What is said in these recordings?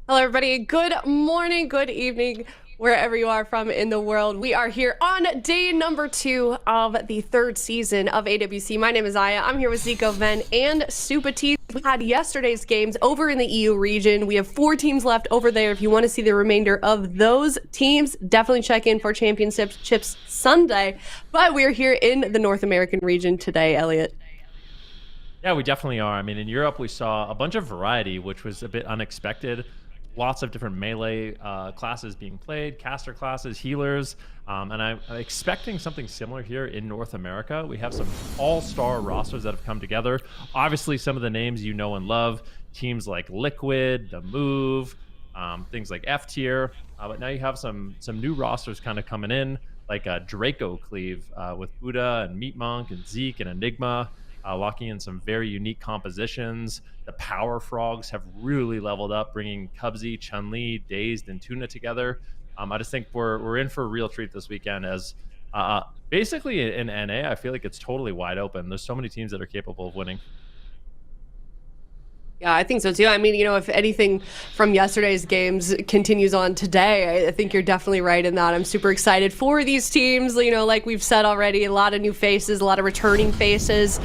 Hello, everybody. Good morning, good evening, wherever you are from in the world. We are here on day number 2 of the 3rd season of AWC. My name is Aya. I'm here with Zico, Ven, and Supati. We had yesterday's games over in the EU region. We have 4 teams left over there. If you want to see the remainder of those teams, definitely check in for Championships Sunday. But we're here in the North American region today, Elliot. Yeah, we definitely are. I mean, in Europe, we saw a bunch of variety, which was a bit unexpected. Lots of different melee classes being played, caster classes, healers, and I'm expecting something similar here in North America. We have some all-star rosters that have come together. Obviously, some of the names you know and love, teams like Liquid, The Move, things like F tier, but now you have some new rosters kind of coming in, like DRACO CLEAVE with Buddha and Meat Monk and Zeke and Enigma. Locking in some very unique compositions. The Power Frogs have really leveled up, bringing Cubsy, Chun-Li, Dazed, and Tuna together. I just think we're in for a real treat this weekend as basically in NA, I feel like it's totally wide open. There's so many teams that are capable of winning. Yeah, I think so too. I mean, if anything from yesterday's games continues on today, I think you're definitely right in that. I'm super excited for these teams. Like we've said already, a lot of new faces, a lot of returning faces.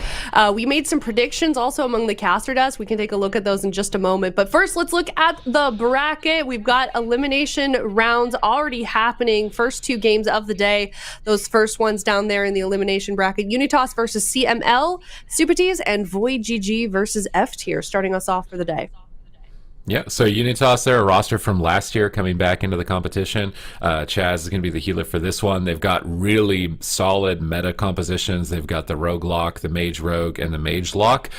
We made some predictions also among the caster desk. We can take a look at those in just a moment. But first, let's look at the bracket. We've got elimination rounds already happening. First 2 games of the day. Those first ones down there in the elimination bracket. UNITAS versus CML, Supatis, and VOIDGG versus F tier, starting us off for the day. Yeah, so Unitas, they're a roster from last year coming back into the competition. Chaz is going to be the healer for this one. They've got really solid meta compositions. They've got the Rogue Lock, the Mage Rogue, and the Mage Lock.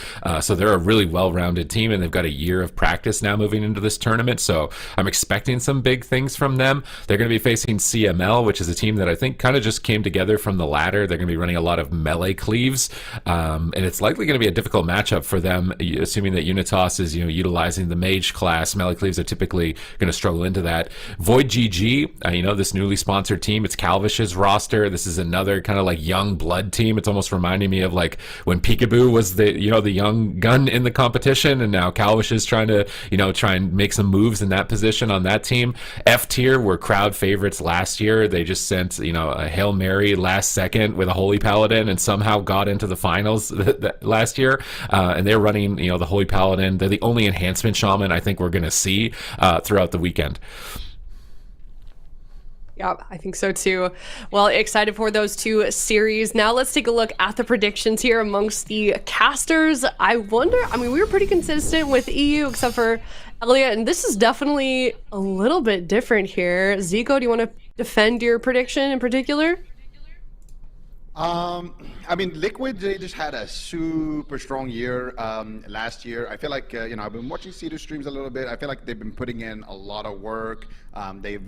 So they're a really well-rounded team, and they've got a year of practice now moving into this tournament. So I'm expecting some big things from them. They're going to be facing CML, which is a team that I think kind of just came together from the ladder. They're going to be running a lot of melee cleaves, and it's likely going to be a difficult matchup for them, assuming that Unitas is utilizing the Mage class. Melee cleaves are typically going to struggle into that. VOIDGG, this newly sponsored team, it's Calvish's roster. This is another kind of like young blood team. It's almost reminding me of like when Peekaboo was the young gun in the competition, and now Calvish is trying to try and make some moves in that position on that team. F tier were crowd favorites last year. They just sent a Hail Mary last second with a Holy Paladin and somehow got into the finals last year, and they're running the Holy Paladin. They're the only enhancement shaman I think we're going to see throughout the weekend. Yeah, I think so too. Well, excited for those 2 series. Now let's take a look at the predictions here amongst the casters. We were pretty consistent with EU except for Elliot, and this is definitely a little bit different here. Zico, do you want to defend your prediction in particular? Liquid, they just had a super strong year last year. I feel like, I've been watching Cedar streams a little bit. I feel like they've been putting in a lot of work. They've,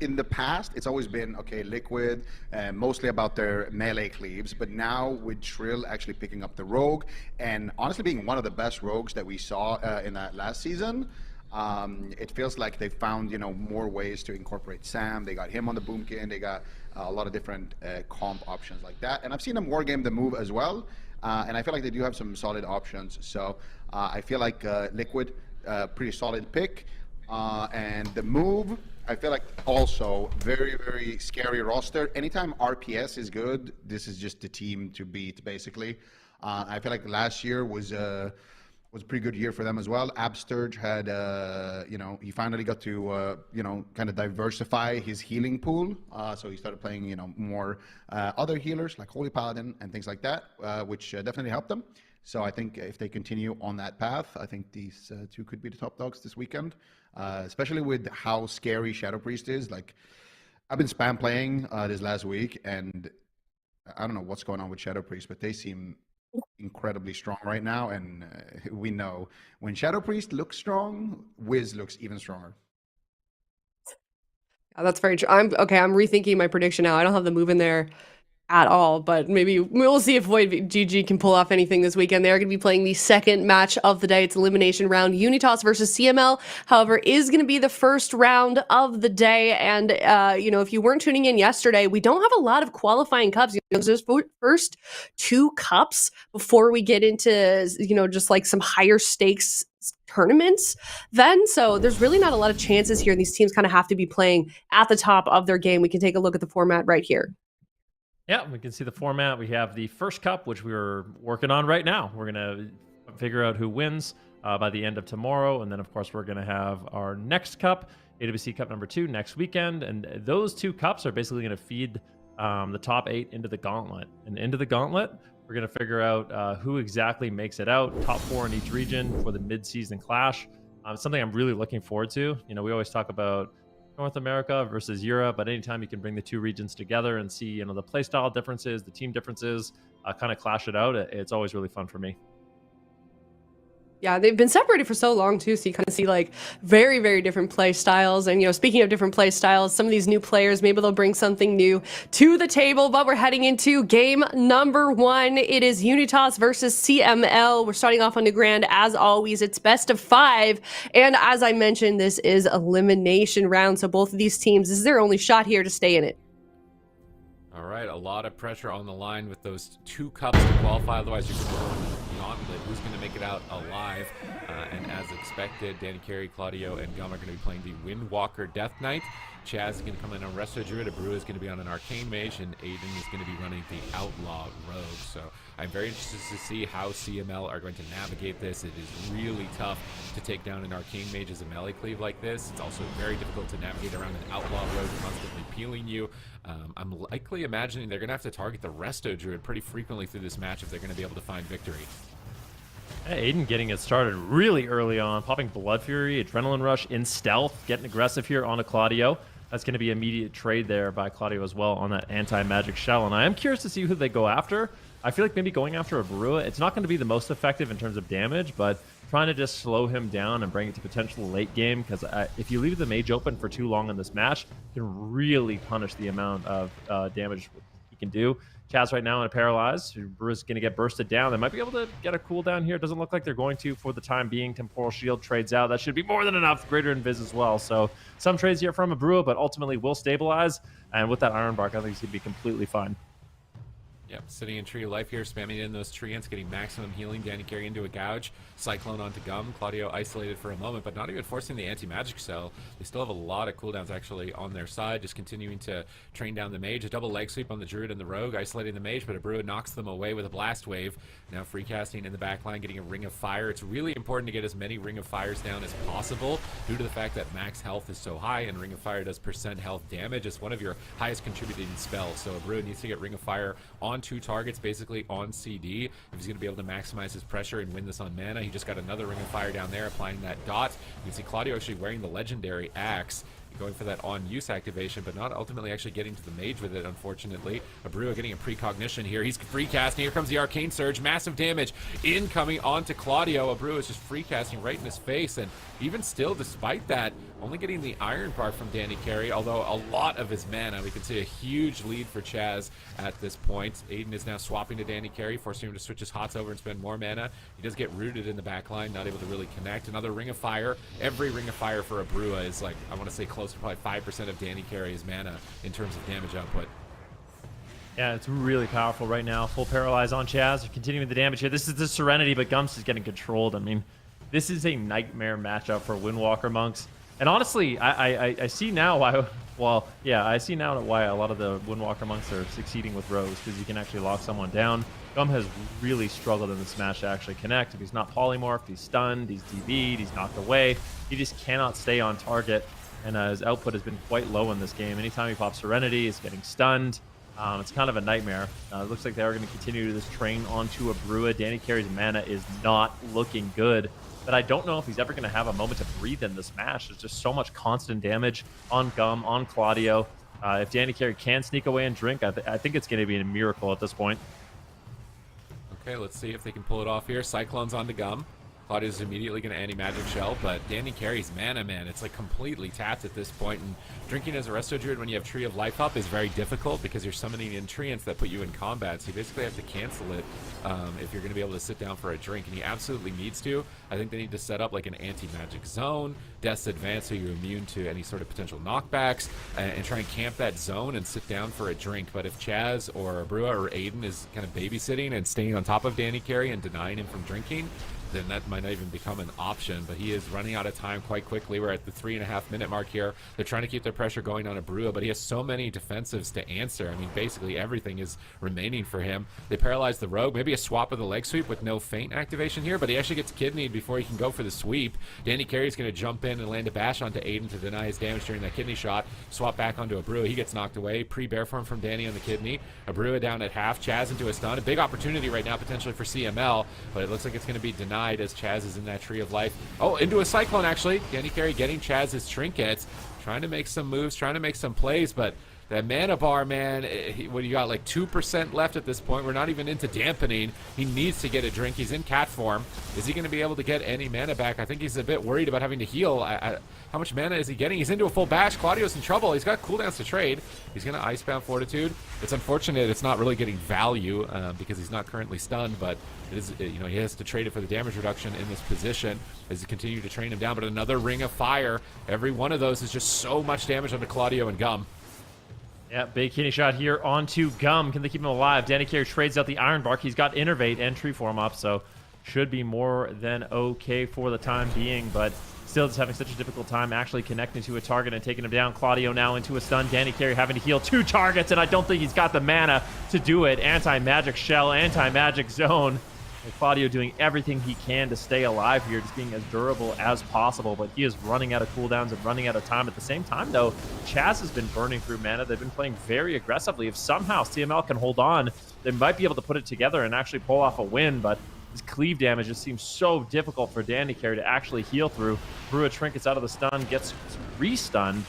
in the past, it's always been, okay, Liquid, mostly about their melee cleaves, but now with Trill actually picking up the Rogue, and honestly being one of the best Rogues that we saw in that last season, it feels like they found, more ways to incorporate Sam. They got him on the Boomkin. They got a lot of different comp options like that. And I've seen them wargame the move as well. And I feel like they do have some solid options. So I feel like Liquid, pretty solid pick. And the move, I feel like also very, very scary roster. Anytime RPS is good, this is just the team to beat, basically. I feel like last year was a pretty good year for them as well. Absturge had, he finally got to, kind of diversify his healing pool. So he started playing, more other healers like Holy Paladin and things like that, which definitely helped them. So I think if they continue on that path, I think these 2 could be the top dogs this weekend, especially with how scary Shadow Priest is. Like, I've been spam playing this last week, and I don't know what's going on with Shadow Priest, but they seem incredibly strong right now, and we know when Shadow Priest looks strong, Wiz looks even stronger. Yeah, that's very true. I'm rethinking my prediction now. I don't have the move in there at all, but maybe we'll see if VOIDGG can pull off anything this weekend. They're going to be playing the second match of the day. It's elimination round. Unitas versus CML, however, is going to be the first round of the day. And, if you weren't tuning in yesterday, we don't have a lot of qualifying cups. There's first 2 cups before we get into, just like some higher stakes tournaments then. So there's really not a lot of chances here. And these teams kind of have to be playing at the top of their game. We can take a look at the format right here. Yeah, we can see the format. We have the first cup, which we're working on right now. We're going to figure out who wins by the end of tomorrow. And then, of course, we're going to have our next cup, AWC Cup number 2, next weekend. And those 2 cups are basically going to feed the top 8 into the gauntlet. And into the gauntlet, we're going to figure out who exactly makes it out, top 4 in each region for the mid-season clash. Something I'm really looking forward to. You know, we always talk about North America versus Europe, but anytime you can bring the 2 regions together and see, you know, the playstyle differences, the team differences, kind of clash it out, it's always really fun for me. Yeah, they've been separated for so long too, so you kind of see like very, very different play styles. And, you know, speaking of different play styles, some of these new players, maybe they'll bring something new to the table. But we're heading into game number 1. It is UNITAS versus CML. We're starting off on the grand as always. It's best of 5. And as I mentioned, this is elimination round. So both of these teams, this is their only shot here to stay in it. All right, a lot of pressure on the line with those 2 cups to qualify. Otherwise, you're going to gauntlet. Who's going to make it out alive? And as expected, Danny Carey, Claudio, and Gum are going to be playing the Windwalker Death Knight. Chaz is going to come in on Resto Druid. Abreu is going to be on an Arcane Mage, and Aiden is going to be running the Outlaw Rogue. So I'm very interested to see how CML are going to navigate this. It is really tough to take down an Arcane Mage as a melee cleave like this. It's also very difficult to navigate around an Outlaw Rogue constantly peeling you. I'm likely imagining they're going to have to target the Resto Druid pretty frequently through this match if they're going to be able to find victory. Aiden getting it started really early on, popping Blood Fury, Adrenaline Rush in stealth, getting aggressive here on a Claudio. That's going to be immediate trade there by Claudio as well on that anti-magic shell. And I am curious to see who they go after. I feel like maybe going after Abreu, it's not going to be the most effective in terms of damage, but trying to just slow him down and bring it to potential late game, because if you leave the mage open for too long in this match, it can really punish the amount of damage he can do. Chaz right now in a paralyzed. Brew is going to get bursted down. They might be able to get a cooldown here. It doesn't look like they're going to for the time being. Temporal Shield trades out. That should be more than enough. Greater Invis as well. So some trades here from Abreu, but ultimately will stabilize. And with that Iron Bark, I think he's going to be completely fine. Yep, sitting in Tree of Life here, spamming in those treants, getting maximum healing. Danny Carey into a gouge. Cyclone onto Gum. Claudio isolated for a moment, but not even forcing the anti-magic cell. They still have a lot of cooldowns actually on their side, just continuing to train down the mage. A double leg sweep on the Druid and the Rogue, isolating the mage, but Abreu knocks them away with a blast wave. Now free casting in the back line, getting a Ring of Fire. It's really important to get as many Ring of Fires down as possible due to the fact that max health is so high, and Ring of Fire does % health damage. It's one of your highest contributing spells, so Abreu needs to get Ring of Fire on 2 targets, basically on CD, if he's going to be able to maximize his pressure and win this on mana. He just got another Ring of Fire down there, applying that dot. You can see Claudio actually wearing the legendary axe, going for that on-use activation, but not ultimately actually getting to the mage with it, unfortunately. Abreu getting a precognition here. He's free casting. Here comes the Arcane Surge. Massive damage incoming onto Claudio. Abreu is just free casting right in his face, and even still, despite that, only getting the Iron Bark from Danny Carey, although a lot of his mana. We can see a huge lead for Chaz at this point. Aiden is now swapping to Danny Carey, forcing him to switch his hots over and spend more mana. He does get rooted in the back line, not able to really connect. Another Ring of Fire. Every Ring of Fire for Abreu is like, I want to say close to probably 5% of Danny Carey's mana in terms of damage output. Yeah, it's really powerful right now. Full paralyze on Chaz. Continuing the damage here. This is the Serenity, but Gumps is getting controlled. I mean, this is a nightmare matchup for Windwalker monks. And honestly, I see now why. Well, yeah, I see now why a lot of the Windwalker monks are succeeding with rogues, because you can actually lock someone down. Gum has really struggled in this match to actually connect. If he's not polymorphed, he's stunned, he's DB'd, he's knocked away. He just cannot stay on target, and his output has been quite low in this game. Anytime he pops Serenity, he's getting stunned. It's kind of a nightmare. It looks like they are going to continue this train onto Abreu. Danny Carey's mana is not looking good, but I don't know if he's ever going to have a moment to breathe in this match. There's just so much constant damage on Gum, on Claudio. If Danny Carey can sneak away and drink, I think it's going to be a miracle at this point. Okay, let's see if they can pull it off here. Cyclone's onto Gum. Claudio's immediately going to anti-magic shell, but Danny Carey's mana, man, it's like completely tapped at this point, and drinking as a Resto Druid when you have Tree of Life up is very difficult because you're summoning in treants that put you in combat, so you basically have to cancel it if you're going to be able to sit down for a drink, and he absolutely needs to. I think they need to set up like an anti-magic zone, Death's Advance so you're immune to any sort of potential knockbacks, and try and camp that zone and sit down for a drink. But if Chaz or Abreu or Aiden is kind of babysitting and staying on top of Danny Carey and denying him from drinking, then that might not even become an option. But he is running out of time quite quickly. We're at the 3.5-minute mark here. They're trying to keep their pressure going on Abrua, but he has so many defensives to answer. I mean, basically everything is remaining for him. They paralyze the rogue. Maybe a swap of the leg sweep with no feint activation here, but he actually gets kidneyed before he can go for the sweep. Danny Carey's going to jump in and land a bash onto Aiden to deny his damage during that kidney shot. Swap back onto Abrua. He gets knocked away. Pre-bear form from Danny on the kidney. Abrua down at half. Chaz into a stun. A big opportunity right now potentially for CML, but it looks like it's going to be denied as Chaz is in that tree of life. Oh, into a cyclone actually. Danny Carey getting Chaz's trinkets. Trying to make some moves, trying to make some plays, but that mana bar, man, what do you got, like 2% left at this point? We're not even into dampening. He needs to get a drink. He's in cat form. Is he going to be able to get any mana back? I think he's a bit worried about having to heal. How much mana is he getting? He's into a full bash. Claudio's in trouble. He's got cooldowns to trade. He's going to Icebound Fortitude. It's unfortunate it's not really getting value because he's not currently stunned, but it is, you know, he has to trade it for the damage reduction in this position as he continues to train him down. But another Ring of Fire. Every one of those is just so much damage onto Claudio and Gum. Yeah, big kidney shot here onto Gum. Can they keep him alive? Danny Carey trades out the Iron Bark. He's got Innervate and Tree Form up, so should be more than okay for the time being, but still just having such a difficult time actually connecting to a target and taking him down. Claudio now into a stun. Danny Carey having to heal 2 targets, and I don't think he's got the mana to do it. Anti-Magic Shell, Anti-Magic Zone. And Claudio doing everything he can to stay alive here, just being as durable as possible, but he is running out of cooldowns and running out of time. At the same time, though, Chaz has been burning through mana. They've been playing very aggressively. If somehow CML can hold on, they might be able to put it together and actually pull off a win, but his cleave damage just seems so difficult for Danny Carey to actually heal through. Brua trinkets out of the stun, gets re-stunned,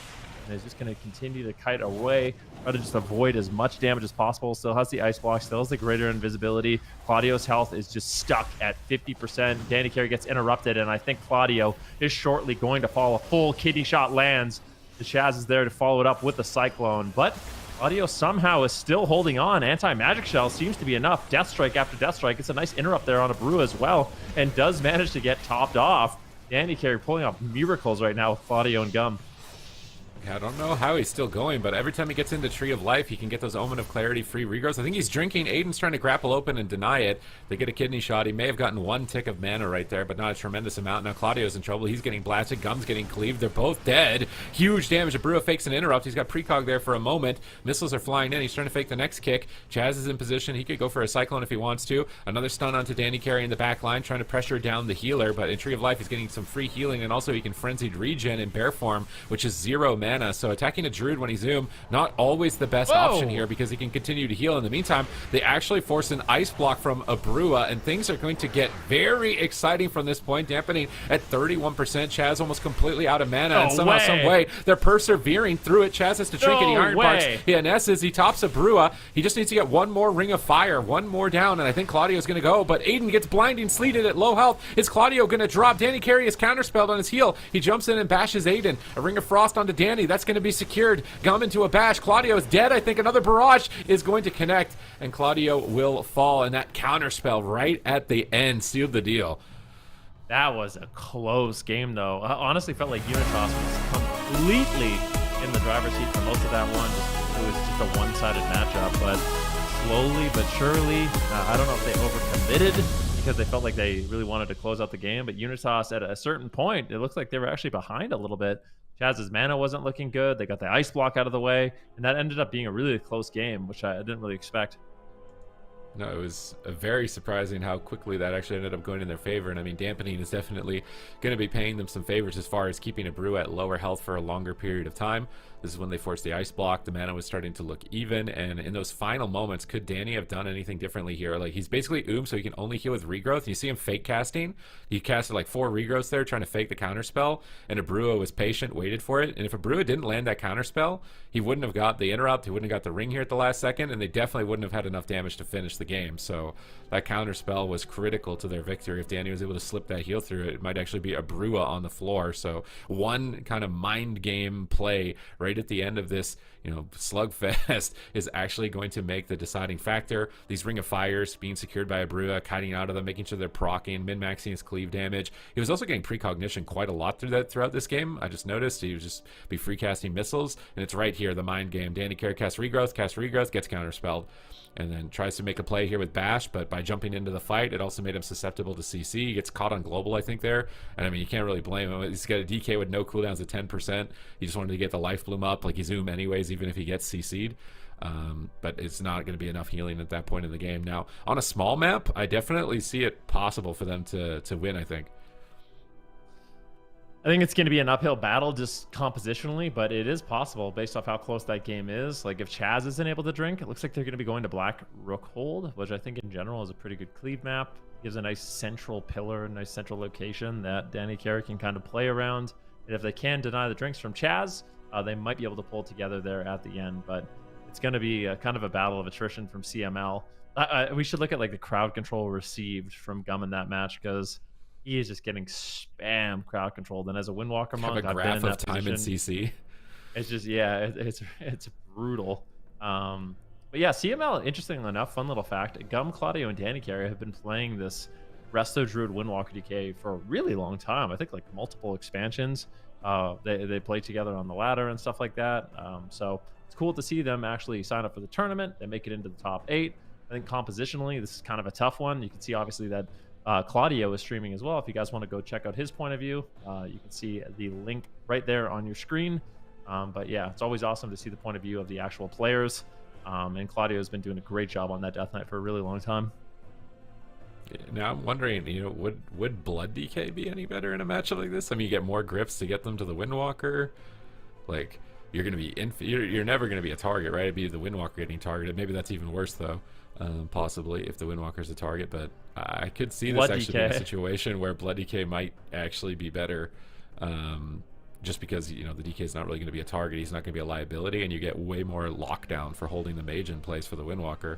and is just going to continue to kite away, try to just avoid as much damage as possible. Still has the ice block, still has the greater invisibility. Claudio's health is just stuck at 50%. Danny Carey gets interrupted, and I think Claudio is shortly going to fall. A full kidney shot lands. The Chaz is there to follow it up with the Cyclone, but Claudio somehow is still holding on. Anti-Magic Shell seems to be enough. Death Strike after Death Strike. It's a nice interrupt there on a Brew as well, and does manage to get topped off. Danny Carey pulling off miracles right now with Claudio and Gum. I don't know how he's still going, but every time he gets into Tree of Life, he can get those Omen of Clarity free regrowths. I think he's drinking. Aiden's trying to grapple open and deny it. They get a kidney shot. He may have gotten 1 tick of mana right there, but not a tremendous amount. Now Claudio's in trouble. He's getting blasted. Gum's getting cleaved. They're both dead. Huge damage. Abrua fakes an interrupt. He's got precog there for a moment. Missiles are flying in. He's trying to fake the next kick. Chaz is in position. He could go for a Cyclone if he wants to. Another stun onto Danny Carey in the back line, trying to pressure down the healer, but in Tree of Life, he's getting some free healing, and also he can Frenzied Regen in Bear Form, which is 0 mana, so attacking a Druid when he zoom, not always the best option here because he can continue to heal. In the meantime, they actually force an ice block from Abrua, and things are going to get very exciting from this point. Dampening at 31%. Chaz almost completely out of mana, and somehow, some way, they're persevering through it. Chaz has to trinket the Iron Parts. He NS's, he tops Abrua. He just needs to get 1 more Ring of Fire, 1 more down, and I think Claudio's going to go, but Aiden gets blinding sleeted at low health. Is Claudio going to drop? Danny Carey is counterspelled on his heal. He jumps in and bashes Aiden. A Ring of Frost onto Danny. That's going to be secured. Gum into a bash. Claudio is dead. I think another barrage is going to connect, and Claudio will fall, and that counterspell right at the end sealed the deal. That was a close game, though. I honestly felt like Unitas was completely in the driver's seat for most of that one. It was just a one-sided matchup, but slowly but surely, I don't know if they overcommitted because they felt like they really wanted to close out the game, but Unitas at a certain point, it looks like they were actually behind a little bit. Chaz's mana wasn't looking good. They got the ice block out of the way, and that ended up being a really close game, which I didn't really expect. No, it was very surprising how quickly that actually ended up going in their favor. And I mean, dampening is definitely going to be paying them some favors as far as keeping Abrua at lower health for a longer period of time. This is when they forced the ice block. The mana was starting to look even, and in those final moments, could Danny have done anything differently here? Like, he's basically so he can only heal with regrowth. And you see him fake casting. He casted like 4 regrowths there trying to fake the counterspell, and Abrua was patient, waited for it. And if Abrua didn't land that counterspell, he wouldn't have got the interrupt. He wouldn't have got the ring here at the last second, and they definitely wouldn't have had enough damage to finish the game. So that counterspell was critical to their victory. If Danny was able to slip that heal through, it might actually be Abrua on the floor. So one kind of mind game play right at the end of this, you know, slugfest is actually going to make the deciding factor. These Ring of Fires being secured by Abrua, kiting out of them, making sure they're proccing, min-maxing his cleave damage. He was also getting precognition quite a lot throughout this game. I just noticed he was just be free casting missiles, and it's right here, the mind game. Danny Carey casts regrowth, gets counterspelled, and then tries to make a play play here with Bash, but by jumping into the fight, it also made him susceptible to CC. He gets caught on global, I think, there. And I mean, you can't really blame him. He's got a DK with no cooldowns at 10%. He just wanted to get the life bloom up. Like, he's Zoom anyways, even if he gets CC'd. But it's not going to be enough healing at that point in the game. Now, on a small map, I definitely see it possible for them to win, I think. I think it's going to be an uphill battle just compositionally, but it is possible based off how close that game is. Like, if Chaz isn't able to drink, it looks like they're going to be going to Black Rookhold, which I think in general is a pretty good cleave map. Gives a nice central pillar, a nice central location that Danny Carey can kind of play around. And if they can deny the drinks from Chaz, they might be able to pull together there at the end. But it's going to be kind of a battle of attrition from CML. We should look at like the crowd control received from Gum in that match, because he is just getting spam crowd controlled. And as a Windwalker monk, Have a graph of time in CC. It's just, yeah, it's brutal. But yeah, CML, interestingly enough, fun little fact, Gum, Claudio, and Danny Carey have been playing this Resto Druid Windwalker DK for a really long time. I think like multiple expansions. They play together on the ladder and stuff like that. So it's cool to see them actually sign up for the tournament. They make it into the top 8. I think compositionally, this is kind of a tough one. You can see obviously that Claudio is streaming as well. If you guys want to go check out his point of view, you can see the link right there on your screen. But yeah, it's always awesome to see the point of view of the actual players. And Claudio has been doing a great job on that Death Knight for a really long time. Now I'm wondering, would Blood DK be any better in a matchup like this? I mean, you get more grips to get them to the Windwalker. Like, you're gonna be you're never gonna be a target, right? It'd be the Windwalker getting targeted. Maybe that's even worse though, possibly if the Windwalker's a target. But I could see this actually being a situation where Blood DK might actually be better, just because the DK is not really going to be a target. He's not going to be a liability, and you get way more lockdown for holding the mage in place for the Windwalker.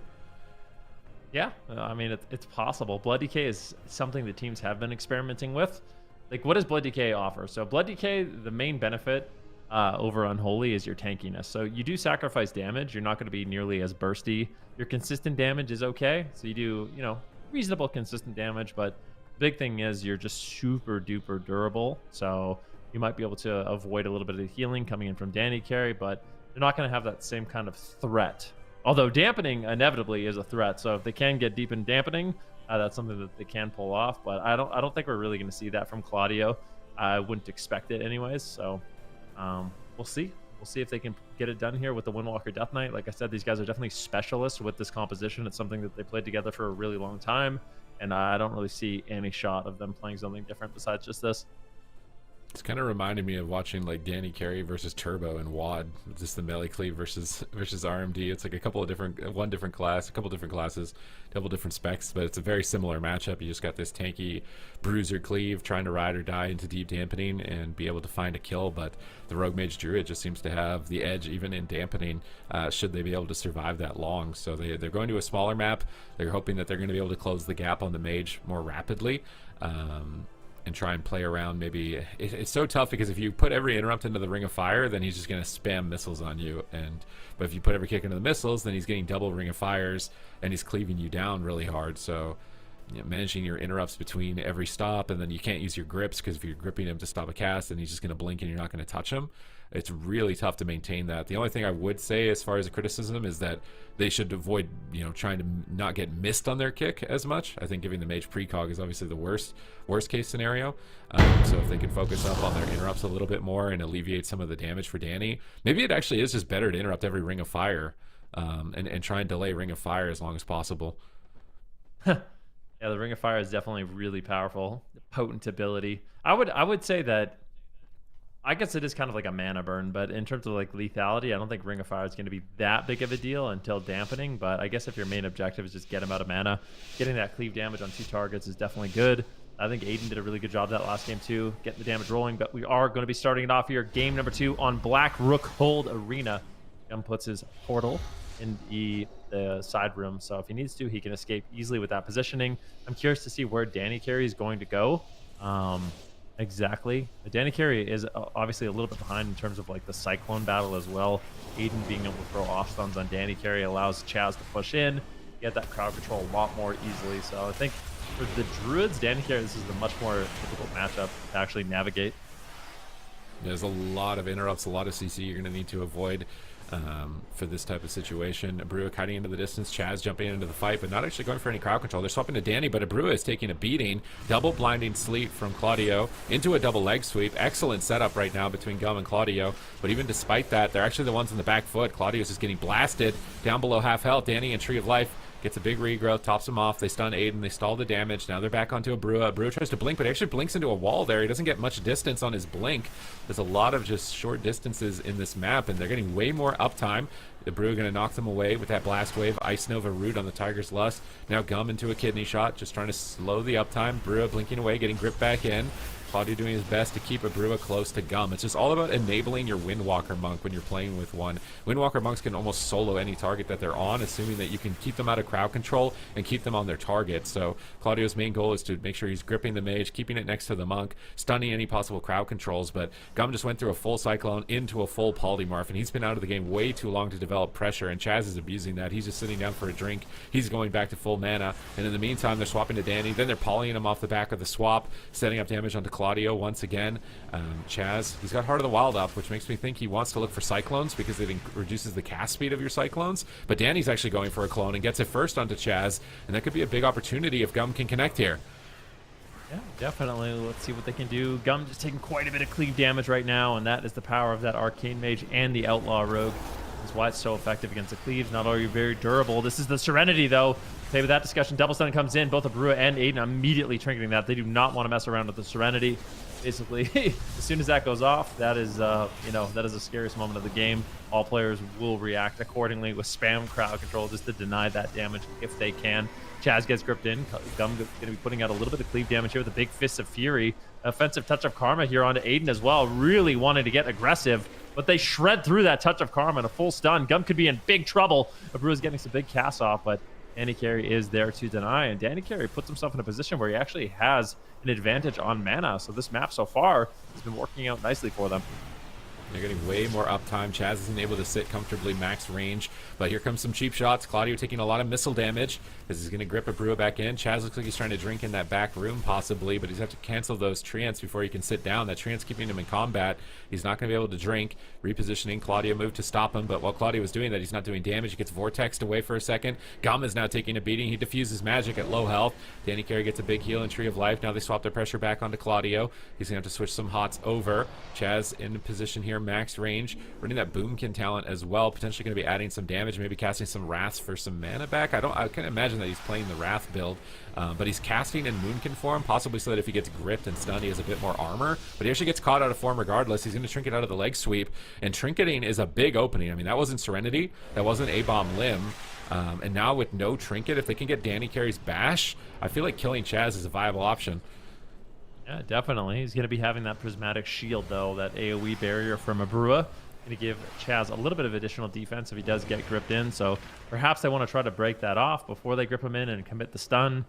Yeah, I mean, it's possible. Blood DK is something the teams have been experimenting with. Like, what does Blood DK offer? So Blood DK, the main benefit over Unholy is your tankiness. So you do sacrifice damage. You're not going to be nearly as bursty. Your consistent damage is okay. So you do, reasonable consistent damage, but the big thing is you're just super duper durable. So you might be able to avoid a little bit of the healing coming in from Danny Carey, but they're not going to have that same kind of threat. Although dampening inevitably is a threat, so if they can get deep in dampening, that's something that they can pull off. But I don't think we're really going to see that from Claudio. I wouldn't expect it anyways. So we'll see. We'll see if they can get it done here with the Windwalker Death Knight. Like I said, these guys are definitely specialists with this composition. It's something that they played together for a really long time, and I don't really see any shot of them playing something different besides just this. It's kind of reminded me of watching like Danny Carey versus Turbo and WoD, just the melee cleave versus RMD. It's like one different class, a couple different classes, couple different specs, but it's a very similar matchup. You just got this tanky bruiser cleave trying to ride or die into deep dampening and be able to find a kill, but the Rogue Mage Druid just seems to have the edge even in dampening, should they be able to survive that long. So they're going to a smaller map. They're hoping that they're going to be able to close the gap on the mage more rapidly. And try and play around. Maybe it's so tough because if you put every interrupt into the Ring of Fire, then he's just going to spam missiles on you. But if you put every kick into the missiles, then he's getting double Ring of Fires and he's cleaving you down really hard. So managing your interrupts between every stop, and then you can't use your grips because if you're gripping him to stop a cast, then he's just going to blink and you're not going to touch him. It's really tough to maintain that. The only thing I would say as far as a criticism is that they should avoid, trying to not get missed on their kick as much. I think giving the mage precog is obviously the worst case scenario. So if they can focus up on their interrupts a little bit more and alleviate some of the damage for Danny, maybe it actually is just better to interrupt every Ring of Fire, and try and delay Ring of Fire as long as possible. Yeah, the Ring of Fire is definitely really powerful, potent ability. I would say that, I guess it is kind of like a mana burn, but in terms of like lethality, I don't think Ring of Fire is going to be that big of a deal until dampening. But I guess if your main objective is just get him out of mana, getting that cleave damage on 2 targets is definitely good. I think Aiden did a really good job that last game too, getting the damage rolling. But we are going to be starting it off here, game number 2 on Black Rookhold Arena. Gum puts his portal in the side room, so if he needs to, he can escape easily with that positioning. I'm curious to see where Danny Carey is going to go. Exactly. Danny Carey is obviously a little bit behind in terms of like the Cyclone battle as well. Aiden being able to throw off stuns on Danny Carey allows Chaz to push in, get that crowd control a lot more easily. So I think for the Druids, Danny Carey, this is the much more difficult matchup to actually navigate. There's a lot of interrupts, a lot of CC you're going to need to avoid. for this type of situation. Abrua cutting into the distance, Chaz jumping into the fight, but not actually going for any crowd control. They're swapping to Danny, but Abrua is taking a beating. Double blinding sleep from Claudio into a double leg sweep. Excellent setup right now between Gum and Claudio, but even despite that, they're actually the ones in the back foot. Claudio's just getting blasted down below half health. Danny and Tree of Life gets a big regrowth, tops him off. They stun Aiden. They stall the damage. Now they're back onto Abrua. Abrua tries to blink, but he actually blinks into a wall there. He doesn't get much distance on his blink. There's a lot of just short distances in this map, and they're getting way more uptime. Abrua going to knock them away with that blast wave. Ice Nova root on the Tiger's Lust. Now Gum into a kidney shot, just trying to slow the uptime. Abrua blinking away, getting gripped back in. Claudio doing his best to keep Abrua close to Gum. It's just all about enabling your Windwalker Monk when you're playing with one. Windwalker Monks can almost solo any target that they're on, assuming that you can keep them out of crowd control and keep them on their target. So Claudio's main goal is to make sure he's gripping the mage, keeping it next to the monk, stunning any possible crowd controls. But Gum just went through a full Cyclone into a full Polymorph, and he's been out of the game way too long to develop pressure, and Chaz is abusing that. He's just sitting down for a drink. He's going back to full mana, and in the meantime, they're swapping to Danny. Then they're polying him off the back of the swap, setting up damage onto Claudio once again. Chaz, he's got Heart of the Wild up, which makes me think he wants to look for Cyclones because it reduces the cast speed of your Cyclones. But Danny's actually going for a clone and gets it first onto Chaz, and that could be a big opportunity if Gum can connect here. Yeah, definitely. Let's see what they can do. Gum just taking quite a bit of cleave damage right now, and that is the power of that Arcane Mage and the Outlaw Rogue. That's why it's so effective against the cleaves. Not only very durable. This is the Serenity, though. Okay, with that discussion, Double Stun comes in. Both Abrua and Aiden immediately trinketing that. They do not want to mess around with the Serenity. Basically, as soon as that goes off, that is, that is the scariest moment of the game. All players will react accordingly with spam crowd control just to deny that damage if they can. Chaz gets gripped in. Gum going to be putting out a little bit of cleave damage here with a big Fist of Fury. Offensive Touch of Karma here onto Aiden as well. Really wanting to get aggressive, but they shred through that Touch of Karma and a full stun. Gum could be in big trouble. Abrua's getting some big casts off, but Danny Carey is there to deny, and Danny Carey puts himself in a position where he actually has an advantage on mana. So this map so far has been working out nicely for them. They're getting way more uptime. Chaz isn't able to sit comfortably max range, but here comes some cheap shots. Claudio taking a lot of missile damage as he's going to grip Abrua back in. Chaz looks like he's trying to drink in that back room possibly, but he's have to cancel those treants before he can sit down. That treant's keeping him in combat. He's not going to be able to drink. Repositioning, Claudio moved to stop him, but while Claudio was doing that, he's not doing damage. He gets vortexed away for a second. Gum is now taking a beating. He diffuses magic at low health. Danny Carey gets a big heal in Tree of Life. Now they swap their pressure back onto Claudio. He's going to have to switch some hots over. Chaz in position here, max range, running that Boomkin talent as well, potentially going to be adding some damage, maybe casting some Wraths for some mana back. I can't imagine that he's playing the Wrath build, but he's casting in Moonkin form, possibly so that if he gets gripped and stunned, he has a bit more armor, but he actually gets caught out of form regardless. He's going to trinket out of the leg sweep, and trinketing is a big opening. I mean, that wasn't Serenity, that wasn't A-Bomb Limb, and now with no trinket, if they can get Danny Carey's Bash, I feel like killing Chaz is a viable option. Yeah, definitely. He's going to be having that Prismatic Shield, though, that AoE barrier from Abrua. Going to give Chaz a little bit of additional defense if he does get gripped in. So perhaps they want to try to break that off before they grip him in and commit the stun.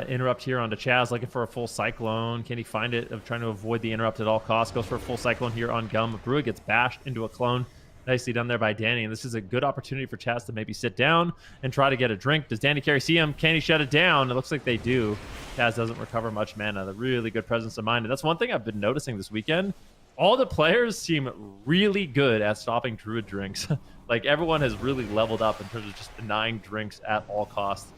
Interrupt here onto Chaz, looking for a full Cyclone. Can he find it? Of trying to avoid the interrupt at all costs. Goes for a full Cyclone here on Gum. Abrua gets bashed into a clone. Nicely done there by Danny, and this is a good opportunity for Chaz to maybe sit down and try to get a drink. Does Danny Carey see him? Can he shut it down? It looks like they do. Chaz doesn't recover much mana. The really good presence of mind, and that's one thing I've been noticing this weekend. All the players seem really good at stopping Druid drinks. Like, everyone has really leveled up in terms of just denying drinks at all costs.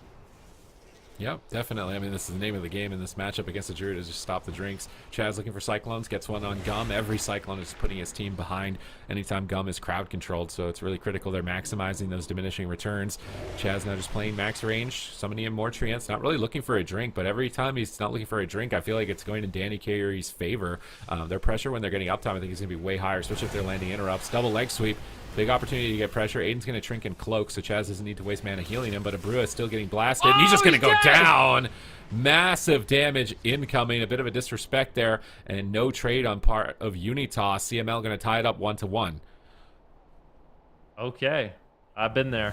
Yep, definitely. I mean, this is the name of the game in this matchup against the Druid, is just stop the drinks. Chaz looking for Cyclones, gets one on Gum. Every Cyclone is putting his team behind anytime Gum is crowd controlled, so it's really critical they're maximizing those diminishing returns. Chaz now just playing max range, summoning in more treants, not really looking for a drink, but every time he's not looking for a drink, I feel like it's going in Danny Carey's favor. Their pressure when they're getting uptime, I think, is going to be way higher, especially if they're landing interrupts. Double leg sweep. Big opportunity to get pressure. Aiden's going to trink and cloak, so Chaz doesn't need to waste mana healing him, but Abrua is still getting blasted, and he's just going to go down. Massive damage incoming. A bit of a disrespect there, and no trade on part of Unitas. CML going to tie it up 1-1. Okay, I've been there.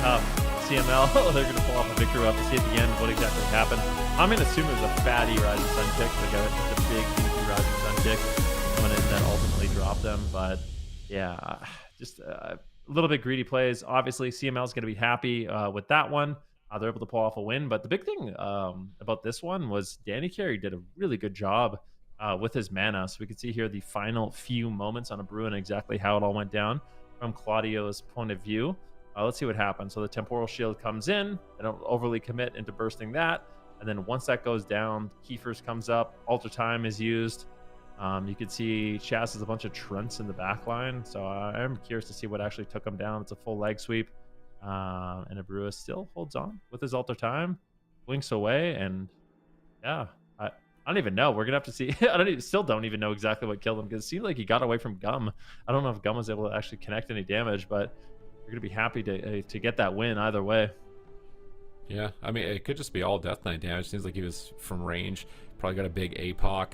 CML, they're going to pull off a victory. We'll have to see at the end what exactly happened. I'm going to assume it was a fatty Rising Sun kick, like just a big, beefy Rising Sun kick, one that ultimately dropped them, but yeah, just a little bit greedy plays. Obviously, CML is going to be happy with that one. They're able to pull off a win. But the big thing about this one was Danny Carey did a really good job with his mana. So we can see here the final few moments on Abrua and exactly how it all went down. from Claudio's point of view. Let's see what happens. So the temporal shield comes in. They don't overly commit into bursting that. And then once that goes down, Kiefer's comes up. Alter time is used. You can see Chaz has a bunch of Trents in the back line. So I'm curious to see what actually took him down. It's a full leg sweep. And Abrua still holds on with his alter time. Blinks away. And yeah, I don't even know. We're going to have to see. Still don't even know exactly what killed him because it seemed like he got away from Gum. I don't know if Gum was able to actually connect any damage, but you're going to be happy to get that win either way. Yeah, I mean, it could just be all Death Knight damage. Seems like he was from range. Probably got a big APOC.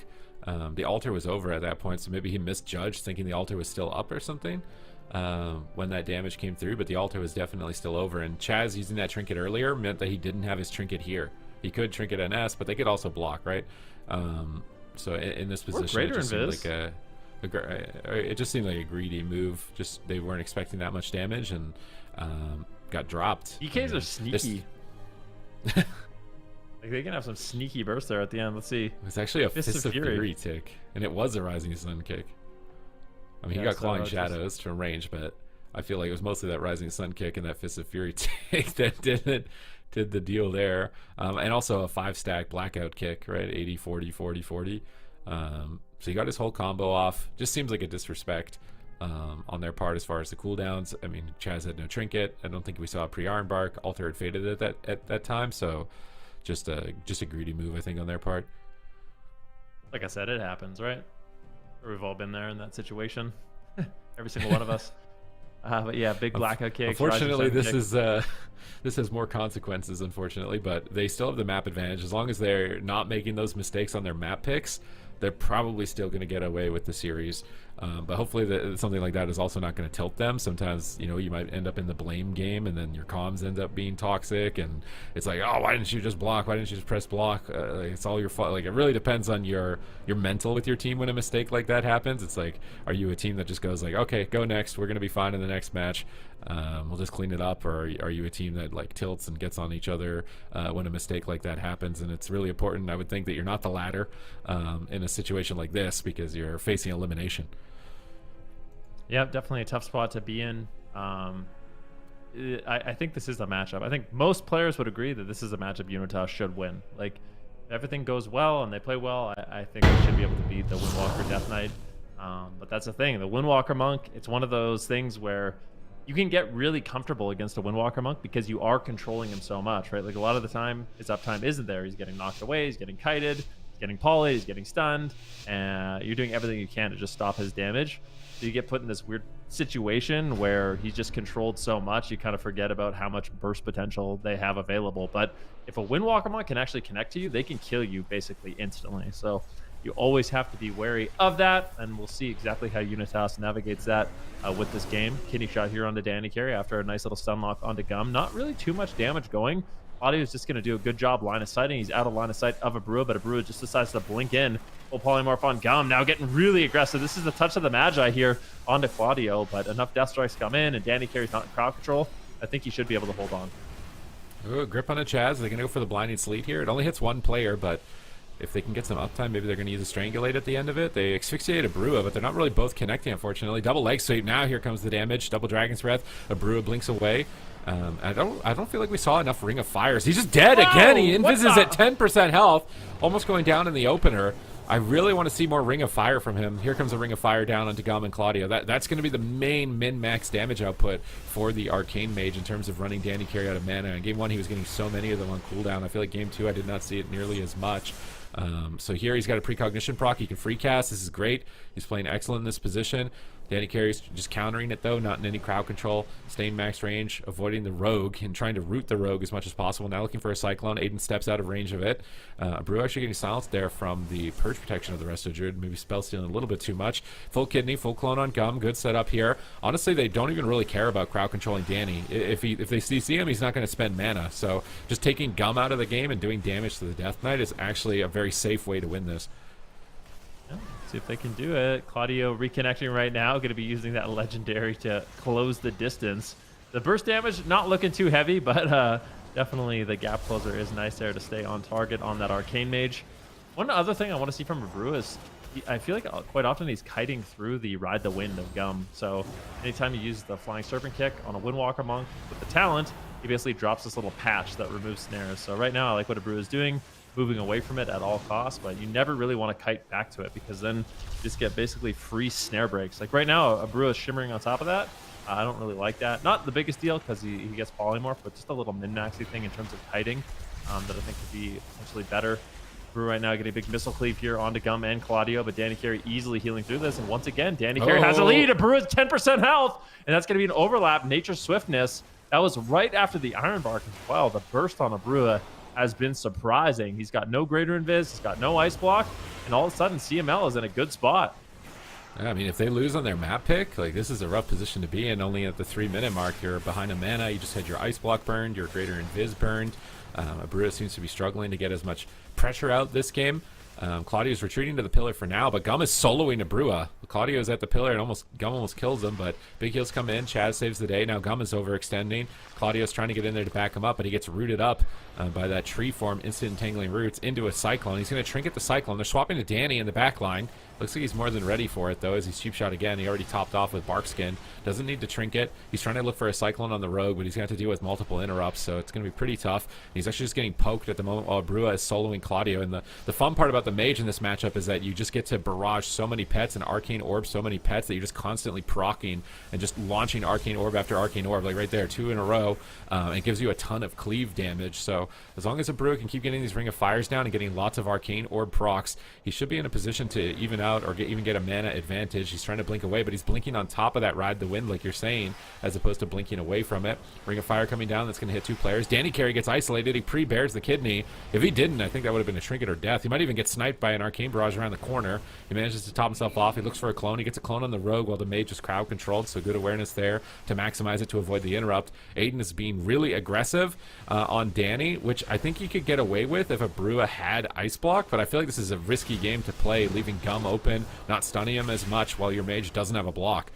The altar was over at that point, so maybe he misjudged, thinking the altar was still up or something when that damage came through, but the altar was definitely still over. And Chaz using that trinket earlier meant that he didn't have his trinket here. He could trinket NS, but they could also block, right? So in this position, it just seemed like it just seemed like a greedy move. Just they weren't expecting that much damage and got dropped. EKs are sneaky. Like they can have some sneaky burst there at the end. Let's see. It's actually a Fist of Fury tick, and it was a Rising Sun kick. I mean, he got Clawing Shadows from range, but I feel like it was mostly that Rising Sun kick and that Fist of Fury tick that did the deal there. And also a 5-stack Blackout kick, right? 80, 40, 40, 40. So he got his whole combo off. Just seems like a disrespect on their part as far as the cooldowns. I mean, Chaz had no trinket. I don't think we saw a pre-Iron Bark. Alter had faded at that time, so just a greedy move, I think, on their part. Like I said, it happens, right? We've all been there in that situation. Every single one of us. But yeah, big blackout kick. Unfortunately, this has more consequences, unfortunately, but they still have the map advantage. As long as they're not making those mistakes on their map picks, they're probably still going to get away with the series. But hopefully something like that is also not going to tilt them. Sometimes, you know, you might end up in the blame game and then your comms end up being toxic and it's like, oh, why didn't you just block? Why didn't you just press block? It's all your fault. Like, it really depends on your mental with your team when a mistake like that happens. It's like, are you a team that just goes like, okay, go next. We're going to be fine in the next match. We'll just clean it up. Or are you a team that like tilts and gets on each other when a mistake like that happens? And it's really important, I would think, that you're not the latter in a situation like this because you're facing elimination. Yeah, definitely a tough spot to be in. I think this is the matchup. I think most players would agree that this is a matchup UNITAS should win. Like, if everything goes well and they play well, I think they should be able to beat the Windwalker Death Knight. But that's the thing. The Windwalker Monk, it's one of those things where you can get really comfortable against a Windwalker Monk because you are controlling him so much, right? Like, a lot of the time, his uptime isn't there. He's getting knocked away. He's getting kited. He's getting polyed. He's getting stunned. And you're doing everything you can to just stop his damage. So you get put in this weird situation where he's just controlled so much, you kind of forget about how much burst potential they have available. But if a Windwalker Monk can actually connect to you, they can kill you basically instantly. So you always have to be wary of that, and we'll see exactly how UNITAS navigates that with this game. Kidney shot here onto Danny Carey after a nice little stun lock onto Gum. Not really too much damage going. Claudio's just going to do a good job line of sighting. He's out of line of sight of Abrua, but Abrua just decides to blink in. Full polymorph on Gum, now getting really aggressive. This is the touch of the Magi here onto Claudio, but enough death strikes come in, and Danny Carey's not in crowd control. I think he should be able to hold on. Ooh, grip on a Chaz. They're going to go for the Blinding Sleet here. It only hits one player, but if they can get some uptime, maybe they're going to use a Strangulate at the end of it. They asphyxiate Abrua, but they're not really both connecting, unfortunately. Double leg sweep. Now here comes the damage. Double Dragon's Breath. Abrua blinks away. I don't feel like we saw enough Ring of Fires. He's just dead again. He invises at 10% health, almost going down in the opener. I really want to see more Ring of Fire from him. Here comes a Ring of Fire down onto Gum and Claudio. That's going to be the main min-max damage output for the Arcane Mage in terms of running Danny Carey out of mana. In Game 1, he was getting so many of them on cooldown. I feel like Game 2, I did not see it nearly as much. So here he's got a Precognition proc. He can free cast. This is great. He's playing excellent in this position. Danny Carey's just countering it, though, not in any crowd control. Staying max range, avoiding the Rogue, and trying to root the Rogue as much as possible. Now looking for a Cyclone. Aiden steps out of range of it. Brew actually getting silenced there from the Purge protection of the Resto Druid. Maybe spell stealing a little bit too much. Full Kidney, full clone on Gum. Good setup here. Honestly, they don't even really care about crowd controlling Danny. If they CC him, he's not going to spend mana. So just taking Gum out of the game and doing damage to the Death Knight is actually a very safe way to win this. Yeah, see if they can do it. Claudio reconnecting right now. Going to be using that legendary to close the distance. The burst damage not looking too heavy, but definitely the gap closer is nice there to stay on target on that Arcane Mage. One other thing I want to see from Abrua is I feel like quite often he's kiting through the Ride the Wind of Gum. So anytime you use the Flying Serpent Kick on a Windwalker Monk with the talent, he basically drops this little patch that removes snares. So right now I like what Abreu is doing, moving away from it at all costs, but you never really want to kite back to it because then you just get basically free snare breaks. Like right now, Abreu is shimmering on top of that. I don't really like that. Not the biggest deal because he gets polymorph, but just a little min-maxy thing in terms of kiting that I think could be potentially better. Abreu right now getting a big missile cleave here onto Gum and Claudio, but Danny Carey easily healing through this. And once again, Danny Carey has a lead. Abreu has 10% health, and that's going to be an overlap. Nature's Swiftness. That was right after the Iron Bark as well. The burst on Abreu has been surprising. He's got no greater invis, he's got no ice block, and all of a sudden CML is in a good spot. Yeah, I mean, if they lose on their map pick, like this is a rough position to be in. Only at the 3-minute mark, you're behind a mana. You just had your ice block burned, your greater invis burned. Abreu seems to be struggling to get as much pressure out this game. Claudio's retreating to the pillar for now, but Gum is soloing Abreu. Claudio's at the pillar and Gum almost kills him, but big heals come in. Chaz saves the day. Now Gum is overextending. Claudio's trying to get in there to back him up, but he gets rooted up by that tree form, instant entangling roots into a Cyclone. He's going to trinket the Cyclone. They're swapping to Danny in the back line. Looks like he's more than ready for it, though, as he's cheap shot again. He already topped off with Barkskin. Doesn't need to trinket. He's trying to look for a Cyclone on the Rogue, but he's going to have to deal with multiple interrupts, so it's going to be pretty tough. He's actually just getting poked at the moment while Abreu is soloing Claudio. And the fun part about the Mage in this matchup is that you just get to barrage so many pets and Arcane Orb so many pets that you're just constantly proccing and just launching Arcane Orb after Arcane Orb, like right there, 2 in a row. It gives you a ton of cleave damage. So as long as Abreu can keep getting these Ring of Fires down and getting lots of Arcane Orb procs, he should be in a position to even out or even get a mana advantage. He's trying to blink away, but he's blinking on top of that Ride the Wind, like you're saying, as opposed to blinking away from it. Ring of Fire coming down, that's going to hit 2 players. Danny Carey gets isolated. He pre-bears the kidney. If he didn't, I think that would have been a trinket or death. He might even get sniped by an Arcane Barrage around the corner. He manages to top himself off. He looks for a clone. He gets a clone on the Rogue while the Mage is crowd controlled, so good awareness there to maximize it to avoid the interrupt. Aiden is being really aggressive on Danny, which I think he could get away with if Abreu had Ice Block, but I feel like this is a risky game to play, leaving Gum open, not stunning him as much while your Mage doesn't have a block.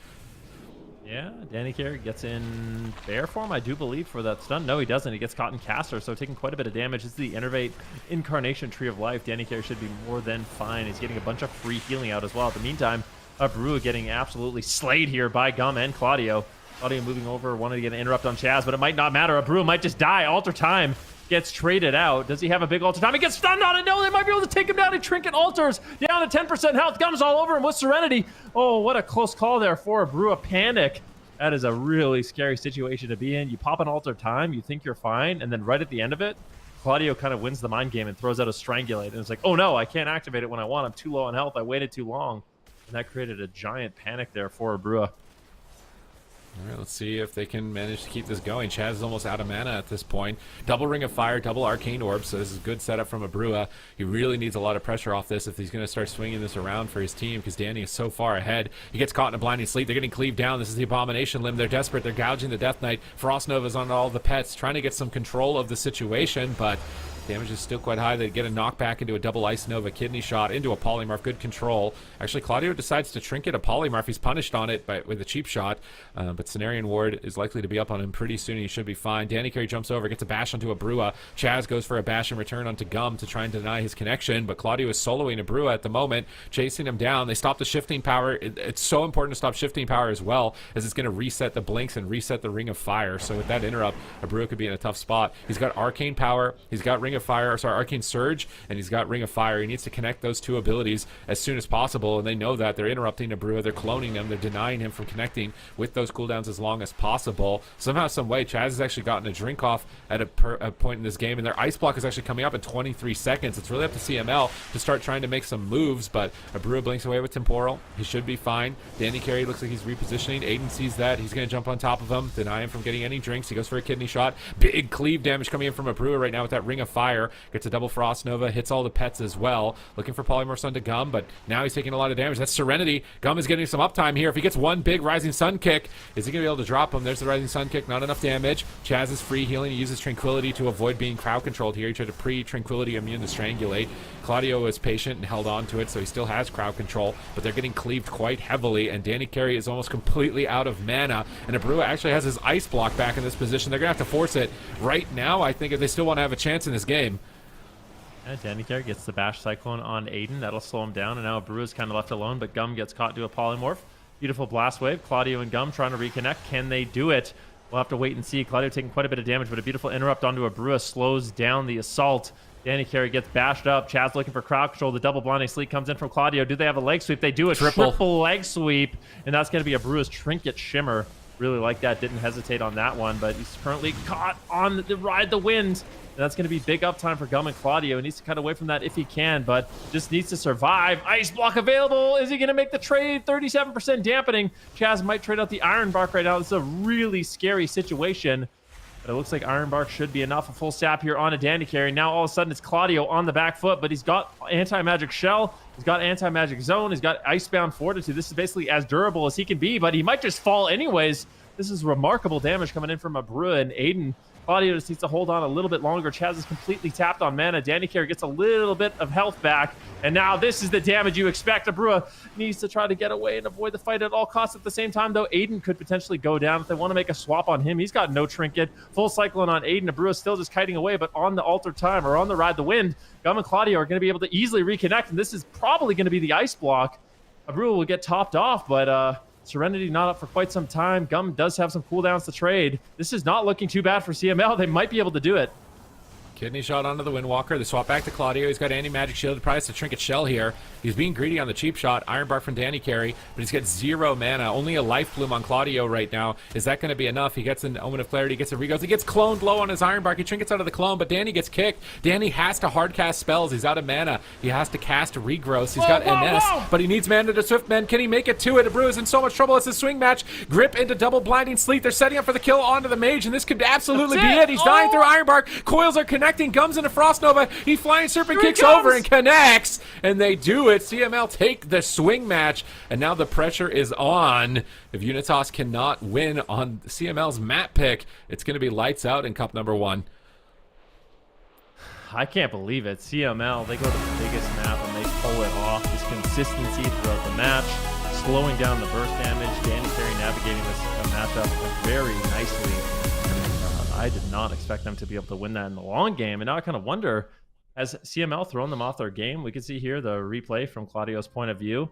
Yeah, Danny Carey gets in bear form, I do believe, for that stun. No, he doesn't. He gets caught in caster, so taking quite a bit of damage. This is the Innervate Incarnation Tree of Life. Danny Carey should be more than fine. He's getting a bunch of free healing out as well. At the meantime, Abreu getting absolutely slayed here by Gum and Claudio. Claudio moving over, wanted to get an interrupt on Chaz, but it might not matter. Abreu might just die. Alter Time gets traded out. Does he have a big alter time? He gets stunned on it. No, they might be able to take him down. He trinket alters down to 10% health. Gum's all over him with Serenity. Oh, what a close call there for Abreu. A panic. That is a really scary situation to be in. You pop an alter time, you think you're fine, and then right at the end of it, Claudio kind of wins the mind game and throws out a Strangulate. And it's like, oh no, I can't activate it when I want. I'm too low on health. I waited too long. And that created a giant panic there for Abreu. All right, let's see if they can manage to keep this going. Chaz is almost out of mana at this point. Double Ring of Fire, double Arcane Orb, so this is a good setup from Abreu. He really needs a lot of pressure off this if he's going to start swinging this around for his team, because Danny is so far ahead. He gets caught in a blinding sleep. They're getting cleaved down. This is the Abomination Limb. They're desperate. They're gouging the Death Knight. Frost Nova's on all the pets, trying to get some control of the situation, but damage is still quite high. They get a knockback into a double Ice Nova kidney shot into a polymorph. Good control. Actually, Claudio decides to trinket a polymorph. He's punished on it with a cheap shot, but Cenarian Ward is likely to be up on him pretty soon. He should be fine. Danny Carey jumps over, gets a bash onto Abreu. Chaz goes for a bash in return onto Gum to try and deny his connection, but Claudio is soloing Abreu at the moment, chasing him down. They stop the shifting power. It's so important to stop shifting power as well, as it's going to reset the blinks and reset the Ring of Fire. So with that interrupt, Abreu could be in a tough spot. He's got Arcane Power, he's got Ring of Fire, sorry, Arcane Surge, and he's got Ring of Fire. He needs to connect those two abilities as soon as possible, and they know that. They're interrupting Abreu, they're cloning him, they're denying him from connecting with those cooldowns as long as possible. Somehow, some way, Chaz has actually gotten a drink off at a point in this game, and their Ice Block is actually coming up in 23 seconds. It's really up to CML to start trying to make some moves, but Abreu blinks away with Temporal. He should be fine. Danny Carey looks like he's repositioning. Aiden sees that. He's going to jump on top of him, deny him from getting any drinks. He goes for a kidney shot. Big cleave damage coming in from Abreu right now with that Ring of Fire. Gets a double Frost Nova, hits all the pets as well. Looking for Polymorphs onto Gum, but now he's taking a lot of damage. That's Serenity. Gum is getting some uptime here. If he gets one big Rising Sun kick, is he going to be able to drop him? There's the Rising Sun kick, not enough damage. Chaz is free healing. He uses Tranquility to avoid being crowd controlled here. He tried to pre-Tranquility immune to Strangulate. Claudio is patient and held on to it, so he still has crowd control, but they're getting cleaved quite heavily, and Danny Carey is almost completely out of mana, and Abreu actually has his Ice Block back in this position. They're going to have to force it right now, I think, if they still want to have a chance in this game. And Danny Carey gets the Bash Cyclone on Aiden. That'll slow him down, and now Brew is kind of left alone, but Gum gets caught into a Polymorph. Beautiful Blast Wave. Claudio and Gum trying to reconnect. Can they do it? We'll have to wait and see. Claudio taking quite a bit of damage, but a beautiful interrupt onto a Brua slows down the assault. Danny Carey gets bashed up. Chaz looking for crowd control. The double blinding sleep comes in from Claudio. Do they have a leg sweep? They do a triple leg sweep, and that's going to be a Brua's Trinket Shimmer. Really like that. Didn't hesitate on that one, but he's currently caught on the Ride the Wind. And that's going to be big uptime for Gum and Claudio. He needs to cut away from that if he can, but just needs to survive. Ice block available. Is he going to make the trade? 37% dampening. Chaz might trade out the Iron Bark right now. This is a really scary situation. But it looks like Iron Bark should be enough. A full sap here on a Dandy Carry. Now all of a sudden it's Claudio on the back foot, but he's got Anti-Magic Shell. He's got Anti-Magic Zone. He's got Icebound Fortitude. This is basically as durable as he can be, but he might just fall anyways. This is remarkable damage coming in from a Brua and Aiden. Claudio just needs to hold on a little bit longer. Chaz is completely tapped on mana. Danny Carey gets a little bit of health back. And now this is the damage you expect. Abrua needs to try to get away and avoid the fight at all costs. At the same time, though, Aiden could potentially go down if they want to make a swap on him. He's got no trinket. Full Cyclone on Aiden. Abrua still just kiting away, but on the Altered Time or on the Ride the Wind, Gum and Claudio are going to be able to easily reconnect. And this is probably going to be the ice block. Abrua will get topped off, but Serenity not up for quite some time. Gum does have some cooldowns to trade. This is not looking too bad for CML. They might be able to do it. Kidney shot onto the Windwalker. They swap back to Claudio. He's got anti-magic shield. Probably has to Trinket Shell here. He's being greedy on the cheap shot. Iron Bark from Danny Carey, but he's got 0 mana. Only a Life Bloom on Claudio right now. Is that going to be enough? He gets an Omen of Clarity, gets a Regos. He gets cloned low on his Iron Bark. He trinkets out of the clone, but Danny gets kicked. Danny has to hard cast spells. He's out of mana. He has to cast Regrowth. He's got NS, but he needs mana to Swiftman. Can he make it to it? Abreu is in so much trouble. It's a swing match. Grip into double blinding sleep. They're setting up for the kill onto the mage, and this could absolutely be it. He's dying through Iron Bark. Coils are connecting. Gums into Frost Nova. He Flying Serpent kicks over and connects, and they do it. CML take the swing match, and now the pressure is on. If Unitas cannot win on CML's map pick, it's going to be lights out in cup number 1. I can't believe it. CML, they go to the biggest map and they pull it off. This consistency throughout the match, slowing down the burst damage. Danny Carey navigating this matchup very nicely. I did not expect them to be able to win that in the long game, and now I kind of wonder, has CML thrown them off their game? We can see here the replay from Claudio's point of view.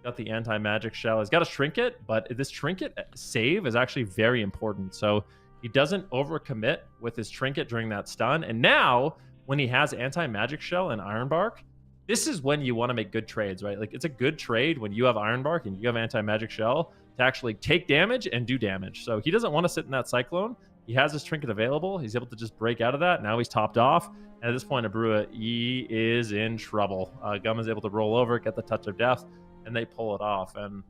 Got the anti-magic shell. He's got a trinket, but this trinket save is actually very important. So he doesn't overcommit with his trinket during that stun. And now, when he has anti-magic shell and Iron Bark, this is when you want to make good trades, right? Like, it's a good trade when you have Iron Bark and you have anti-magic shell to actually take damage and do damage. So he doesn't want to sit in that Cyclone. He has his trinket available. He's able to just break out of that. Now he's topped off. And at this point, Abrua, he is in trouble. Gum is able to roll over, get the touch of death, and they pull it off. And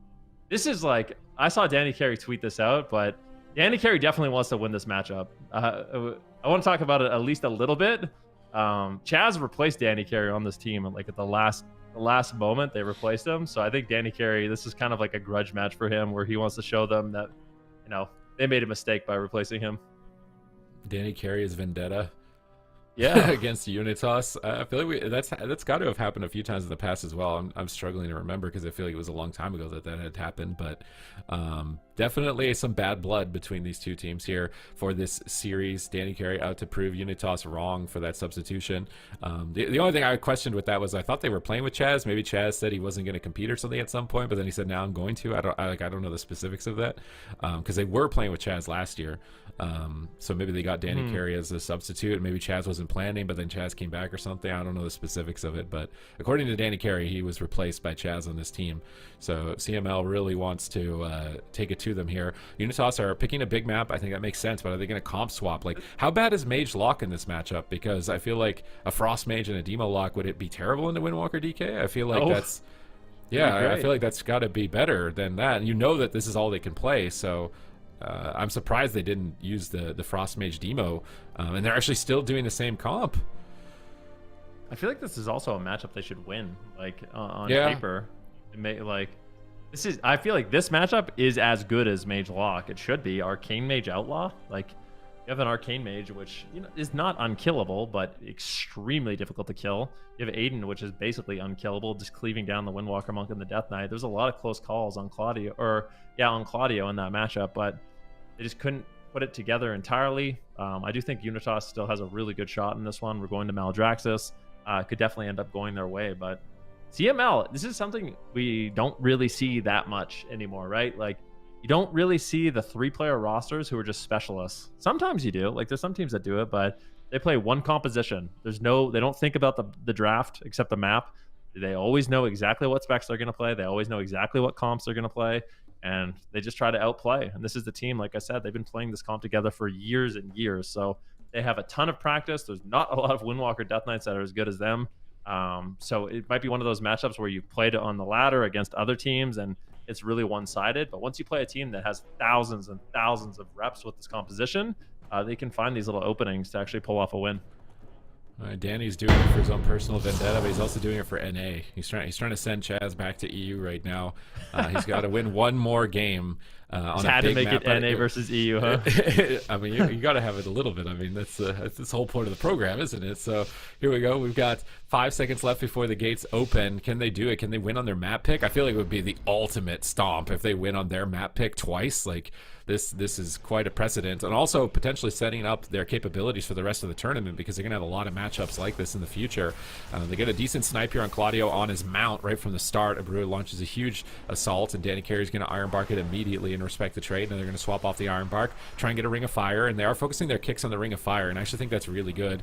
this is like, I saw Danny Carey tweet this out, but Danny Carey definitely wants to win this matchup. I want to talk about it at least a little bit. Chaz replaced Danny Carey on this team, and like at the last moment, they replaced him. So I think Danny Carey, this is kind of like a grudge match for him, where he wants to show them that, you know, they made a mistake by replacing him. Danny Carey's vendetta. Yeah, against Unitas. I feel like that's got to have happened a few times in the past as well. I'm struggling to remember because I feel like it was a long time ago that had happened. But definitely some bad blood between these two teams here for this series. Danny Carey out to prove Unitas wrong for that substitution. The only thing I questioned with that was I thought they were playing with Chaz. Maybe Chaz said he wasn't going to compete or something at some point, but then he said now I'm going to. I don't know the specifics of that because they were playing with Chaz last year. So maybe they got Danny Carey as a substitute, and maybe Chaz wasn't planning, but then Chaz came back or something. I don't know the specifics of it, but according to Danny Carey, he was replaced by Chaz on this team. So CML really wants to take it to them here. Unitas are picking a big map. I think that makes sense, but are they going to comp swap? Like, how bad is Mage Lock in this matchup? Because I feel like a Frost Mage and a Demo Lock, would it be terrible in the Windwalker DK? I feel like that's... Yeah, I feel like that's got to be better than that. And you know that this is all they can play, so... I'm surprised they didn't use the Frost Mage Demo, and they're actually still doing the same comp. I feel like this is also a matchup they should win. Like on paper, I feel like this matchup is as good as Mage Lock. It should be. Arcane Mage Outlaw. Like, you have an Arcane Mage, which is not unkillable, but extremely difficult to kill. You have Aiden, which is basically unkillable, just cleaving down the Windwalker Monk and the Death Knight. There's a lot of close calls on Claudio, on Claudio in that matchup, but they just couldn't put it together entirely. I do think Unitas still has a really good shot in this one. We're going to Maldraxxus. could definitely end up going their way. But CML, this is something we don't really see that much anymore, right? Like, you don't really see the 3-player rosters who are just specialists. Sometimes you do. Like, there's some teams that do it, but they play one composition. They don't think about the draft except the map. They always know exactly what specs they're going to play. They always know exactly what comps they're going to play, and they just try to outplay. And this is the team, like I said, they've been playing this comp together for years and years. So they have a ton of practice. There's not a lot of Windwalker Death Knights that are as good as them. So it might be one of those matchups where you've played it on the ladder against other teams and it's really one-sided. But once you play a team that has thousands and thousands of reps with this composition, they can find these little openings to actually pull off a win. Danny's doing it for his own personal vendetta, but he's also doing it for NA. He's trying to send Chaz back to EU right now. He's got to win one more game. On had a to big make map. it NA versus EU, huh? I mean, you got to have it a little bit. I mean, that's the whole point of the program, isn't it? So here we go. We've got 5 seconds left before the gates open. Can they do it? Can they win on their map pick? I feel like it would be the ultimate stomp if they win on their map pick twice. Like, this is quite a precedent, and also potentially setting up their capabilities for the rest of the tournament, because they're going to have a lot of matchups like this in the future. They get a decent snipe here on Claudio on his mount right from the start. Abreu launches a huge assault, and Danny Carey's going to Iron Bark it immediately and respect the trade, and they're going to swap off the Iron Bark, try and get a Ring of Fire, and they are focusing their kicks on the Ring of Fire, and I actually think that's really good.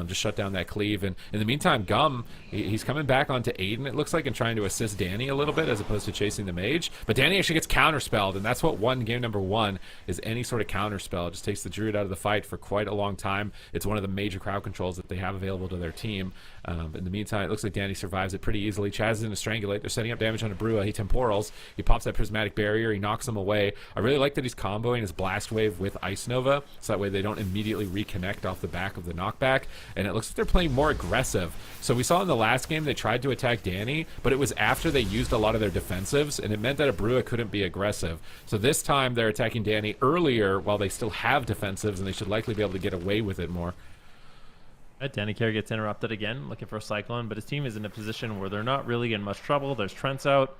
Just shut down that cleave, and in the meantime, Gum, he's coming back onto Aiden, it looks like, and trying to assist Danny a little bit as opposed to chasing the mage, but Danny actually gets counterspelled, and that's what won game number 1, is any sort of counterspell. It just takes the Druid out of the fight for quite a long time. It's one of the major crowd controls that they have available to their team. In the meantime, it looks like Danny survives it pretty easily. Chaz is in a Strangulate. They're setting up damage on Abreu. He temporals. He pops that Prismatic Barrier. He knocks him away. I really like that he's comboing his Blast Wave with Ice Nova, so that way they don't immediately reconnect off the back of the knockback. And it looks like they're playing more aggressive. So we saw in the last game they tried to attack Danny, but it was after they used a lot of their defensives, and it meant that Abreu couldn't be aggressive. So this time they're attacking Danny earlier while they still have defensives, and they should likely be able to get away with it more. Danny Carey gets interrupted again, looking for a Cyclone, but his team is in a position where they're not really in much trouble. There's Trent's out.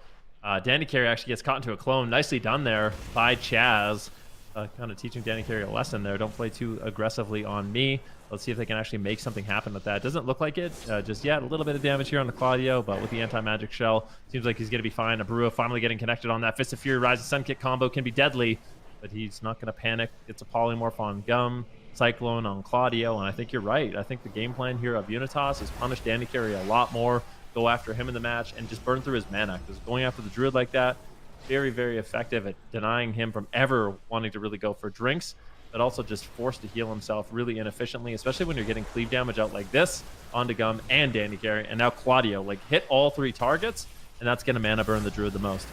Danny Carey actually gets caught into a clone. Nicely done there by Chaz. Kind of teaching Danny Carey a lesson there. Don't play too aggressively on me. Let's see if they can actually make something happen with that. Doesn't look like it just yet. A little bit of damage here on the Claudio, but with the anti-magic shell, seems like he's going to be fine. Abreu finally getting connected on that. Fist of Fury, Rise of Sun Kick combo can be deadly, but he's not going to panic. Gets a Polymorph on Gum. Cyclone on Claudio, and I think you're right. I think the game plan here of UNITAS is punish Danny Carey a lot more, go after him in the match, and just burn through his mana, because going after the Druid like that, very, very effective at denying him from ever wanting to really go for drinks, but also just forced to heal himself really inefficiently, especially when you're getting cleave damage out like this onto Gum and Danny Carey, and now Claudio. Like, hit all 3 targets, and that's going to mana burn the Druid the most.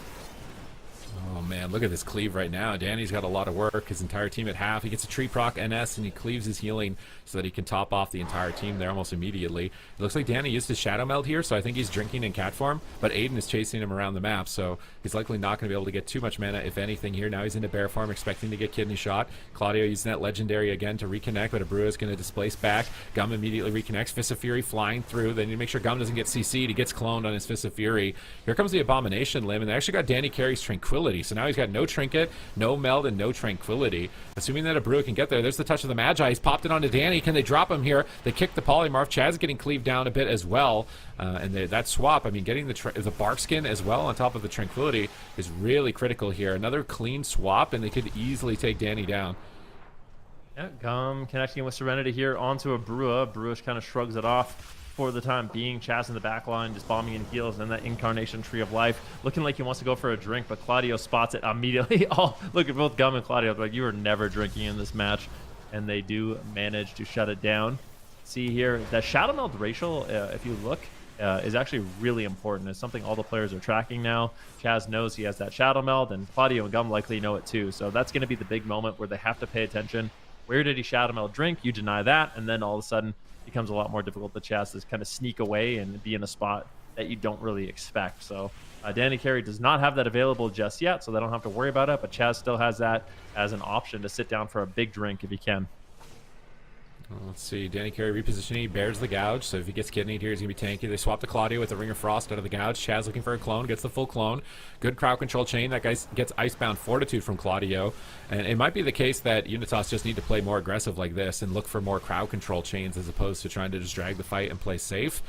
Oh man, look at this cleave right now. Danny's got a lot of work. His entire team at half. He gets a tree proc NS and he cleaves his healing so that he can top off the entire team there almost immediately. It looks like Danny used his Shadow Meld here, so I think he's drinking in cat form, but Aiden is chasing him around the map, so he's likely not going to be able to get too much mana, if anything, here. Now he's into bear form, expecting to get kidney shot. Claudio using that legendary again to reconnect, but Abreu is going to displace back. Gum immediately reconnects. Fist of Fury flying through. They need to make sure Gum doesn't get CC'd. He gets cloned on his Fist of Fury. Here comes the Abomination Limb, and they actually got Danny Carey's Tranquility, so now he's got no Trinket, no Meld, and no Tranquility. Assuming that Abreu can get there, there's the touch of the Magi. He's popped it onto Danny. Can they drop him here? They kick the Polymorph. Chaz getting cleaved down a bit as well. And that swap, I mean, getting the Bark Skin as well on top of the Tranquility is really critical here. Another clean swap, and they could easily take Danny down. Yeah, Gum connecting with Serenity here onto Abreu. Abreu kind of shrugs it off for the time being. Chaz in the back line, just bombing in heals, and that Incarnation Tree of Life. Looking like he wants to go for a drink, but Claudio spots it immediately. Look at both Gum and Claudio. They're like, you are never drinking in this match. And they do manage to shut it down. See here, that Shadow Meld Racial, if you look, is actually really important. It's something all the players are tracking now. Chaz knows he has that Shadow Meld, and Claudio and Gum likely know it too. So that's going to be the big moment where they have to pay attention. Where did he Shadow Meld drink? You deny that, and then all of a sudden it becomes a lot more difficult for Chaz to kind of sneak away and be in a spot that you don't really expect. So Danny Carey does not have that available just yet, so they don't have to worry about it, but Chaz still has that as an option to sit down for a big drink if he can. Let's see, Danny Carey repositioning, he bears the gouge, so if he gets kidneyed here, he's going to be tanky. They swap to Claudio with the Ring of Frost out of the gouge. Chaz looking for a clone, gets the full clone. Good crowd control chain. That guy gets Icebound Fortitude from Claudio. And it might be the case that UNITAS just need to play more aggressive like this and look for more crowd control chains as opposed to trying to just drag the fight and play safe,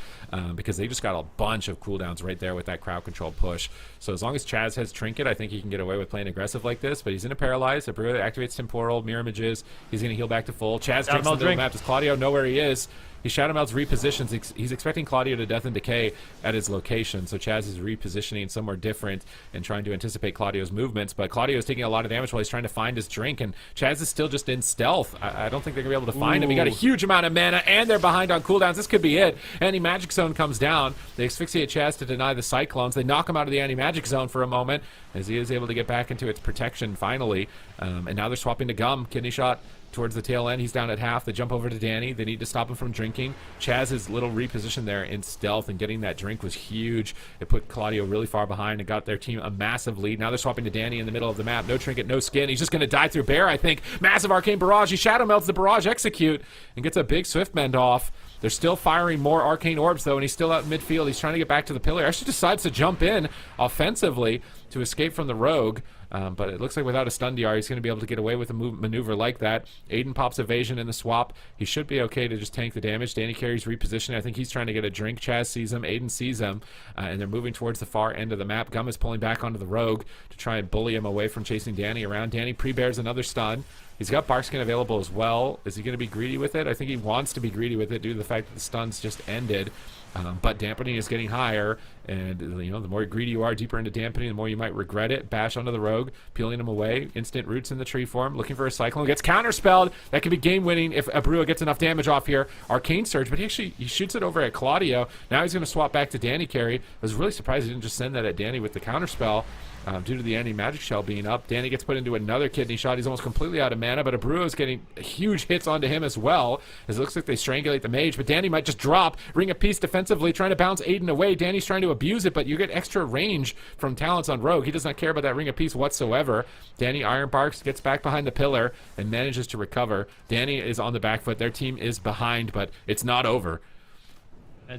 because they just got a bunch of cooldowns right there with that crowd control push. So as long as Chaz has Trinket, I think he can get away with playing aggressive like this, but he's in a Paralyze. Abreu activates Temporal, Mirror Images. He's going to heal back to full. Chaz drinks in the middle map. Does Claudio know where he is? He Shadow Melts, repositions. He's expecting Claudio to Death and Decay at his location, so Chaz is repositioning somewhere different and trying to anticipate Claudio's movements, but Claudio is taking a lot of damage while he's trying to find his drink, and Chaz is still just in stealth. I don't think they're going to be able to find him. He got a huge amount of mana, and they're behind on cooldowns. This could be it. Anti-Magic Zone comes down. They asphyxiate Chaz to deny the Cyclones. They knock him out of the Anti-Magic Zone for a moment, as he is able to get back into its protection finally, and now they're swapping to Gum. Kidney Shot towards the tail end. He's down at half. They jump over to Danny. They need to stop him from drinking. Chaz's little reposition there in stealth and getting that drink was huge. It put Claudio really far behind and got their team a massive lead. Now they're swapping to Danny in the middle of the map. No Trinket, no skin. He's just going to die through Bear, I think. Massive Arcane Barrage. He Shadow Melts the Barrage Execute and gets a big Swift Bend off. They're still firing more Arcane Orbs, though, and he's still out in midfield. He's trying to get back to the pillar. Actually decides to jump in offensively to escape from the Rogue. But it looks like without a stun DR, he's going to be able to get away with a maneuver like that. Aiden pops evasion in the swap. He should be okay to just tank the damage. Danny Carey's repositioning. I think he's trying to get a drink. Chaz sees him. Aiden sees him. And they're moving towards the far end of the map. Gum is pulling back onto the Rogue to try and bully him away from chasing Danny around. Danny pre-bears another stun. He's got Barkskin available as well. Is he going to be greedy with it? I think he wants to be greedy with it due to the fact that the stuns just ended. But dampening is getting higher, and the more greedy you are, deeper into dampening, the more you might regret it. Bash onto the Rogue, peeling him away. Instant roots in the tree form, looking for a Cyclone. Gets counterspelled. That could be game winning if Abreu gets enough damage off here. Arcane Surge, but he shoots it over at Claudio. Now he's going to swap back to Danny Carey. I was really surprised he didn't just send that at Danny with the counterspell. Due to the anti-magic shell being up. Danny gets put into another kidney shot. He's almost completely out of mana, but Abreu is getting huge hits onto him as well, as it looks like they strangulate the mage, but Danny might just drop. Ring of Peace defensively, trying to bounce Aiden away. Danny's trying to abuse it, but you get extra range from talents on Rogue. He does not care about that Ring of Peace whatsoever. Danny Iron Barks gets back behind the pillar and manages to recover. Danny is on the back foot. Their team is behind, but it's not over.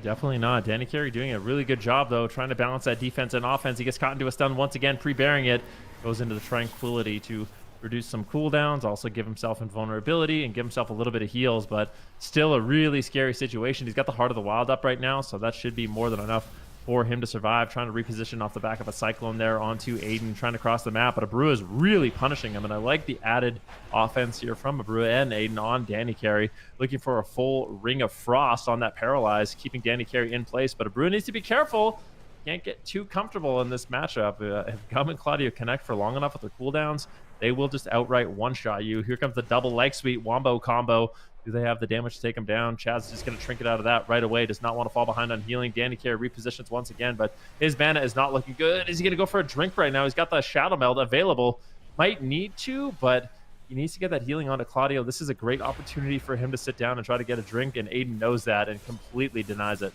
Definitely not. Danny Carey doing a really good job, though, trying to balance that defense and offense. He gets caught into a stun once again, pre-bearing it. Goes into the Tranquility to reduce some cooldowns, also give himself invulnerability and give himself a little bit of heals, but still a really scary situation. He's got the Heart of the Wild up right now, so that should be more than enough for him to survive. Trying to reposition off the back of a Cyclone there onto Aiden, trying to cross the map, but Abreu is really punishing him, and I like the added offense here from Abreu and Aiden on Danny Carey, looking for a full Ring of Frost on that Paralyze, keeping Danny Carey in place, but Abreu needs to be careful. Can't get too comfortable in this matchup. If Gum and Claudio connect for long enough with their cooldowns, they will just outright one-shot you. Here comes the double leg sweep wombo combo. Do they have the damage to take him down? Chaz is just going to trinket out of that right away. Does not want to fall behind on healing. Danny Carey repositions once again, but his mana is not looking good. Is he going to go for a drink right now? He's got the Shadow Meld available. Might need to, but he needs to get that healing onto Claudio. This is a great opportunity for him to sit down and try to get a drink, and Aiden knows that and completely denies it.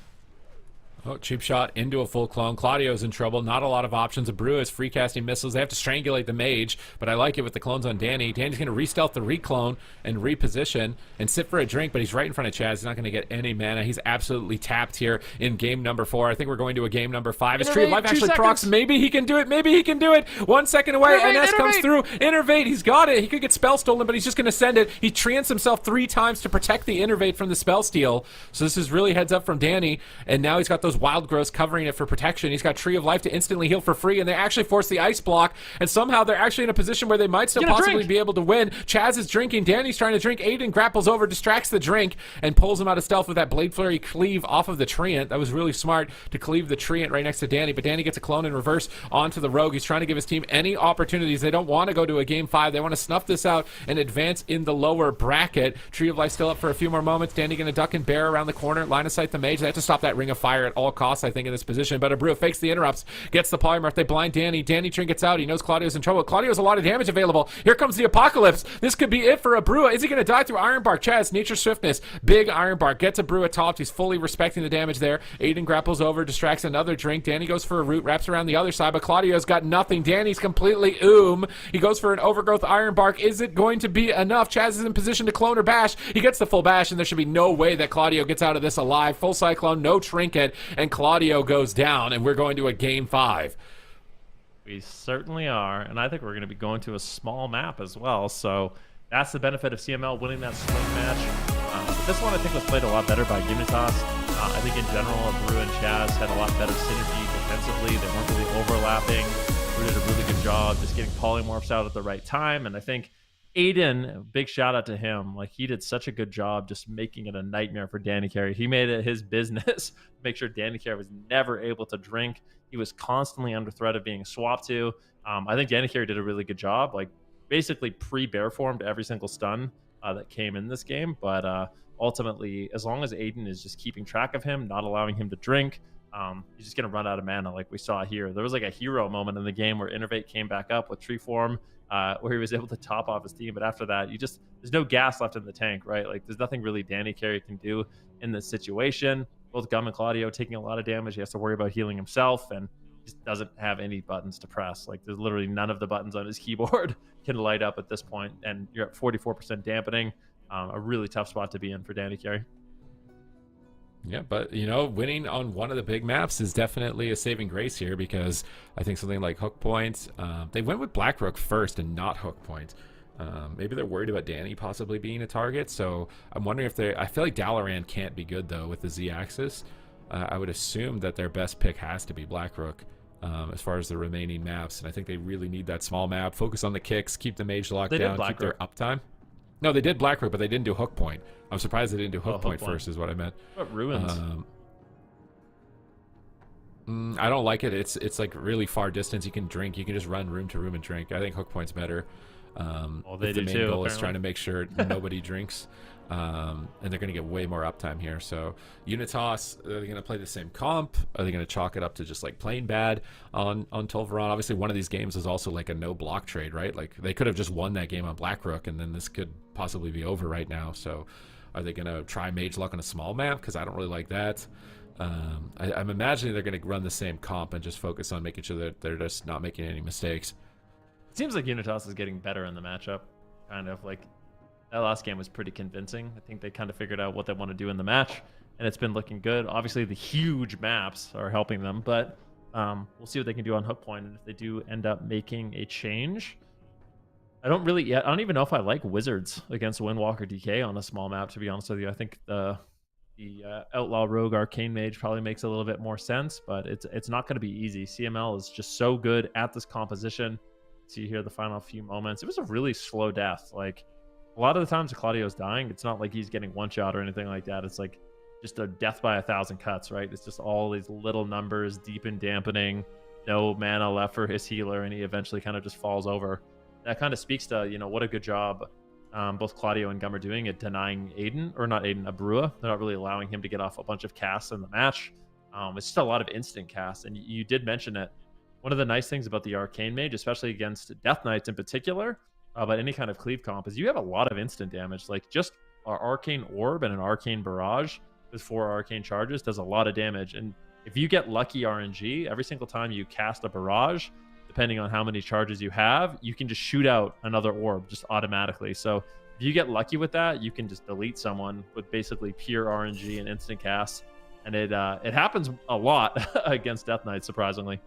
Oh, cheap shot into a full clone. Claudio's in trouble. Not a lot of options. Abreu is free casting missiles. They have to strangulate the mage, but I like it with the clones on Danny. Danny's going to re-stealth the reclone and reposition and sit for a drink, but he's right in front of Chaz. He's not going to get any mana. He's absolutely tapped here in game number 4. I think we're going to a game number 5. His Tree of Life actually procs. Maybe he can do it. Maybe he can do it. 1 second away. NS comes through. Innervate. He's got it. He could get spell stolen, but he's just going to send it. He treants himself 3 times to protect the Innervate from the spell steal. So this is really heads up from Danny, and now he's got those wild growths covering it for protection. He's got Tree of Life to instantly heal for free, and they actually force the ice block, and somehow they're actually in a position where they might still possibly be able to win. Chaz is drinking. Danny's trying to drink. Aiden grapples over, distracts the drink, and pulls him out of stealth with that Blade Flurry cleave off of the Treant. That was really smart to cleave the Treant right next to Danny, but Danny gets a clone in reverse onto the Rogue. He's trying to give his team any opportunities. They don't want to go to a game 5. They want to snuff this out and advance in the lower bracket. Tree of Life still up for a few more moments. Danny going to duck and bear around the corner, line of sight the mage. They have to stop that Ring of Fire at all costs, I think, in this position. But Abreu fakes the interrupts, gets the polymorph. They blind Danny. Danny trinkets out. He knows Claudio's in trouble. Claudio's a lot of damage available. Here comes the apocalypse. This could be it for Abreu. Is he going to die through Iron Bark? Chaz, Nature Swiftness, big Iron Bark, gets Abreu topped. He's fully respecting the damage there. Aiden grapples over, distracts another drink. Danny goes for a root, wraps around the other side, but Claudio's got nothing. Danny's completely He goes for an overgrowth Iron Bark. Is it going to be enough? Chaz is in position to clone or bash. He gets the full bash, and there should be no way that Claudio gets out of this alive. Full Cyclone, no trinket, and Claudio goes down, and we're going to a game 5. We certainly are, and I think we're going to be going to a small map as well, so that's the benefit of CML winning that swing match. But this one I think was played a lot better by UNITAS. I think in general, Abreu and Chaz had a lot better synergy defensively. They weren't really overlapping. Abreu did a really good job just getting polymorphs out at the right time, and I think Aiden, big shout out to him. Like, he did such a good job just making it a nightmare for Danny Carey. He made it his business to make sure Danny Carey was never able to drink. He was constantly under threat of being swapped to. I think Danny Carey did a really good job, like basically pre-bear formed every single stun that came in this game. But ultimately, as long as Aiden is just keeping track of him, not allowing him to drink, he's just going to run out of mana like we saw here. There was like a hero moment in the game where Innervate came back up with Tree Form, where he was able to top off his team. But after that, there's no gas left in the tank, right? Like, there's nothing really Danny Carey can do in this situation. Both Gum and Claudio taking a lot of damage. He has to worry about healing himself, and just doesn't have any buttons to press. Like, there's literally none of the buttons on his keyboard can light up at this point, and you're at 44% dampening. A really tough spot to be in for Danny Carey. Yeah, but, winning on one of the big maps is definitely a saving grace here, because I think something like Hook Point, they went with Blackrook first and not Hook Point. Maybe they're worried about Danny possibly being a target, so I'm wondering if I feel like Dalaran can't be good, though, with the Z-axis. I would assume that their best pick has to be Blackrook as far as the remaining maps, and I think they really need that small map. Focus on the kicks, keep the mage locked down, keep their uptime. No, they did Blackrook, but they didn't do Hook Point. I'm surprised they didn't do Hook Point first, is what I meant. What Ruins? I don't like it. It's like really far distance. You can drink. You can just run room to room and drink. I think Hook Point's better. Well, they the do main too, goal is apparently. trying to make sure nobody drinks. And they're going to get way more uptime here. So UNITAS, are they going to play the same comp? Are they going to chalk it up to just like playing bad on Tolvaron? Obviously, one of these games is also like a no block trade, right? Like, they could have just won that game on Blackrook, and then this could possibly be over right now. So are they going to try Mage Luck on a small map? Because I don't really like that. I'm imagining they're going to run the same comp and just focus on making sure that they're just not making any mistakes. It seems like UNITAS is getting better in the matchup. Kind of like that last game was pretty convincing. I think they kind of figured out what they want to do in the match, and it's been looking good. Obviously, the huge maps are helping them, but we'll see what they can do on Hook Point, and if they do end up making a change. I don't even know if I like Wizards against Windwalker DK on a small map, to be honest with you. I think the Outlaw Rogue Arcane Mage probably makes a little bit more sense, but it's not going to be easy. CML is just so good at this composition. See here the final few moments. It was a really slow death. Like, a lot of the times Claudio's dying, it's not like he's getting one shot or anything like that. It's like just a death by 1,000 cuts, right? It's just all these little numbers, deep in dampening, no mana left for his healer, and he eventually kind of just falls over. That kind of speaks to, what a good job both Claudio and Gum are doing at denying Aiden, or not Aiden, Abreu. They're not really allowing him to get off a bunch of casts in the match. It's just a lot of instant casts, and you did mention it. One of the nice things about the Arcane Mage, especially against Death Knights in particular, but any kind of cleave comp, is you have a lot of instant damage. Like, just our Arcane Orb and an Arcane Barrage with 4 Arcane Charges does a lot of damage. And if you get lucky RNG, every single time you cast a Barrage, depending on how many charges you have, you can just shoot out another orb just automatically. So if you get lucky with that, you can just delete someone with basically pure RNG and instant cast. And it happens a lot against Death Knights, surprisingly.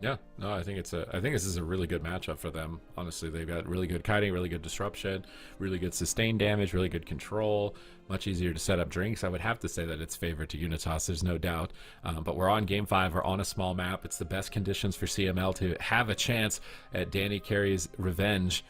Yeah, no, I think this is a really good matchup for them. Honestly, they've got really good kiting, really good disruption, really good sustained damage, really good control. Much easier to set up drinks. I would have to say that it's favored to UNITAS, there's no doubt. But we're on game 5. We're on a small map. It's the best conditions for CML to have a chance at Danny Carey's revenge.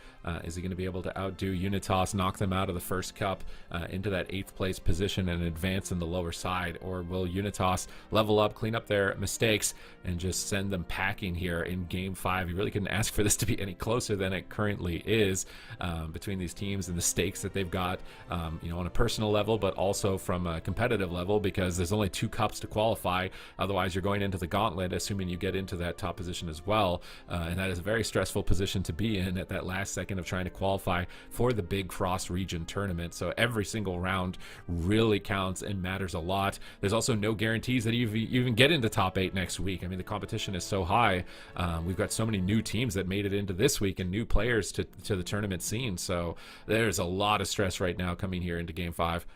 Is he going to be able to outdo UNITAS, knock them out of the first cup into that 8th place position and advance in the lower side? Or will UNITAS level up, clean up their mistakes, and just send them packing here in Game 5? You really couldn't ask for this to be any closer than it currently is, between these teams and the stakes that they've got, you know, on a personal level, but also from a competitive level, because there's only 2 cups to qualify. Otherwise, you're going into the gauntlet, assuming you get into that top position as well. And that is a very stressful position to be in at that last second of trying to qualify for the Big Frost region tournament. So every single round really counts and matters a lot. There's also no guarantees that you even get into top 8 next week. I mean, the competition is so high. We've got so many new teams that made it into this week and new players to the tournament scene. So there's a lot of stress right now coming here into Game 5.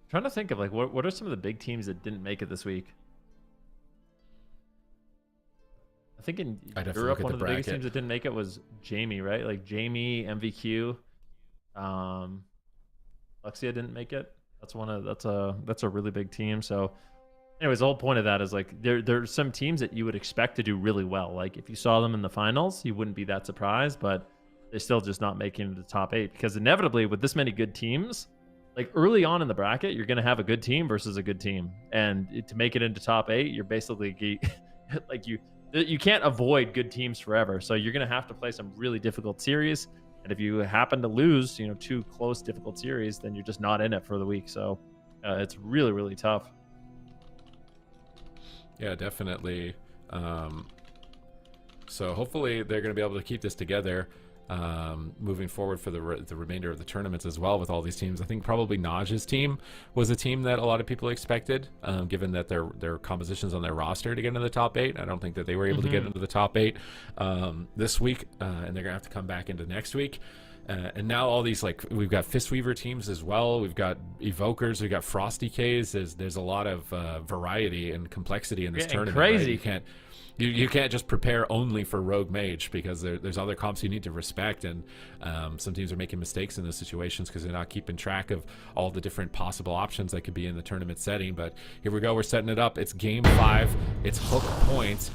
Trying to think of like what are some of the big teams that didn't make it this week? I think in Europe, one of the biggest teams that didn't make it was Jamie, right? Like Jamie, MVQ, Luxia didn't make it. That's a really big team. So, anyways, the whole point of that is like there's some teams that you would expect to do really well. Like if you saw them in the finals, you wouldn't be that surprised, but they're still just not making it to the top 8 because inevitably with this many good teams, like early on in the bracket, you're going to have a good team versus a good team, and to make it into top 8, you're basically like you can't avoid good teams forever. So you're going to have to play some really difficult series. And if you happen to lose, you know, 2 close, difficult series, then you're just not in it for the week. So it's really, really tough. Yeah, definitely. So hopefully they're going to be able to keep this together moving forward for the remainder of the tournaments as well with all these teams. I think probably Naj's team was a team that a lot of people expected, given that their compositions on their roster to get into the top 8. I don't think that they were able to get into the top 8 this week, and they're gonna have to come back into next week. And now all these, like, we've got Fistweaver teams as well. We've got Evokers. We've got Frosty K's. There's a lot of variety and complexity in this tournament. Crazy. Right? You can't just prepare only for Rogue Mage, because there's other comps you need to respect, and some teams are making mistakes in those situations because they're not keeping track of all the different possible options that could be in the tournament setting. But here we go. We're setting it up. It's Game 5. It's hook points.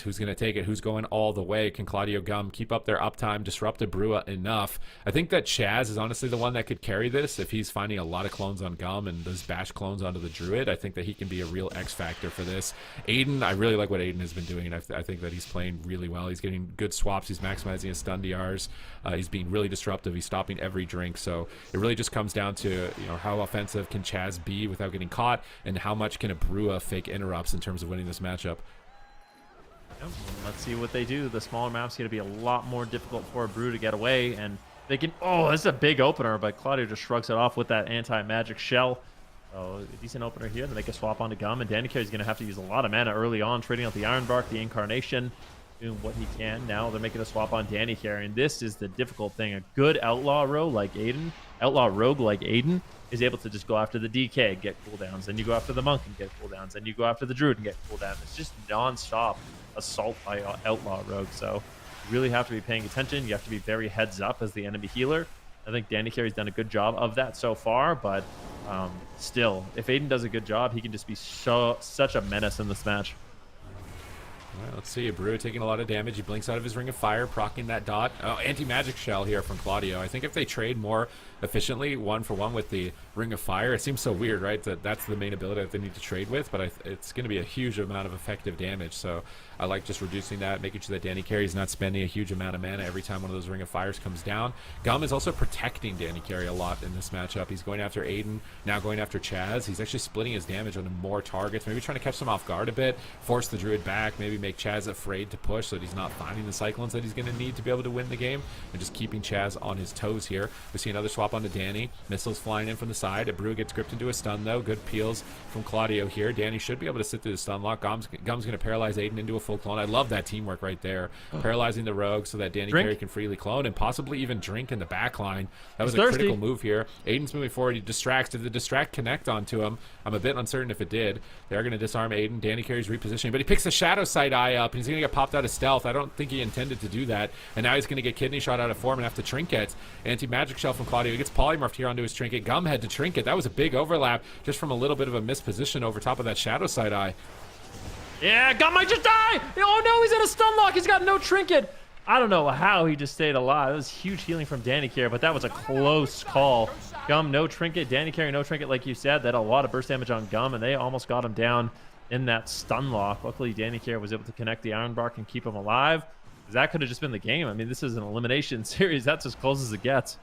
Who's going to take it? Who's going all the way? Can Claudio Gum keep up their uptime, disrupt the Brua enough? I think that Chaz is honestly the one that could carry this if he's finding a lot of clones on Gum and those bash clones onto the Druid. I think that he can be a real X factor for this. Aiden, I really like what Aiden has been doing. I think that he's playing really well. He's getting good swaps. He's maximizing his stun DRs. He's being really disruptive. He's stopping every drink. So it really just comes down to, you know, how offensive can Chaz be without getting caught, and how much can a Brua fake interrupts in terms of winning this matchup. Yep. Let's see what they do. The smaller map's going to be a lot more difficult for a Brew to get away, and they can... Oh, this is a big opener, but Claudio just shrugs it off with that anti-magic shell. So a decent opener here. They make a swap onto Gum, and Danny Carey's going to have to use a lot of mana early on, trading out the Iron Bark, the Incarnation, doing what he can. Now they're making a swap on Danny Carey, and this is the difficult thing. A good outlaw rogue like Aiden is able to just go after the DK and get cooldowns. Then you go after the Monk and get cooldowns. Then you go after the Druid and get cooldowns. It's just non-stop assault by Outlaw Rogue. So you really have to be paying attention. You have to be very heads up as the enemy healer. I think Danny Carey's done a good job of that so far, but still, if Aiden does a good job, he can just be such a menace in this match. All right, let's see. Brew taking a lot of damage. He blinks out of his Ring of Fire, proccing that dot. Oh, anti-magic shell here from Claudio. I think if they trade more efficiently, 1-for-1 with the Ring of Fire, it seems so weird, right? That's the main ability that they need to trade with, but it's going to be a huge amount of effective damage. So I like just reducing that, making sure that Danny Carey's not spending a huge amount of mana every time one of those Ring of Fires comes down. Gum is also protecting Danny Carey a lot in this matchup. He's going after Aiden, now going after Chaz. He's actually splitting his damage onto more targets, maybe trying to catch them off guard a bit, force the Druid back, maybe make Chaz afraid to push so that he's not finding the Cyclones that he's going to need to be able to win the game, and just keeping Chaz on his toes here. We see another swap onto Danny. Missiles flying in from the side. Brew gets gripped into a stun, though. Good peels from Claudio here. Danny should be able to sit through the stun lock. Gum's going to paralyze Aiden into a full clone. I love that teamwork right there. Paralyzing the rogue so that Danny Carey can freely clone and possibly even drink in the back line. That was a critical move here. Aiden's moving forward. He distracts. Did the distract connect onto him? I'm a bit uncertain if it did. They're going to disarm Aiden. Danny Carey's repositioning, but he picks the Shadow Sight Eye up, and he's going to get popped out of stealth. I don't think he intended to do that, and now he's going to get kidney shot out of form and have to trinket. Anti-magic shell from Claudio. He gets polymorphed here onto his trinket. Gum had to trinket. That was a big overlap just from a little bit of a misposition over top of that Shadow Sight Eye. Yeah, Gum might just die! Oh no, he's in a stun lock. He's got no trinket. I don't know how he just stayed alive. It was huge healing from Danny Carey, but that was a close call. Gum, no trinket. Danny Carey, no trinket, like you said. That had a lot of burst damage on Gum, and they almost got him down in that stun lock. Luckily, Danny Carey was able to connect the Iron Bark and keep him alive. That could have just been the game. I mean, this is an elimination series. That's as close as it gets.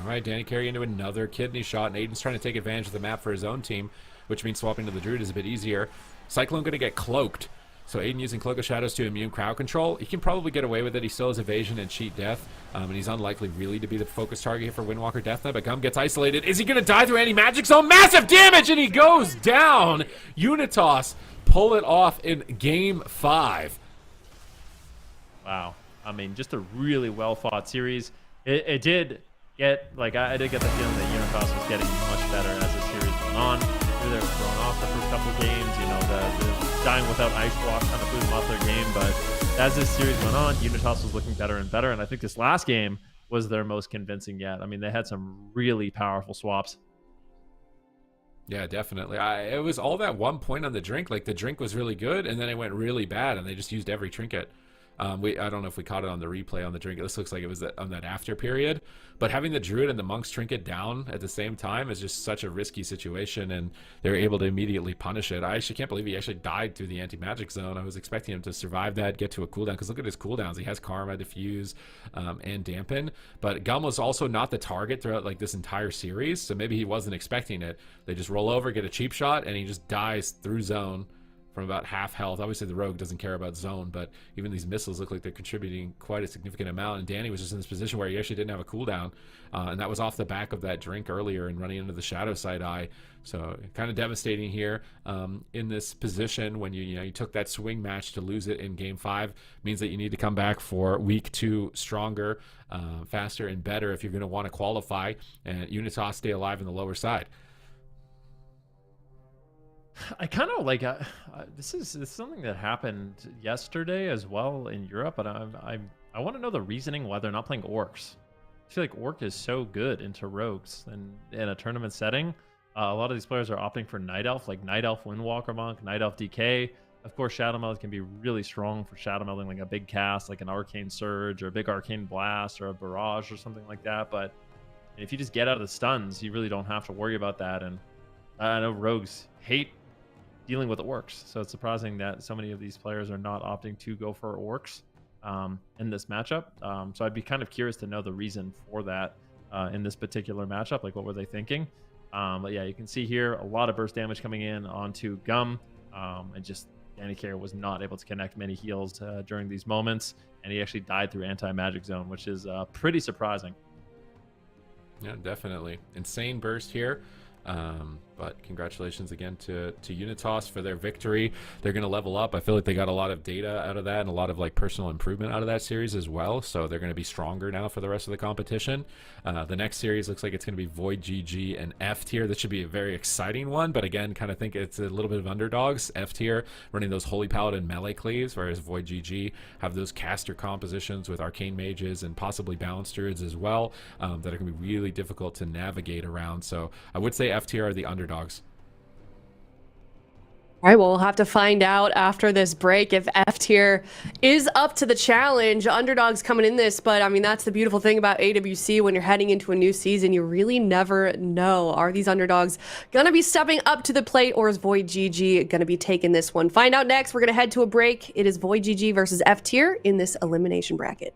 All right, Danny Carey into another kidney shot, and Aiden's trying to take advantage of the map for his own team, which means swapping to the Druid is a bit easier. Cyclone going to get cloaked. So Aiden using Cloak of Shadows to immune crowd control. He can probably get away with it. He still has evasion and cheat death. And he's unlikely really to be the focus target for Windwalker Death Knight, but Gum gets isolated. Is he going to die through anti-magic zone? Massive damage, and he goes down. UNITAS pull it off in game 5. Wow. I mean, just a really well-fought series. It did get, like, I did get the feeling that UNITAS was getting much better as the series went on. They were thrown off the first couple of games, you know, the dying without ice block kind of threw them off their game, but as this series went on, UNITAS was looking better and better, and I think this last game was their most convincing yet. I mean, they had some really powerful swaps. Yeah, definitely. It was all that 1 point on the drink. Like, the drink was really good, and then it went really bad, and they just used every trinket. I don't know if we caught it on the replay on the drink. This looks like it was on that after period. But having the Druid and the Monk's trinket down at the same time is just such a risky situation, and they were able to immediately punish it. I actually can't believe he actually died through the anti-magic zone. I was expecting him to survive that, get to a cooldown, because look at his cooldowns. He has Karma, Diffuse, and Dampen. But Gum was also not the target throughout like this entire series, so maybe he wasn't expecting it. They just roll over, get a cheap shot, and he just dies through zone from about half health. Obviously the rogue doesn't care about zone, but even these missiles look like they're contributing quite a significant amount, and Danny was just in this position where he actually didn't have a cooldown, and that was off the back of that drink earlier and running into the shadow side eye. So kind of devastating here in this position when you took that swing match to lose it in game 5 means that you need to come back for week 2 stronger, faster, and better if you're going to want to qualify, and UNITAS stay alive in the lower side. I kind of like this is something that happened yesterday as well in Europe, but I want to know the reasoning why they're not playing orcs. I feel like orc is so good into rogues, and in a tournament setting, a lot of these players are opting for Night Elf, like Night Elf Windwalker Monk, Night Elf DK. Of course, Shadow Meld can be really strong for Shadow Melding, like a big cast, like an Arcane Surge or a big Arcane Blast or a Barrage or something like that. But if you just get out of the stuns, you really don't have to worry about that. And I know rogues hate dealing with orcs, so it's surprising that so many of these players are not opting to go for orcs in this matchup. So I'd be kind of curious to know the reason for that in this particular matchup. Like, what were they thinking? But yeah, you can see here a lot of burst damage coming in onto Gum, and just Danny Carey was not able to connect many heals during these moments, and he actually died through anti-magic zone, which is pretty surprising. Yeah, definitely. Insane burst here. But congratulations again to UNITAS for their victory. They're going to level up. I feel like they got a lot of data out of that and a lot of like personal improvement out of that series as well. So they're going to be stronger now for the rest of the competition. The next series looks like it's going to be VOIDGG and F tier. This should be a very exciting one, but again, kind of think it's a little bit of underdogs. F tier running those Holy Paladin melee cleaves, whereas VOIDGG have those caster compositions with arcane mages and possibly balanced druids as well, that are going to be really difficult to navigate around. So I would say F tier are the underdogs. All right, well, we'll have to find out after this break if F tier is up to the challenge. Underdogs coming in this, but I mean, that's the beautiful thing about AWC. When you're heading into a new season, you really never know. Are these underdogs going to be stepping up to the plate, or is VOIDGG going to be taking this one? Find out next. We're going to head to a break. It is VOIDGG versus F tier in this elimination bracket.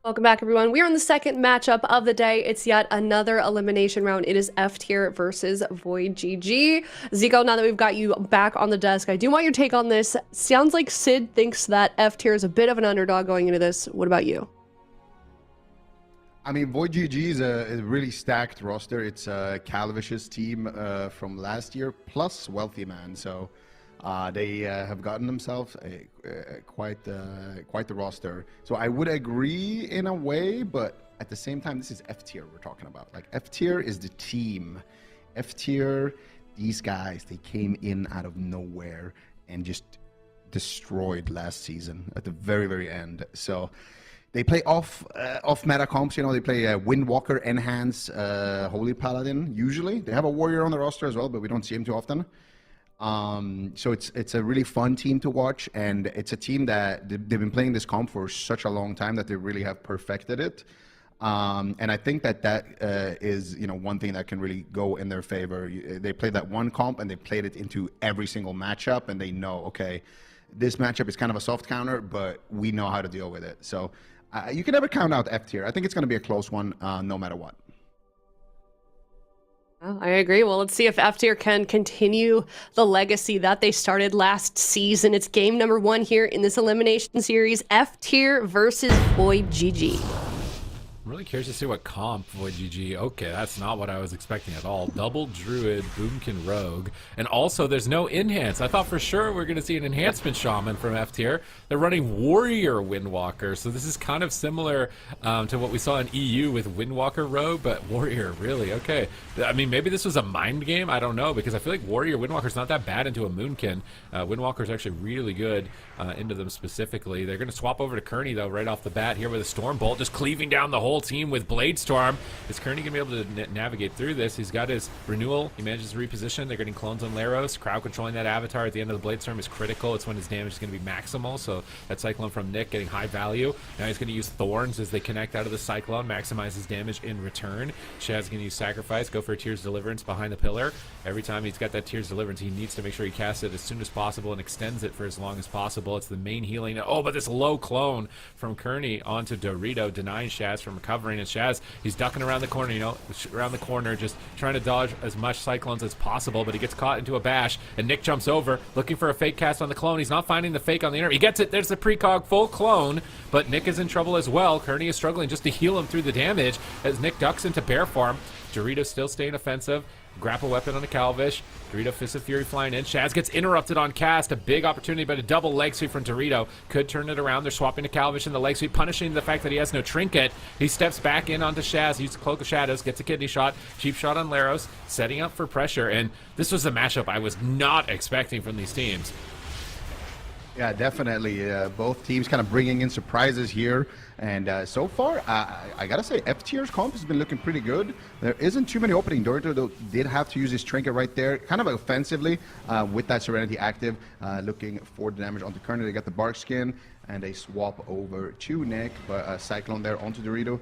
Welcome back, everyone. We are on the second matchup of the day. It's yet another elimination round. It is F tier versus VOIDGG. Zico, now that we've got you back on the desk, I do want your take on this. Sounds like Sid thinks that F tier is a bit of an underdog going into this. What about you? I mean, VOIDGG is a really stacked roster. It's Calvish's team from last year, plus Wealthy Man. So they have gotten themselves quite the roster. So I would agree in a way, but at the same time, this is F tier we're talking about. Like, F tier is the team. F tier, these guys, they came in out of nowhere and just destroyed last season at the very, very end. So they play off meta comps. You know, they play Windwalker, Enhance, Holy Paladin. Usually, they have a warrior on the roster as well, but we don't see him too often. So it's a really fun team to watch, and it's a team that they've been playing this comp for such a long time that they really have perfected it. And I think that is, you know, one thing that can really go in their favor. They played that one comp and they played it into every single matchup, and they know, okay, this matchup is kind of a soft counter, but we know how to deal with it. So you can never count out F tier. I think it's going to be a close one, no matter what. I agree. Well, let's see if F tier can continue the legacy that they started last season. It's game number 1 here in this elimination series. F tier versus VOIDGG. I'm really curious to see what comp VOIDGG. Okay, that's not what I was expecting at all. Double Druid, Boomkin Rogue, and also there's no enhance. I thought for sure we are going to see an enhancement shaman from F tier. They're running Warrior Windwalker, so this is kind of similar to what we saw in EU with Windwalker Rogue, but Warrior, really? Okay. I mean, maybe this was a mind game. I don't know, because I feel like Warrior Windwalker's not that bad into a Moonkin. Windwalker's actually really good into them specifically. They're going to swap over to Kearney, though, right off the bat here with a Storm Bolt, just cleaving down the whole team with Blade Storm. Is Kearney going to be able to navigate through this? He's got his renewal. He manages to reposition. They're getting clones on Laros. Crowd controlling that avatar at the end of the Blade Storm is critical. It's when his damage is going to be maximal. So that Cyclone from Nick getting high value. Now he's going to use Thorns as they connect out of the Cyclone, maximize his damage in return. Shad's going to use Sacrifice, go for a Tears Deliverance behind the pillar. Every time he's got that Tears Deliverance, he needs to make sure he casts it as soon as possible and extends it for as long as possible. It's the main healing. Oh, but this low clone from Kearney onto Dorito, denying Shaz from recovering. And Shaz, he's ducking around the corner, you know, around the corner, just trying to dodge as much Cyclones as possible, but he gets caught into a bash, and Nick jumps over, looking for a fake cast on the clone. He's not finding the fake on the inner. He gets it. There's the precog full clone, but Nick is in trouble as well. Kearney is struggling just to heal him through the damage as Nick ducks into bear farm. Dorito still staying offensive. Grapple weapon on the Calvish. Dorito Fist of Fury flying in. Shaz gets interrupted on cast. A big opportunity, but a double leg sweep from Dorito could turn it around. They're swapping to Calvish in the leg sweep, punishing the fact that he has no trinket. He steps back in onto Shaz, uses Cloak of Shadows, gets a kidney shot, cheap shot on Laros, setting up for pressure. And this was a matchup I was not expecting from these teams. Yeah, definitely. Both teams kind of bringing in surprises here. And so far, I got to say, F tier's comp has been looking pretty good. There isn't too many opening. Dorito, though, did have to use his trinket right there, kind of offensively with that Serenity active, looking for the damage onto Kearney. They got the Bark Skin, and they swap over to Nick, but Cyclone there onto Dorito.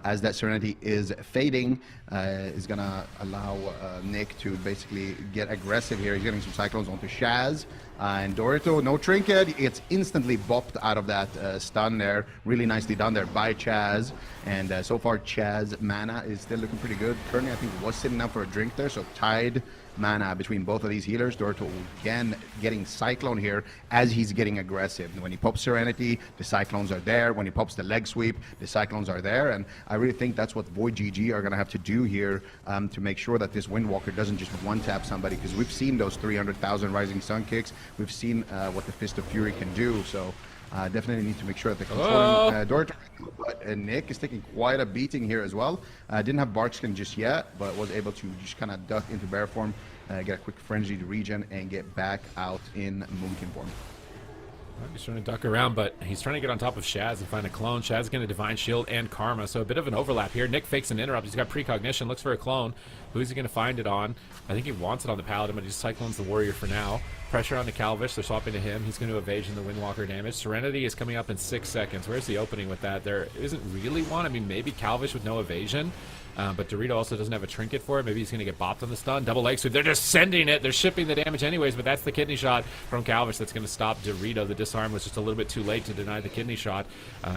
As that Serenity is fading, is going to allow Nick to basically get aggressive here. He's getting some Cyclones onto Shaz. And Dorito, no trinket. It's instantly bopped out of that stun there. Really nicely done there by Chaz. And so far, Chaz mana is still looking pretty good. Kearney, I think, was sitting down for a drink there, so tied mana between both of these healers. Dorito again getting Cyclone here as he's getting aggressive. When he pops Serenity, the Cyclones are there. When he pops the leg sweep, the Cyclones are there. And I really think that's what VOIDGG are going to have to do here to make sure that this Windwalker doesn't just one-tap somebody, because we've seen those 300,000 Rising Sun kicks. We've seen what the Fist of Fury can do. So definitely need to make sure that they're controlling Dorito. But Nick is taking quite a beating here as well. Didn't have Barkskin just yet, but was able to just kind of duck into bear form, get a quick frenzied regen, and get back out in Moonkin form. He's trying to duck around, but he's trying to get on top of Shaz and find a clone. Shaz is going to Divine Shield and Karma, so a bit of an overlap here. Nick fakes an interrupt. He's got Precognition, looks for a clone. Who's he going to find it on? I think he wants it on the Paladin, but he just Cyclones the Warrior for now. Pressure on the Calvish. They're swapping to him. He's going to evasion the Windwalker damage. Serenity is coming up in 6 seconds. Where's the opening with that? There isn't really one. I mean, maybe Calvish with no evasion. But Dorito also doesn't have a trinket for it. Maybe he's going to get bopped on the stun. Double leg sweep. They're just sending it. They're shipping the damage anyways, but that's the kidney shot from Calvish that's going to stop Dorito. The disarm was just a little bit too late to deny the kidney shot.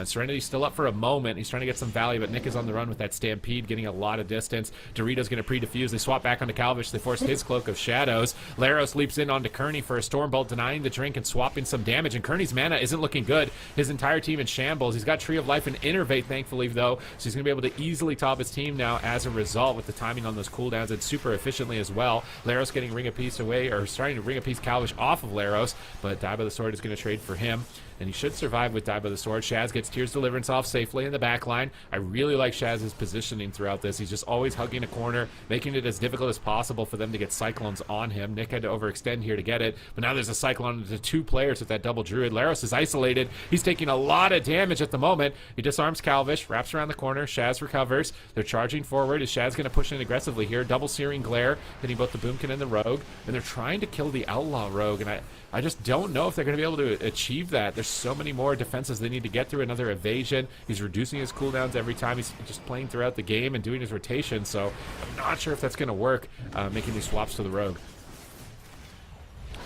Serenity's still up for a moment. He's trying to get some value, but Nick is on the run with that Stampede, getting a lot of distance. Dorito's going to pre-defuse. They swap back onto Calvish. They force his Cloak of Shadows. Laros leaps in onto Kearney for a Stormbolt, denying the drink and swapping some damage, and Kearney's mana isn't looking good. His entire team in shambles. He's got Tree of Life and Innervate, thankfully, though, so he's going to be able to easily top his team now as a result with the timing on those cooldowns and super efficiently as well. Laros getting Ring of Peace away, or starting to Ring of Peace Calvish off of Laros, but Die by the Sword is going to trade for him, and he should survive with Die by the Sword. Shaz gets Tears Deliverance off safely in the back line. I really like Shaz's positioning throughout this. He's just always hugging a corner, making it as difficult as possible for them to get Cyclones on him. Nick had to overextend here to get it, but now there's a Cyclone to 2 players with that double Druid. Laros is isolated. He's taking a lot of damage at the moment. He disarms Calvish, wraps around the corner. Shaz recovers. They're charging forward. Is Shaz going to push in aggressively here? Double Searing Glare, hitting both the Boomkin and the Rogue, and they're trying to kill the Outlaw Rogue, and I just don't know if they're going to be able to achieve that. There's so many more defenses they need to get through. Another evasion. He's reducing his cooldowns every time. He's just playing throughout the game and doing his rotation, so I'm not sure if that's going to work, making these swaps to the Rogue.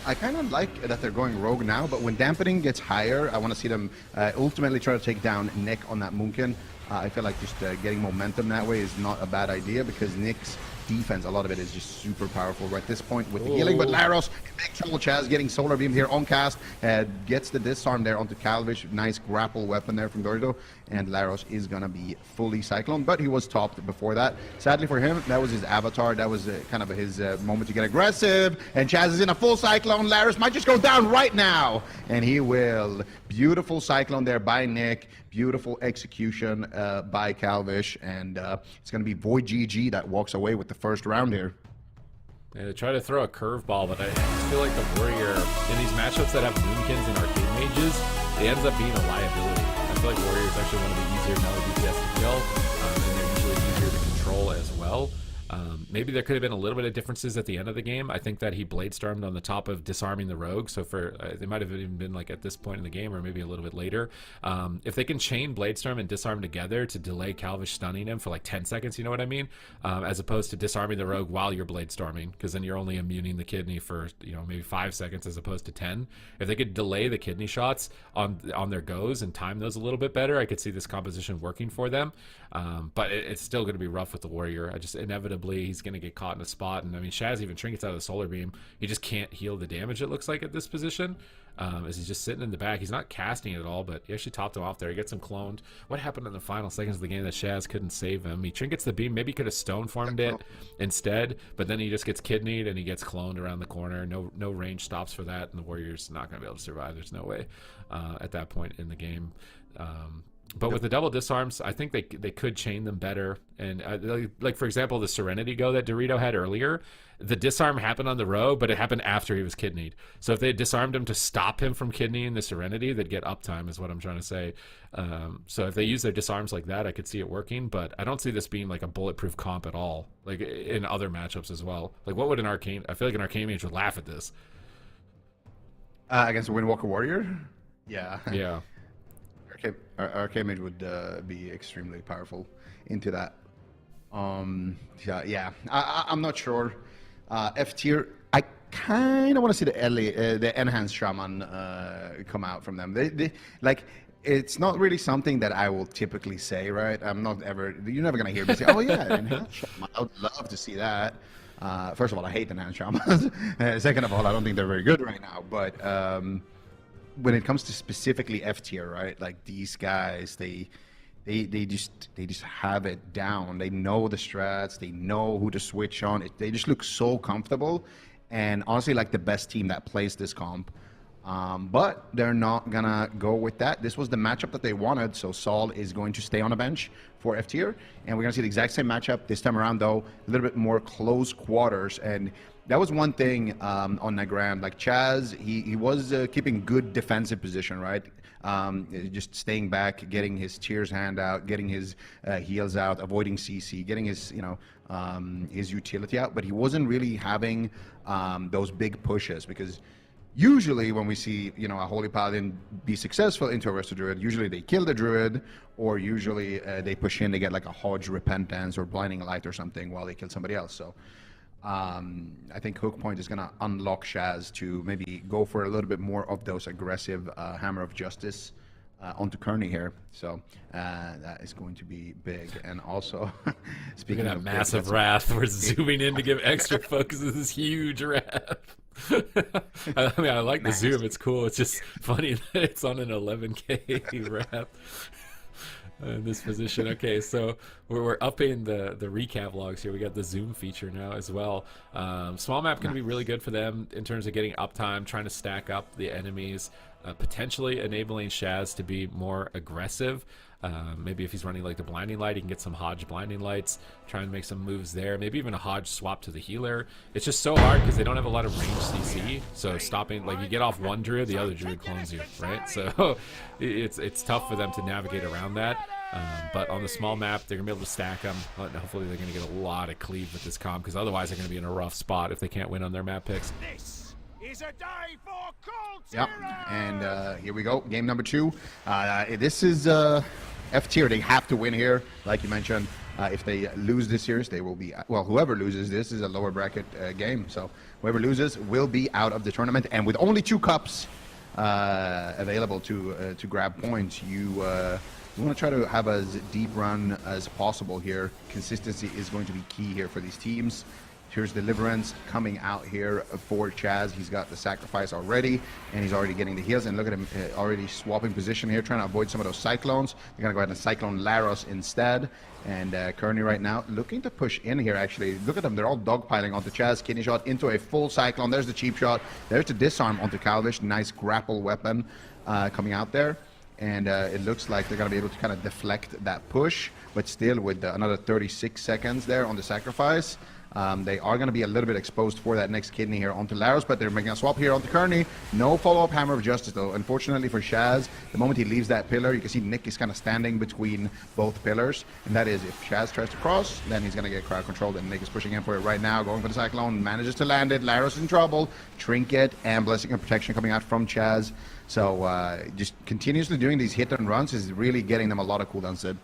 I kind of like that they're going Rogue now, but when Dampening gets higher, I want to see them ultimately try to take down Nick on that Moonkin. I feel like just getting momentum that way is not a bad idea, because Nick's defense, a lot of it is just super powerful right at this point with the healing. But Laros, big trouble. Chaz getting Solar Beam here on cast, gets the disarm there onto Calvish. Nice grapple weapon there from Dorito, and Laros is gonna be fully Cyclone, but he was topped before that. Sadly for him, that was his avatar. That was kind of his moment to get aggressive, and Chaz is in a full Cyclone. Laros might just go down right now, and he will. Beautiful Cyclone there by Nick. Beautiful execution by Calvish, and it's going to be VOIDGG that walks away with the first round here. Yeah, they try to throw a curveball, but I feel like the Warrior, in these matchups that have Moonkins and Arcade Mages, it ends up being a liability. I feel like Warrior is actually one of the easier melee DPS to kill, and they're usually easier to control as well. Maybe there could have been a little bit of differences at the end of the game. I think that he Bladestormed on the top of disarming the Rogue, so for they might have even been like at this point in the game or maybe a little bit later. If they can chain Bladestorm and disarm together to delay Calvish stunning him for like 10 seconds, you know what I mean? As opposed to disarming the Rogue while you're Bladestorming, because then you're only immuning the kidney for, you know, maybe 5 seconds as opposed to 10. If they could delay the kidney shots on their goes and time those a little bit better, I could see this composition working for them. But it's still going to be rough with the Warrior. I just inevitably he's going to get caught in a spot, and I mean Shaz even trinkets out of the Solar Beam. He just can't heal the damage, it looks like, at this position, as he's just sitting in the back. He's not casting it at all, but he actually topped him off there. He gets him cloned. What happened in the final seconds of the game that Shaz couldn't save him? He trinkets the beam. Maybe he could have stone formed it instead, but then he just gets kidneyed and he gets cloned around the corner. No range stops for that, and the Warrior's not going to be able to survive. There's no way at that point in the game. But with the double disarms, I think they could chain them better. And like for example, the Serenity go that Dorito had earlier, the disarm happened on the Rogue, but it happened after he was kidneyed. So if they had disarmed him to stop him from kidneying the Serenity, they'd get uptime, is what I'm trying to say. So if they use their disarms like that, I could see it working. But I don't see this being like a bulletproof comp at all, like in other matchups as well. Like what would an Arcane? I feel like an Arcane Mage would laugh at this. Against a Windwalker Warrior? Yeah. Yeah. Arcade Mage would be extremely powerful into that. Yeah. I'm not sure. F tier, I kind of want to see the enhanced shaman come out from them. They like. It's not really something that I will typically say, right? I'm not ever. You're never gonna hear me say, "Oh yeah, enhanced shaman." I would love to see that. First of all, I hate enhanced shamans. Second of all, I don't think they're very good right now. But when it comes to specifically F tier, right? Like these guys, they just have it down. They know the strats. They know who to switch on. They just look so comfortable, and honestly, like the best team that plays this comp. But they're not gonna go with that. This was the matchup that they wanted, so Saul is going to stay on the bench for F tier, and we're gonna see the exact same matchup this time around, though a little bit more close quarters. And that was one thing on Nagram. Like Chaz, he was keeping good defensive position, right? Just staying back, getting his Tears hand out, getting his heals out, avoiding CC, getting his his utility out. But he wasn't really having those big pushes, because Usually when we see, you know, a Holy Paladin be successful into a Resto Druid, usually they kill the Druid, or usually they push in to get like a Hodge Repentance or Blinding Light or something while they kill somebody else. So I think Hook Point is going to unlock Shaz to maybe go for a little bit more of those aggressive Hammer of Justice onto Kearney here. So that is going to be big. And also, speaking Look at of that massive wrath, we're zooming in to give extra focus to this huge wrath. I mean, I like the zoom. It's cool. It's just funny that it's on an 11K wrath in this position. Okay, so we're upping the recap logs here. We got the zoom feature now as well. Small map can be really good for them in terms of getting uptime, trying to stack up the enemies, potentially enabling Shaz to be more aggressive. Maybe if he's running like the Blinding Light, he can get some Hodge Blinding Lights, try and make some moves there. Maybe even a Hodge swap to the healer. It's just so hard because they don't have a lot of range CC. So stopping, like you get off one Druid, the other Druid clones you, right? So it's tough for them to navigate around that. But on the small map, they're going to be able to stack them. Hopefully they're going to get a lot of cleave with this comp, because otherwise they're going to be in a rough spot if they can't win on their map picks. Is a day for cold Yep, and here we go. Game number 2. This is F tier. They have to win here, like you mentioned. If they lose this series, they will be, well, whoever loses this is a lower bracket game. So whoever loses will be out of the tournament. And with only 2 cups available to grab points, you want to try to have as deep run as possible here. Consistency is going to be key here for these teams. Here's Deliverance coming out here for Chaz. He's got the Sacrifice already, and he's already getting the heals. And look at him already swapping position here, trying to avoid some of those Cyclones. They're going to go ahead and Cyclone Laros instead. And Kearney right now looking to push in here, actually. Look at them. They're all dogpiling onto Chaz. Kidney Shot into a full Cyclone. There's the cheap shot. There's the Disarm onto Calvish. Nice grapple weapon coming out there. And it looks like they're going to be able to kind of deflect that push, but still with another 36 seconds there on the Sacrifice. They are going to be a little bit exposed for that next Kidney here onto Laros, but they're making a swap here onto Kearney. No follow-up Hammer of Justice, though. Unfortunately for Shaz, the moment he leaves that pillar, you can see Nick is kind of standing between both pillars. And that is, if Shaz tries to cross, then he's going to get crowd controlled, and Nick is pushing in for it right now, going for the Cyclone, manages to land it. Laros is in trouble. Trinket and Blessing of Protection coming out from Chaz. So just continuously doing these hit and runs is really getting them a lot of cooldowns, Sid.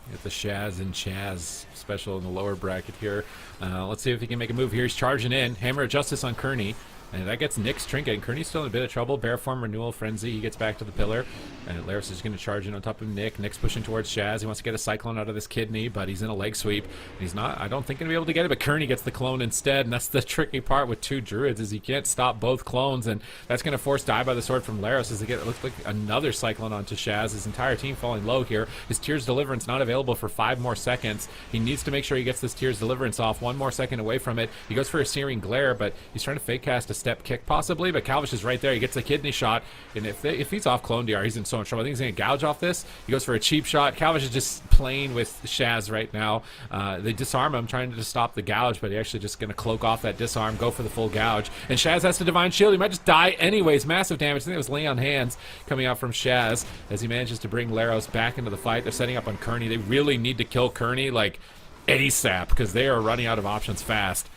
Get the Shaz and Chaz special in the lower bracket here. Let's see if he can make a move here. He's charging in. Hammer of Justice on Kearney. And that gets Nick's Trinket. And Kearney's still in a bit of trouble. Bear Form, Renewal, Frenzy. He gets back to the pillar. And Laros is going to charge in on top of Nick. Nick's pushing towards Shaz. He wants to get a Cyclone out of this Kidney, but he's in a leg sweep. He's not, I don't think, going to be able to get it, but Kearney gets the clone instead. And that's the tricky part with 2 Druids, is he can't stop both clones. And that's going to force Die by the Sword from Laros as they get, it looks like, another Cyclone onto Shaz. His entire team falling low here. His Tears Deliverance not available for 5 more seconds. He needs to make sure he gets this Tears Deliverance off. 1 more second away from it. He goes for a Searing Glare, but he's trying to fake cast a step kick possibly. But Calvish is right there. He gets a Kidney Shot, and if he's off Clone DR, he's in so much trouble. I think he's going to gouge off this. He goes for a cheap shot. Calvish is just playing with Shaz right now. They disarm him, trying to just stop the gouge, but he's actually just going to cloak off that disarm, go for the full gouge. And Shaz has to Divine Shield. He might just die anyways. Massive damage. I think it was Lay on Hands coming out from Shaz as he manages to bring Laros back into the fight. They're setting up on Kearney. They really need to kill Kearney like ASAP because they are running out of options fast.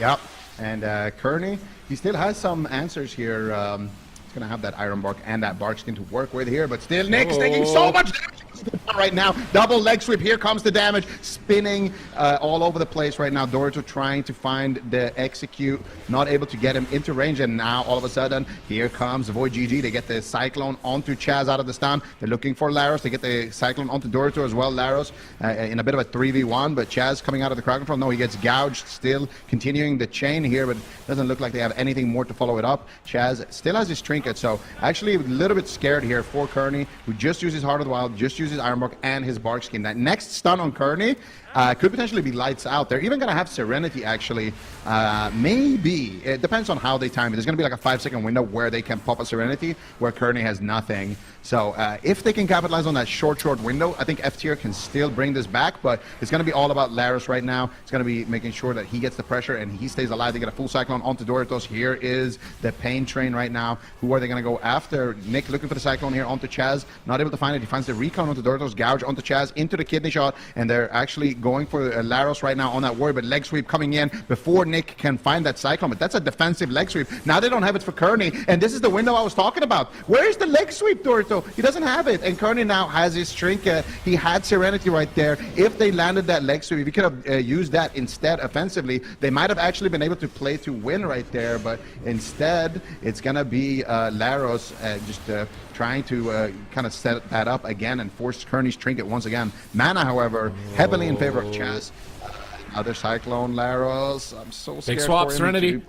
Yep. And Kearney, he still has some answers here. He's going to have that Iron Bark and that Bark Skin to work with here, but still Nick's taking so much damage right now. Double leg sweep. Here comes the damage. Spinning all over the place right now. Dorito trying to find the execute. Not able to get him into range, and now all of a sudden, here comes VOIDGG. They get the Cyclone onto Chaz out of the stun. They're looking for Laros. They get the Cyclone onto Dorito as well. Laros in a bit of a 3v1, but Chaz coming out of the crowd control. No, he gets gouged. Still continuing the chain here, but it doesn't look like they have anything more to follow it up. Chaz still has his Trinket, so actually a little bit scared here for Kearney, who just uses Heart of the Wild, just uses Ironbark and his Bark Skin. That next stun on Kearney could potentially be lights out. They're even going to have Serenity, actually. Maybe. It depends on how they time it. There's going to be like a 5-second window where they can pop a Serenity, where Kearney has nothing. So if they can capitalize on that short window, I think F tier can still bring this back, but it's going to be all about Laros right now. It's going to be making sure that he gets the pressure and he stays alive. They get a full Cyclone onto Doritos. Here is the Pain Train right now. Who are they going to go after? Nick looking for the Cyclone here onto Chaz. Not able to find it. He finds the Recon onto Doritos. Laros gouge onto Chaz into the kidney shot, and they're actually going for Laros right now on that ward, but leg sweep coming in before Nick can find that Cyclone. But that's a defensive leg sweep. Now they don't have it for Kearney, and this is the window I was talking about. Where's the leg sweep, Dorito? He doesn't have it, and Kearney now has his trinket. He had Serenity right there. If they landed that leg sweep, if he could have used that instead offensively, they might have actually been able to play to win right there, but instead it's gonna be Laros just trying to kind of set that up again and force Kearney's trinket once again. Mana, however, heavily in favor of Chaz. Other Cyclone Laros. I'm so scared. Big swap, for him. Serenity.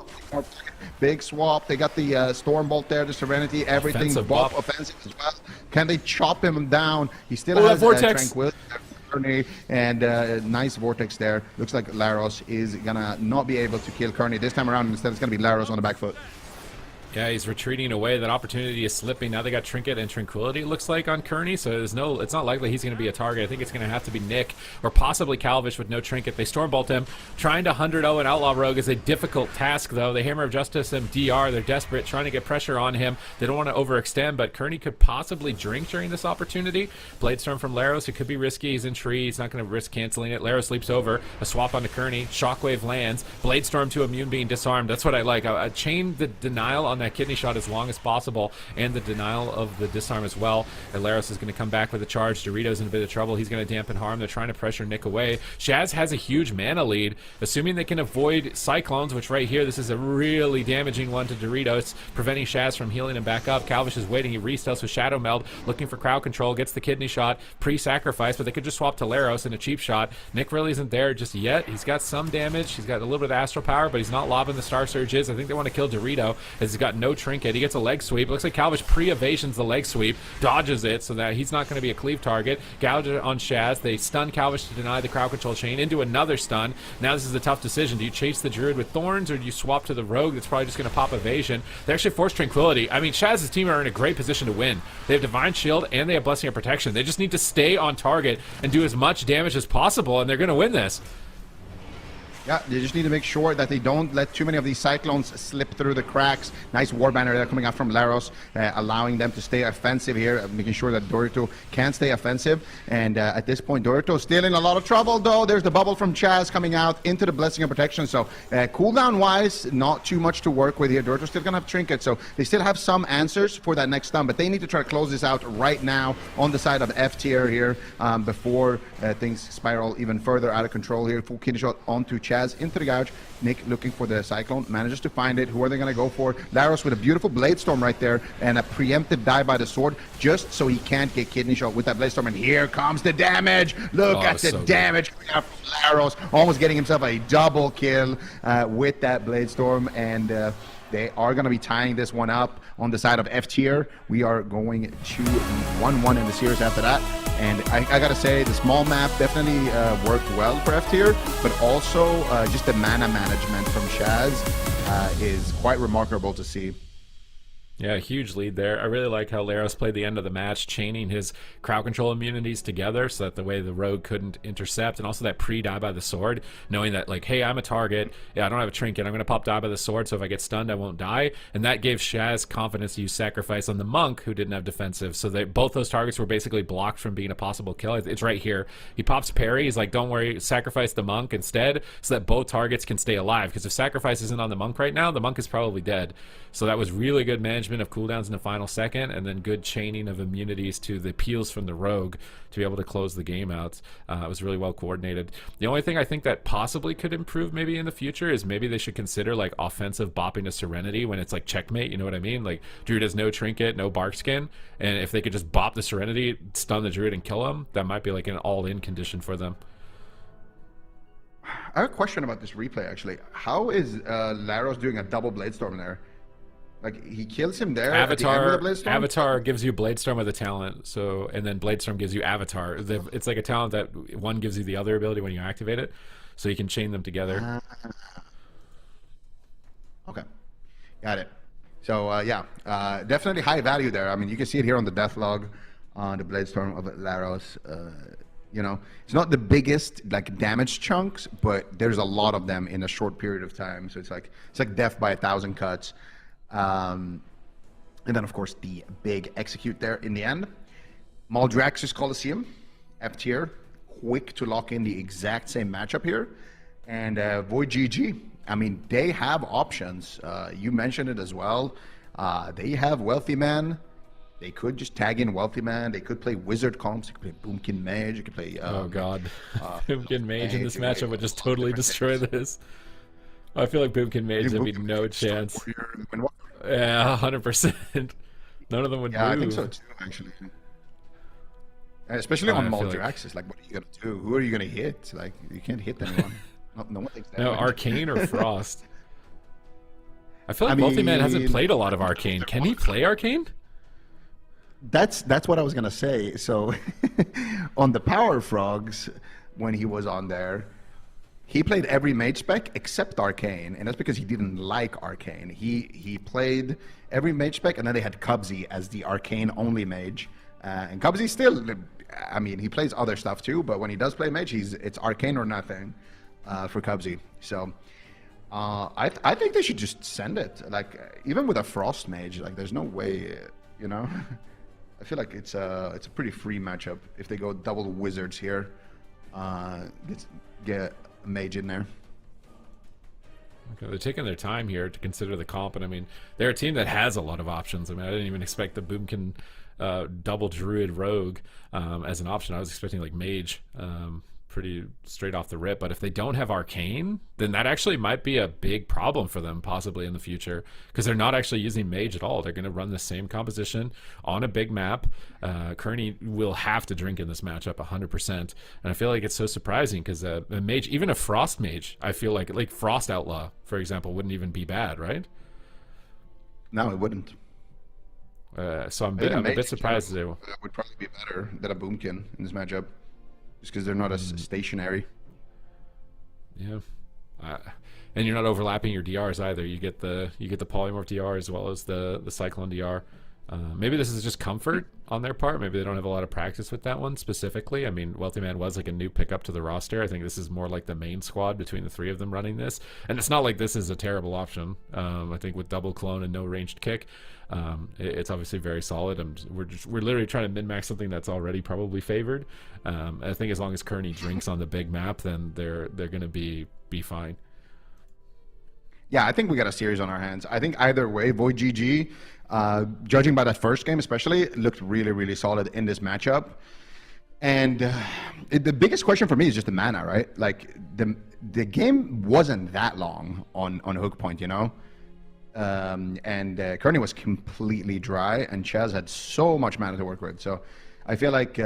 Big swap. They got the Stormbolt there, the Serenity, everything. Offensive Buff, buff. offensive as well. Can they chop him down? He still Oh, has that Vortex. Tranquility, and nice Vortex there. Looks like Laros is gonna not be able to kill Kearney this time around. Instead, it's gonna be Laros on the back foot. Yeah, he's retreating away. That opportunity is slipping. Now they got Trinket and Tranquility, it looks like, on Kearney, so it's not likely he's going to be a target. I think it's going to have to be Nick or possibly Calvish with no Trinket. They Stormbolt him. Trying to 100-0 an Outlaw Rogue is a difficult task, though. They Hammer of Justice and DR. They're desperate, trying to get pressure on him. They don't want to overextend, but Kearney could possibly drink during this opportunity. Bladestorm from Laros. It could be risky. He's in tree. He's not going to risk canceling it. Laros leaps over. A swap onto Kearney. Shockwave lands. Bladestorm to immune being disarmed. That's what I like. I chain the denial on that kidney shot as long as possible, and the denial of the disarm as well. And Laros is going to come back with a charge. Doritos in a bit of trouble. He's going to dampen harm. They're trying to pressure Nick away. Shaz has a huge mana lead, assuming they can avoid Cyclones, which right here, this is a really damaging one to Doritos, preventing Shaz from healing him back up. Calvish is waiting. He restells with Shadow Meld, looking for crowd control, gets the kidney shot, pre-sacrifice, but they could just swap to Laros in a cheap shot. Nick really isn't there just yet. He's got some damage. He's got a little bit of astral power, but he's not lobbing the Star Surges. I think they want to kill Dorito, as he's got no trinket. He gets a leg sweep. Looks like Calvish pre-evasions the leg sweep, dodges it so that he's not going to be a cleave target. Gouge on Shaz. They stun Calvish to deny the crowd control chain into another stun. Now this is a tough decision. Do you chase the Druid with Thorns, or do you swap to the Rogue that's probably just going to pop evasion? They actually force Tranquility. I mean, Shaz's team are in a great position to win. They have Divine Shield and they have Blessing of Protection. They just need to stay on target and do as much damage as possible, and they're going to win this. Yeah, they just need to make sure that they don't let too many of these Cyclones slip through the cracks. Nice War Banner there coming out from Laros, allowing them to stay offensive here, making sure that Dorito can stay offensive. And at this point, Dorito still in a lot of trouble, though. There's the bubble from Chaz coming out into the Blessing of Protection. So cooldown-wise, not too much to work with here. Dorito's still going to have Trinket, so they still have some answers for that next stun, but they need to try to close this out right now on the side of F tier here before things spiral even further out of control here. Full kidney shot onto Chaz into the gouge. Nick looking for the Cyclone, manages to find it. Who are they going to go for? Laros with a beautiful Bladestorm right there and a preemptive die by the sword just so he can't get kidney shot with that Bladestorm. And here comes the damage. Look at the damage coming out from Laros, almost getting himself a double kill with that Bladestorm. And they are going to be tying this one up on the side of F tier. We are going to 1-1 in the series after that. And I gotta say, the small map definitely worked well for F tier, but also just the mana management from Shaz is quite remarkable to see. Yeah, huge lead there. I really like how Laros played the end of the match, chaining his crowd control immunities together so that the way the Rogue couldn't intercept, and also that pre-die by the sword, knowing that, like, hey, I'm a target. Yeah, I don't have a trinket. I'm going to pop die by the sword, so if I get stunned, I won't die. And that gave Shaz confidence to use Sacrifice on the Monk, who didn't have defensive. So both those targets were basically blocked from being a possible kill. It's right here. He pops parry. He's like, don't worry, sacrifice the Monk instead so that both targets can stay alive. Because if Sacrifice isn't on the Monk right now, the Monk is probably dead. So that was really good management of cooldowns in the final second, and then good chaining of immunities to the peels from the Rogue to be able to close the game out. It was really well coordinated. The only thing I think that possibly could improve maybe in the future is maybe they should consider like offensive bopping to Serenity when it's like checkmate, you know what I mean? Like Druid has no trinket, no bark skin, and if they could just bop the Serenity, stun the Druid and kill him, that might be like an all-in condition for them. I have a question about this replay actually. How is Laros doing a double Bladestorm there? Like, he kills him there at the end of the Bladestorm? Avatar gives you Bladestorm with a talent, so, and then Bladestorm gives you Avatar. It's like a talent that one gives you the other ability when you activate it, so you can chain them together. Okay, got it. So, yeah, definitely high value there. I mean, you can see it here on the death log on the Bladestorm of Laros. You know, it's not the biggest like damage chunks, but there's a lot of them in a short period of time. So it's like death by 1,000 cuts. And then, of course, the big execute there in the end. Maldraxxus Coliseum. F tier, quick to lock in the exact same matchup here. And VOIDGG, I mean, they have options. You mentioned it as well. They have Wealthy Man. They could just tag in Wealthy Man. They could play Wizard comps. They could play Boomkin Mage. They could play. Oh god, Boomkin Mage in this matchup would just totally destroy this. I feel like Boomkin Mage would be no chance. Yeah, 100%. None of them would move. Yeah, I think so too, actually. Especially on Multi-Axis. Like, what are you gonna do? Who are you gonna hit? Like, you can't hit anyone. No one thinks that. No, Arcane or Frost. I feel like Wealthy Man hasn't played a lot of Arcane. Can he play Arcane? That's what I was gonna say. So on the Power Frogs, when he was on there, he played every mage spec except Arcane, and that's because he didn't like Arcane. He played every mage spec, and then they had Cubsy as the Arcane only mage. And Cubsy still, I mean, he plays other stuff too, but when he does play mage, it's Arcane or nothing for Cubsy. So I think they should just send it. Like, even with a Frost mage, like, there's no way, you know. I feel like it's a pretty free matchup if they go double wizards here. Get a mage in there. Okay, they're taking their time here to consider the comp, and I mean, they're a team that has a lot of options. I mean, I didn't even expect the Boomkin double Druid Rogue as an option. I was expecting like Mage pretty straight off the rip, but if they don't have Arcane, then that actually might be a big problem for them possibly in the future, because they're not actually using Mage at all. They're going to run the same composition on a big map. Kearney will have to drink in this matchup 100%, and I feel like it's so surprising because a Mage, even a Frost Mage, I feel like Frost Outlaw, for example, wouldn't even be bad, right? No, it wouldn't. So I'm a bit surprised they will. Would probably be better than a Boomkin in this matchup, just because they're not as stationary. Yeah, and you're not overlapping your DRs either. You get the polymorph DR as well as the cyclone DR. Maybe this is just comfort on their part. Maybe they don't have a lot of practice with that one specifically. I mean, Wealthy Man was like a new pickup to the roster. I think this is more like the main squad between the three of them running this. And it's not like this is a terrible option. I think with double clone and no ranged kick, it's obviously very solid. We're literally trying to min-max something that's already probably favored. I think as long as Kearney drinks on the big map, then they're going to be fine. Yeah, I think we got a series on our hands. I think either way, VOIDGG, judging by that first game especially, looked really, really solid in this matchup. And the biggest question for me is just the mana, right? Like, the game wasn't that long on hook point, you know? And Kearney was completely dry, and Chaz had so much mana to work with. So I feel like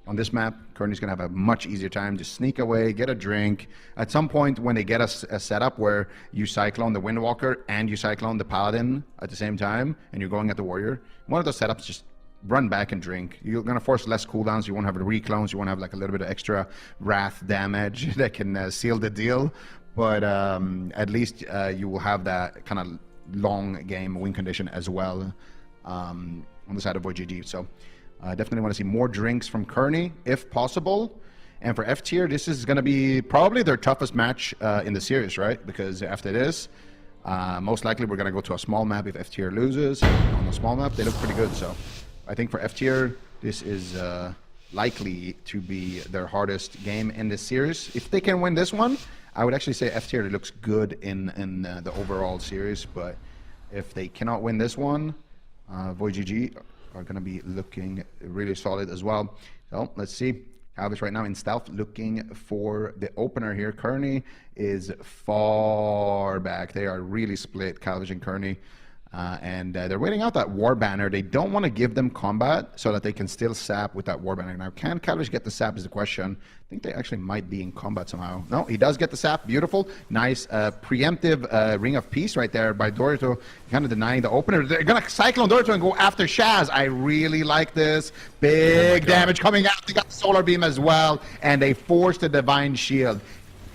on this map, Kearney's going to have a much easier time to sneak away, get a drink. At some point, when they get a setup where you Cyclone the Windwalker and you Cyclone the Paladin at the same time, and you're going at the Warrior, one of those setups, just run back and drink. You're going to force less cooldowns. You won't have the reclones. You won't have like a little bit of extra wrath damage that can seal the deal. But at least you will have that kind of long game win condition as well on the side of VOIDGG. So I definitely want to see more drinks from Kearney, if possible. And for F tier, this is going to be probably their toughest match in the series, right? Because after this, most likely we're going to go to a small map if F tier loses. On the small map, they look pretty good. So I think for F tier, this is likely to be their hardest game in this series. If they can win this one, I would actually say F tier looks good in the overall series. But if they cannot win this one, VOIDGG are going to be looking really solid as well. So let's see. Calvish right now in stealth, looking for the opener here. Kearney is far back. They are really split, Calvish and Kearney. And they're waiting out that War Banner. They don't want to give them combat so that they can still sap with that War Banner. Now, can Calvish get the sap is the question. I think they actually might be in combat somehow. No, he does get the sap. Beautiful. Nice preemptive Ring of Peace right there by Dorito, kind of denying the opener. They're going to Cyclone Dorito and go after Shaz. I really like this. Big damage coming out. They got the Solar Beam as well, and they forced the Divine Shield.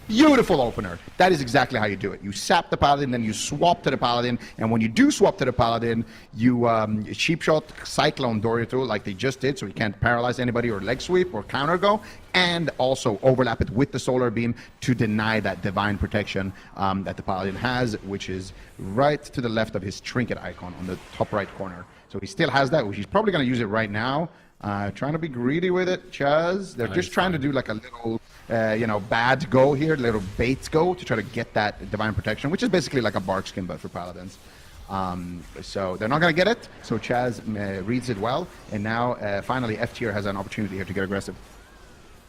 Beautiful opener. That is exactly how you do it. You sap the Paladin, then you swap to the Paladin, and when you do swap to the Paladin, you cheap shot Cyclone Dorito like they just did, so he can't paralyze anybody or leg sweep or counter go, and also overlap it with the Solar Beam to deny that divine protection that the Paladin has, which is right to the left of his trinket icon on the top right corner. So he still has that, which he's probably going to use it right now. Trying to be greedy with it, Chaz. They're just trying to do like a little, bad go here, little bait go to try to get that Divine Protection, which is basically like a bark skin, but for Paladins. So they're not going to get it. So Chaz reads it well. And now, finally, F tier has an opportunity here to get aggressive.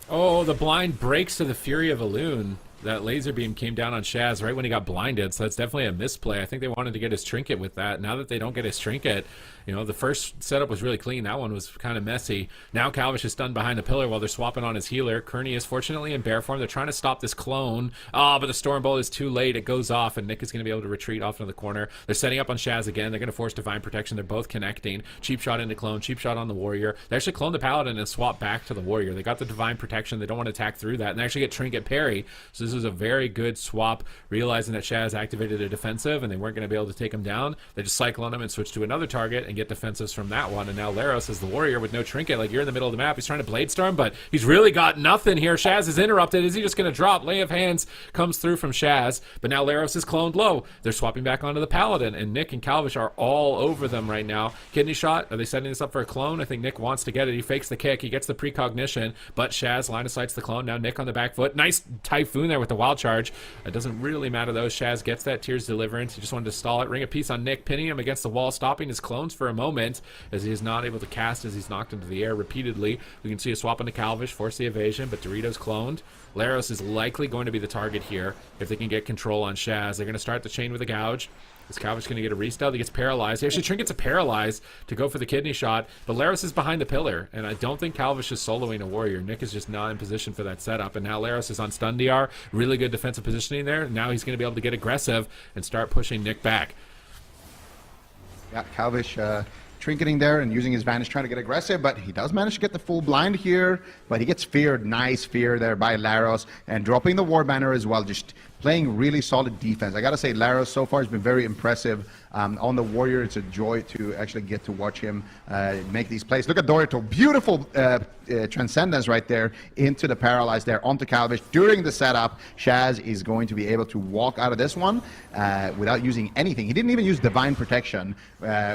Oh, the blind breaks to the Fury of Elune. That laser beam came down on Shaz right when he got blinded, so that's definitely a misplay. I think they wanted to get his trinket with that. Now that they don't get his trinket, the first setup was really clean. That one was kind of messy. Now Calvish is stunned behind the pillar while they're swapping on his healer. Kearney is fortunately in bear form. They're trying to stop this clone. But the Stormbolt is too late. It goes off, and Nick is going to be able to retreat off into the corner. They're setting up on Shaz again. They're going to force Divine Protection. They're both connecting. Cheap shot into clone. Cheap shot on the Warrior. They actually clone the Paladin and swap back to the Warrior. They got the Divine Protection. They don't want to attack through that. And they actually get trinket parry. So this is a very good swap, realizing that Shaz activated a defensive and they weren't going to be able to take him down. They just cycle on him and switch to another target and get defensives from that one. And now Laros is the Warrior with no trinket. Like, you're in the middle of the map. He's trying to Blade Storm, but he's really got nothing here. Shaz is interrupted. Is he just going to drop? Lay of Hands comes through from Shaz, but now Laros is cloned low. They're swapping back onto the Paladin, and Nick and Calvish are all over them right now. Kidney shot. Are they setting this up for a clone? I think Nick wants to get it. He fakes the kick. He gets the precognition, but Shaz line of sights the clone. Now Nick on the back foot. Nice Typhoon there with the wild charge. It doesn't really matter though. Shaz gets that Tears Deliverance. He just wanted to stall it. Ring of Peace on Nick, pinning him against the wall, stopping his clones for a moment as he is not able to cast as he's knocked into the air repeatedly. We can see a swap into Calvish, force the evasion, but Doritos cloned. Laros is likely going to be the target here if they can get control on Shaz. They're going to start the chain with a gouge. Is Calvish going to get a restyle? He gets paralyzed. He actually trinkets a paralyze to go for the kidney shot, but Laros is behind the pillar, and I don't think Calvish is soloing a Warrior. Nick is just not in position for that setup, and now Laros is on stun DR. Really good defensive positioning there. Now he's going to be able to get aggressive and start pushing Nick back. Yeah, Calvish trinketing there and using his Vanish trying to get aggressive, but he does manage to get the full blind here, but he gets feared. Nice fear there by Laros, and dropping the War Banner as well, just playing really solid defense. I gotta say, Laros so far has been very impressive. On the Warrior, it's a joy to actually get to watch him make these plays. Look at Dorito, beautiful transcendence right there into the paralyze there onto Calvish. During the setup, Shaz is going to be able to walk out of this one without using anything. He didn't even use Divine Protection,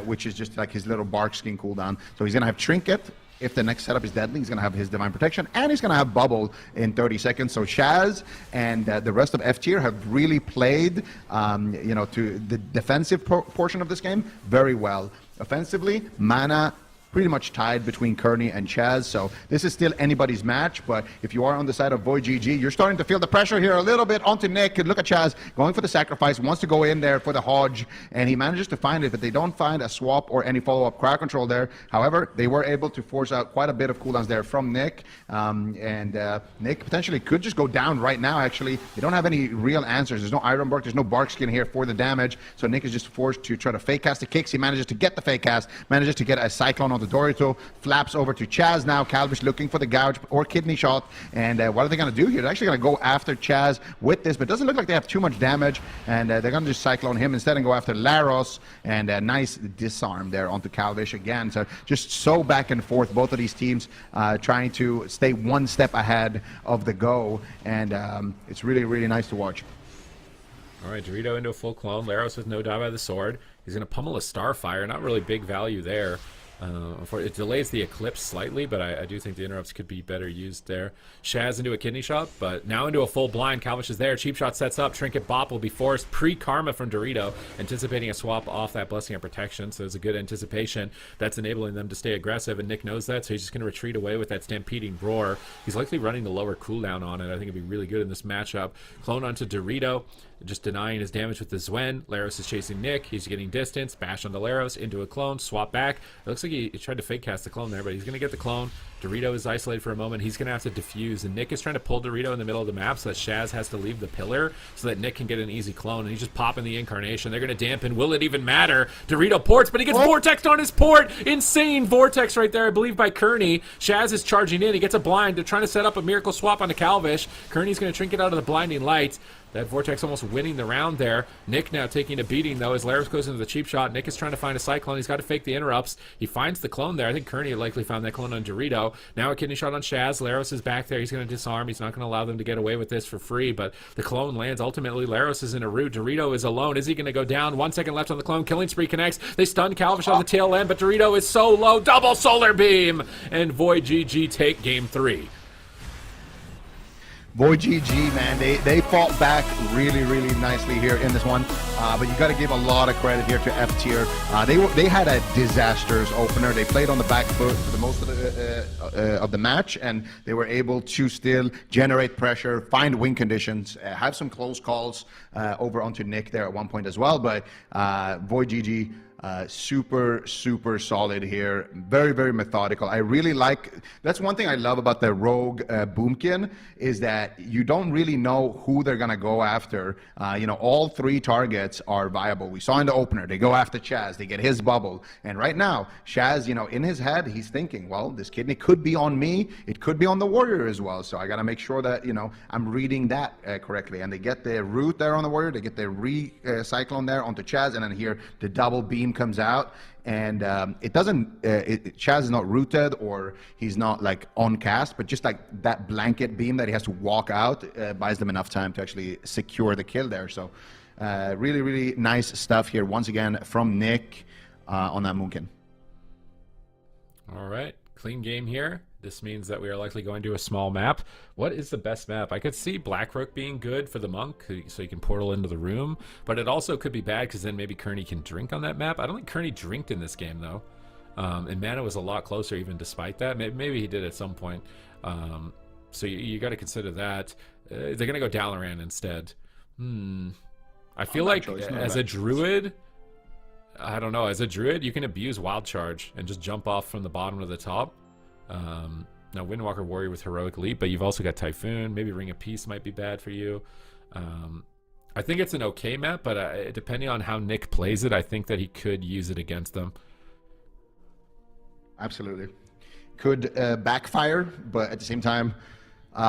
which is just like his little bark skin cooldown. So he's gonna have Trinket. If the next setup is deadly, he's going to have his Divine Protection, and he's going to have Bubble in 30 seconds. So Shaz and the rest of F tier have really played, to the defensive portion of this game very well. Offensively, mana pretty much tied between Kearney and Chaz, so this is still anybody's match, but if you are on the side of VOIDGG, you're starting to feel the pressure here a little bit onto Nick. And look at Chaz going for the sacrifice, wants to go in there for the Hodge, and he manages to find it, but they don't find a swap or any follow-up crowd control there. However, they were able to force out quite a bit of cooldowns there from Nick, and Nick potentially could just go down right now, actually. They don't have any real answers. There's no Ironbark, there's no Bark Skin here for the damage, so Nick is just forced to try to fake cast the kicks. He manages to get the fake cast, manages to get a Cyclone on the Dorito, flaps over to Chaz now. Calvish looking for the gouge or kidney shot, and what are they going to do here? They're actually going to go after Chaz with this, but it doesn't look like they have too much damage, and they're going to just Cyclone him instead and go after Laros, and a nice disarm there onto Calvish again. So just so back and forth, both of these teams trying to stay one step ahead of the go, and it's really, really nice to watch. All right, Dorito into a full clone. Laros with no die by the sword. He's going to pummel a Starfire. Not really big value there. It delays the Eclipse slightly, but I do think the interrupts could be better used there. Shaz into a kidney shot, but now into a full blind. Calvish is there. Cheap shot sets up. Trinket Bop will be forced. Pre-Karma from Dorito, anticipating a swap off that Blessing of Protection, so there's a good anticipation that's enabling them to stay aggressive, and Nick knows that, so he's just going to retreat away with that Stampeding Roar. He's likely running the lower cooldown on it. I think it'd be really good in this matchup. Clone onto Dorito, just denying his damage with the Zwen. Laros is chasing Nick. He's getting distance. Bash onto Laros, into a clone, swap back. It looks like he tried to fake cast the clone there, but he's going to get the clone. Dorito is isolated for a moment. He's going to have to defuse, and Nick is trying to pull Dorito in the middle of the map so that Shaz has to leave the pillar so that Nick can get an easy clone, and he's just popping the Incarnation. They're going to dampen. Will it even matter? Dorito ports, but he gets Vortexed on his port. Insane Vortex right there, I believe, by Kearney. Shaz is charging in. He gets a blind. They're trying to set up a Miracle Swap onto Calvish. Kearney's going to trinket out of the Blinding Light. That Vortex almost winning the round there. Nick now taking a beating, though, as Laros goes into the cheap shot. Nick is trying to find a Cyclone. He's got to fake the interrupts. He finds the clone there. I think Kearney likely found that clone on Dorito. Now a kidney shot on Shaz. Laros is back there. He's going to disarm. He's not going to allow them to get away with this for free, but the clone lands. Ultimately, Laros is in a root. Dorito is alone. Is he going to go down? 1 second left on the clone. Killing spree connects. They stun Calvish on the tail end, but Dorito is so low. Double solar beam! And VOIDGG take game 3. VOIDGG, man, they fought back really, really nicely here in this one. But you got to give a lot of credit here to F tier. They had a disastrous opener. They played on the back foot for the most of the match, and they were able to still generate pressure, find win conditions, have some close calls over onto Nick there at one point as well. But VOIDGG, super solid here. Very, very methodical. I really like, that's one thing I love about the Rogue Boomkin, is that you don't really know who they're gonna go after. All 3 targets are viable. We saw in the opener, they go after Chaz, they get his bubble. And right now, Chaz, in his head, he's thinking, well, this kidney could be on me, it could be on the warrior as well. So I gotta make sure that, I'm reading that correctly. And they get the root there on the warrior, they get the cyclone there onto Chaz, and then here the double beam comes out, and it doesn't Chaz is not rooted, or he's not like on cast, but just like that blanket beam that he has to walk out buys them enough time to actually secure the kill there. So really, really nice stuff here once again from Nick on that Moonkin. All right, clean game here. This means that we are likely going to a small map. What is the best map? I could see Blackrook being good for the monk, so you can portal into the room, but it also could be bad because then maybe Kearney can drink on that map. I don't think Kearney drinked in this game, though. And mana was a lot closer even despite that. Maybe he did at some point. So you got to consider that. They're going to go Dalaran instead. I feel like as a druid, I don't know, as a druid, you can abuse Wild Charge and just jump off from the bottom to the top. Now Windwalker Warrior with Heroic Leap, but you've also got Typhoon. Maybe Ring of Peace might be bad for you. I think it's an okay map, but depending on how Nick plays it, I think that he could use it against them. Absolutely. Could backfire, but at the same time,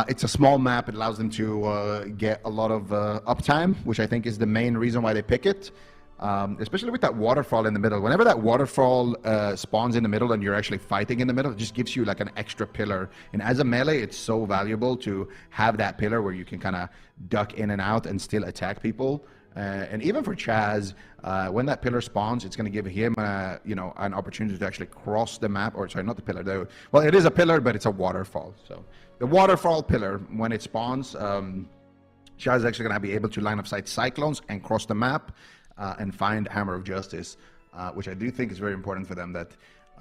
it's a small map. It allows them to get a lot of uptime, which I think is the main reason why they pick it. Especially with that waterfall in the middle. Whenever that waterfall spawns in the middle and you're actually fighting in the middle, it just gives you like an extra pillar. And as a melee, it's so valuable to have that pillar where you can kind of duck in and out and still attack people. And even for Chaz, when that pillar spawns, it's going to give him, an opportunity to actually cross the map. Or sorry, not the pillar. Well, it is a pillar, but it's a waterfall. So the waterfall pillar, when it spawns, Chaz is actually going to be able to line of sight cyclones and cross the map. And find Hammer of Justice, which I do think is very important for them, that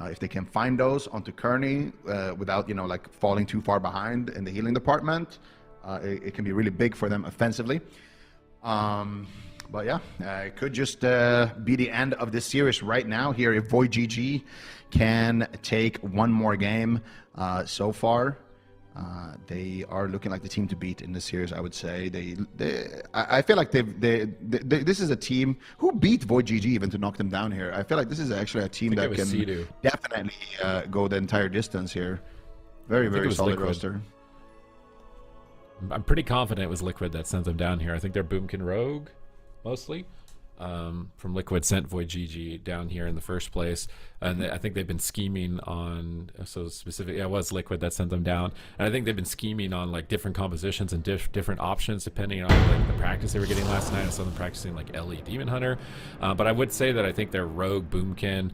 if they can find those onto Kearney without, falling too far behind in the healing department, it can be really big for them offensively. But yeah, it could just be the end of this series right now here if VOIDGG can take one more game. So far, they are looking like the team to beat in this series. I would say I feel like this is a team who beat VOIDGG even to knock them down here. I feel like this is actually a team that can definitely go the entire distance here. Very, very solid roster. I'm pretty confident it was Liquid that sent them down here. I think they're Boomkin Rogue mostly. From Liquid sent VOIDGG down here in the first place, and I think they've been scheming on, so specific, yeah, it was Liquid that sent them down, and I think they've been scheming on like different compositions and different options depending on like the practice they were getting last night. I saw them practicing like LE Demon Hunter, but I would say that I think their Rogue Boomkin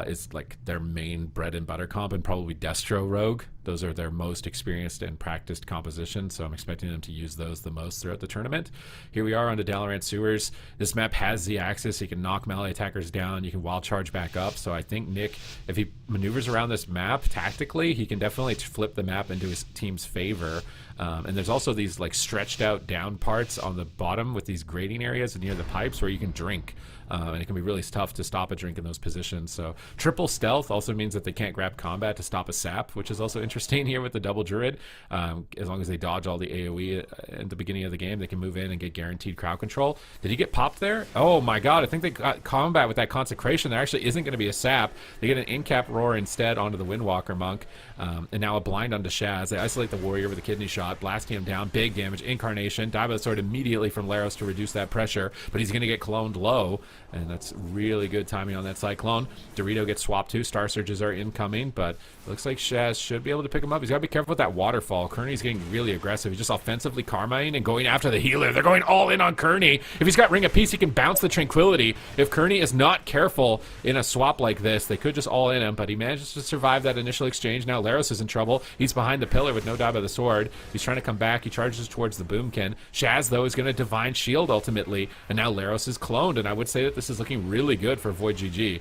is like their main bread and butter comp, and probably Destro Rogue. Those are their most experienced and practiced compositions, so I'm expecting them to use those the most throughout the tournament. Here we are on the Dalaran Sewers. This map has the axis. You can knock melee attackers down. You can wild charge back up. So I think Nick, if he maneuvers around this map tactically, he can definitely flip the map into his team's favor. And there's also these like stretched out down parts on the bottom with these grading areas near the pipes where you can drink. And it can be really tough to stop a drink in those positions. So triple stealth also means that they can't grab combat to stop a sap, which is also interesting here with the double druid. As long as they dodge all the AoE at the beginning of the game, they can move in and get guaranteed crowd control. Did he get popped there? Oh my god, I think they got combat with that consecration. There actually isn't going to be a sap. They get an in-cap roar instead onto the Windwalker monk. And now a blind onto Shaz. They isolate the warrior with a kidney shot, blasting him down, big damage, incarnation, die by the sword immediately from Laros to reduce that pressure, but he's going to get cloned low, and that's really good timing on that Cyclone. Dorito gets swapped too, Star Surges are incoming, but it looks like Shaz should be able to pick him up. He's got to be careful with that waterfall. Kearney's getting really aggressive. He's just offensively karmaing and going after the healer. They're going all in on Kearney. If he's got Ring of Peace, he can bounce the Tranquility. If Kearney is not careful in a swap like this, they could just all in him, but he manages to survive that initial exchange. Now Laros is in trouble. He's behind the pillar with no die by the sword. He's trying to come back. He charges towards the Boomkin. Shaz, though, is going to Divine Shield ultimately, and now Laros is cloned, and I would say that this is looking really good for VOIDGG.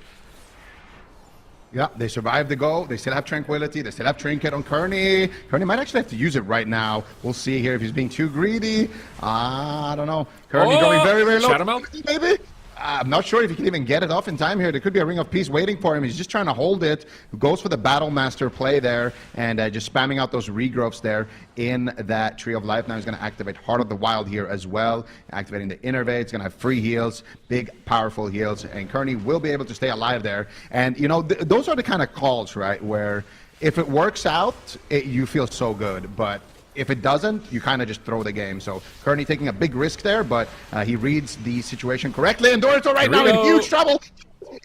Yeah, they survived the go. They still have Tranquility. They still have Trinket on Kearney. Kearney might actually have to use it right now. We'll see here if he's being too greedy. I don't know. Kearney going very, very low. Shadow Melt? Maybe. I'm not sure if he can even get it off in time here. There could be a Ring of Peace waiting for him. He's just trying to hold it. Goes for the Battle Master play there and just spamming out those regrowths there in that Tree of Life. Now he's going to activate Heart of the Wild here as well. Activating the Innervate. It's going to have free heals, big, powerful heals. And Kearney will be able to stay alive there. And, you know, those are the kind of calls, right, where if it works out, you feel so good. But if it doesn't, you kind of just throw the game. So Kearney taking a big risk there, but he reads the situation correctly. And Dorito right now in huge trouble.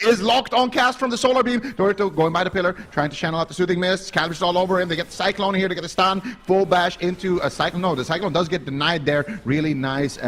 Is locked on cast from the Solar Beam. Dorito going by the pillar, trying to channel out the Soothing Mist. Calvish all over him. They get the Cyclone here to get the stun. Full bash into a Cyclone. No, the Cyclone does get denied there. Really nice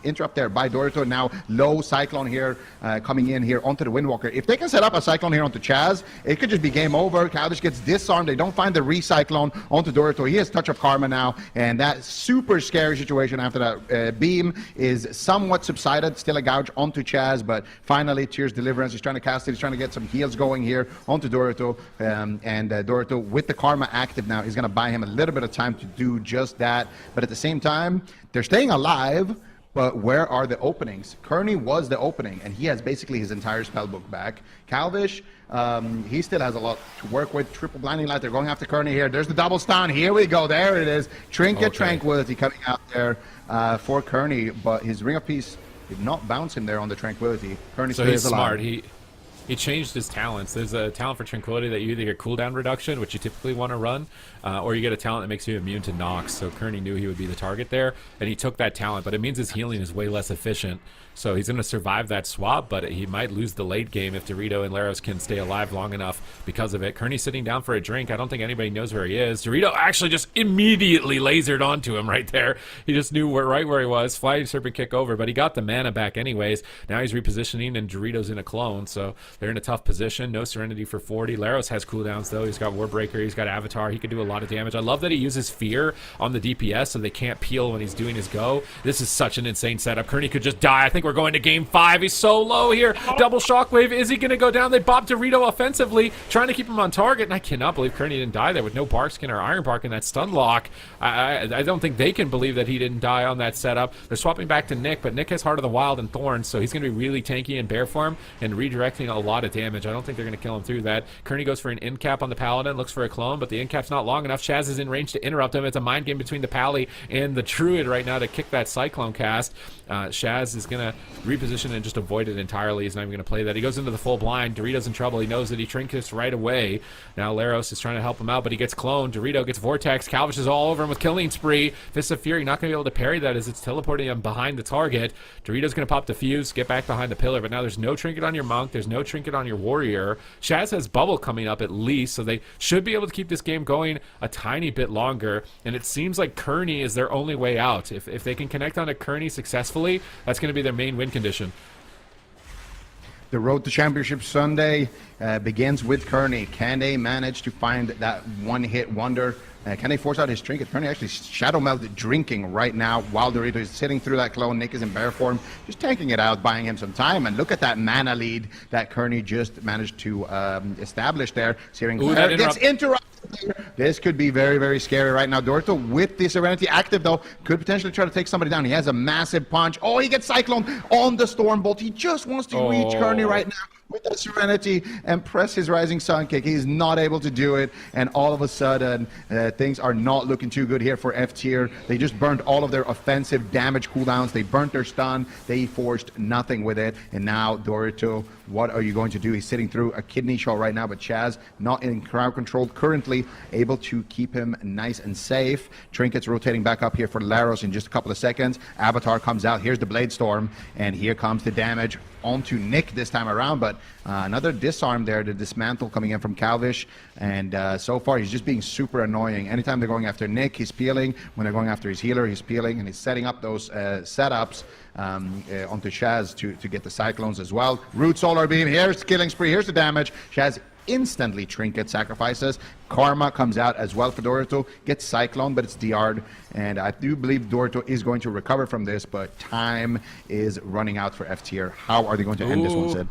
interrupt there by Dorito. Now low Cyclone here coming in here onto the Windwalker. If they can set up a Cyclone here onto Chaz, it could just be game over. Calvish gets disarmed. They don't find the Recyclone onto Dorito. He has Touch of Karma now, and that super scary situation after that beam is somewhat subsided. Still a gouge onto Chaz, but finally Tears Deliverance. He's trying to cast it. He's trying to get some heals going here onto Dorito. And Dorito, with the Karma active now, is going to buy him a little bit of time to do just that. But at the same time, they're staying alive. But where are the openings? Kearney was the opening, and he has basically his entire spellbook back. Calvish, he still has a lot to work with. Triple Blinding Light. They're going after Kearney here. There's the double stun. Here we go. There it is. Trinket Tranquility coming out there for Kearney. But his Ring of Peace did not bounce him there on the Tranquility. Kearney so he's smart. He changed his talents. There's a talent for Tranquility that you either get cooldown reduction, which you typically want to run, or you get a talent that makes you immune to knocks. So Kearney knew he would be the target there, and he took that talent, but it means his healing is way less efficient. So he's going to survive that swap, but he might lose the late game if Dorito and Laros can stay alive long enough because of it. Kearney's sitting down for a drink. I don't think anybody knows where he is. Dorito actually just immediately lasered onto him right there. He just knew right where he was. Flying Serpent Kick over, but he got the mana back anyways. Now he's repositioning, and Dorito's in a clone, so they're in a tough position. No Serenity for 40. Laros has cooldowns, though. He's got Warbreaker. He's got Avatar. He can do a lot of damage. I love that he uses Fear on the DPS so they can't peel when he's doing his go. This is such an insane setup. Kearney could just die. I think we're going to game 5. He's so low here. Double Shockwave. Is he going to go down? They bop Dorito offensively, trying to keep him on target, and I cannot believe Kearney didn't die there with no Barkskin or Iron Bark in that stun lock. I don't think they can believe that he didn't die on that setup. They're swapping back to Nick, but Nick has Heart of the Wild and Thorns, so he's going to be really tanky in bear form and redirecting a lot of damage. I don't think they're going to kill him through that. Kearney goes for an in cap on the Paladin, looks for a clone, but the in cap's not long enough. Shaz is in range to interrupt him. It's a mind game between the Pally and the Druid right now to kick that Cyclone cast. Shaz is going to reposition and just avoid it entirely. He's not even going to play that. He goes into the full blind. Dorito's in trouble. He knows that he trinkets right away. Now Laros is trying to help him out, but he gets cloned. Dorito gets Vortex. Calvish is all over him with Killing Spree. Fist of Fury not going to be able to parry that as it's teleporting him behind the target. Dorito's going to pop Diffuse, get back behind the pillar, but now there's no trinket on your Monk. There's no trinket on your Warrior. Shaz has Bubble coming up at least, so they should be able to keep this game going a tiny bit longer, and it seems like Kearney is their only way out. If they can connect onto Kearney successfully, that's going to be their main win condition. The road to championship Sunday begins with Kearney. Can they manage to find that one-hit wonder? Can they force out his trinket? Kearney actually Shadow Melt drinking right now while Dorito is sitting through that clone. Nick is in bear form, just tanking it out, buying him some time. And look at that mana lead that Kearney just managed to establish there. Searing Glare gets interrupted. This could be very, very scary right now. Dorito with the Serenity active, though, could potentially try to take somebody down. He has a massive punch. Oh, he gets Cyclone on the Stormbolt. He just wants to reach Kearney right now. with that Serenity and press his Rising Sun kick. He's not able to do it, and all of a sudden, things are not looking too good here for F tier. They just burned all of their offensive damage cooldowns. They burnt their stun. They forced nothing with it, and now Dorito, what are you going to do? He's sitting through a kidney shot right now, but Chaz not in crowd control, currently able to keep him nice and safe. Trinkets rotating back up here for Laros in just a couple of seconds. Avatar comes out. Here's the Blade Storm, and here comes the damage onto Nick this time around, but another disarm there, the dismantle coming in from Calvish, and so far he's just being super annoying. Anytime they're going after Nick, he's peeling. When they're going after his healer, he's peeling, and he's setting up those setups onto Shaz to get the Cyclones as well. Root Solar Beam, here's the killing spree, here's the damage. Shaz instantly trinket sacrifices. Karma comes out as well for Dorito, gets Cyclone, but it's DR'd, and I do believe Dorito is going to recover from this, but time is running out for F tier. How are they going to end this one, Sid?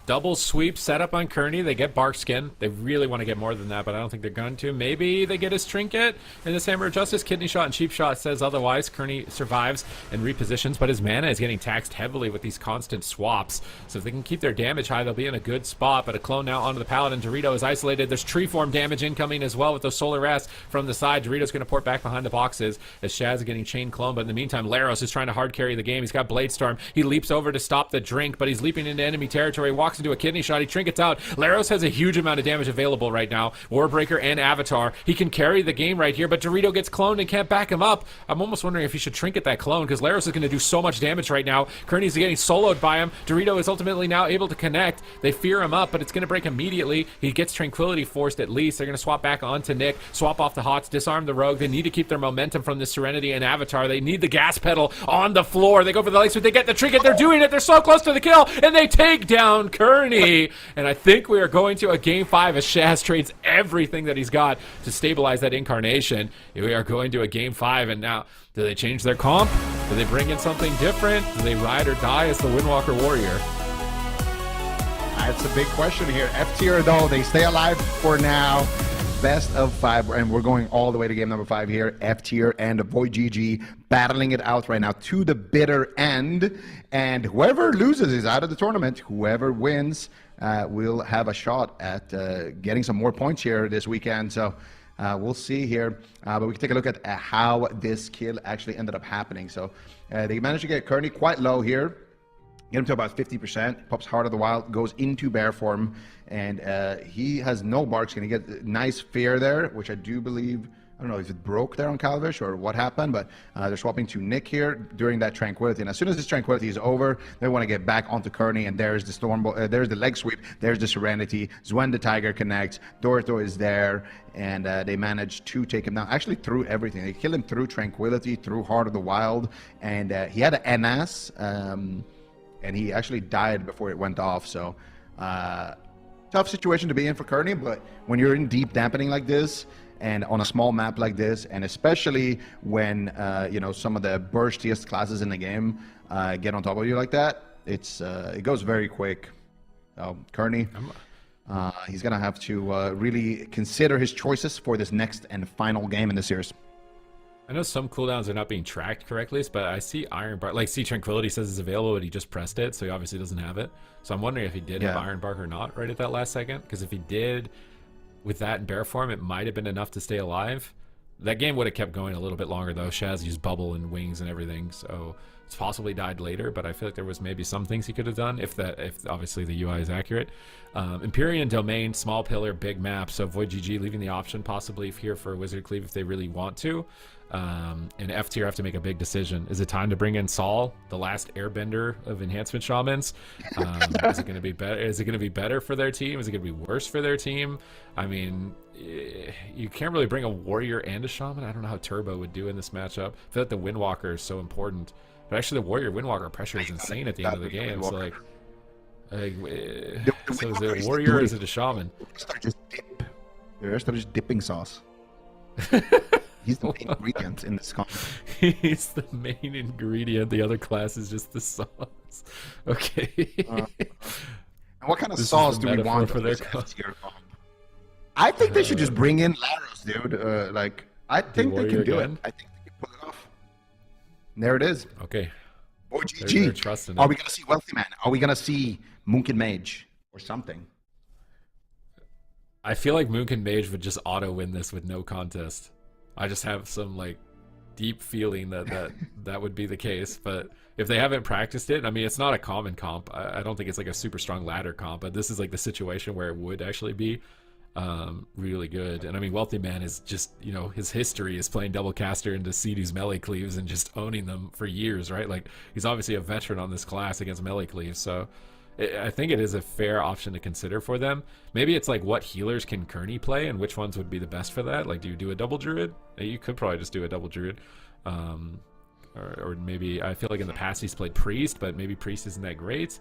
Double sweep setup on Kearney. They get Bark Skin. They really want to get more than that, but I don't think they're going to. Maybe they get his Trinket and this Hammer of Justice. Kidney Shot and Cheap Shot says otherwise. Kearney survives and repositions, but his mana is getting taxed heavily with these constant swaps. So if they can keep their damage high, they'll be in a good spot. But a clone now onto the Paladin. Dorito is isolated. There's Tree Form damage incoming as well with those Solar Rats from the side. Dorito's going to port back behind the boxes as Shaz is getting Chain Clone. But in the meantime, Laros is trying to hard carry the game. He's got Blade Storm. He leaps over to stop the drink, but he's leaping into enemy territory. Walks into a Kidney Shot. He trinkets out. Laros has a huge amount of damage available right now. Warbreaker and Avatar. He can carry the game right here, but Dorito gets cloned and can't back him up. I'm almost wondering if he should trinket that clone, because Laros is going to do so much damage right now. Kearney's getting soloed by him. Dorito is ultimately now able to connect. They fear him up, but it's going to break immediately. He gets Tranquility forced at least. They're going to swap back onto Nick, swap off the Hots, disarm the Rogue. They need to keep their momentum from this Serenity and Avatar. They need the gas pedal on the floor. They go for the light switch. They get the trinket. They're doing it. They're so close to the kill, and they take down Kearney. And I think we are going to a game 5 as Shaz trades everything that he's got to stabilize that incarnation. We are going to a game 5, and now do they change their comp? Do they bring in something different? Do they ride or die as the Windwalker Warrior? That's a big question here. F tier though, they stay alive for now. Best of 5, and we're going all the way to game number 5 here. F tier and VOIDGG battling it out right now to the bitter end, and whoever loses is out of the tournament. Whoever wins will have a shot at getting some more points here this weekend. So we'll see here, but we can take a look at how this kill actually ended up happening. So they managed to get Kearney quite low here. Get him to about 50%. Pops Heart of the Wild, goes into bear form, and he has no barks. Going to get nice fear there, which I do believe, I don't know if it broke there on Calvish or what happened, but they're swapping to Nick here during that Tranquility. And as soon as this Tranquility is over, they want to get back onto Kearney, and there's the Storm, there's the leg sweep, there's the Serenity. Zwen the Tiger connects, Dorito is there, and they managed to take him down. Actually through everything. They killed him through Tranquility, through Heart of the Wild, and he had an NS, and he actually died before it went off. So tough situation to be in for Kearney, but when you're in deep dampening like this and on a small map like this, and especially when you know, some of the burstiest classes in the game get on top of you like that, it goes very quick. So Kearney, he's gonna have to really consider his choices for this next and final game in the series. I know some cooldowns are not being tracked correctly, but I see Iron Bark, like see Tranquility says it's available, but he just pressed it, so he obviously doesn't have it. So I'm wondering if he did have Iron Bark or not right at that last second, because if he did, with that in bear form, it might have been enough to stay alive. That game would have kept going a little bit longer though. Shaz used bubble and wings and everything, so it's possibly died later, but I feel like there was maybe some things he could have done if obviously the UI is accurate. Empyrean Domain, small pillar, big map, so VOIDGG leaving the option possibly here for Wizard Cleave if they really want to. And F tier have to make a big decision. Is it time to bring in Saul, the last airbender of enhancement shamans? Is it going to be better? Is it going to be better for their team? Is it going to be worse for their team? I mean, you can't really bring a warrior and a shaman. I don't know how Turbo would do in this matchup. I feel like the Windwalker is so important, but actually the warrior Windwalker pressure is insane at the end of the game. So like so is it a warrior or is it a shaman? The rest are just dipping sauce. He's the main ingredient in this comp. He's the main ingredient. The other class is just the sauce. Okay. And what kind of sauce do we want for this F tier comp? I think they should just bring in Laros, dude. Like, I think they can do it. I think they can pull it off. And there it is. Okay. VOIDGG. Are we going to see Wealthy Man? Are we going to see Munkin Mage? or something. I feel like Moonkin Mage would just auto win this with no contest. I just have some like deep feeling that would be the case. But if they haven't practiced it, I mean, it's not a common comp. I don't think it's like a super strong ladder comp, but this is like the situation where it would actually be really good. And I mean, Wealthy Man is just, you know, his history is playing double caster into CD's melee cleaves and just owning them for years, right? Like, he's obviously a veteran on this class against melee cleaves, so I think it is a fair option to consider for them. Maybe it's like, what healers can Kearney play and which ones would be the best for that? Like, do you do a double druid? You could probably just do a double druid. Or maybe, I feel like in the past he's played priest, but maybe priest isn't that great.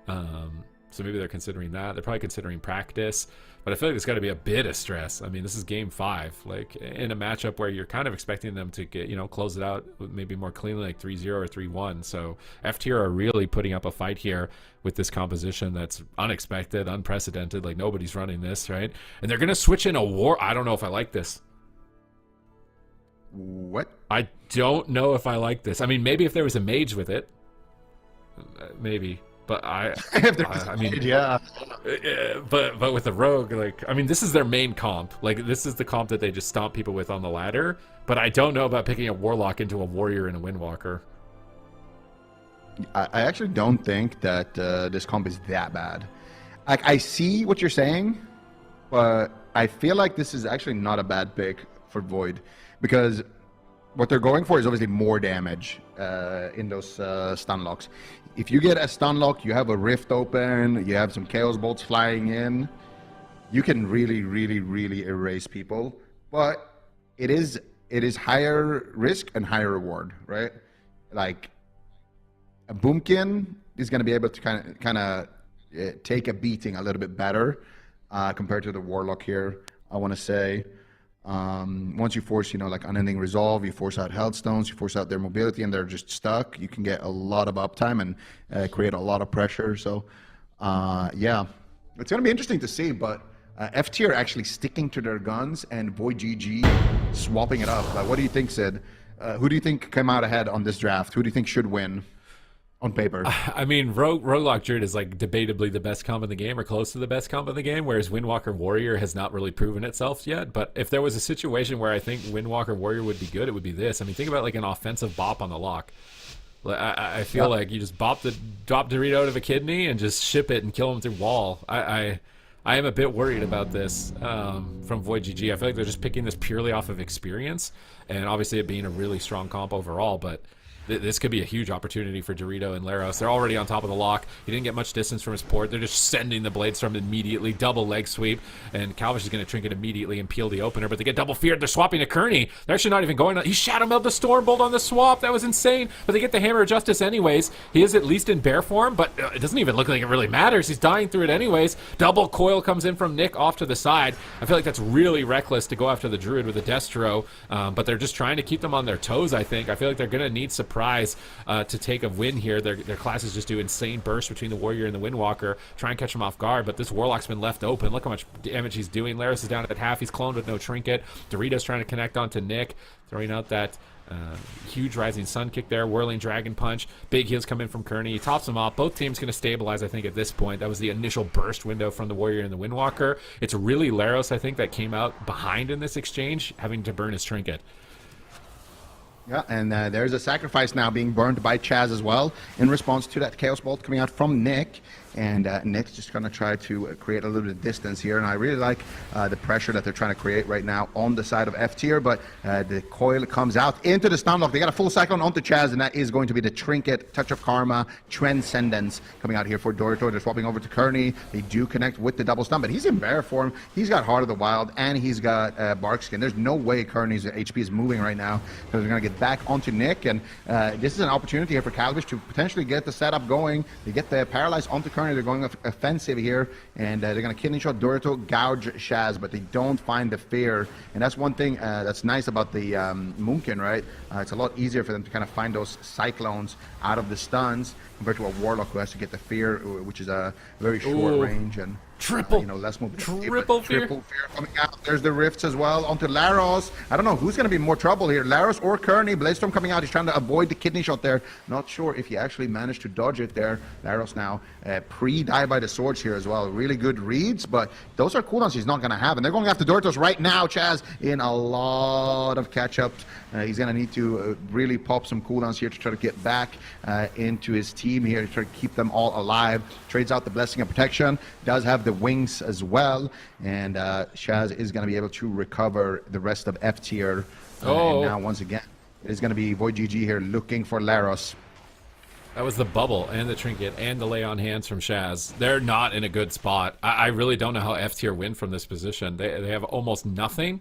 So maybe they're considering that. They're probably considering practice, but I feel like there's got to be a bit of stress. I mean, this is game 5, like in a matchup where you're kind of expecting them to get, you know, close it out maybe more cleanly, like 3-0 or 3-1. So F tier are really putting up a fight here with this composition that's unexpected, unprecedented. Like, nobody's running this, right? And they're gonna switch in a war. I don't know if I like this. What? I don't know if I like this. I mean, maybe if there was a mage with it, maybe. But I mean, yeah. But with the rogue, like, I mean, this is their main comp. Like, this is the comp that they just stomp people with on the ladder. But I don't know about picking a warlock into a warrior and a windwalker. I actually don't think that this comp is that bad. Like, I see what you're saying, but I feel like this is actually not a bad pick for Void, because what they're going for is obviously more damage in those stun locks. If you get a stun lock, you have a rift open, you have some chaos bolts flying in, you can really, really, really erase people. But it is higher risk and higher reward, right? Like, a Boomkin is going to be able to kind of take a beating a little bit better compared to the Warlock here, I want to say. Once you force, you know, like unending resolve, you force out health stones, you force out their mobility, and they're just stuck, you can get a lot of uptime and create a lot of pressure. So yeah, it's going to be interesting to see. But F tier actually sticking to their guns and VOIDGG swapping it up. Like, what do you think, Sid? Who do you think came out ahead on this draft? Who do you think should win on paper? I mean, Roguelock Druid is like debatably the best comp in the game, or close to the best comp in the game, whereas Windwalker Warrior has not really proven itself yet. But if there was a situation where I think Windwalker Warrior would be good, it would be this. I mean, think about like an offensive bop on the lock. I feel like you just drop Dorito out of a kidney and just ship it and kill him through wall. I am a bit worried about this from VOIDGG. I feel like they're just picking this purely off of experience, and obviously it being a really strong comp overall, but this could be a huge opportunity for Dorito and Laros. They're already on top of the lock. He didn't get much distance from his port. They're just sending the Blade Storm immediately. Double leg sweep. And Calvish is going to trinket immediately and peel the opener. But they get double feared. They're swapping to Kearney. They're actually not even going on. He Shadow Meld the Stormbolt on the swap. That was insane. But they get the Hammer of Justice anyways. He is at least in bear form, but it doesn't even look like it really matters. He's dying through it anyways. Double coil comes in from Nick off to the side. I feel like that's really reckless to go after the Druid with a Destro. But they're just trying to keep them on their toes, I think. I feel like they're going to need surprise to take a win here. Their classes just do insane bursts between the Warrior and the Windwalker, try and catch him off guard, but this Warlock's been left open. Look how much damage he's doing. Laris is down at half. He's cloned with no trinket. Dorito's trying to connect onto Nick, throwing out that huge Rising Sun kick there. Whirling Dragon Punch. Big heals come in from Kearney. He tops him off. Both teams going to stabilize, I think, at this point. That was the initial burst window from the Warrior and the Windwalker. It's really Laros, I think, that came out behind in this exchange, having to burn his trinket. Yeah, and there's a sacrifice now being burned by Chaz as well in response to that Chaos Bolt coming out from Nick. And Nick's just going to try to create a little bit of distance here. And I really like the pressure that they're trying to create right now on the side of F tier. But the coil comes out into the stun lock. They got a full cyclone onto Chaz, and that is going to be the Trinket, Touch of Karma, Transcendence coming out here for Dorito. They're swapping over to Kearney. They do connect with the double stun, but he's in bear form. He's got Heart of the Wild, and he's got Barkskin. There's no way Kearney's HP is moving right now, because they're going to get back onto Nick. And this is an opportunity here for Calvish to potentially get the setup going. They get the Paralyze onto Kearney. They're going offensive here, and they're going to kidney shot Dorito, gouge Shaz, but they don't find the fear. And that's one thing that's nice about the Moonkin, right? It's a lot easier for them to kind of find those cyclones out of the stuns compared to a Warlock who has to get the fear, which is a very short range. And Triple. Let's move. Triple fear. Triple fear coming out. There's the rifts as well onto Laros. I don't know who's going to be in more trouble here. Laros or Kearney. Bladestorm coming out. He's trying to avoid the kidney shot there. Not sure if he actually managed to dodge it there. Laros now pre-die by the swords here as well. Really good reads, but those are cooldowns he's not going to have. And they're going after Doritos right now. Chaz in a lot of catch-ups. He's going to need to really pop some cooldowns here to try to get back into his team here to try to keep them all alive. Trades out the Blessing of Protection. Does have the wings as well. And Shaz is going to be able to recover the rest of F tier. And now, once again, it is going to be VOIDGG here looking for Laros. That was the bubble and the trinket and the lay on hands from Shaz. They're not in a good spot. I really don't know how F tier win from this position. They have almost nothing.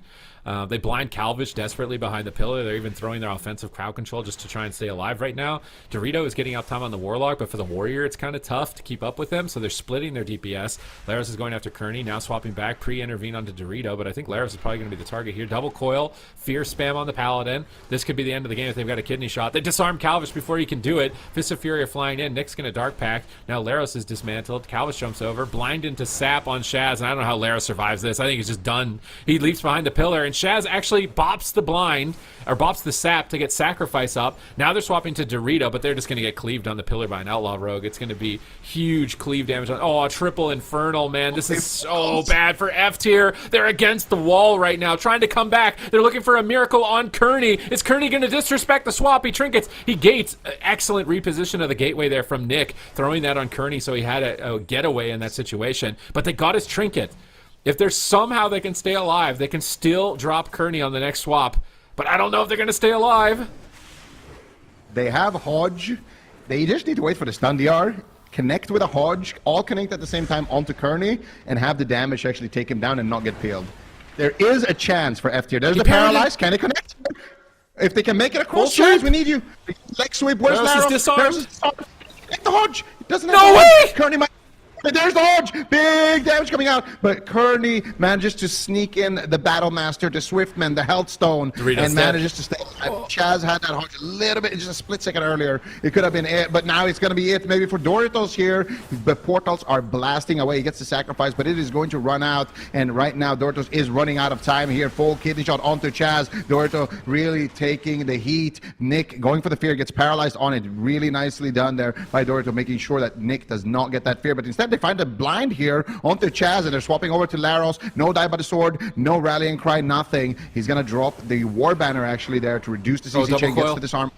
They blind Calvish desperately behind the pillar. They're even throwing their offensive crowd control just to try and stay alive right now. Dorito is getting uptime on the Warlock, but for the Warrior, it's kind of tough to keep up with them, so they're splitting their DPS. Laros is going after Kearney, now swapping back, pre-intervene onto Dorito, but I think Laros is probably going to be the target here. Double coil, fear spam on the Paladin. This could be the end of the game if they've got a kidney shot. They disarm Calvish before he can do it. Fist of Fury are flying in. Nick's going to Dark Pact. Now Laros is dismantled. Calvish jumps over, blind into Sap on Shaz, and I don't know how Laros survives this. I think he's just done. He leaps behind the pillar, and Shaz actually bops the blind, or bops the Sap to get Sacrifice up. Now they're swapping to Dorito, but they're just going to get cleaved on the pillar by an Outlaw Rogue. It's going to be huge cleave damage on. Oh, triple Infernal, man. This is so bad for F tier. They're against the wall right now, trying to come back. They're looking for a miracle on Kearney. Is Kearney going to disrespect the swappy trinkets? He gates. Excellent reposition of the gateway there from Nick, throwing that on Kearney so he had a getaway in that situation. But they got his trinket. If there's somehow they can stay alive, they can still drop Kearney on the next swap. But I don't know if they're going to stay alive. They have Hodge. They just need to wait for the stun DR, connect with a Hodge, all connect at the same time onto Kearney, and have the damage actually take him down and not get peeled. There is a chance for F tier. There's the paralyzed. Can they connect? If they can make it across, Chaz, we need you. Leg sweep. Where's Laros? Disarmed. Get the Hodge. It doesn't have No the way! Hodge. Kearney might. There's the Hodge! Big damage coming out, but Kearney manages to sneak in the Battle Master to Swiftman, the Health Stone, and manages to stay alive. Chaz had that Hodge a little bit, just a split second earlier. It could have been it, but now it's going to be it maybe for Doritos here. The portals are blasting away. He gets the sacrifice, but it is going to run out, and right now Doritos is running out of time here. Full kidney shot onto Chaz. Dorito really taking the heat. Nick going for the fear, gets paralyzed on it. Really nicely done there by Dorito, making sure that Nick does not get that fear, but instead they find a blind here onto Chaz, and they're swapping over to Laros. No die by the sword, no rallying cry, nothing. He's gonna drop the war banner actually there to reduce the CC chain, gets to disarm.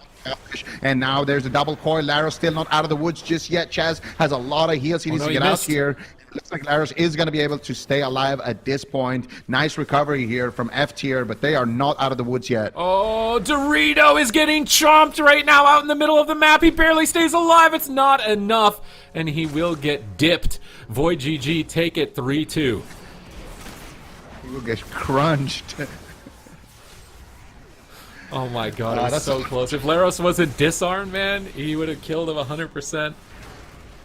And now there's a double coil. Laros still not out of the woods just yet. Chaz has a lot of heals he needs to get out here. Looks like Laros is going to be able to stay alive at this point. Nice recovery here from F tier, but they are not out of the woods yet. Oh, Dorito is getting chomped right now out in the middle of the map. He barely stays alive. It's not enough, and he will get dipped. VOIDGG take it 3-2. He will get crunched. Oh my god, it was so close. If Laros wasn't disarmed, man, he would have killed him 100%.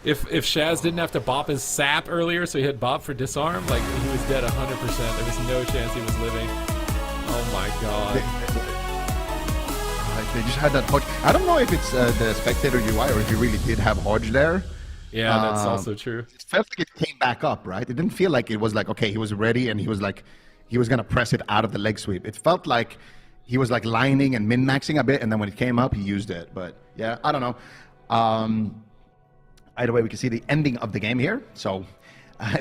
If Shaz didn't have to bop his sap earlier, so he had bop for disarm, like, he was dead 100%. There was no chance he was living. Oh my god. They just had that Hodge. I don't know if it's the spectator UI or if you really did have Hodge there. Yeah, that's also true. It felt like it came back up, right? It didn't feel like it was like, okay, he was ready and he was like, he was going to press it out of the leg sweep. It felt like he was like lining and min-maxing a bit, and then when it came up, he used it. But yeah, I don't know. Either way, we can see the ending of the game here. So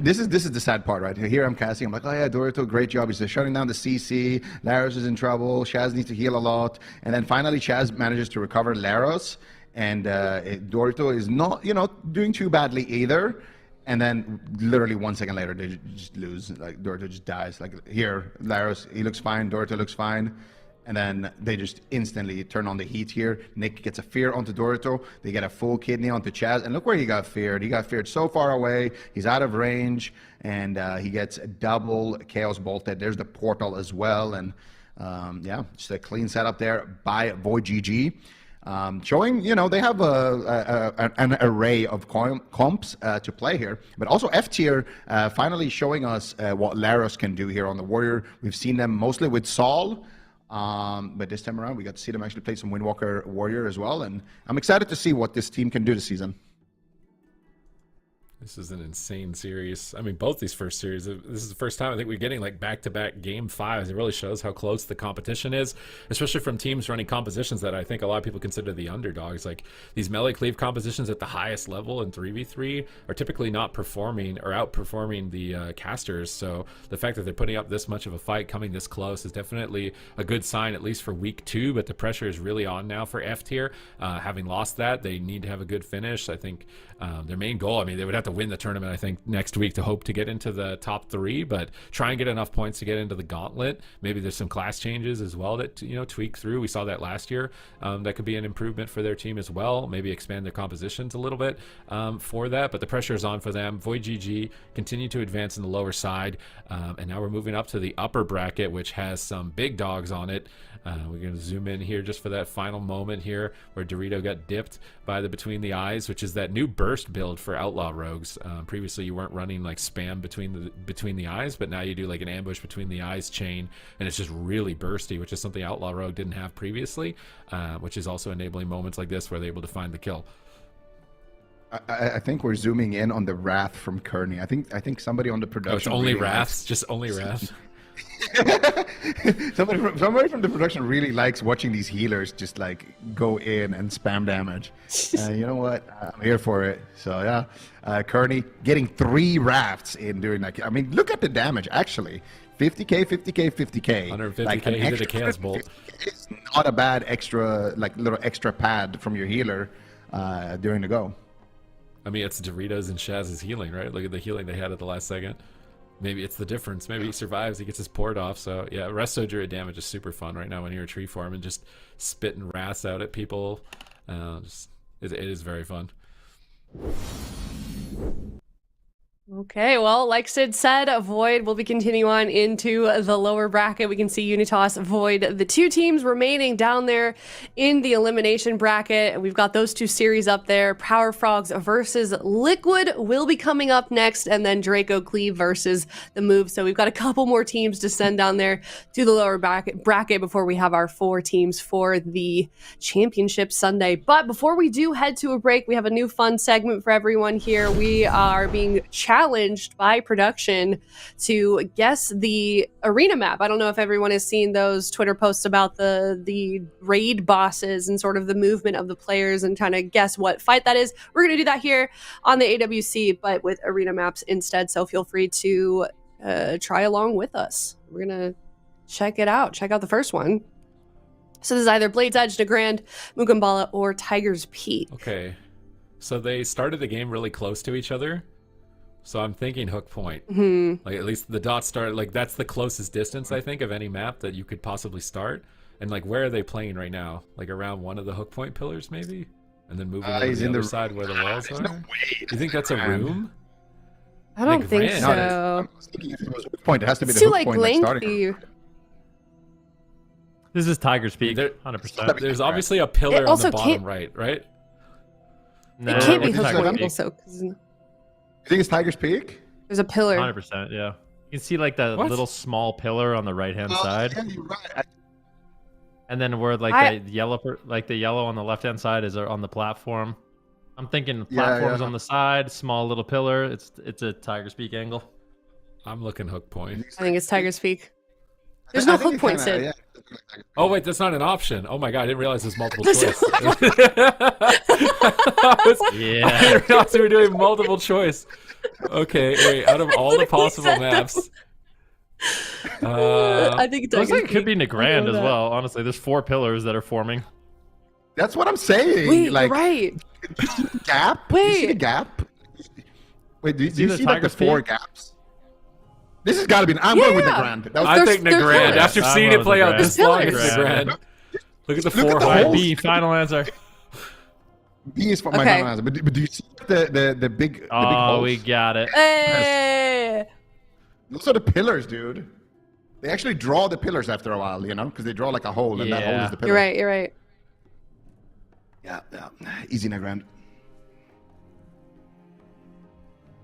this is the sad part, right? Here I'm casting. I'm like, oh yeah, Dorito, great job. He's shutting down the CC. Laros is in trouble. Shaz needs to heal a lot. And then finally, Shaz manages to recover Laros. And Dorito is not, doing too badly either. And then literally 1 second later, they just lose. Like, Dorito just dies. Like, here, Laros, he looks fine. Dorito looks fine. And then they just instantly turn on the heat here. Nick gets a fear onto Dorito. They get a full kidney onto Chaz. And look where he got feared. He got feared so far away. He's out of range. And he gets a double Chaos Bolted. There's the portal as well. And yeah, just a clean setup there by VOIDGG. Showing, they have an array of comps to play here. But also F tier finally showing us what Laros can do here on the Warrior. We've seen them mostly with Saul. But this time around, we got to see them actually play some Windwalker Warrior as well. And I'm excited to see what this team can do this season. This is an insane series. I mean, both these first series, this is the first time I think we're getting like back-to-back game fives. It really shows how close the competition is, especially from teams running compositions that I think a lot of people consider the underdogs. Like these melee cleave compositions at the highest level in 3v3 are typically not performing or outperforming the casters. So the fact that they're putting up this much of a fight, coming this close, is definitely a good sign, at least for week 2. But the pressure is really on now for F tier. Having lost that, they need to have a good finish. I think their main goal, I mean, they would have to win the tournament, I think, next week to hope to get into the top 3, but try and get enough points to get into the gauntlet. Maybe there's some class changes as well that, tweak through. We saw that last year. That could be an improvement for their team as well. Maybe expand their compositions a little bit for that, but the pressure is on for them. VOIDGG continue to advance in the lower side, and now we're moving up to the upper bracket, which has some big dogs on it. We're going to zoom in here just for that final moment here where Dorito got dipped by the Between the Eyes, which is that new burst build for Outlaw Rogues. Previously, you weren't running like spam between the eyes, but now you do like an ambush between the eyes chain, and it's just really bursty, which is something Outlaw Rogue didn't have previously, which is also enabling moments like this where they're able to find the kill. I think we're zooming in on the wrath from Kearney. I think somebody on the production. Oh, it's only really wraths, just only wraths. somebody from the production really likes watching these healers just like go in and spam damage. You know what? I'm here for it. So yeah, Kearney getting 3 rafts in during that. I mean, look at the damage actually. 50k, 50k, 50k. 150k. Like he did a chaos bolt. It's not a bad extra, like little extra pad from your healer during the go. I mean, it's Doritos and Shaz's healing, right? Look at the healing they had at the last second. Maybe it's the difference. Maybe he survives. He gets his port off. So yeah, Rest Sojourner damage is super fun right now when you're a tree farm and just spitting wraths out at people. It is very fun. Okay, well, like Sid said, Void will be continuing on into the lower bracket. We can see Unitas, Void, the 2 teams remaining down there in the elimination bracket. And we've got those 2 series up there. Power Frogs versus Liquid will be coming up next, and then Draco Cleave versus the Move. So we've got a couple more teams to send down there to the lower bracket before we have our 4 teams for the championship Sunday. But before we do head to a break, we have a new fun segment for everyone here. We are being challenged by production to guess the arena map. I don't know if everyone has seen those Twitter posts about the raid bosses and sort of the movement of the players and trying to guess what fight that is. We're going to do that here on the AWC, but with arena maps instead. So feel free to try along with us. We're going to check it out. Check out the first one. So this is either Blade's Edge, Nagrand, Mukambala, or Tiger's Peak. Okay. So they started the game really close to each other. So I'm thinking hook point. Mm-hmm. Like at least the dots start, like that's the closest distance I think of any map that you could possibly start. And like where are they playing right now? Like around one of the hook point pillars maybe? And then moving over to the other side where the walls are? No way. You think that's a room? I don't think Nagrand. so. I was thinking if it was hook point, it has to be It's the too hook like point that's starting. lengthy. This is Tiger's Peak, 100%. There's obviously a pillar It on also the bottom can't- right? No, It can't be it's hook Tiger's point Peak. also, 'cause You think it's Tiger's Peak? there's a pillar. 100%, yeah. You can see like the What? little small pillar on the right-hand side, Yeah, you're right. and then where like the yellow on the left-hand side is on the platform. I'm thinking platforms yeah. on the side, small little pillar. It's a Tiger's Peak angle. I'm looking hook point. I think it's Tiger's Peak. There's no hook point, Sid. Yeah. Oh wait, that's not an option. Oh my god, I didn't realize there's multiple This choice. is- I Yeah. didn't realize we were doing multiple choice. Okay, wait, out of all the possible maps. I think Looks Tiger's like it could Peak. be I Nagrand know as that. well. Honestly, there's 4 pillars that are forming. That's what I'm saying. Wait, like you're right. gap. Do you see the Wait. gap? Wait, do you the see like the Tiger's 4 Peak? gaps? This has got to be. I'm going with the Yeah. grand. That was, I think There's Nagrand. pillars. After I'm seeing going it with play out Nagrand. this long, it's There's Nagrand. pillars. Look at the Look at 4 the high holes. B, final answer. B is for my Okay. final answer. But do you see the big Oh, holes? we got it. Hey! Those are the pillars, dude. They actually draw the pillars after a while, you know, because they draw like a hole, and that hole Yeah. is the pillar. You're right. You're right. Yeah. Easy, Nagrand.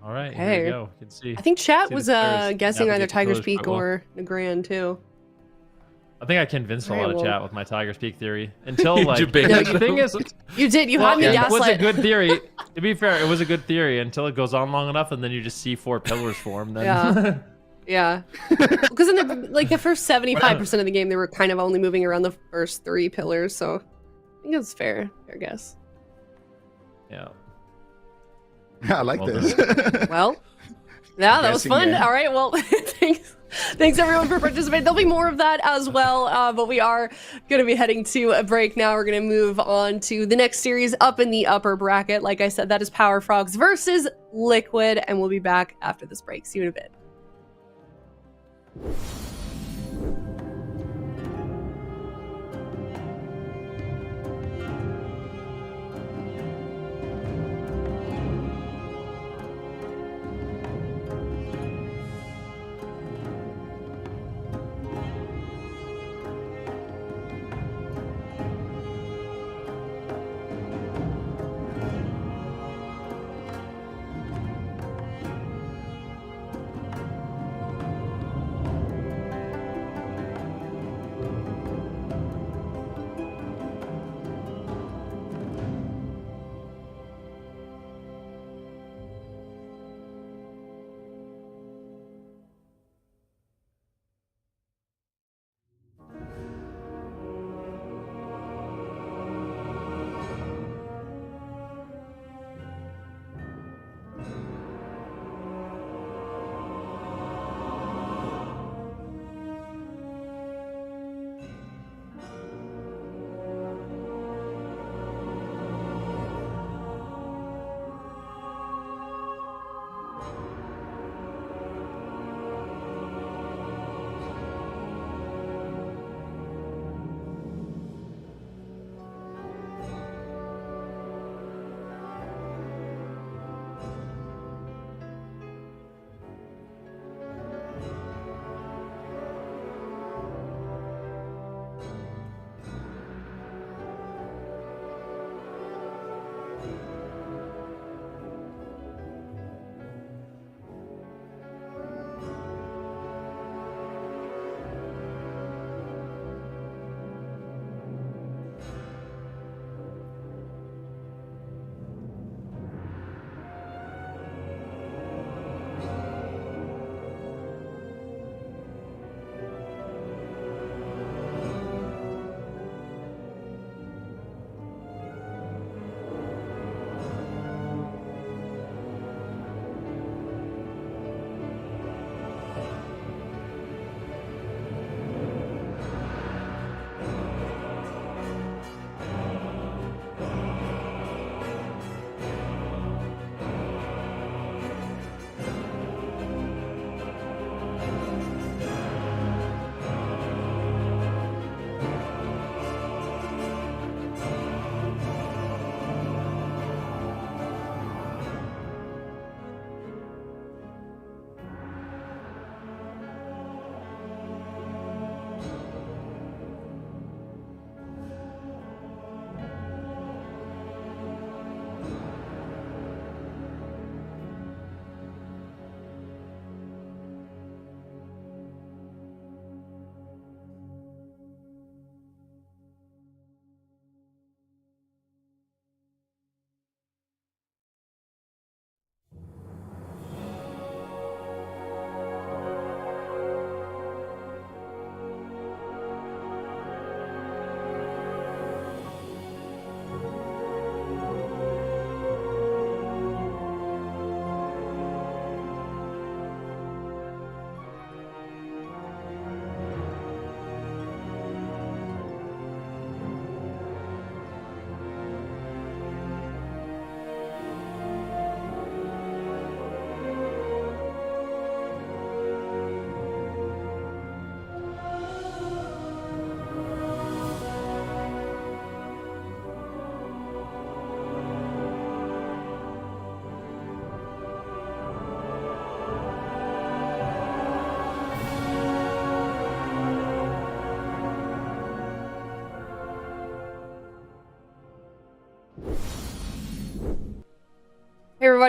All right, here Hey. we go. You can see. I think chat See the was pillars, guessing navigate either the Tiger's pillars Peak quite well. or Nagrand too. I think I convinced a Alright, lot of well- chat with my Tiger Speak theory until like debated the thing is, You did. You well, had me it was a gaslight. good theory. To be fair, it was a good theory until it goes on long enough, and then you just see 4 pillars form. Then Yeah. Yeah. Because in the first 75% of the game, they were kind of only moving around the first 3 pillars, so I think it's fair, I guess. yeah. I like Well this. Well, yeah, that was Guessing fun. game. All right, well, thanks everyone for participating. There'll be more of that as well, but we are going to be heading to a break now. We're going to move on to the next series up in the upper bracket. Like I said, that is Power Frogs versus Liquid, and we'll be back after this break. See you in a bit.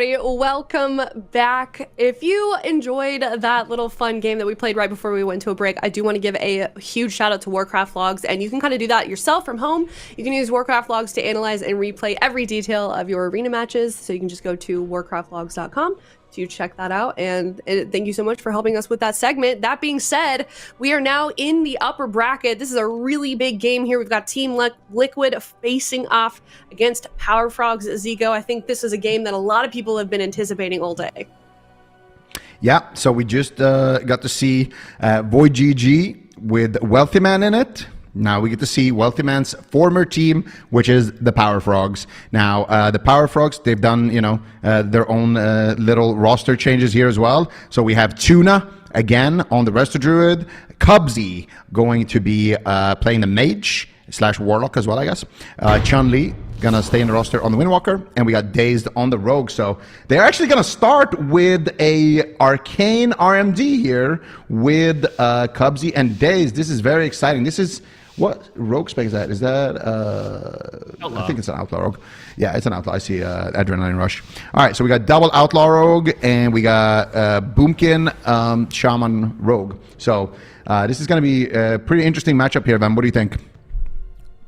everybody. Welcome back. If you enjoyed that little fun game that we played right before we went to a break, I do want to give a huge shout out to Warcraft logs, and you can kind of do that yourself from home. You can use Warcraft logs to analyze and replay every detail of your arena matches. So you can just go to warcraftlogs.com to check that out. And thank you so much for helping us with that segment. That being said, we are now in the upper bracket. This is a really big game here. We've got Team Liquid facing off against Power Frogs Zico. I think this is a game that a lot of people have been anticipating all day. Yeah, so we just got to see VOIDGG with Wealthy Man in it. Now we get to see Wealthy Man's former team, which is the Power Frogs. Now, the Power Frogs, they've done, their own little roster changes here as well. So we have Tuna again on the Resto Druid. Cubsy going to be playing the Mage / Warlock as well, I guess. Chun-Li gonna stay in the roster on the Windwalker, and we got Dazed on the Rogue. So they're actually gonna start with a Arcane RMD here with Cubsy and Dazed. This is very exciting. This is what rogue spec is that? Is that I think it's an Outlaw Rogue. Yeah, it's an Outlaw. I see Adrenaline Rush. All right, so we got double Outlaw Rogue, and we got Boomkin Shaman Rogue. So this is going to be a pretty interesting matchup here, Van. What do you think?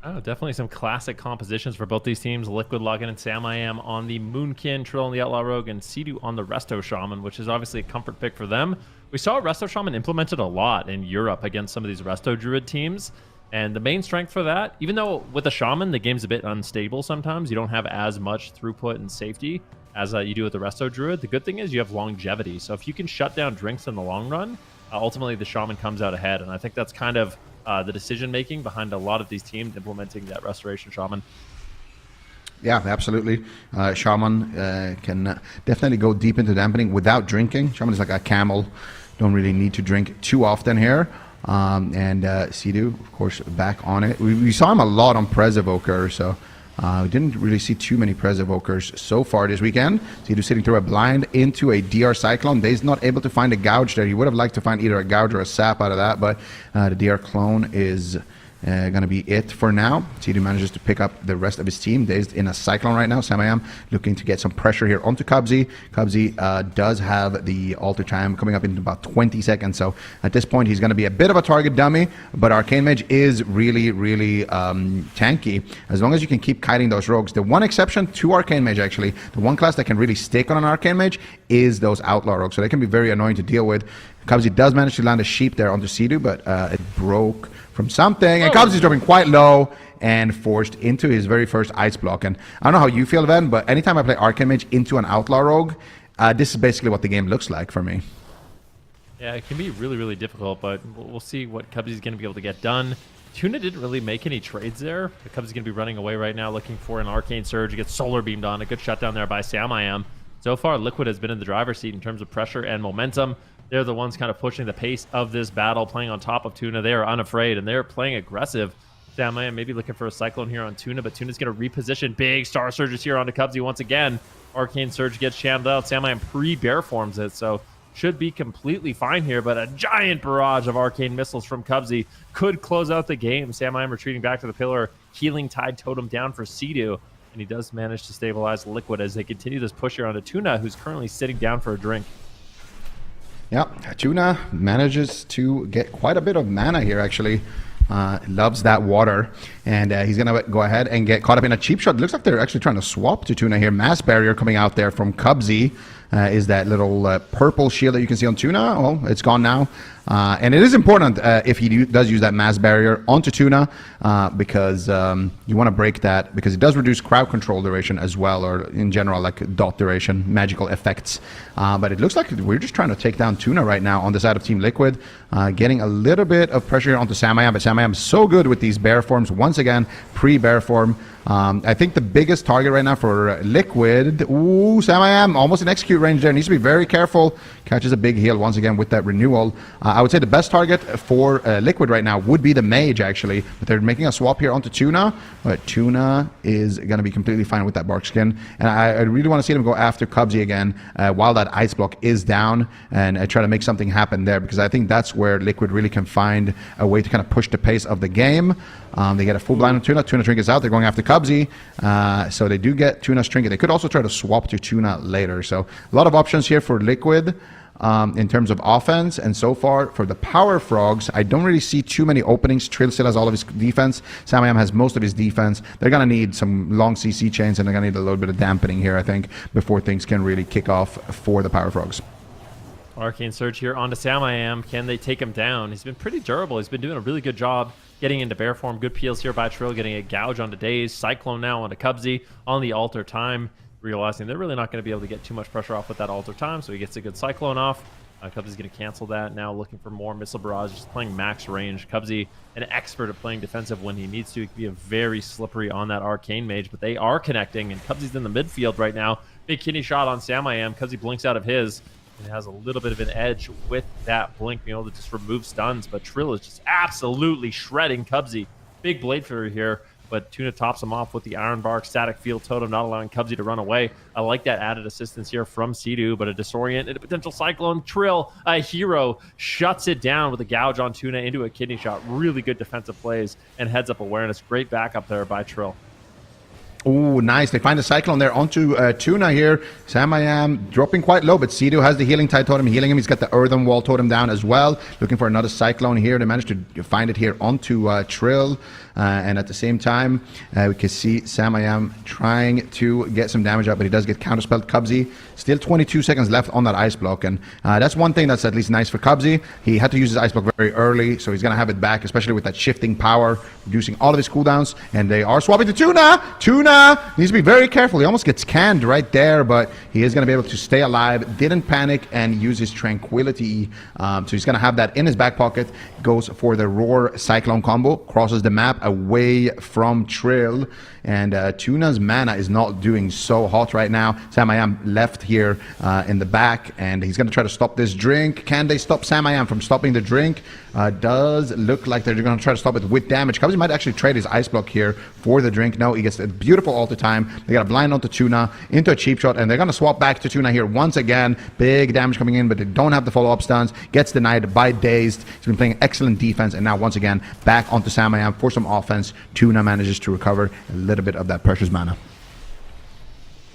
Oh, definitely some classic compositions for both these teams. Liquid Login and Sam I Am on the Moonkin, Trill on the Outlaw Rogue, and Sidu on the Resto Shaman, which is obviously a comfort pick for them. We saw Resto Shaman implemented a lot in Europe against some of these Resto Druid teams. And the main strength for that, even though with a Shaman, the game's a bit unstable sometimes, you don't have as much throughput and safety as you do with the Resto Druid. The good thing is you have longevity. So if you can shut down drinks in the long run, ultimately the Shaman comes out ahead. And I think that's kind of the decision-making behind a lot of these teams implementing that Restoration Shaman. Yeah, absolutely. Shaman can definitely go deep into dampening without drinking. Shaman is like a camel. Don't really need to drink too often here. And Sidu, of course, back on it. We saw him a lot on Prez Evoker, so we didn't really see too many Prez Evokers so far this weekend. Sidu sitting through a blind into a DR Cyclone. Dave's not able to find a Gouge there. He would have liked to find either a Gouge or a Sap out of that, but the DR Clone is going to be it for now. Sidu manages to pick up the rest of his team. Dazed in a Cyclone right now. Sam I Am looking to get some pressure here onto Cubsy. Cubsy does have the alter time coming up in about 20 seconds. So at this point, he's going to be a bit of a target dummy, but Arcane Mage is really, really tanky as long as you can keep kiting those rogues. The one exception to Arcane Mage, actually, the one class that can really stick on an Arcane Mage is those Outlaw rogues. So they can be very annoying to deal with. Cubsy does manage to land a sheep there onto Sidu, but it broke from something, and Cubsy's dropping quite low and forced into his very first ice block. And I don't know how you feel, Van, but anytime I play Arcane Mage into an Outlaw Rogue, this is basically what the game looks like for me. Yeah, it can be really, really difficult, but we'll see what Cubsy's going to be able to get done. Tuna didn't really make any trades there. The Cubsy's going to be running away right now, looking for an Arcane Surge. He gets Solar Beamed on. A good shutdown there by Sam I Am. So far, Liquid has been in the driver's seat in terms of pressure and momentum. They're the ones kind of pushing the pace of this battle, playing on top of Tuna. They are unafraid, and they're playing aggressive. Sam I Am maybe looking for a Cyclone here on Tuna, but Tuna's going to reposition. Big Star Surges here onto Cubsy once again. Arcane Surge gets channeled out. Sam I Am pre-bear forms it, so should be completely fine here, but a giant barrage of Arcane Missiles from Cubsy could close out the game. Sam I Am retreating back to the pillar. Healing Tide Totem down for Sidu, and he does manage to stabilize Liquid as they continue this push here onto Tuna, who's currently sitting down for a drink. Yeah, Tuna manages to get quite a bit of mana here, actually. Loves that water, and he's going to go ahead and get caught up in a cheap shot. Looks like they're actually trying to swap to Tuna here. Mass Barrier coming out there from Cubsy is that little purple shield that you can see on Tuna. Oh, it's gone now. And it is important if he does use that Mass Barrier onto Tuna because you want to break that because it does reduce crowd control duration as well, or in general like dot duration, magical effects. But it looks like we're just trying to take down Tuna right now on the side of Team Liquid, getting a little bit of pressure onto Sam I Am, but Sam I Am is so good with these bear forms. Once again, pre-bear form. I think the biggest target right now for Liquid, ooh, Sam I Am almost an execute range there. Needs to be very careful. Catches a big heal once again with that renewal. I would say the best target for Liquid right now would be the mage, actually. But they're making a swap here onto Tuna. But Tuna is going to be completely fine with that bark skin. And I really want to see them go after Cubsy again while that ice block is down and try to make something happen there, because I think that's where Liquid really can find a way to kind of push the pace of the game. They get a full blind on Tuna. Tuna Trinket's out. They're going after Cubsy. So they do get Tuna's Trinket. They could also try to swap to Tuna later. So a lot of options here for Liquid in terms of offense. And so far for the Power Frogs, I don't really see too many openings. Trill still has all of his defense. Samayam has most of his defense. They're going to need some long CC chains, and they're going to need a little bit of dampening here, I think, before things can really kick off for the Power Frogs. Arcane Surge here onto Samayam. Can they take him down? He's been pretty durable. He's been doing a really good job getting into bear form. Good peels here by Trill, getting a gouge onto Daze. Cyclone now onto Cubsy on the altar time, realizing they're really not going to be able to get too much pressure off with that altar time, so he gets a good Cyclone off. Cubsy's going to cancel that. Now looking for more Missile Barrage, just playing max range. Cubsy, an expert at playing defensive when he needs to. He can be a very slippery on that Arcane Mage, but they are connecting, and Cubsy's in the midfield right now. Big kidney shot on Samayam. Cubsy blinks out of his. It has a little bit of an edge with that blink, being able to just remove stuns, but Trill is just absolutely shredding Cubsy. Big blade fury here, but Tuna tops him off with the Iron Bark, Static Field Totem, not allowing Cubsy to run away. I like that added assistance here from Sea-Doo, but a Disorient and a potential Cyclone. Trill, a hero, shuts it down with a gouge on Tuna into a kidney shot. Really good defensive plays and heads-up awareness. Great backup there by Trill. Oh, nice. They find the Cyclone there onto Tuna here. Samayam dropping quite low, but Sea-Doo has the Healing Tide Totem healing him. He's got the Earthen Wall Totem down as well. Looking for another Cyclone here. They managed to find it here onto Trill. And at the same time, we can see Samayam trying to get some damage up, but he does get counterspelled. Cubsy, still 22 seconds left on that ice block. And that's one thing that's at least nice for Cubsy. He had to use his ice block very early, so he's going to have it back, especially with that shifting power, reducing all of his cooldowns. And they are swapping to Tuna. Tuna needs to be very careful. He almost gets canned right there, but he is going to be able to stay alive. Didn't panic and use his Tranquility. So he's going to have that in his back pocket. Goes for the Roar Cyclone combo. Crosses the map away from Trill. And Tuna's mana is not doing so hot right now. Samayam left here in the back, and he's going to try to stop this drink. Can they stop Samayam from stopping the drink? Does look like they're going to try to stop it with damage. Cubsy might actually trade his ice block here for the drink. No, he gets a beautiful all the time. They got a blind onto Tuna into a cheap shot, and they're going to swap back to Tuna here once again. Big damage coming in, but they don't have the follow-up stuns. Gets denied by Dazed. He's been playing excellent defense, and now once again back onto Samayam for some offense. Tuna manages to recover a little bit of that precious mana.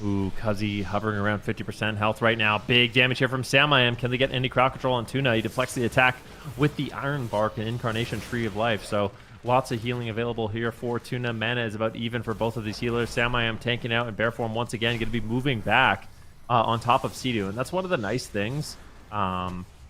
Ooh, Cubsy hovering around 50% health right now. Big damage here from Samayam. Can they get any crowd control on Tuna? He deflects the attack with the Iron Bark and Incarnation Tree of Life. So lots of healing available here for Tuna. Mana is about even for both of these healers. Samayam tanking out in bear form once again. Going to be moving back on top of Sea-Doo. And that's one of the nice things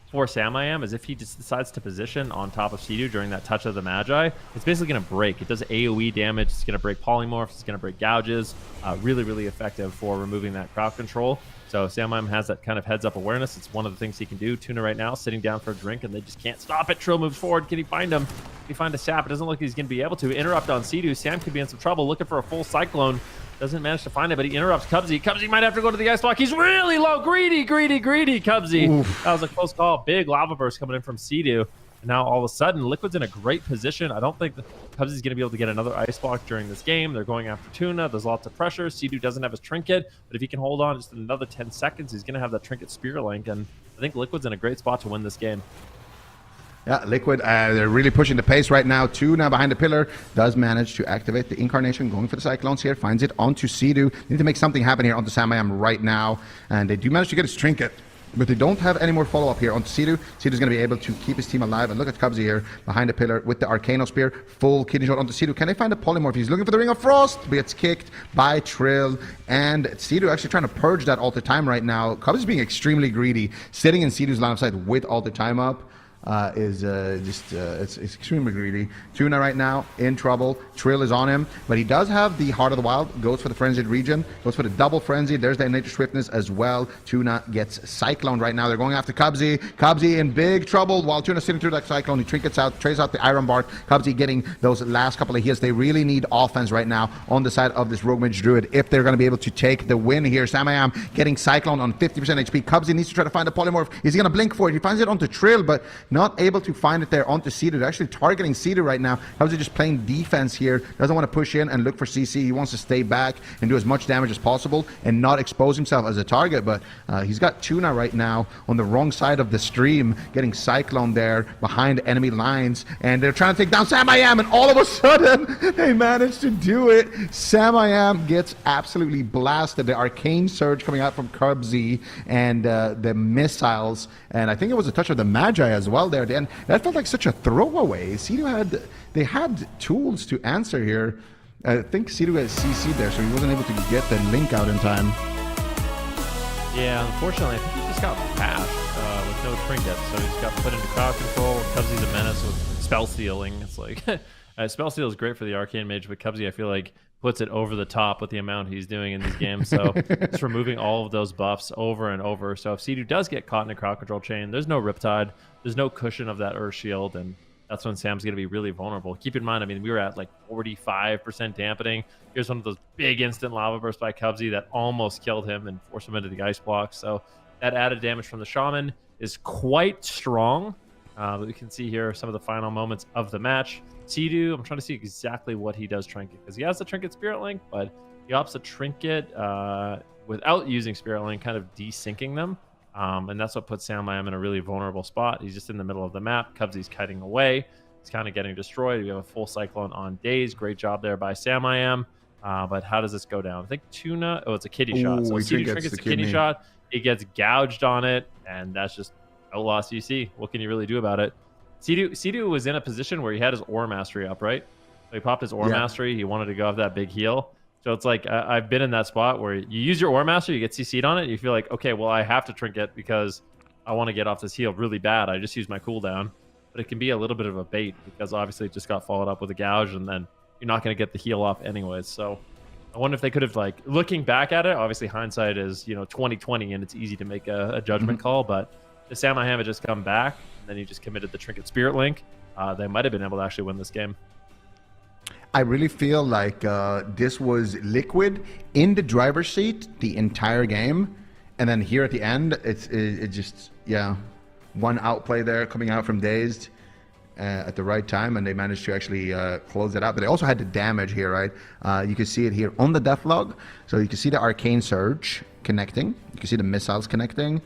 for Samayam, is if he just decides to position on top of Sea-Doo during that touch of the Magi, it's basically going to break. It does AoE damage. It's going to break polymorphs. It's going to break gouges. Really, really effective for removing that crowd control. So Samayam has that kind of heads-up awareness. It's one of the things he can do. Tuna right now sitting down for a drink, and they just can't stop it. Trill moves forward. Can he find him? Can he find a sap? It doesn't look like he's going to be able to. Interrupt on Sea-Doo. Sam could be in some trouble looking for a full Cyclone. Doesn't manage to find it, but he interrupts Cubsy. Cubsy might have to go to the ice block. He's really low. Greedy, Cubsy. Oof. That was a close call. Big lava burst coming in from Sea-Doo. And now all of a sudden, Liquid's in a great position. I don't think Cubsy's going to be able to get another ice block during this game. They're going after Tuna. There's lots of pressure. Sea-Doo doesn't have his trinket, but if he can hold on just another 10 seconds, he's going to have that trinket spear link. And I think Liquid's in a great spot to win this game. Yeah, Liquid, they're really pushing the pace right now. Tuna behind the pillar does manage to activate the Incarnation, going for the Cyclones here, finds it onto Sea-Doo. They need to make something happen here onto Samayam right now, and they do manage to get his trinket, but they don't have any more follow-up here onto Sea-Doo. Sea-Doo's going to be able to keep his team alive, and look at Cubsy here behind the pillar with the Arcano Spear, full kidney shot onto Sea-Doo. Can they find a polymorph? He's looking for the Ring of Frost, but gets kicked by Trill, and Sea-Doo actually trying to purge that all the time right now. Cubsy's being extremely greedy, sitting in Sea-Doo's line of sight with all the time up. is it's extremely greedy. Tuna right now in trouble. Trill is on him, but he does have the Heart of the Wild. Goes for the Frenzied Region. Goes for the double Frenzy. There's that Nature Swiftness as well. Tuna gets Cyclone right now. They're going after Cubsy. Cubsy in big trouble while Tuna sitting through that Cyclone. He trinkets out, trays out the Iron Bark. Cubsy getting those last couple of hits. They really need offense right now on the side of this Rogue Mage Druid if they're going to be able to take the win here. Samayam getting Cyclone on 50% HP. Cubsy needs to try to find the Polymorph. Is he going to blink for it? He finds it onto Trill, but not able to find it there onto Cedu. They're actually targeting Cedu right now. Cubsy just playing defense here. Doesn't want to push in and look for CC. He wants to stay back and do as much damage as possible and not expose himself as a target, but he's got Tuna right now on the wrong side of the stream, getting Cyclone there behind enemy lines, and they're trying to take down Samayam, and all of a sudden they managed to do it. Samayam gets absolutely blasted. The Arcane Surge coming out from Cubsy and the missiles, and I think it was a touch of the Magi as well there, and that felt like such a throwaway. Cedu had tools to answer here. I think Cedu had CC there, so he wasn't able to get the link out in time. Yeah, unfortunately, I think he just got bashed with no trinket, so he just got put into crowd control. Cubsy's a menace with spell stealing. It's like spell steal is great for the Arcane Mage, but Cubsy, I feel like, puts it over the top with the amount he's doing in these games. So it's removing all of those buffs over and over. So if Cedu does get caught in a crowd control chain, there's no Riptide, there's no cushion of that Earth Shield, and that's when Sam's going to be really vulnerable. Keep in mind, I mean, we were at like 45% dampening. Here's one of those big instant lava bursts by Cubsy that almost killed him and forced him into the ice block. So that added damage from the Shaman is quite strong. But we can see here some of the final moments of the match. Cedu, I'm trying to see exactly what he does Trinket, because he has the Trinket Spirit Link, but he opts to Trinket without using Spirit Link, kind of desyncing them. And that's what puts Samayam in a really vulnerable spot. He's just in the middle of the map. Cubsy's kiting away. He's kind of getting destroyed. We have a full Cyclone on Daze. Great job there by Samayam. But how does this go down? I think Tuna... Oh, it's a kitty shot. So Cedu trinkets the kitty shot. He gets gouged on it, and that's just outlaw CC. What can you really do about it? Cedu was in a position where he had his Aura Mastery up, right? So he popped his Aura Mastery. He wanted to go have that big heal. So it's like, I've been in that spot where you use your Aura Master, you get CC'd on it, you feel like, okay, well, I have to trinket because I want to get off this heal really bad. I just used my cooldown. But it can be a little bit of a bait because obviously it just got followed up with a gouge, and then you're not going to get the heal off anyways. So I wonder if they could have, like, looking back at it, obviously hindsight is, 2020, and it's easy to make a judgment call, but the Samayam had just come back, and then he just committed the Trinket Spirit Link. They might have been able to actually win this game. I really feel like this was Liquid in the driver's seat the entire game, and then here at the end, it just one outplay there coming out from Dazed at the right time, and they managed to actually close it out. But they also had the damage here, right? You can see it here on the death log, so you can see the Arcane Surge connecting, you can see the missiles connecting,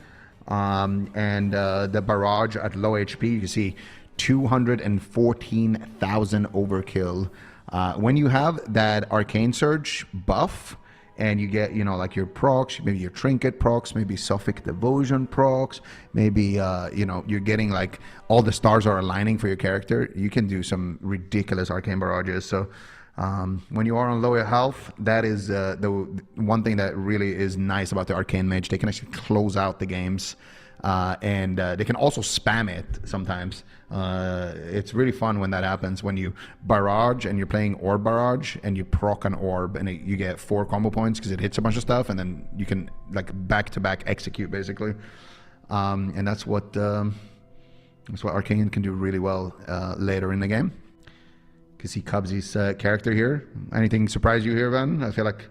and the barrage at low HP. You can see 214,000 overkill. When you have that Arcane Surge buff, and you get, like your procs, maybe your Trinket procs, maybe Sophic Devotion procs, maybe, you're getting like all the stars are aligning for your character, you can do some ridiculous Arcane Barrages. So when you are on lower health, that is the one thing that really is nice about the Arcane Mage. They can actually close out the games. And they can also spam it sometimes. It's really fun when that happens, when you barrage and you're playing Orb Barrage and you proc an Orb and you get 4 combo points because it hits a bunch of stuff, and then you can like back-to-back execute basically. And that's what Arcane can do really well later in the game. You can see Cubsy's character here. Anything surprise you here, Van? I feel like...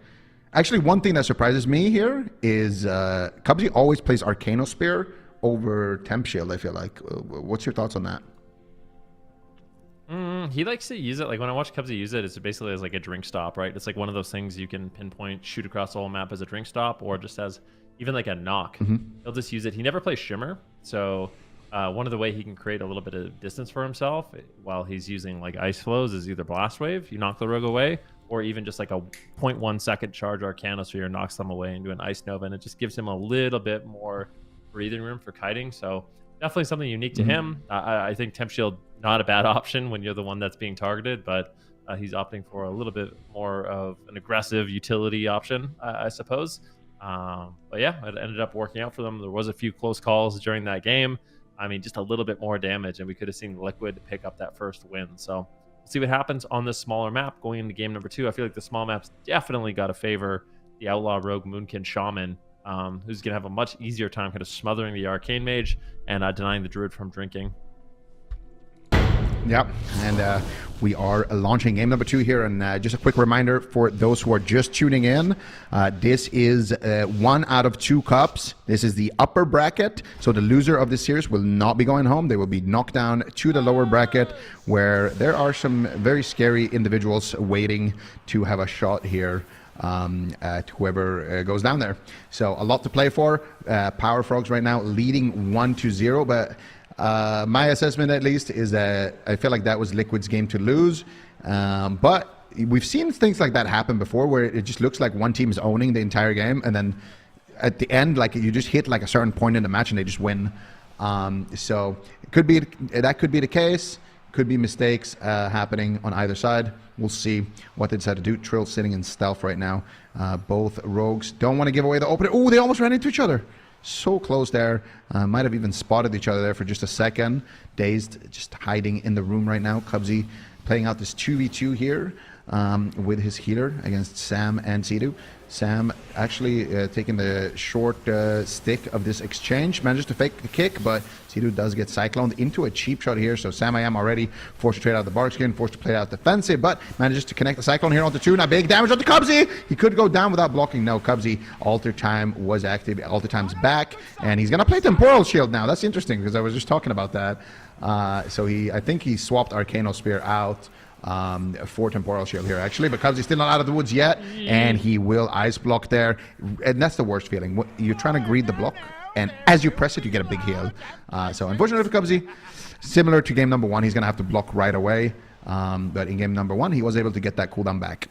Actually, one thing that surprises me here is Cubsy always plays Arcano Spear over Temp Shield, I feel like. What's your thoughts on that? He likes to use it. Like when I watch Cubsy use it, it's basically as like a drink stop, right? It's like one of those things you can pinpoint, shoot across the whole map as a drink stop, or just as even like a knock. He'll just use it. He never plays Shimmer. So one of the way he can create a little bit of distance for himself while he's using like Ice Flows is either Blast Wave, you knock the rogue away, or even just like a 0.1 second charge Arcanosphere knocks them away and do an Ice Nova, and it just gives him a little bit more breathing room for kiting. So definitely something unique to him. I think Temp Shield, not a bad option when you're the one that's being targeted, but he's opting for a little bit more of an aggressive utility option, I suppose. But yeah, it ended up working out for them. There was a few close calls during that game. I mean, just a little bit more damage, and we could have seen Liquid pick up that first win. So we'll see what happens on this smaller map going into game number 2. I feel like the small map's definitely got to favor the Outlaw Rogue Moonkin Shaman, who's going to have a much easier time kind of smothering the Arcane Mage and denying the Druid from drinking. Yep, and we are launching game number 2 here. And just a quick reminder for those who are just tuning in, this is 1 out of 2 cups. This is the upper bracket, so the loser of this series will not be going home. They will be knocked down to the lower bracket, where there are some very scary individuals waiting to have a shot here at whoever goes down there. So a lot to play for. Power Frogs right now leading 1-0, but my assessment, at least, is that I feel like that was Liquid's game to lose. But we've seen things like that happen before, where it just looks like one team is owning the entire game, and then at the end, like, you just hit like a certain point in the match and they just win. So it could be that could be the case. Could be mistakes happening on either side. We'll see what they decide to do. Trill sitting in stealth right now. Both rogues don't want to give away the opening. Oh, they almost ran into each other. So close there. Might have even spotted each other there for just a second. Dazed, just hiding in the room right now. Cubsy playing out this 2v2 here with his healer against Sam and Sidu. Sam actually taking the short stick of this exchange. Manages to fake the kick, but Sidu does get cycloned into a cheap shot here. So Sam I am already forced to trade out the bark skin, forced to play out defensive, but manages to connect the cyclone here onto Tuna. Big damage onto Cubsy. He could go down without blocking. No, Cubsy alter time was active. Alter time's back, and he's gonna play Temporal Shield now. That's interesting because I was just talking about that. So I think he swapped Arcano Spear out for Temporal Shield here, actually, but Cubsy's still not out of the woods yet, and he will ice block there, and that's the worst feeling. You're trying to greed the block, and as you press it, you get a big heal. So unfortunately for Cubsy, similar to game number 1, he's going to have to block right away, but in game number 1, he was able to get that cooldown back.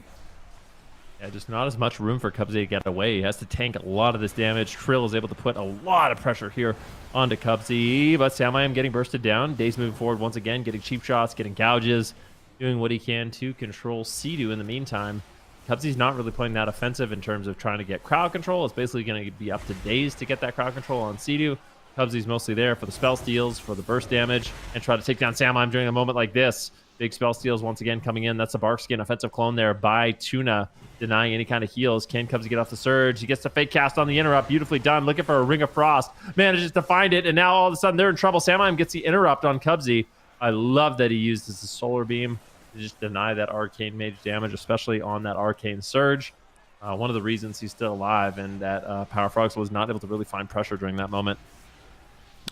Yeah, just not as much room for Cubsy to get away. He has to tank a lot of this damage. Trill is able to put a lot of pressure here onto Cubsy, but Samayam getting bursted down. Daze moving forward once again, getting cheap shots, getting gouges, doing what he can to control Sea-Doo in the meantime. Cubsy's not really playing that offensive in terms of trying to get crowd control. It's basically going to be up to Daze to get that crowd control on Sea-Doo. Cubsy's mostly there for the spell steals, for the burst damage, and try to take down Samayam during a moment like this. Big spell steals once again coming in. That's a Barkskin offensive clone there by Tuna, denying any kind of heals. Can Cubsy get off the surge? He gets the fake cast on the interrupt. Beautifully done. Looking for a Ring of Frost. Manages to find it, and now all of a sudden they're in trouble. Samayam gets the interrupt on Cubsy. I love that he used his solar beam to just deny that Arcane Mage damage, especially on that Arcane Surge. One of the reasons he's still alive, and that Power Frogs was not able to really find pressure during that moment.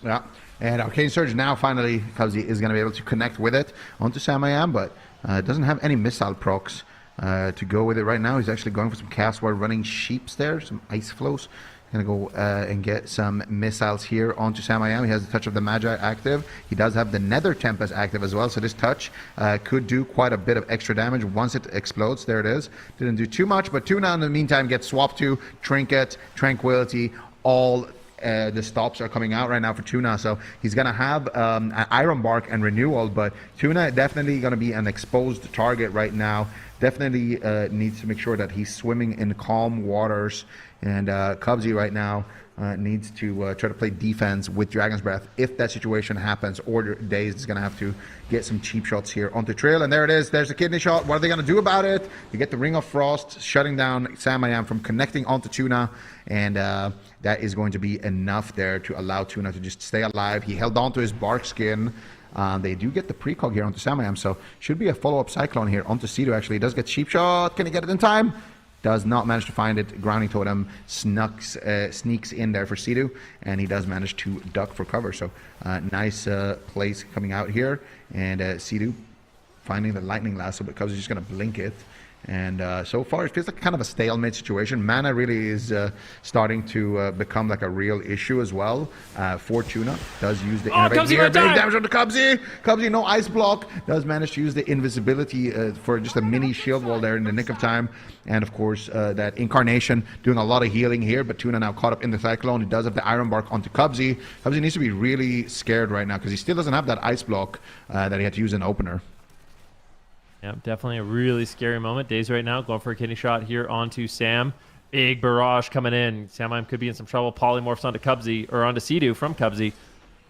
Yeah, and Arcane Surge now finally, Cubsy is going to be able to connect with it onto Samayam, but doesn't have any missile procs to go with it right now. He's actually going for some cast while running Sheeps there, some Ice Flows. Going to go and get some missiles here onto Samayam. He has the Touch of the Magi active. He does have the Nether Tempest active as well, so this touch could do quite a bit of extra damage once it explodes. There it is. Didn't do too much, but Tuna in the meantime gets swapped to Trinket, Tranquility, all the stops are coming out right now for Tuna, so he's going to have an Iron Bark and Renewal, but Tuna definitely going to be an exposed target right now. Definitely needs to make sure that he's swimming in calm waters, and Cubsy right now needs to try to play defense with Dragon's Breath if that situation happens, or Daze is going to have to get some cheap shots here onto Trail, and there it is. There's the kidney shot. What are they going to do about it? You get the Ring of Frost, shutting down Samayam from connecting onto Tuna, and that is going to be enough there to allow Tuna to just stay alive. He held on to his bark skin. They do get the precog here onto Samayam, so should be a follow-up Cyclone here onto Sidu. Actually, he does get cheap shot. Can he get it in time? Does not manage to find it. Grounding Totem sneaks in there for Sidu, and he does manage to duck for cover. So nice plays coming out here, and Sidu finding the Lightning Lasso, but Cubs is just going to blink it. And so far, it feels like kind of a stalemate situation. Mana really is starting to become like a real issue as well. Fortuna does use the Innovate here. Big damage on the Cubsy. Cubsy, no ice block. Does manage to use the invisibility for just a mini shield wall there in the nick of time. And of course, that Incarnation doing a lot of healing here. But Tuna now caught up in the Cyclone. He does have the Iron Bark onto Cubsy. Cubsy needs to be really scared right now because he still doesn't have that ice block that he had to use in opener. Yeah, definitely a really scary moment. Daze right now going for a kidney shot here onto Sam. Big barrage coming in. Samayam could be in some trouble. Polymorphs onto Cubsy, or onto Sea-Doo from Cubsy.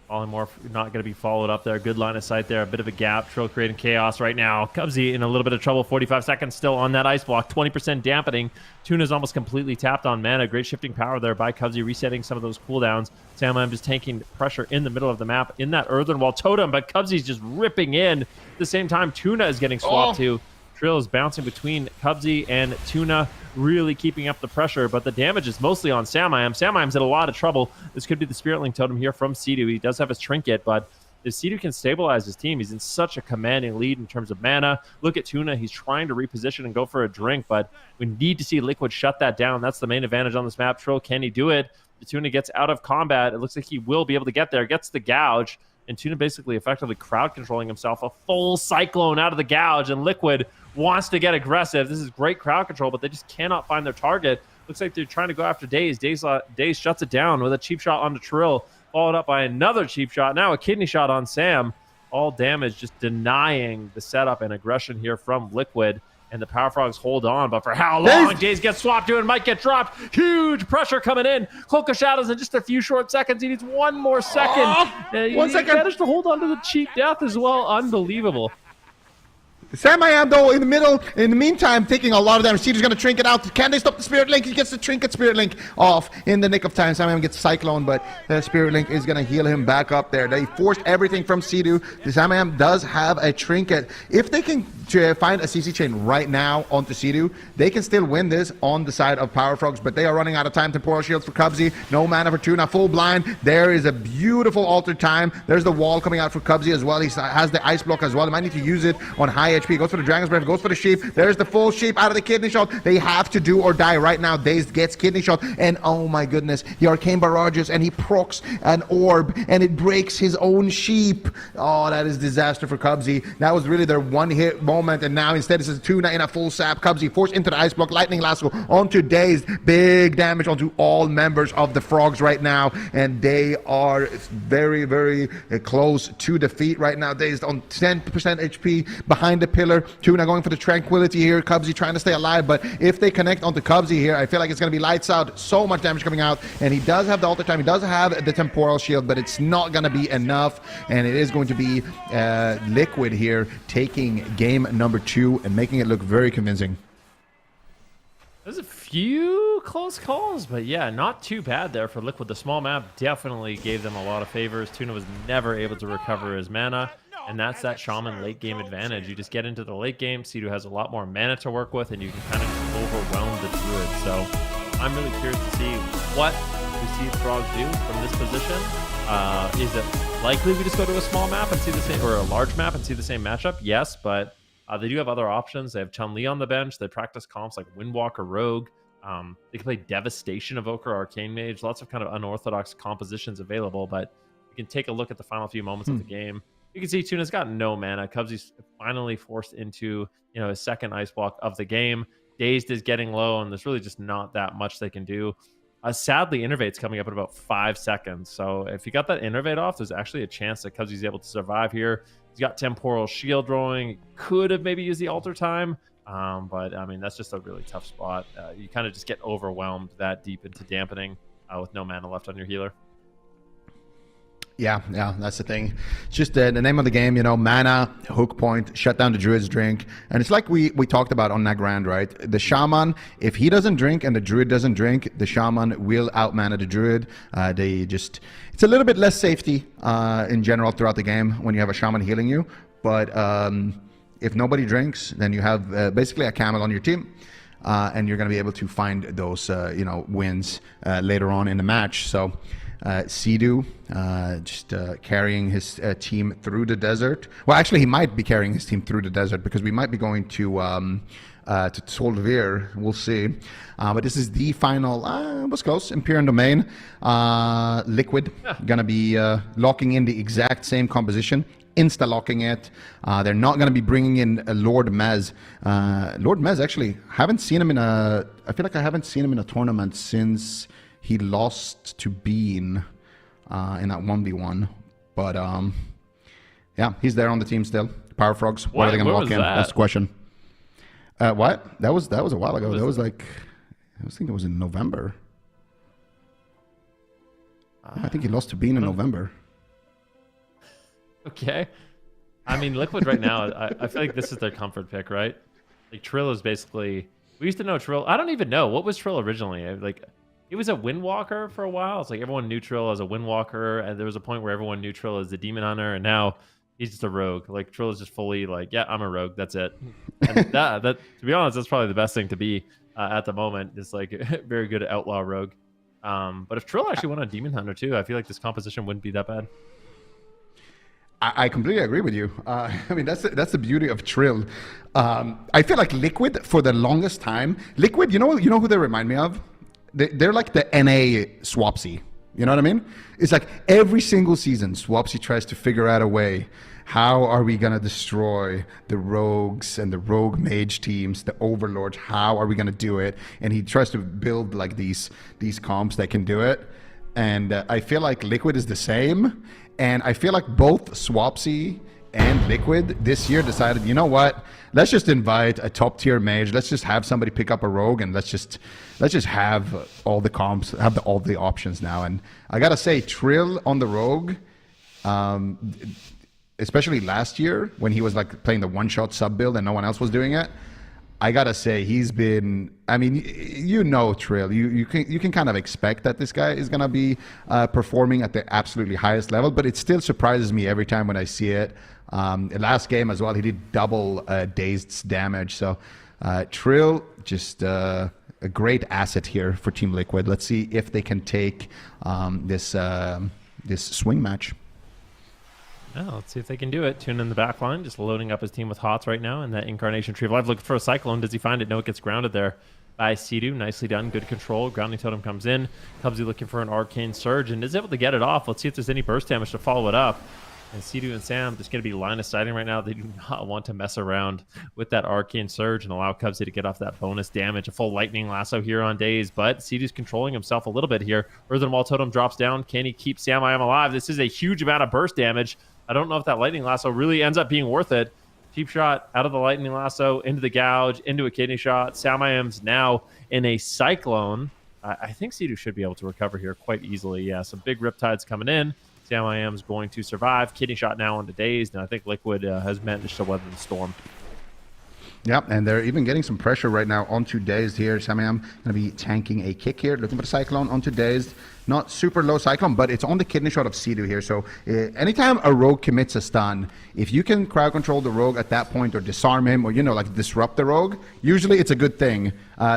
Polymorph not going to be followed up there. Good line of sight there. A bit of a gap. Trill creating chaos right now. Cubsy in a little bit of trouble. 45 seconds still on that ice block. 20% dampening. Tuna's almost completely tapped on mana. Great shifting power there by Cubsy, resetting some of those cooldowns. Sam just taking pressure in the middle of the map in that earthen wall totem, but Cubsy's just ripping in. At the same time, Tuna is getting swapped too. Trill is bouncing between Cubsy and Tuna, really keeping up the pressure, but the damage is mostly on Samayam. Samayam's in a lot of trouble. This could be the Spirit Link Totem here from Sea-Doo. He does have his Trinket, but if Sea-Doo can stabilize his team, he's in such a commanding lead in terms of mana. Look at Tuna. He's trying to reposition and go for a drink, but we need to see Liquid shut that down. That's the main advantage on this map. Trill, can he do it? The Tuna gets out of combat. It looks like he will be able to get there. Gets the gouge, and Tuna basically effectively crowd controlling himself. A full Cyclone out of the gouge, and Liquid wants to get aggressive. This is great crowd control, but they just cannot find their target. Looks like they're trying to go after Daze. Daze shuts it down with a cheap shot onto Trill, followed up by another cheap shot. Now a kidney shot on Sam. All damage, just denying the setup and aggression here from Liquid. And the Power Frogs hold on, but for how long? Daze gets swapped to and might get dropped. Huge pressure coming in. Cloak of Shadows in just a few short seconds. He needs one more second. He managed to hold on to the cheap death as well. Unbelievable. Samayam, though, in the meantime, taking a lot of damage. Cedar's going to Trinket out. Can they stop the Spirit Link? He gets the Trinket Spirit Link off in the nick of time. Samayam gets Cyclone, but the Spirit Link is going to heal him back up there. They forced everything from Sea-Doo. The Samayam does have a Trinket. If they can find a CC chain right now onto Sea-Doo, they can still win this on the side of Power Frogs, but they are running out of time. Temporal Shields for Cubsy. No mana for Tuna. Full blind. There is a beautiful altered time. There's the wall coming out for Cubsy as well. He has the ice block as well. They might need to use it on high HP. Goes for the Dragon's Breath, goes for the Sheep. There's the full Sheep out of the Kidney Shot. They have to do or die right now. Daze gets Kidney Shot, and oh my goodness, he Arcane Barrages, and he procs an orb, and it breaks his own Sheep. Oh, that is disaster for Cubsy. That was really their one-hit moment, and now instead it's a Tuna in a full sap. Cubsy forced into the Ice Block, Lightning Lasso onto Daze. Big damage onto all members of the Frogs right now, and they are very, very close to defeat right now. Daze on 10% HP behind the pillar. Tuna going for the Tranquility here. Cubsy trying to stay alive, but if they connect onto Cubsy here, I feel like it's going to be lights out. So much damage coming out, and he does have the Alter Time. He does have the Temporal Shield, but it's not going to be enough, and it is going to be Liquid here taking game number 2 and making it look very convincing. There's a few close calls, but yeah, not too bad there for Liquid. The small map definitely gave them a lot of favors. Tuna was never able to recover his mana, and that's that Shaman late game advantage. You just get into the late game, Sea-Doo has a lot more mana to work with, and you can kind of overwhelm the Druid. So I'm really curious to see what we see the Frogs do from this position. Is it likely we just go to a small map and see the same, or a large map and see the same matchup? Yes, but they do have other options. They have Chun-Li on the bench. They practice comps like Windwalker Rogue. They can play Devastation Evoker, Arcane Mage. Lots of kind of unorthodox compositions available, but you can take a look at the final few moments of the game. You can see Tuna's got no mana. Cubsy's finally forced into, his second ice block of the game. Dazed is getting low, and there's really just not that much they can do. Sadly, Innervate's coming up in about 5 seconds. So if you got that Innervate off, there's actually a chance that Cubsy's able to survive here. He's got Temporal Shield drawing. Could have maybe used the Alter Time. But, I mean, that's just a really tough spot. You kind of just get overwhelmed that deep into dampening with no mana left on your healer. Yeah, that's the thing. It's just the name of the game, mana, hook point, shut down the Druid's drink. And it's like we talked about on Nagrand, right? The Shaman, if he doesn't drink and the Druid doesn't drink, the Shaman will out-mana the Druid. It's a little bit less safety in general throughout the game when you have a Shaman healing you. But if nobody drinks, then you have basically a Camel on your team. And you're going to be able to find those, wins later on in the match. So Sea-Doo just carrying his team through the desert. Well, actually, he might be carrying his team through the desert because we might be going to Solvir. We'll see. But this is the final, it was close, Empyrean Domain. Liquid going to be locking in the exact same composition. Insta-locking it. They're not going to be bringing in Lord Mez. Lord Mez, actually, haven't seen him I feel like I haven't seen him in a tournament since he lost to Bean in that 1v1. But, yeah, he's there on the team still. Power Frogs, what are they going to lock in? That's the question. What? That was a while ago. That was like, I was thinking it was in November. I think he lost to Bean in November. Okay. I mean, Liquid right now, I feel like this is their comfort pick, right? Like Trill is basically. We used to know Trill. I don't even know what was Trill originally. Like, he was a Windwalker for a while. It's like everyone knew Trill as a Windwalker, and there was a point where everyone knew Trill as the Demon Hunter, and now he's just a rogue. Like Trill is just fully like, yeah, I'm a rogue. That's it. And that to be honest, that's probably the best thing to be at the moment. It's like very good outlaw rogue. But if Trill actually went on Demon Hunter too, I feel like this composition wouldn't be that bad. I completely agree with you. I mean, that's the beauty of Trill. I feel like Liquid for the longest time. Liquid, you know who they remind me of? They're like the NA Swapsy. You know what I mean? It's like every single season, Swapsy tries to figure out a way. How are we gonna destroy the rogues and the rogue mage teams, the overlords? How are we gonna do it? And he tries to build like these comps that can do it. And I feel like Liquid is the same. And I feel like both Swapsy and Liquid this year decided, you know what? Let's just invite a top tier mage. Let's just have somebody pick up a rogue, and let's just have all the comps, have all the options now. And I gotta say, Trill on the rogue, especially last year when he was like playing the one-shot sub build and no one else was doing it. I gotta say, he's been. I mean, you know, Trill. You can kind of expect that this guy is gonna be performing at the absolutely highest level, but it still surprises me every time when I see it. Last game as well, he did double dazed damage. So Trill, just a great asset here for Team Liquid. Let's see if they can take this swing match. Yeah, let's see if they can do it. Tune in the back line, just loading up his team with HOTS right now, and that Incarnation Tree of Life looking for a Cyclone. Does he find it? No, it gets grounded there by Sea-Doo. Nicely done. Good control. Grounding Totem comes in. Cubsy looking for an Arcane Surge and is able to get it off. Let's see if there's any burst damage to follow it up. And Sea-Doo and Sam just going to be line of sighting right now. They do not want to mess around with that Arcane Surge and allow Cubsy to get off that bonus damage. A full Lightning Lasso here on Daze, but Sea-Doo's controlling himself a little bit here. Earthen Wall Totem drops down. Can he keep Sam I Am alive? This is a huge amount of burst damage. I don't know if that Lightning Lasso really ends up being worth it. Cheap shot out of the Lightning Lasso, into the Gouge, into a Kidney Shot. Sam I Am's now in a Cyclone. I think Sea-Doo should be able to recover here quite easily. Yeah, some big Riptides coming in. Sam I Am's going to survive. Kidney Shot now onto Dazed, and I think Liquid has managed to weather the storm. Yep, and they're even getting some pressure right now onto Dazed here. Sam I Am going to be tanking a kick here, looking for the Cyclone onto Dazed. Not super low Cyclone, but it's on the Kidney Shot of Sea-Doo here. So anytime a rogue commits a stun, if you can crowd control the rogue at that point or disarm him or, like disrupt the rogue, usually it's a good thing.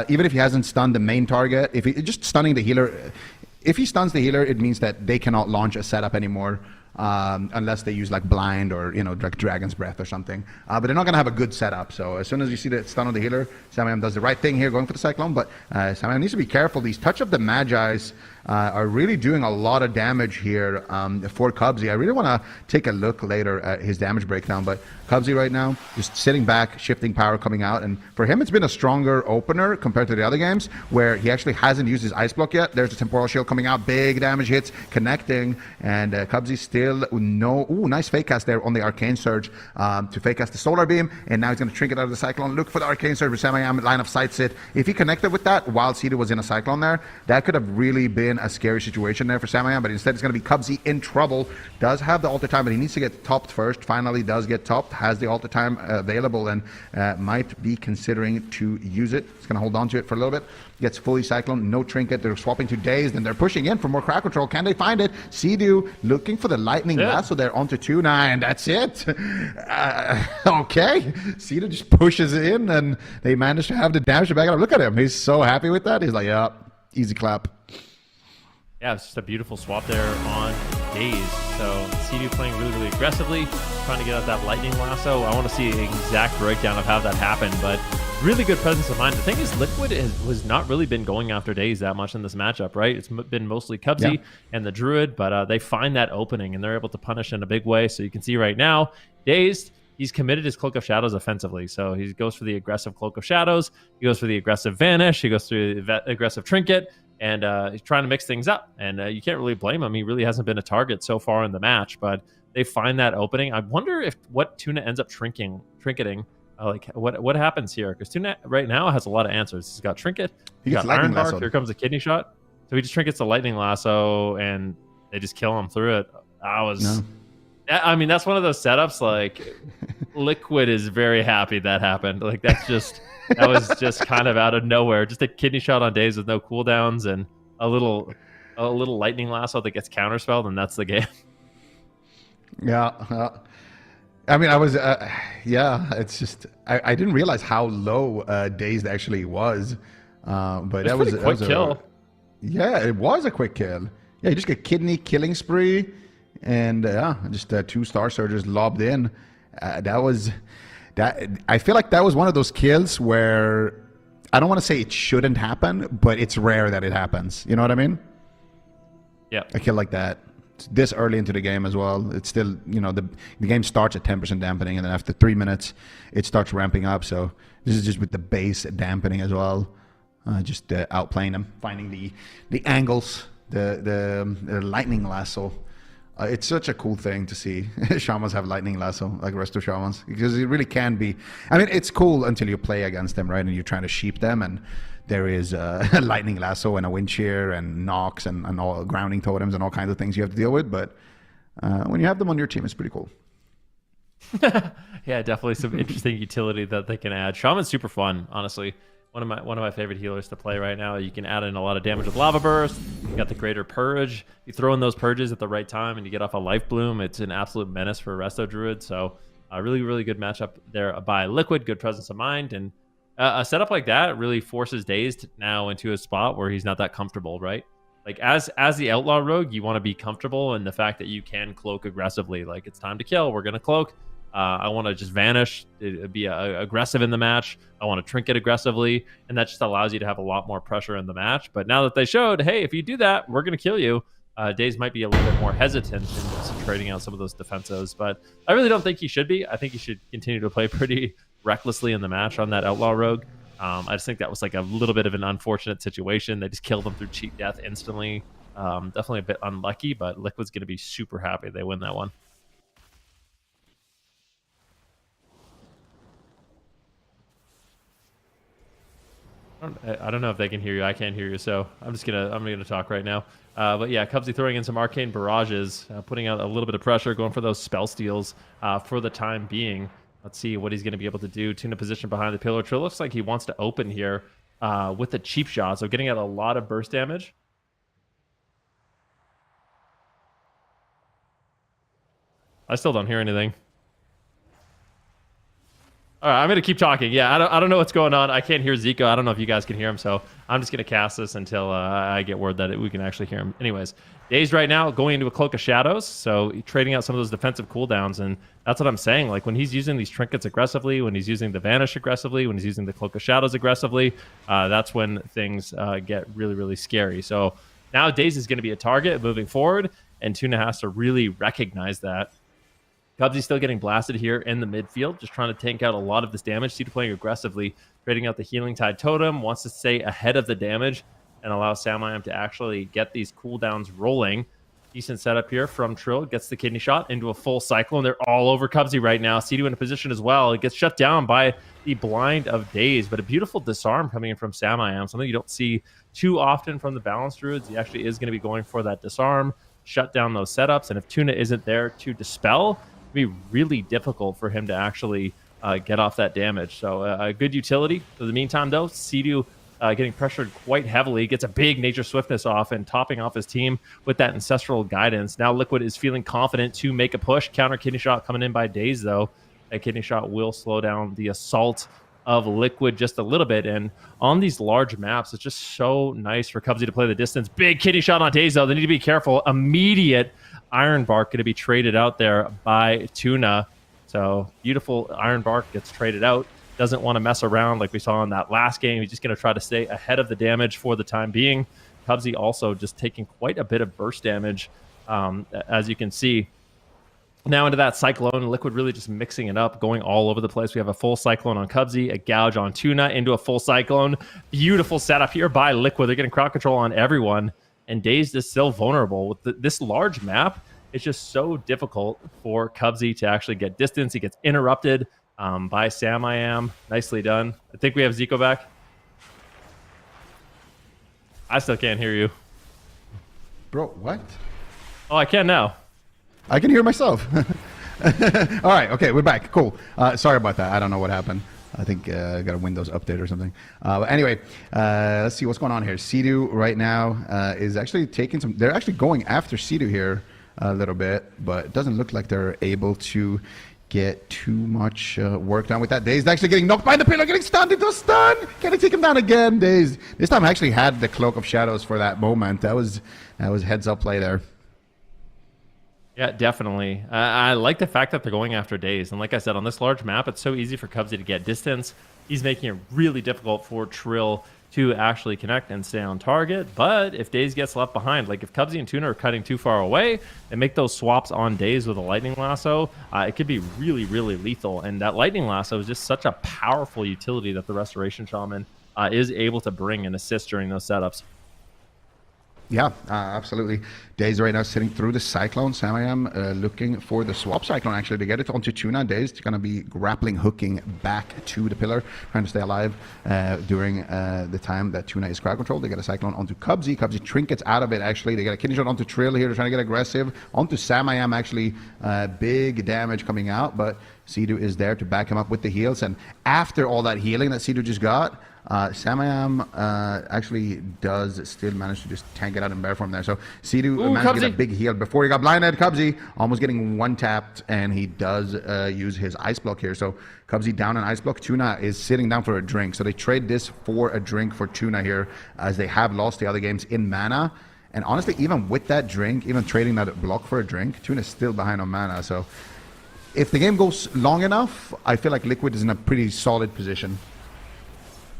Even if he hasn't stunned the main target, if he just stunning the healer, if he stuns the healer, it means that they cannot launch a setup anymore. Unless they use like blind or like Dragon's Breath or something, but they're not gonna have a good setup. So as soon as you see the stun on the healer, Sam I Am does the right thing here, going for the Cyclone. But Sam I Am needs to be careful. These Touch of the Magi's are really doing a lot of damage here for Cubsy. I really want to take a look later at his damage breakdown, but Cubsy right now just sitting back, shifting power coming out, and for him it's been a stronger opener compared to the other games where he actually hasn't used his Ice Block yet. There's the Temporal Shield coming out, big damage hits connecting, and Cubsy still nice fake cast there on the Arcane Surge to fake cast the Solar Beam, and now he's going to trinket out of the Cyclone. Look for the Arcane Surge, Sam I Am line of sights it. If he connected with that while Sea-Doo was in a Cyclone there, that could have really been a scary situation there for Sam I Am, but instead it's going to be Cubsy in trouble. Does have the altar time, but he needs to get topped first. Finally does get topped, has the altar time available, and might be considering to use it. He's going to hold on to it for a little bit. Gets fully Cyclone, no trinket. They're swapping to Dazed, and they're pushing in for more crowd control. Can they find it? Sea-Doo looking for the Lightning Lasso there onto Tuna, and that's it. Okay. Sea-Doo just pushes in, and they manage to have the damage to back it up. Look at him. He's so happy with that. He's like, yeah, easy clap. Yeah, it's just a beautiful swap there on Daze. So Sea-Doo playing really, really aggressively, trying to get out that Lightning Lasso. I want to see an exact breakdown of how that happened, but really good presence of mind. The thing is, Liquid has not really been going after Daze that much in this matchup, right? It's been mostly Cubsy and the Druid, but they find that opening, and they're able to punish in a big way. So you can see right now, Dazed, he's committed his Cloak of Shadows offensively. So he goes for the aggressive Cloak of Shadows, he goes for the aggressive Vanish, he goes through the aggressive Trinket, and he's trying to mix things up. And you can't really blame him. He really hasn't been a target so far in the match, but they find that opening. I wonder if what Tuna ends up trinketing. Like what happens here? Because Tuna right now has a lot of answers. He's got Trinket, he's got Iron Bark, here comes a Kidney Shot. So he just trinkets the Lightning Lasso, and they just kill him through it. I mean, that's one of those setups. Like, Liquid is very happy that happened. Like, that was just kind of out of nowhere. Just a kidney shot on Days with no cooldowns and a little lightning lasso that gets counterspelled, and that's the game. Yeah. I mean, I was, it's just, I didn't realize how low Dazed actually was. But that was a quick kill. Yeah, it was a quick kill. Yeah, you just get kidney killing spree, and just 2 Star Surgers lobbed in. I feel like that was one of those kills where I don't want to say it shouldn't happen, but it's rare that it happens. You know what I mean? Yeah. A kill like that. This early into the game as well. It's still, the game starts at 10% dampening, and then after 3 minutes, it starts ramping up. So this is just with the base dampening as well. Just outplaying them, finding the angles, the lightning lasso. It's such a cool thing to see shamans have lightning lasso, like the rest of shamans, because it really can be. I mean, it's cool until you play against them, right? And you're trying to sheep them, and there is a lightning lasso and a wind shear and knocks and all grounding totems and all kinds of things you have to deal with. But when you have them on your team, it's pretty cool. Yeah, definitely some interesting utility that they can add. Shaman's super fun, honestly. One of my favorite healers to play right now. You can add in a lot of damage with Lava Burst. You got the Greater Purge. You throw in those purges at the right time and you get off a Life Bloom. It's an absolute menace for a Resto Druid. So a really, really good matchup there by Liquid. Good presence of mind. And a setup like that really forces Dazed now into a spot where he's not that comfortable, right? Like as the Outlaw Rogue, you want to be comfortable in the fact that you can cloak aggressively. Like, it's time to kill. We're going to cloak. I want to just vanish, be aggressive in the match. I want to trinket aggressively, and that just allows you to have a lot more pressure in the match. But now that they showed, hey, if you do that, we're going to kill you, Daze might be a little bit more hesitant in trading out some of those defensives. But I really don't think he should be. I think he should continue to play pretty recklessly in the match on that Outlaw Rogue. I just think that was like a little bit of an unfortunate situation. They just killed him through cheap death instantly. Definitely a bit unlucky, but Liquid's going to be super happy they win that one. I don't know if they can hear you. I can't hear you, so I'm gonna talk right now. But yeah, Cubsy throwing in some arcane barrages, putting out a little bit of pressure, going for those spell steals for the time being. Let's see what he's going to be able to do. Tune a position behind the pillar. Trill looks like he wants to open here with a cheap shot, so getting out a lot of burst damage. I still don't hear anything. All right, I'm going to keep talking. Yeah, I don't know what's going on. I can't hear Zico. I don't know if you guys can hear him, so I'm just going to cast this until I get word that we can actually hear him. Anyways, Dazed right now going into a Cloak of Shadows, so trading out some of those defensive cooldowns, and that's what I'm saying. Like, when he's using these trinkets aggressively, when he's using the Vanish aggressively, when he's using the Cloak of Shadows aggressively, that's when things get really, really scary. So now Dazed is going to be a target moving forward, and Tuna has to really recognize that. Cubsy's still getting blasted here in the midfield, just trying to tank out a lot of this damage. Cedar playing aggressively, trading out the Healing Tide Totem, wants to stay ahead of the damage and allow Samayam to actually get these cooldowns rolling. Decent setup here from Trill, gets the kidney shot into a full Cyclone. They're all over Cubsy right now. Cedu in a position as well. It gets shut down by the Blind of Daze, but a beautiful disarm coming in from Samayam, something you don't see too often from the Balanced Druids. He actually is going to be going for that disarm, shut down those setups, and if Tuna isn't there to dispel, be really difficult for him to actually get off that damage. So a good utility. For the meantime, though, Cedu getting pressured quite heavily, gets a big Nature Swiftness off and topping off his team with that Ancestral Guidance. Now Liquid is feeling confident to make a push. Counter Kidney Shot coming in by Daze, though. A Kidney Shot will slow down the assault of Liquid just a little bit. And on these large maps, it's just so nice for Cubsy to play the distance. Big Kidney Shot on Daze, though. They need to be careful. Immediate Iron Bark going to be traded out there by Tuna. So beautiful Iron Bark gets traded out. Doesn't want to mess around like we saw in that last game. He's just going to try to stay ahead of the damage for the time being. Cubsy also just taking quite a bit of burst damage, as you can see. Now into that Cyclone. Liquid really just mixing it up, going all over the place. We have a full Cyclone on Cubsy, a Gouge on Tuna, into a full Cyclone. Beautiful setup here by Liquid. They're getting crowd control on everyone. And Dazed is still vulnerable. With this large map, it's just so difficult for Cubsy to actually get distance. He gets interrupted by Samayam. Nicely done. I think we have Zico back. I still can't hear you. Bro, what? Oh, I can now. I can hear myself. All right, okay, we're back. Cool. Sorry about that. I don't know what happened. I think I got a Windows update or something. But anyway, let's see what's going on here. Sea-Doo right now is actually taking some... They're actually going after Sea-Doo here a little bit, but it doesn't look like they're able to get too much work done with that. Dazed actually getting knocked by the pillar, getting stunned into a stun. Can he take him down again? Dazed. This time I actually had the Cloak of Shadows for that moment. That was heads up play there. Yeah, definitely. I like the fact that they're going after Daze. And like I said, on this large map, it's so easy for Cubsy to get distance. He's making it really difficult for Trill to actually connect and stay on target. But if Daze gets left behind, like if Cubsy and Tuna are cutting too far away, they make those swaps on Daze with a Lightning Lasso, it could be really, really lethal. And that Lightning Lasso is just such a powerful utility that the Restoration Shaman is able to bring and assist during those setups. Yeah, absolutely. Daze right now sitting through the Cyclone. Samayam looking for the swap Cyclone actually to get it onto Tuna. Daze going to be grappling, hooking back to the pillar, trying to stay alive during the time that Tuna is crowd controlled. They get a Cyclone onto Cubsy. Cubsy trinkets out of it actually. They get a kidney shot onto Trill here. They're trying to get aggressive. Onto Samayam actually. Big damage coming out, but Sea-Doo is there to back him up with the heals. And after all that healing that Sea-Doo just got, Samayam actually does still manage to just tank it out in bear form there. So Sea-Doo managed to get a big heal before he got blinded. Cubsy almost getting one-tapped, and he does use his Ice Block here. So Cubsy down an Ice Block. Tuna is sitting down for a drink. So they trade this for a drink for Tuna here, as they have lost the other games in mana. And honestly, even with that drink, even trading that block for a drink, Tuna's still behind on mana. So if the game goes long enough, I feel like Liquid is in a pretty solid position.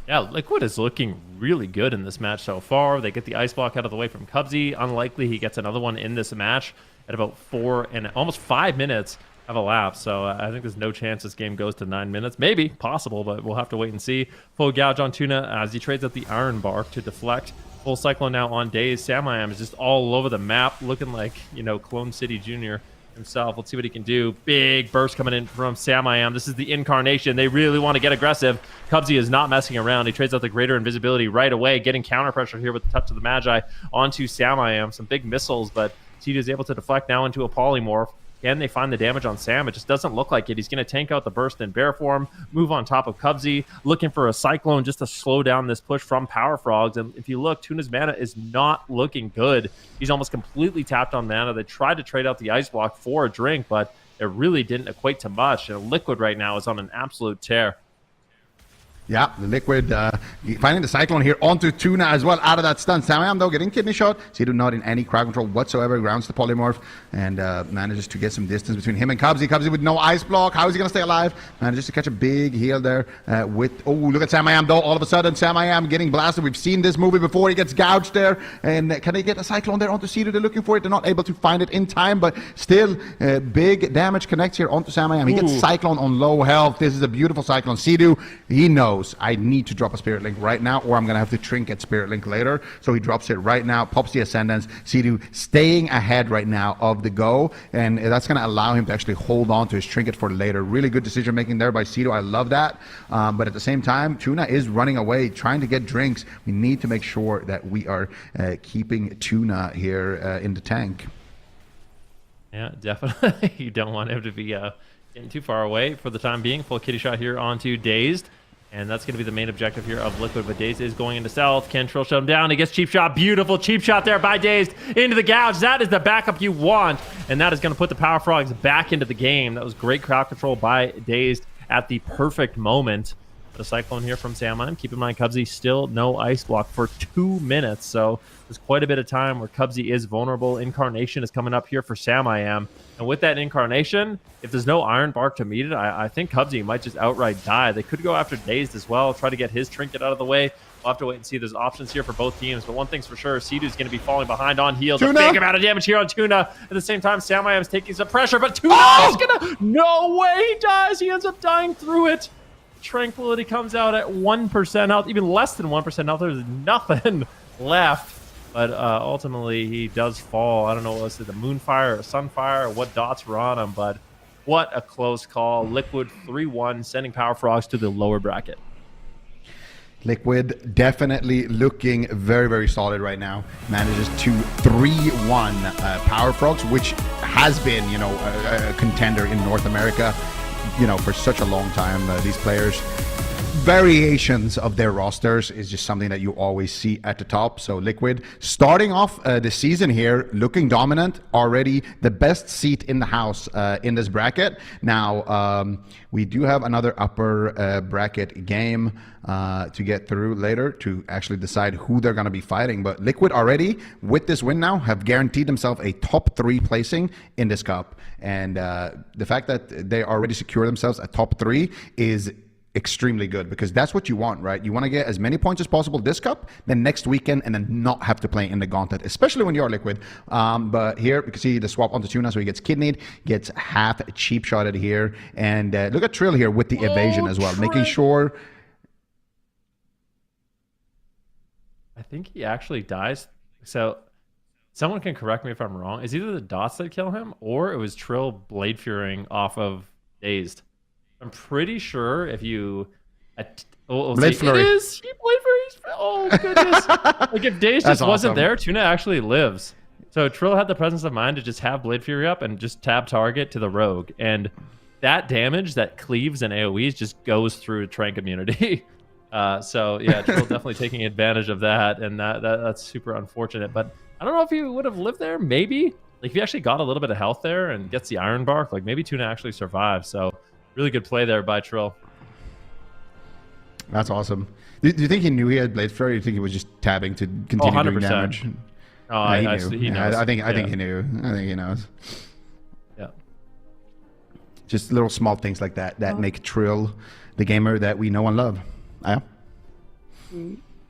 Yeah, Liquid is looking really good in this match so far. They get the Ice Block out of the way from Cubsy. Unlikely he gets another one in this match at about 4 and almost 5 minutes have elapsed. So I think there's no chance this game goes to 9 minutes. Maybe, possible, but we'll have to wait and see. Full gouge on Tuna as he trades up the Iron Bark to deflect. Full Cyclone now on Daze. Samayam is just all over the map, looking like, you know, Clone City Jr. himself. Let's see what he can do. Big burst coming in from Samayam. This is the incarnation. They really want to get aggressive. Cubsy is not messing around. He trades out the greater invisibility right away, getting counter pressure here with the touch of the Magi onto Samayam. Some big missiles, but Sea-Doo is able to deflect now into a polymorph. Can they find the damage on Sam? It just doesn't look like it. He's going to tank out the burst in bear form, move on top of Cubsy, looking for a Cyclone just to slow down this push from Power Frogs. And if you look, Tuna's mana is not looking good. He's almost completely tapped on mana. They tried to trade out the Ice Block for a drink, but it really didn't equate to much. And Liquid right now is on an absolute tear. Yeah, the Liquid finding the Cyclone here onto Tuna as well out of that stun. Samayam though getting kidney shot. Sea-Doo not in any crowd control whatsoever. Grounds the polymorph and manages to get some distance between him and Cubsy. Cubsy with no Ice Block. How is he going to stay alive? Manages to catch a big heal there with... Oh, look at Samayam though. All of a sudden, Samayam getting blasted. We've seen this movie before. He gets gouged there. And can they get a Cyclone there onto Sea-Doo? They're looking for it. They're not able to find it in time, but still big damage connects here onto Samayam. He gets Cyclone on low health. This is a beautiful Cyclone. Sea-Doo, he knows I need to drop a Spirit Link right now, or I'm going to have to trinket Spirit Link later. So he drops it right now, pops the Ascendance. Sea-Doo staying ahead right now of the go, and that's going to allow him to actually hold on to his trinket for later. Really good decision making there by Sea-Doo. I love that. But at the same time, Tuna is running away, trying to get drinks. We need to make sure that we are keeping Tuna here in the tank. Yeah, definitely. You don't want him to be getting too far away for the time being. Full kitty shot here onto Dazed. And that's going to be the main objective here of Liquid. But Dazed is going into stealth. Can Trill shut him down? He gets cheap shot. Beautiful cheap shot there by Dazed into the gouge. That is the backup you want. And that is going to put the Power Frogs back into the game. That was great crowd control by Dazed at the perfect moment. The Cyclone here from Samayam. Keep in mind, Cubsy still no Ice Block for 2 minutes. So there's quite a bit of time where Cubsy is vulnerable. Incarnation is coming up here for Samayam. And with that Incarnation, if there's no Iron Bark to meet it, I think Cubsy might just outright die. They could go after Dazed as well, try to get his trinket out of the way. We'll have to wait and see. There's options here for both teams. But one thing's for sure, Sea-Doo's going to be falling behind on heals. A big amount of damage here on Tuna. At the same time, Samayam's taking some pressure, but Tuna is going to... No way he dies. He ends up dying through it. Tranquility comes out at 1% health, even less than 1% health. There's nothing left. But ultimately, he does fall. I don't know what was it, the Moonfire or Sunfire or what dots were on him, but what a close call. Liquid 3-1, sending Power Frogs to the lower bracket. Liquid definitely looking very, very solid right now. Manages to 3-1 Power Frogs, which has been, you know, a contender in North America, you know, for such a long time. These players, variations of their rosters is just something that you always see at the top. So Liquid starting off the season here looking dominant, already the best seat in the house in this bracket. Now we do have another upper bracket game to get through later to actually decide who they're going to be fighting, but Liquid already with this win now have guaranteed themselves a top 3 placing in this cup, and the fact that they already secure themselves a top 3 is extremely good, because that's what you want, right? You want to get as many points as possible this cup, then next weekend, and then not have to play in the gauntlet, especially when you're Liquid. But here you can see the swap onto Tuna, so he gets kidneyed, gets half cheap shotted here, and look at Trill here with the evasion as well, making sure. I think he actually dies. So someone can correct me if I'm wrong. Is either the dots that kill him, or it was Trill Blade Furying off of Dazed. I'm pretty sure if you... Blade Flurry. It is! He Blade Flurry. Oh, goodness. Like, if Dazed just wasn't there, Tuna actually lives. So Trill had the presence of mind to just have Blade Fury up and just tab target to the Rogue. And that damage that cleaves and AoEs just goes through Trank immunity. So, yeah, Trill definitely taking advantage of that. And that's super unfortunate. But I don't know if he would have lived there. Maybe. Like, if he actually got a little bit of health there and gets the Iron Bark, like, maybe Tuna actually survives. So... really good play there by Trill. That's awesome. Do you think he knew he had Blade Flurry, or do you think he was just tabbing to continue doing damage? Oh, he knew. He knows. I think he knew. I think he knows. Yeah. Just little small things like that make Trill the gamer that we know and love. Yeah.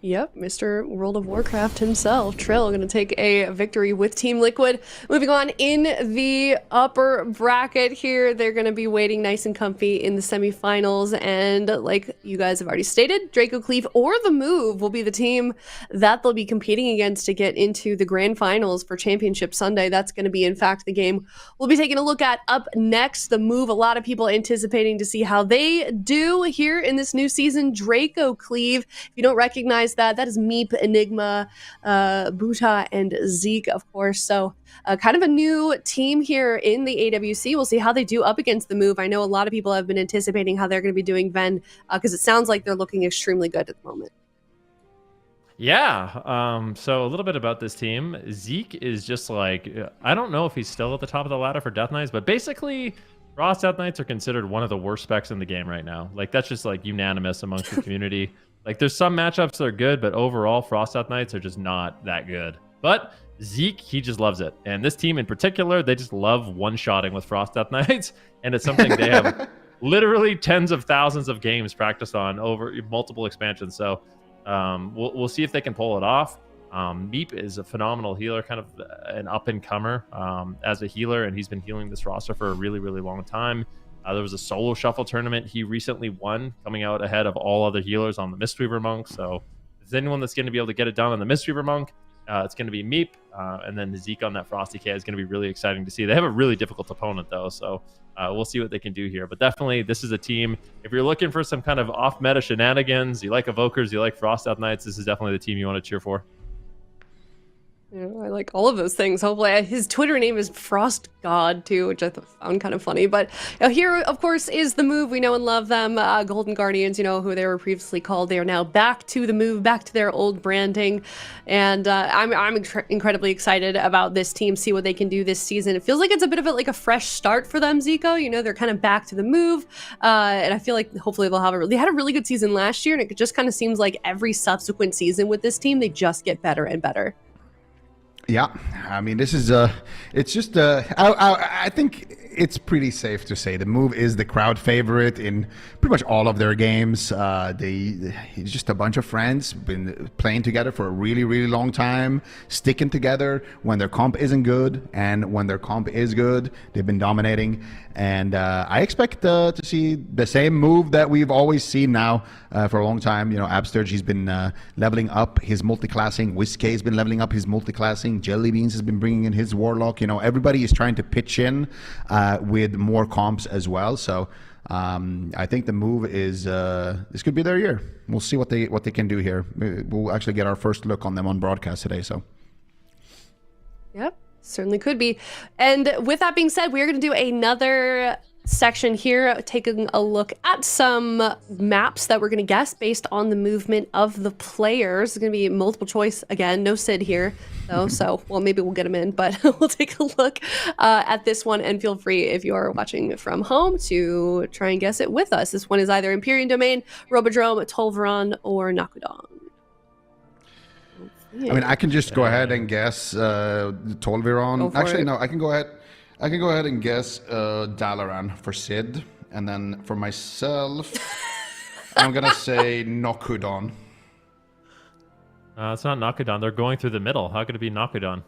Yep, Mr. World of Warcraft himself, Trill, going to take a victory with Team Liquid. Moving on in the upper bracket here, they're going to be waiting nice and comfy in the semifinals. And like you guys have already stated, DRACO, CLEAVE, or The Move will be the team that they'll be competing against to get into the grand finals for Championship Sunday. That's going to be, in fact, the game we'll be taking a look at up next. The Move, a lot of people anticipating to see how they do here in this new season. DRACO, CLEAVE, if you don't recognize that is Meep, Enigma, Buta, and Zeke, of course. So kind of a new team here in the AWC. We'll see how they do up against The Move. I know a lot of people have been anticipating how they're going to be doing Ven, because it sounds like they're looking extremely good at the moment. Yeah. So a little bit about this team. Zeke is just like, I don't know if he's still at the top of the ladder for Death Knights, but basically Frost Death Knights are considered one of the worst specs in the game right now. Like, that's just like unanimous amongst the community. Like, there's some matchups that are good, but overall, Frost Death Knights are just not that good. But Zeke, he just loves it. And this team in particular, they just love one-shotting with Frost Death Knights. And it's something they have literally tens of thousands of games practiced on over multiple expansions. So we'll see if they can pull it off. Meep is a phenomenal healer, kind of an up-and-comer as a healer, and he's been healing this roster for a really, really long time. There was a solo shuffle tournament he recently won, coming out ahead of all other healers on the Mistweaver Monk. So if there's anyone that's going to be able to get it done on the Mistweaver Monk, it's going to be Meep. And then Zeke on that Frosty K is going to be really exciting to see. They have a really difficult opponent, though, so we'll see what they can do here. But definitely, this is a team, if you're looking for some kind of off-meta shenanigans, you like Evokers, you like Frost Death Knights, this is definitely the team you want to cheer for. Yeah, I like all of those things. Hopefully, his Twitter name is Frost God too, which I found kind of funny. But here, of course, is The Move. We know and love them. Golden Guardians, you know who they were previously called. They are now back to The Move, back to their old branding, and I'm incredibly excited about this team. See what they can do this season. It feels like it's a bit of a fresh start for them, Zico. You know, they're kind of back to The Move, and I feel like hopefully they'll have they had a really good season last year, and it just kind of seems like every subsequent season with this team, they just get better and better. Yeah, I mean, this is it's just I think it's pretty safe to say The Move is the crowd favorite in pretty much all of their games. It's just a bunch of friends been playing together for a really, really long time, sticking together when their comp isn't good, and when their comp is good, they've been dominating. And I expect to see the same move that we've always seen now for a long time. You know, Absturge, he's been leveling up his multi-classing. Whiskey has been leveling up his multi-classing. Jellybeans has been bringing in his Warlock. You know, everybody is trying to pitch in with more comps as well. So I think the move is this could be their year. We'll see what they can do here. We'll actually get our first look on them on broadcast today. So, Yep, certainly could be. And with that being said, we are going to do another section here, taking a look at some maps that we're going to guess based on the movement of the players. It's going to be multiple choice again, no Sid here though, so well, maybe we'll get him in, but we'll take a look at this one, and feel free if you are watching from home to try and guess it with us. This one is either Empyrean Domain, Robodrome, Tolvaron, or Nakudon. I mean, I can just go ahead and guess Tolvaron. Actually, no, I can go ahead and guess Dalaran for Sid, and then for myself, I'm gonna say Nakudon. It's not Nakudon. They're going through the middle. How could it be Nakudon?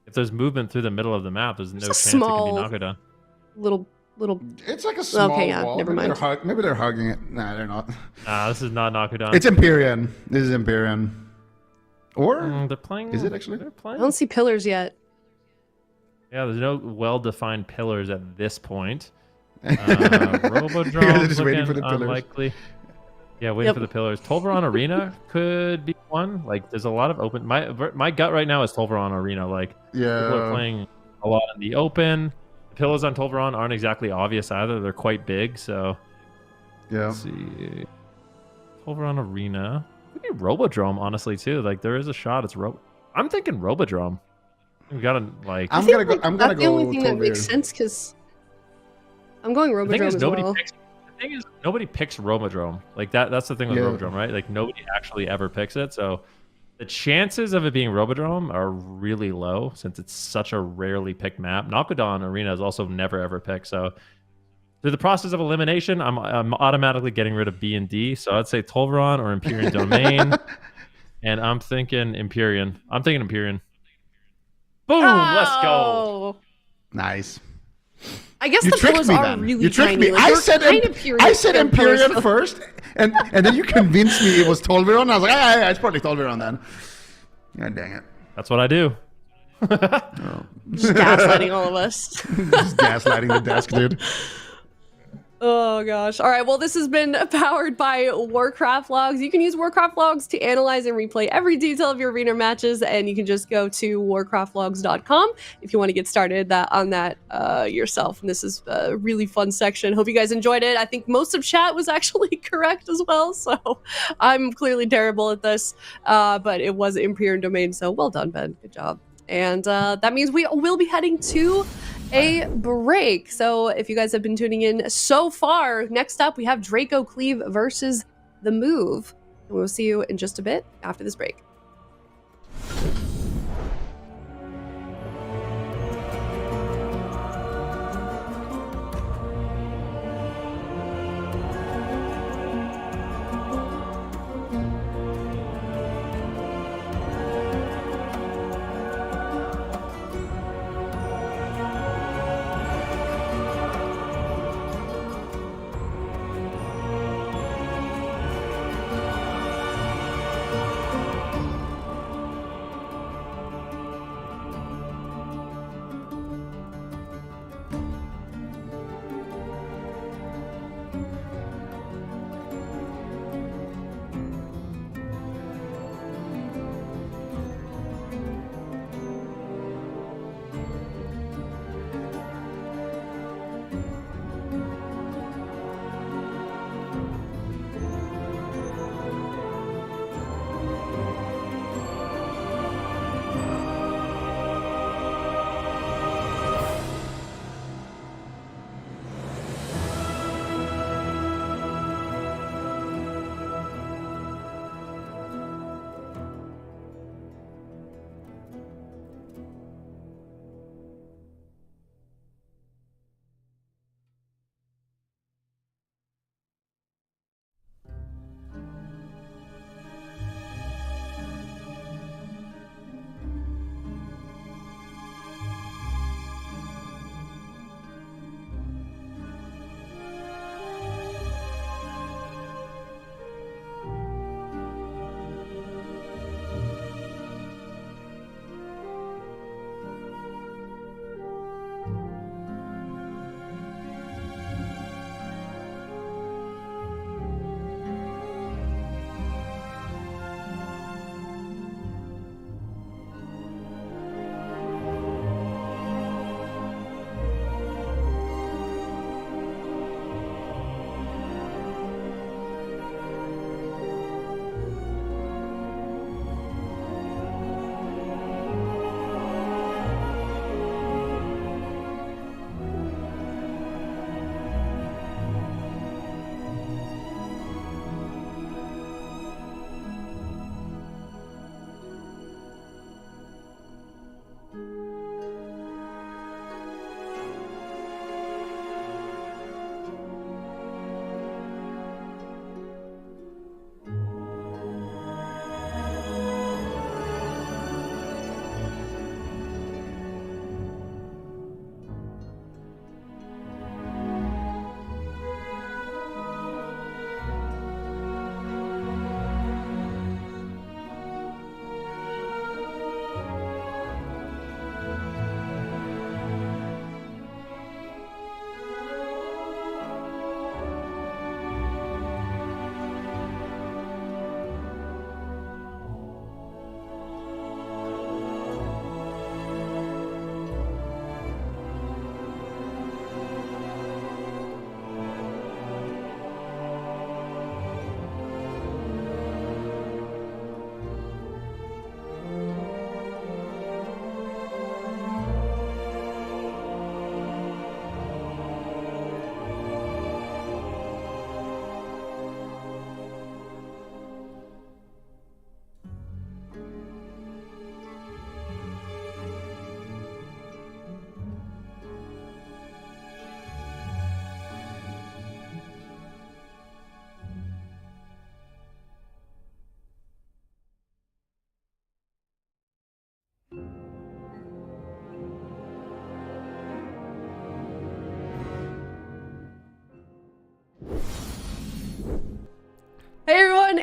If there's movement through the middle of the map, there's no chance it could be Nakudon. Little. It's like a small wall. Never mind. Maybe they're hugging it. Nah, they're not. Nah, this is not Nakudon. It's Empyrean. This is Empyrean. Or they're playing. Is it actually? They're I playing. don't see pillars yet. Yeah, there's no well-defined pillars at this point. Robodrome just waiting for the pillars. unlikely. Yeah, waiting for the pillars. Tolvaron Arena could be one. Like, there's a lot of open. My gut right now is Tolvaron Arena. Like, people are playing a lot in the open. The pillars on Tolvaron aren't exactly obvious either. They're quite big. So, let's see. Tolvaron Arena. Could be Robodrome, honestly, too. Like, there is a shot. I'm thinking Robodrome. We gotta like. I'm gonna go. That's the only thing that makes sense, because I'm going Robodrome as well. The thing is, nobody picks Robodrome. Like that's the thing with Robodrome, right? Like, nobody actually ever picks it. So the chances of it being Robodrome are really low, since it's such a rarely picked map. Nakudon Arena is also never ever picked. So through the process of elimination, I'm automatically getting rid of B and D. So I'd say Tolvaron or Empyrean Domain, and I'm thinking Empyrean. Boom! Let's go. Nice. I guess You the tricked pillars me are then. really You tricked tiny. me. Like, I they're said Empyrean Empyrean first, and then you convinced me it was Tolvaron. I was like, yeah, it's probably Tolvaron then. God dang it. That's what I do. Just gaslighting all of us. Just gaslighting the desk, dude. Oh gosh. All right. Well, this has been powered by Warcraft Logs. You can use Warcraft Logs to analyze and replay every detail of your arena matches, and you can just go to warcraftlogs.com if you want to get started on that yourself. And this is a really fun section. Hope you guys enjoyed it. I think most of chat was actually correct as well, so I'm clearly terrible at this, but it was Empyrean Domain, so well done, Ben. Good job. And that means we will be heading to a break. So if you guys have been tuning in so far, next up we have Draco Cleave versus The Move. And we'll see you in just a bit after this break.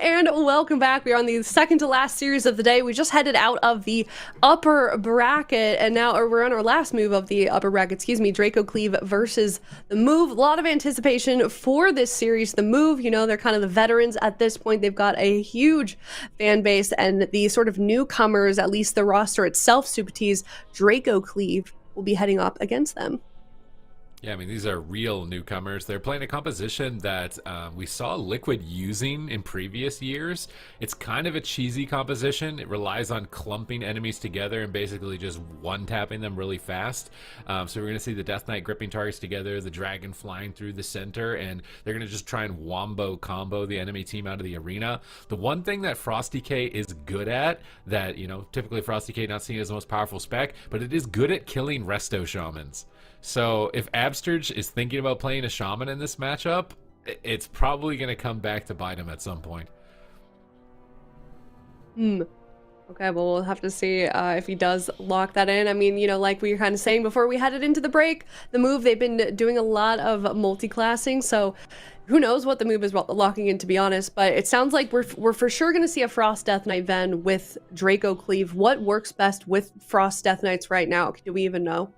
and welcome back. We are on the second to last series of the day. We just headed out of the upper bracket, and now we're on our last move of the upper bracket, Draco Cleave versus the Move. A lot of anticipation for this series. The Move, you know, they're kind of the veterans at this point. They've got a huge fan base, and the sort of newcomers, at least the roster itself, Supatees, Draco Cleave, will be heading up against them. Yeah, I mean, these are real newcomers. They're playing a composition that we saw Liquid using in previous years. It's kind of a cheesy composition. It relies on clumping enemies together and basically just one-tapping them really fast. So we're going to see the Death Knight gripping targets together, the Dragon flying through the center, and they're going to just try and wombo combo the enemy team out of the arena. The one thing that FrostyK is good at, that, you know, typically FrostyK not seen as the most powerful spec, but it is good at killing Resto Shamans. So if Absterge is thinking about playing a Shaman in this matchup, it's probably going to come back to bite him at some point. Okay, well, we'll have to see if he does lock that in. I mean, you know, like we were kind of saying before we headed into the break, the Move, they've been doing a lot of multi-classing, so who knows what the Move is locking in, to be honest. But it sounds like we're for sure going to see a Frost Death Knight Ven with Draco Cleave. What works best with Frost Death Knights right now? Do we even know?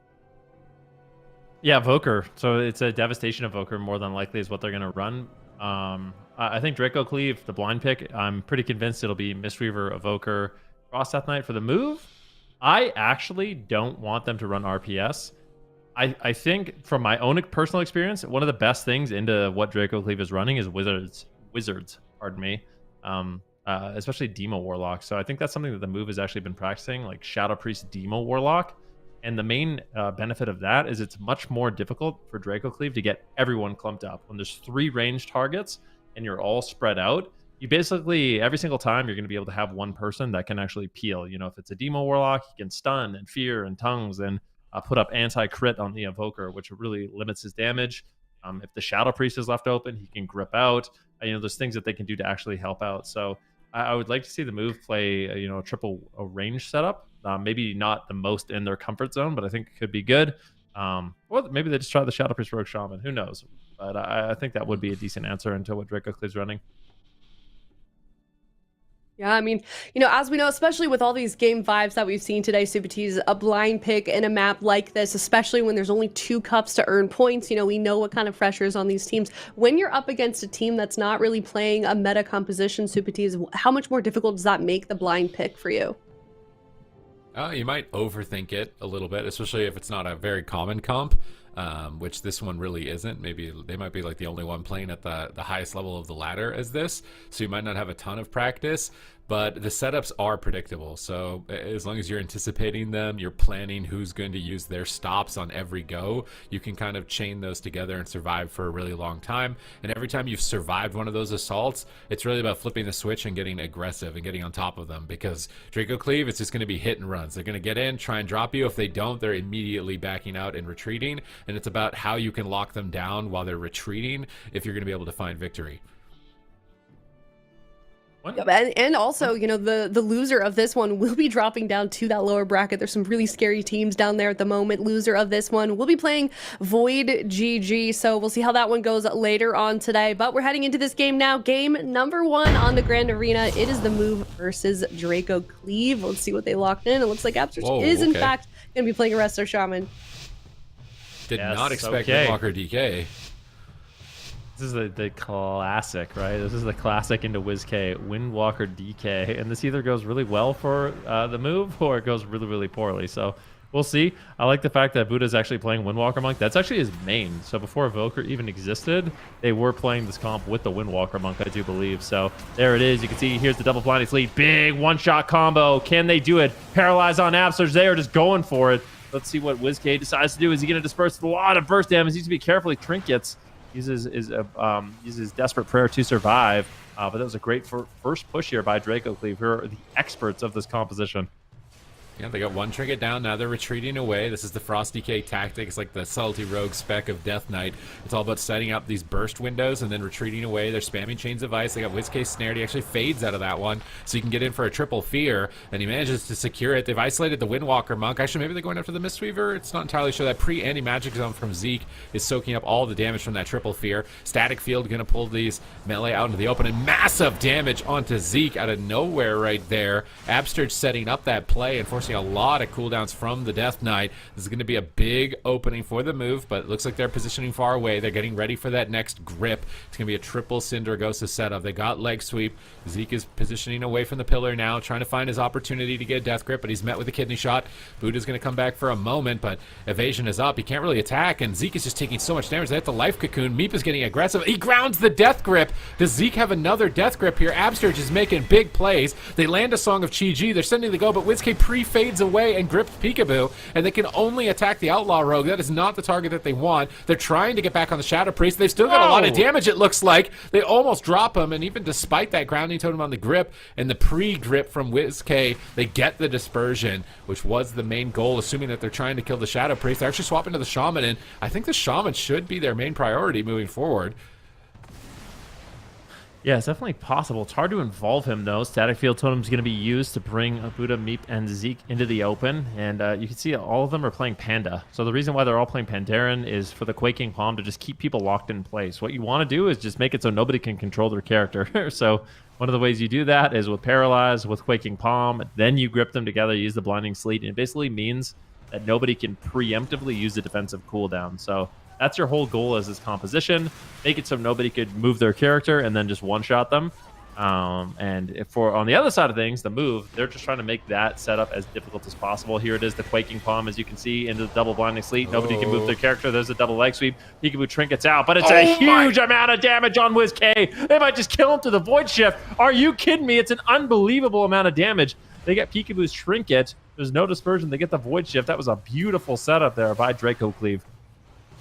Yeah, Evoker. So it's a Devastation Evoker more than likely is what they're going to run. I think Draco Cleave, the blind pick, I'm pretty convinced it'll be Mistweaver, Evoker, Frost Death Knight for the Move. I actually don't want them to run RPS. I think from my own personal experience, one of the best things into what Draco Cleave is running is Wizards, pardon me. Especially Demo Warlock. So I think that's something that the Move has actually been practicing, like Shadow Priest Demo Warlock. And the main benefit of that is it's much more difficult for Draco Cleave to get everyone clumped up. When there's 3 ranged targets and you're all spread out, you basically, every single time, you're going to be able to have one person that can actually peel. You know, if it's a Demo Warlock, he can stun and fear and tongues and put up anti-crit on the Evoker, which really limits his damage. If the Shadow Priest is left open, he can grip out. You know, there's things that they can do to actually help out. So I would like to see the Move play, you know, a range setup. Maybe not the most in their comfort zone, but I think it could be good. Or maybe they just try the Shadow Priest Rogue Shaman. Who knows? But I think that would be a decent answer into what Draco Cleave's running. Yeah, I mean, you know, as we know, especially with all these game vibes that we've seen today, Supatees, a blind pick in a map like this, especially when there's only 2 cups to earn points, you know, we know what kind of pressure is on these teams. When you're up against a team that's not really playing a meta composition, Supatees, how much more difficult does that make the blind pick for you? You might overthink it a little bit, especially if it's not a very common comp, which this one really isn't. Maybe they might be like the only one playing at the highest level of the ladder as this, so you might not have a ton of practice. But the setups are predictable, so as long as you're anticipating them, you're planning who's going to use their stops on every go, you can kind of chain those together and survive for a really long time. And every time you've survived one of those assaults, it's really about flipping the switch and getting aggressive and getting on top of them, because Draco Cleave, it's just going to be hit and runs. They're going to get in, try and drop you. If they don't, they're immediately backing out and retreating, and it's about how you can lock them down while they're retreating if you're going to be able to find victory. And also, you know, the loser of this one will be dropping down to that lower bracket. There's some really scary teams down there at the moment. Loser of this one will be playing VOIDGG, so we'll see how that one goes later on today. But we're heading into this game now. Game number 1 on the Grand Arena. It is the Move versus Draco Cleave. Let's see what they locked in. It looks like Absterge is, in fact, going to be playing a Resto Shaman. Did not expect Windwalker DK. This is the classic, right? This is the classic into WizK, Windwalker DK. And this either goes really well for the Move or it goes really, really poorly. So we'll see. I like the fact that Buddha's actually playing Windwalker Monk. That's actually his main. So before Evoker even existed, they were playing this comp with the Windwalker Monk, I do believe. So there it is. You can see here's the double blinding lead. Big one-shot combo. Can they do it? Paralyze on Absterge. They are just going for it. Let's see what WizK decides to do. Is he going to disperse a lot of burst damage? He needs to be carefully trinkets. Uses Desperate Prayer to survive, but that was a great first push here by Draco Cleave, who are the experts of this composition. Yeah, they got one trinket down. Now they're retreating away. This is the Frosty K tactic. It's like the subtlety rogue spec of Death Knight. It's all about setting up these burst windows and then retreating away. They're spamming Chains of Ice. They got WizKay snared. He actually fades out of that one, so you can get in for a triple fear, and he manages to secure it. They've isolated the Windwalker Monk. Actually, maybe they're going after the Mistweaver. It's not entirely sure. That pre-anti-magic zone from Zeke is soaking up all the damage from that triple fear. Static Field going to pull these melee out into the open, and massive damage onto Zeke out of nowhere right there. Absterge setting up that play and forcing a lot of cooldowns from the Death Knight. This is going to be a big opening for the move, but it looks like they're positioning far away. They're getting ready for that next grip. It's going to be a triple Cindergosa setup. They got leg sweep. Zeke is positioning away from the pillar now, trying to find his opportunity to get a death grip, but he's met with a kidney shot. Buddha's going to come back for a moment, but evasion is up. He can't really attack, and Zeke is just taking so much damage. They have the life cocoon. Meep is getting aggressive. He grounds the death grip. Does Zeke have another death grip here? Absterge is making big plays. They land a Song of Chi-Ji. They're sending the go, but WizKay pre-fades away and grips Peekaboo, and they can only attack the Outlaw Rogue. That is not the target that they want. They're trying to get back on the Shadow Priest. They've still got a lot of damage, it looks like. They almost drop him, and even despite that grounding totem on the grip and the pre-grip from WizKay, they get the dispersion, which was the main goal, assuming that they're trying to kill the Shadow Priest. They're actually swapping to the Shaman, and I think the Shaman should be their main priority moving forward. Yeah, it's definitely possible. It's hard to involve him, though. Static Field Totem is going to be used to bring Buddha, Meep, and Zeke into the open. And you can see all of them are playing Panda. So the reason why they're all playing Pandaren is for the Quaking Palm to just keep people locked in place. What you want to do is just make it so nobody can control their character. So one of the ways you do that is with Paralyze, with Quaking Palm. Then you grip them together, use the Blinding Sleet. And it basically means that nobody can preemptively use the defensive cooldown. So that's your whole goal as this composition. Make it so nobody could move their character and then just one-shot them. And if for on the other side of things, the move, they're just trying to make that setup as difficult as possible. Here it is, the Quaking Palm, as you can see, into the double Blinding Sleet. Nobody can move their character. There's a double leg sweep. Peekaboo trinkets out, but it's a huge amount of damage on WizKay. They might just kill him through the Void Shift. Are you kidding me? It's an unbelievable amount of damage. They get Peekaboo's trinket. There's no dispersion. They get the Void Shift. That was a beautiful setup there by Draco Cleave.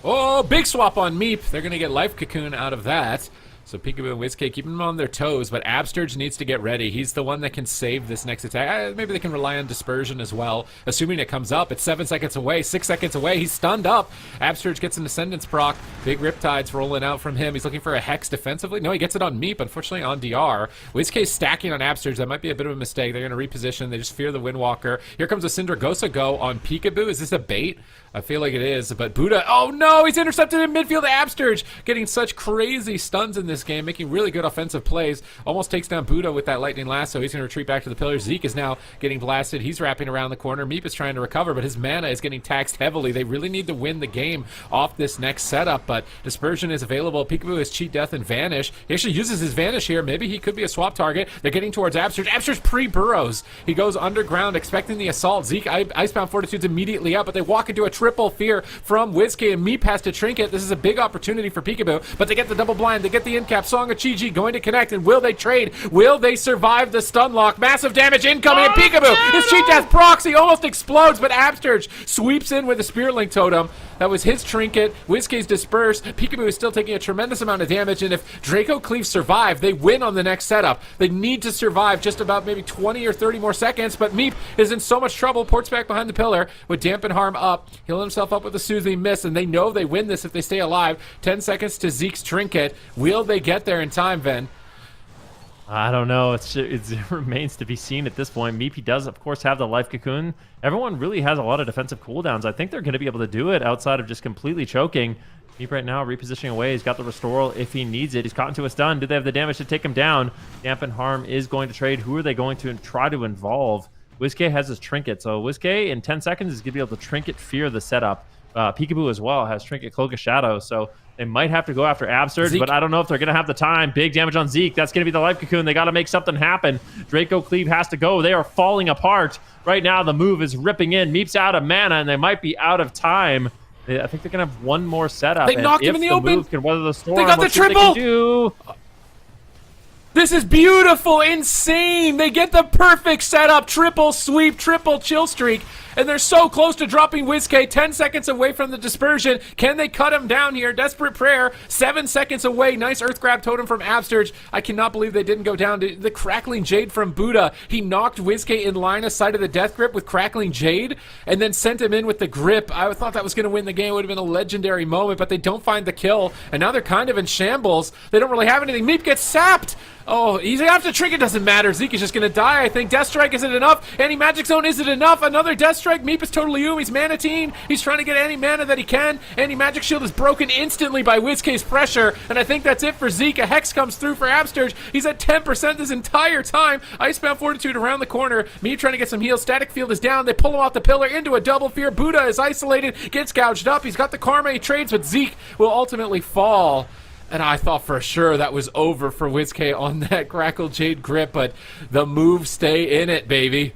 Oh, big swap on Meep. They're going to get Life Cocoon out of that. So Peekaboo and WizKay keeping them on their toes, but Absterge needs to get ready. He's the one that can save this next attack. Maybe they can rely on Dispersion as well. Assuming it comes up, it's 7 seconds away, 6 seconds away. He's stunned up. Absterge gets an Ascendance proc. Big Riptide's rolling out from him. He's looking for a Hex defensively. No, he gets it on Meep, unfortunately on DR. WizKay's stacking on Absterge. That might be a bit of a mistake. They're going to reposition. They just fear the Windwalker. Here comes a Cindergosa go on Peekaboo. Is this a bait? I feel like it is, but Buddha, oh no, he's intercepted in midfield. Absterge getting such crazy stuns in this game, making really good offensive plays. Almost takes down Buddha with that lightning lasso. He's going to retreat back to the pillar. Zeke is now getting blasted. He's wrapping around the corner. Meep is trying to recover, but his mana is getting taxed heavily. They really need to win the game off this next setup, but Dispersion is available. Peekaboo has Cheat Death and Vanish. He actually uses his Vanish here. Maybe he could be a swap target. They're getting towards Absterge. Absterge pre-burrows. He goes underground, expecting the assault. Zeke Icebound Fortitude's immediately up, but they walk into a triple fear from WizKay, and Meep has to trinket. This is a big opportunity for Peekaboo, but they get the double blind, they get the in-cap. Song of Chi-Ji going to connect, and will they trade? Will they survive the stun lock? Massive damage incoming, and Peekaboo, his Cheat Death proxy almost explodes, but Absterge sweeps in with a Spirit Link totem. That was his trinket. WizKay's dispersed. Peekaboo is still taking a tremendous amount of damage, and if Draco Cleave survive, they win on the next setup. They need to survive just about maybe 20 or 30 more seconds, but Meep is in so much trouble. Ports back behind the pillar with Dampen Harm up. Heal himself up with a Soothing Mist, and they know they win this if they stay alive. 10 seconds to Zeke's trinket. Will they get there in time, Ven? I don't know. It remains to be seen at this point. Meep, does, of course, have the Life Cocoon. Everyone really has a lot of defensive cooldowns. I think they're going to be able to do it outside of just completely choking. Meep right now repositioning away. He's got the Restoral if he needs it. He's caught into a stun. Do they have the damage to take him down? Dampen Harm is going to trade. Who are they going to try to involve? WizKay has his trinket. So WizKay in 10 seconds is going to be able to trinket fear the setup. Peekaboo as well has trinket Cloak of Shadow. So they might have to go after Absterge, Zeke, but I don't know if they're going to have the time. Big damage on Zeke. That's going to be the Life Cocoon. They got to make something happen. Draco Cleave has to go. They are falling apart. Right now, the move is ripping in. Meep's out of mana, and they might be out of time. I think they're going to have one more setup. They knocked him in the open. Move can weather the storm. They got the triple. This is beautiful, insane. They get the perfect setup, triple sweep, triple kill streak, and they're so close to dropping WhizzK, 10 seconds away from the dispersion. Can they cut him down here? Desperate prayer, 7 seconds away. Nice Earth Grab totem from Absterge. I cannot believe they didn't go down to the Crackling Jade from Buddha. He knocked WhizzK in line of sight of the Death Grip with Crackling Jade, and then sent him in with the grip. I thought that was going to win the game. It would have been a legendary moment, but they don't find the kill, and now they're kind of in shambles. They don't really have anything. Meep gets sapped. Oh, he's after Trinket, doesn't matter. Zeke is just gonna die, I think. Death Strike isn't enough. Anti-Magic Zone isn't enough. Another Death Strike. Meep is totally He's Manatine. He's trying to get any mana that he can. Anti-Magic Shield is broken instantly by WhizzK's pressure, and I think that's it for Zeke. A Hex comes through for Absterge. He's at 10% this entire time. Icebound Fortitude around the corner. Meep trying to get some heals. Static Field is down. They pull him off the pillar into a double fear. Buddha is isolated, gets gouged up. He's got the Karma. He trades, but Zeke will ultimately fall. And I thought for sure that was over for WhizzK on that Crackle Jade grip, but the moves stay in it, baby.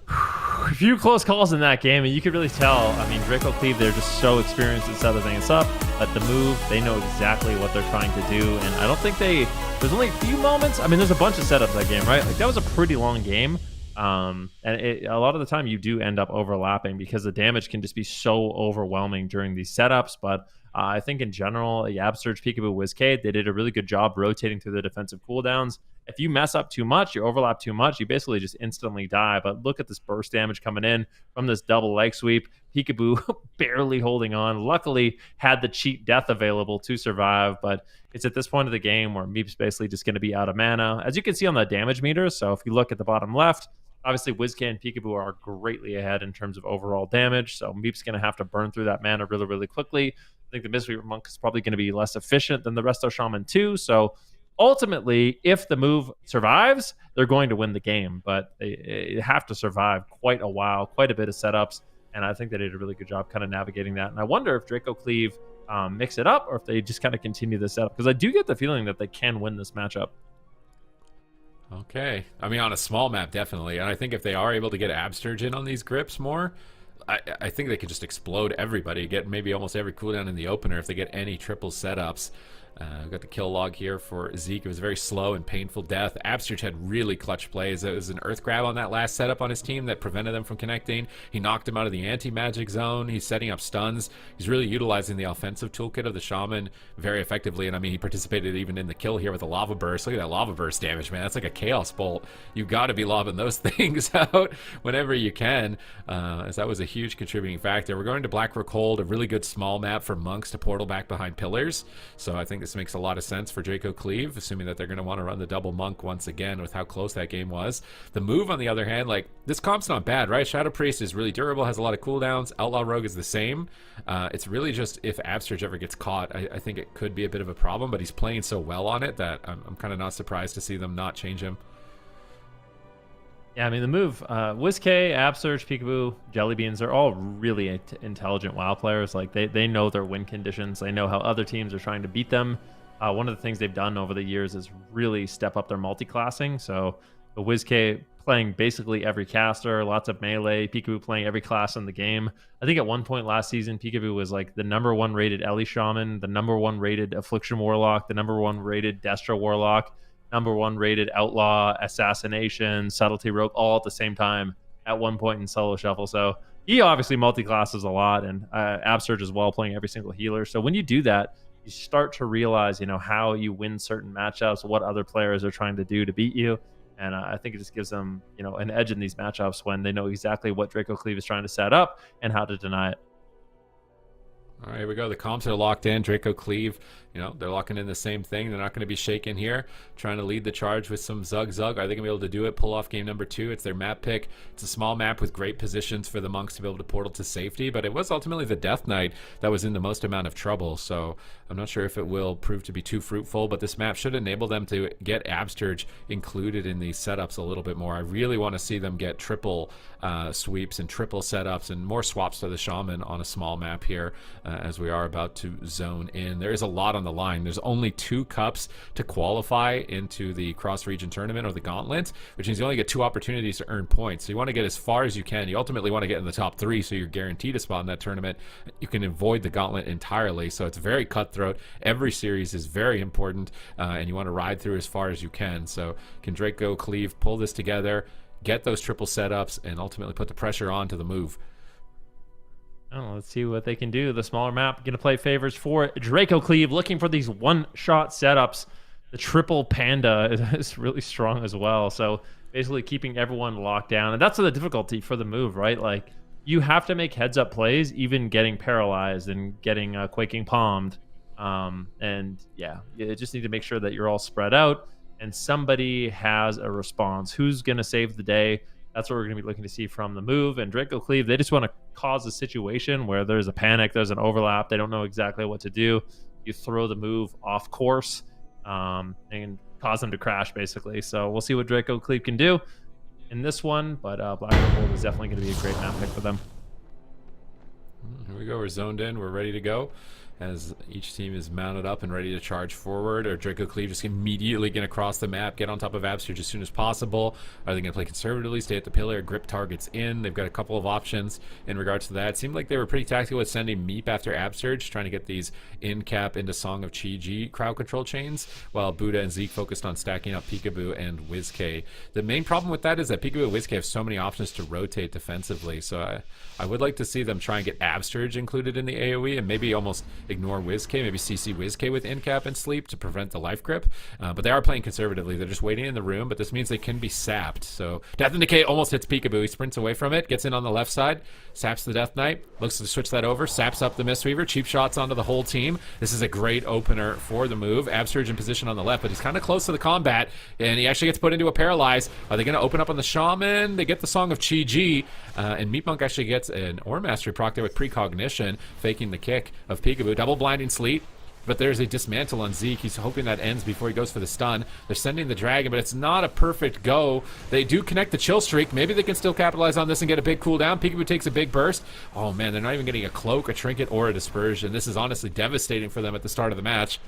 A few close calls in that game, and you could really tell. I mean, Draco Cleave, they're just so experienced at setting things up. But the move, they know exactly what they're trying to do, and I don't think there's only a few moments. I mean, there's a bunch of setups that game, right? Like, that was a pretty long game. And a lot of the time you do end up overlapping because the damage can just be so overwhelming during these setups. But I think in general, Absterge, Peekaboo, WhizzK, they did a really good job rotating through the defensive cooldowns. If you mess up too much, you overlap too much, you basically just instantly die. But look at this burst damage coming in from this double leg sweep. Peekaboo barely holding on. Luckily, had the cheat death available to survive, but it's at this point of the game where Meep's basically just going to be out of mana. As you can see on the damage meter, so if you look at the bottom left, obviously WhizzK and Peekaboo are greatly ahead in terms of overall damage, so Meep's going to have to burn through that mana really, really quickly. I think the Mistweaver Monk is probably going to be less efficient than the Resto Shaman too, so ultimately, if the move survives, they're going to win the game, but they have to survive quite a while, quite a bit of setups, and I think they did a really good job kind of navigating that. And I wonder if Draco Cleave mix it up or if they just kind of continue this setup, because I do get the feeling that they can win this matchup. Okay. I mean, on a small map, definitely. And I think if they are able to get Absterge in on these grips more, I think they could just explode everybody, get maybe almost every cooldown in the opener if they get any triple setups. We've got the kill log here for Zeke. It was a very slow and painful death. Absterge had really clutch plays. It was an Earth Grab on that last setup on his team that prevented them from connecting. He knocked him out of the anti-magic zone. He's setting up stuns. He's really utilizing the offensive toolkit of the Shaman very effectively. And I mean, he participated even in the kill here with the Lava Burst. Look at that Lava Burst damage, man. That's like a Chaos Bolt. You got to be lobbing those things out whenever you can, as that was a huge contributing factor. We're going to Blackrock Hold, a really good small map for monks to portal back behind pillars. So I think this makes a lot of sense for Draco Cleave, assuming that they're going to want to run the double monk once again with how close that game was. The move, on the other hand, like, this comp's not bad, right? Shadow Priest is really durable, has a lot of cooldowns. Outlaw Rogue is the same. It's really just if Absterge ever gets caught, I think it could be a bit of a problem, but he's playing so well on it that I'm kind of not surprised to see them not change him. Yeah, I mean, the move, WhizzK, Absterge, Peekaboo, Jellybeans, they're all really intelligent WoW players. Like, they know their win conditions. They know how other teams are trying to beat them. One of the things they've done over the years is really step up their multi-classing. So the WhizzK playing basically every caster, lots of melee, Peekaboo playing every class in the game. I think at one point last season, Peekaboo was like the #1 rated Ellie Shaman, the #1 rated Affliction Warlock, the #1 rated Destra Warlock, #1 rated Outlaw, Assassination, Subtlety Rogue, all at the same time at one point in Solo Shuffle. So he obviously multi-classes a lot, and Absterge as well, playing every single healer. So when you do that, you start to realize, you know, how you win certain matchups, what other players are trying to do to beat you. And I think it just gives them, you know, an edge in these matchups when they know exactly what Draco Cleave is trying to set up and how to deny it. All right, here we go. The comps are locked in. Draco Cleave, you know, they're locking in the same thing. They're not going to be shaken here. Trying to lead the charge with some Zug Zug. Are they going to be able to do it? Pull off game number 2. It's their map pick. It's a small map with great positions for the monks to be able to portal to safety, but it was ultimately the Death Knight that was in the most amount of trouble, so I'm not sure if it will prove to be too fruitful, but this map should enable them to get Absterge included in these setups a little bit more. I really want to see them get triple sweeps and triple setups and more swaps to the Shaman on a small map here. as we are about to zone in. There is a lot on the line. There's only 2 cups to qualify into the cross-region tournament or the gauntlet, which means you only get 2 opportunities to earn points. So you want to get as far as you can. You ultimately want to get in the top 3, so you're guaranteed a spot in that tournament. You can avoid the gauntlet entirely, so it's very cutthroat. Every series is very important, and you want to ride through as far as you can. So can DRACO, CLEAVE pull this together, get those triple setups, and ultimately put the pressure on to the move? Oh, let's see what they can do. The smaller map going to play favors for DRACO. CLEAVE looking for these one-shot setups. The triple panda is really strong as well. So basically keeping everyone locked down. And that's the difficulty for the move, right? Like, you have to make heads-up plays, even getting paralyzed and getting quaking palmed. And yeah, you just need to make sure that you're all spread out and somebody has a response. Who's going to save the day? That's what we're going to be looking to see from the move. And DRACO, CLEAVE, they just want to cause a situation where there's a panic, there's an overlap, they don't know exactly what to do. You throw the move off course and cause them to crash, basically. So we'll see what DRACO, CLEAVE can do in this one, but Black Hole is definitely going to be a great map pick for them. Here we go. We're zoned in. We're ready to go. As each team is mounted up and ready to charge forward. Or DRACO, CLEAVE just immediately going to cross the map, get on top of Absurge as soon as possible. Are they going to play conservatively, stay at the pillar, grip targets in? They've got a couple of options in regards to that. It seemed like they were pretty tactical with sending Meep after Absurge, trying to get these in-cap into Song of Chi-Ji crowd control chains, while Buddha and Zeke focused on stacking up Peekaboo and WizK. The main problem with that is that Peekaboo and WizK have so many options to rotate defensively, so I would like to see them try and get Absurge included in the AoE and maybe almost ignore WizK, maybe CC WizK with in-cap and sleep to prevent the life grip. But they are playing conservatively. They're just waiting in the room, but this means they can be sapped. So Death and Decay almost hits Peekaboo. He sprints away from it, gets in on the left side, saps the Death Knight, looks to switch that over, saps up the Mistweaver, cheap shots onto the whole team. This is a great opener for the move. Absurge in position on the left, but he's kind of close to the combat, and he actually gets put into a paralyze. Are they going to open up on the Shaman? They get the Song of Chi-Ji, and Meat Monk actually gets an Ore Mastery proc there with Precognition, faking the kick of Peekaboo. Double blinding Sleet, but there's a dismantle on Zeke. He's hoping that ends before he goes for the stun. They're sending the dragon, but it's not a perfect go. They do connect the chill streak. Maybe they can still capitalize on this and get a big cooldown. Peekaboo takes a big burst. Oh man, they're not even getting a cloak, a trinket, or a dispersion. This is honestly devastating for them at the start of the match.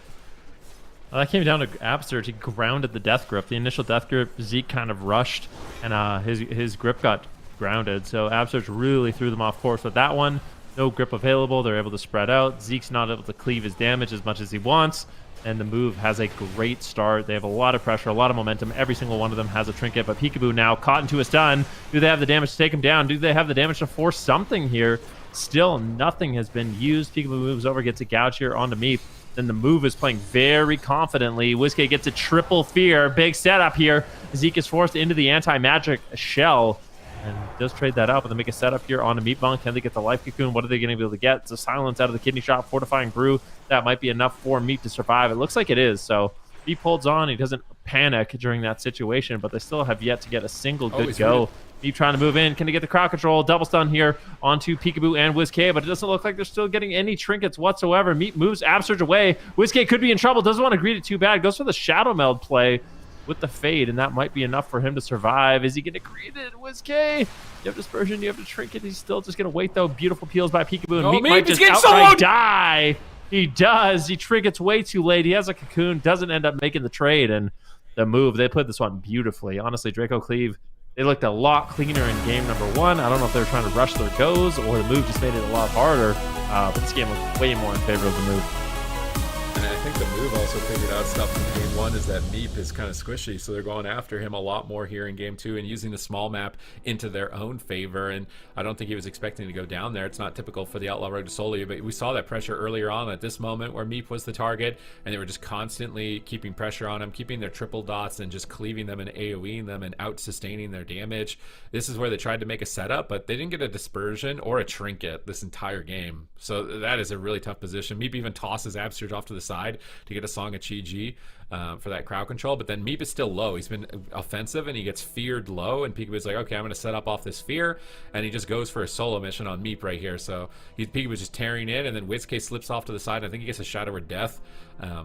Well, that came down to Absurge. He grounded the death grip. The initial death grip, Zeke kind of rushed, and his grip got grounded. So Absurge really threw them off course with that one. No grip available. They're able to spread out. Zeke's not able to cleave his damage as much as he wants. And the move has a great start. They have a lot of pressure, a lot of momentum. Every single one of them has a trinket. But Peekaboo now caught into a stun. Do they have the damage to take him down? Do they have the damage to force something here? Still, nothing has been used. Peekaboo moves over, gets a gouge here onto Meep. Then the move is playing very confidently. WizK gets a triple fear. Big setup here. Zeke is forced into the anti-magic shell. And does trade that out, but they make a setup here on a Meat Monk. Can they get the Life Cocoon? What are they going to be able to get? It's a silence out of the Kidney Shot, Fortifying Brew. That might be enough for Meat to survive. It looks like it is. So Meat holds on. He doesn't panic during that situation, but they still have yet to get a single good go. Meat trying to move in. Can they get the crowd control? Double stun here onto Peekaboo and WizK, but it doesn't look like they're still getting any trinkets whatsoever. Meat moves Absurge away. WizK could be in trouble. Doesn't want to greet it too bad. Goes for the Shadow Meld play with the fade, and that might be enough for him to survive. Is he going to greet it? WizK, you have dispersion, you have the trinket. He's still just going to wait, though. Beautiful peels by Peekaboo, and Meat might just outright die. He does. He trinkets way too late. He has a cocoon, doesn't end up making the trade, and the move, they played this one beautifully. Honestly, DRACO, CLEAVE, they looked a lot cleaner in game number 1. I don't know if they were trying to rush their goes or the move just made it a lot harder, but this game was way more in favor of the move. And I think the move also figured out stuff from game 1 is that Meep is kind of squishy, so they're going after him a lot more here in game 2 and using the small map into their own favor. And I don't think he was expecting to go down there. It's not typical for the Outlaw Road to Solia, but we saw that pressure earlier on at this moment where Meep was the target, and they were just constantly keeping pressure on him, keeping their triple dots and just cleaving them and AoEing them and out sustaining their damage. This is where they tried to make a setup, but they didn't get a dispersion or a trinket this entire game. So that is a really tough position. Meep even tosses Absurge off to the side to get a Song of Chi-Ji for that crowd control, but then Meep is still low. He's been offensive and he gets feared low, and Peekaboo's like, okay, I'm going to set up off this fear, and he just goes for a solo mission on Meep right here. So Peekaboo's just tearing in, and then WizK slips off to the side. I think he gets a Shadow or Death.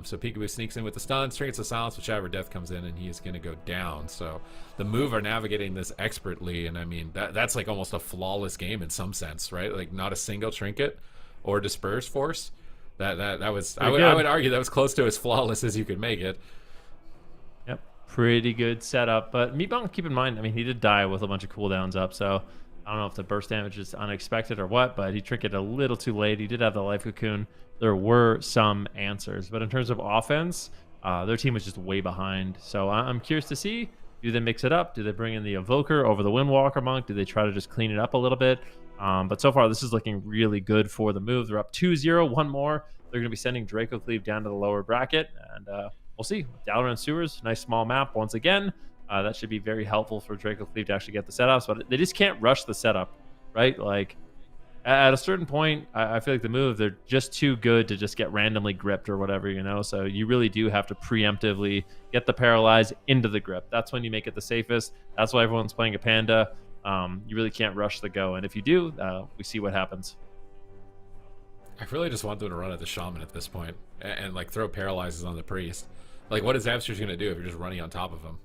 So Peekaboo sneaks in with the stun, trinkets the silence, but Shadow or Death comes in, and he is going to go down. So the move are navigating this expertly, and I mean, that's like almost a flawless game in some sense, right? Like not a single trinket. or disperse force. That was I Pretty good. would argue that was close to as flawless as you could make it. Yep, pretty good setup. But Meatball, keep in mind, I mean, he did die with a bunch of cooldowns up, so I don't know if the burst damage is unexpected or what, but he trinketed a little too late. He did have the life cocoon. There were some answers, but in terms of offense, their team was just way behind. So I'm curious to see, do they mix it up? Do they bring in the Evoker over the Windwalker Monk? Do they try to just clean it up a little bit? But so far, this is looking really good for the move. They're up 2-0, one more. They're going to be sending Draco Cleave down to the lower bracket, and we'll see. Dalaran Sewers, nice small map once again. That should be very helpful for Draco Cleave to actually get the setups, but they just can't rush the setup, right? Like, at a certain point, I feel like the move, they're just too good to just get randomly gripped or whatever, you know? So you really do have to preemptively get the paralyze into the grip. That's when you make it the safest. That's why everyone's playing a Panda. You really can't rush the go, and if you do, we see what happens. I really just want them to run at the Shaman at this point and like throw paralyzes on the Priest. Like, what is Abster's going to do if you're just running on top of him?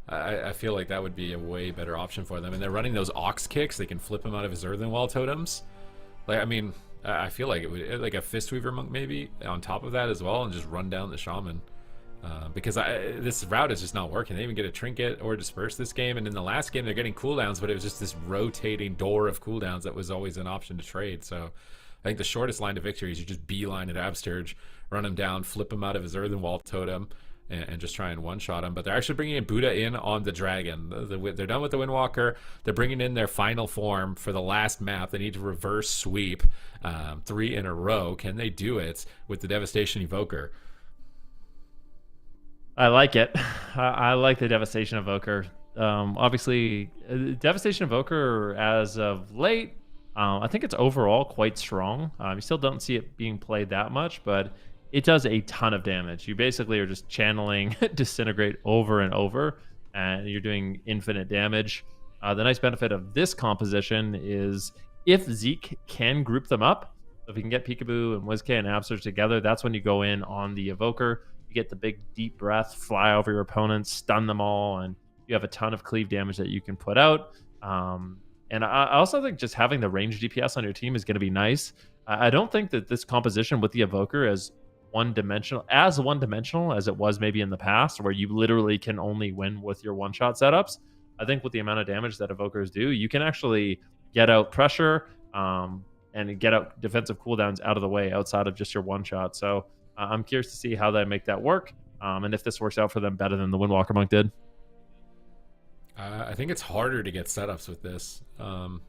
I feel like that would be a way better option for them. And they're running those Ox kicks. They can flip him out of his Earthen Wall totems. Like, I mean, I feel like it would, like a Fistweaver Monk maybe on top of that as well, and just run down the Shaman. Because this route is just not working. They didn't even get a trinket or disperse this game, and in the last game they're getting cooldowns, but it was just this rotating door of cooldowns that was always an option to trade. So I think the shortest line to victory is you just beeline at Absterge, run him down, flip him out of his Earthen Wall totem, and just try and one-shot him. But they're actually bringing in Buddha in on the Dragon. They're done with the Windwalker. They're bringing in their final form for the last map. They need to reverse sweep 3 in a row. Can they do it with the Devastation Evoker? I like it. I like the Devastation Evoker. Obviously, Devastation Evoker as of late, I think it's overall quite strong. You still don't see it being played that much, but it does a ton of damage. You basically are just channeling Disintegrate over and over, and you're doing infinite damage. The nice benefit of this composition is if Zeke can group them up, so if you can get Peekaboo and WizK and Absurge together, that's when you go in on the Evoker. You get the big deep breath, fly over your opponents, stun them all, and you have a ton of cleave damage that you can put out. And I also think just having the range DPS on your team is going to be nice. I don't think that this composition with the Evoker is one-dimensional as it was maybe in the past, where you literally can only win with your one-shot setups. I think with the amount of damage that Evokers do, you can actually get out pressure and get out defensive cooldowns out of the way outside of just your one-shot. So I'm curious to see how they make that work, and if this works out for them better than the Windwalker Monk did. I think it's harder to get setups with this,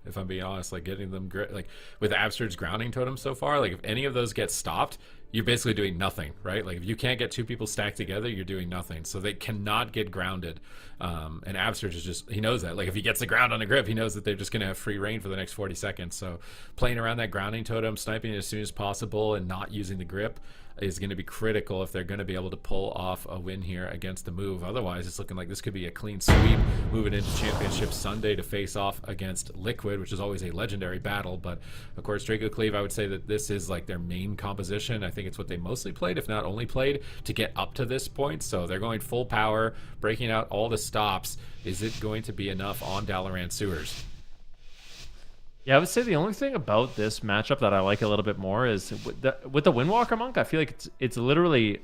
if I'm being honest. Like, getting them like with Absterge's grounding totem so far, like if any of those get stopped, you're basically doing nothing, right? Like if you can't get 2 people stacked together, you're doing nothing. So they cannot get grounded. And Absterge is just, he knows that. Like if he gets the ground on the grip, he knows that they're just going to have free reign for the next 40 seconds. So playing around that grounding totem, sniping it as soon as possible, and not using the grip is going to be critical if they're going to be able to pull off a win here against the move. Otherwise, it's looking like this could be a clean sweep moving into Championship Sunday to face off against Liquid, which is always a legendary battle. But of course, Draco Cleave, I would say that this is like their main composition. I think it's what they mostly played, if not only played, to get up to this point. So they're going full power, breaking out all the stops. Is it going to be enough on Dalaran Sewers? Yeah, I would say the only thing about this matchup that I like a little bit more is with the Windwalker Monk, I feel like it's literally,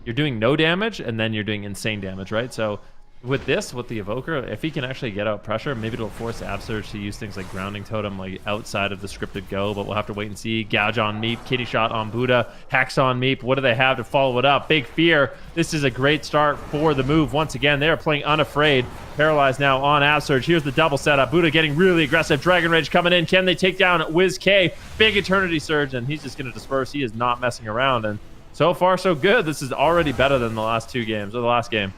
you're doing no damage and then you're doing insane damage, right? So with the Evoker, if he can actually get out pressure, maybe it'll force Absurge to use things like Grounding Totem like outside of the scripted go, but we'll have to wait and see. Gouge on Meep, Kitty Shot on Buddha, Hex on Meep. What do they have to follow it up? Big Fear. This is a great start for the move. Once again, they are playing Unafraid. Paralyzed now on Absurge. Here's the double setup. Buddha getting really aggressive. Dragon Rage coming in. Can they take down WizK? Big Eternity Surge, and he's just going to disperse. He is not messing around, and so far so good. This is already better than the last 2 games, or the last game.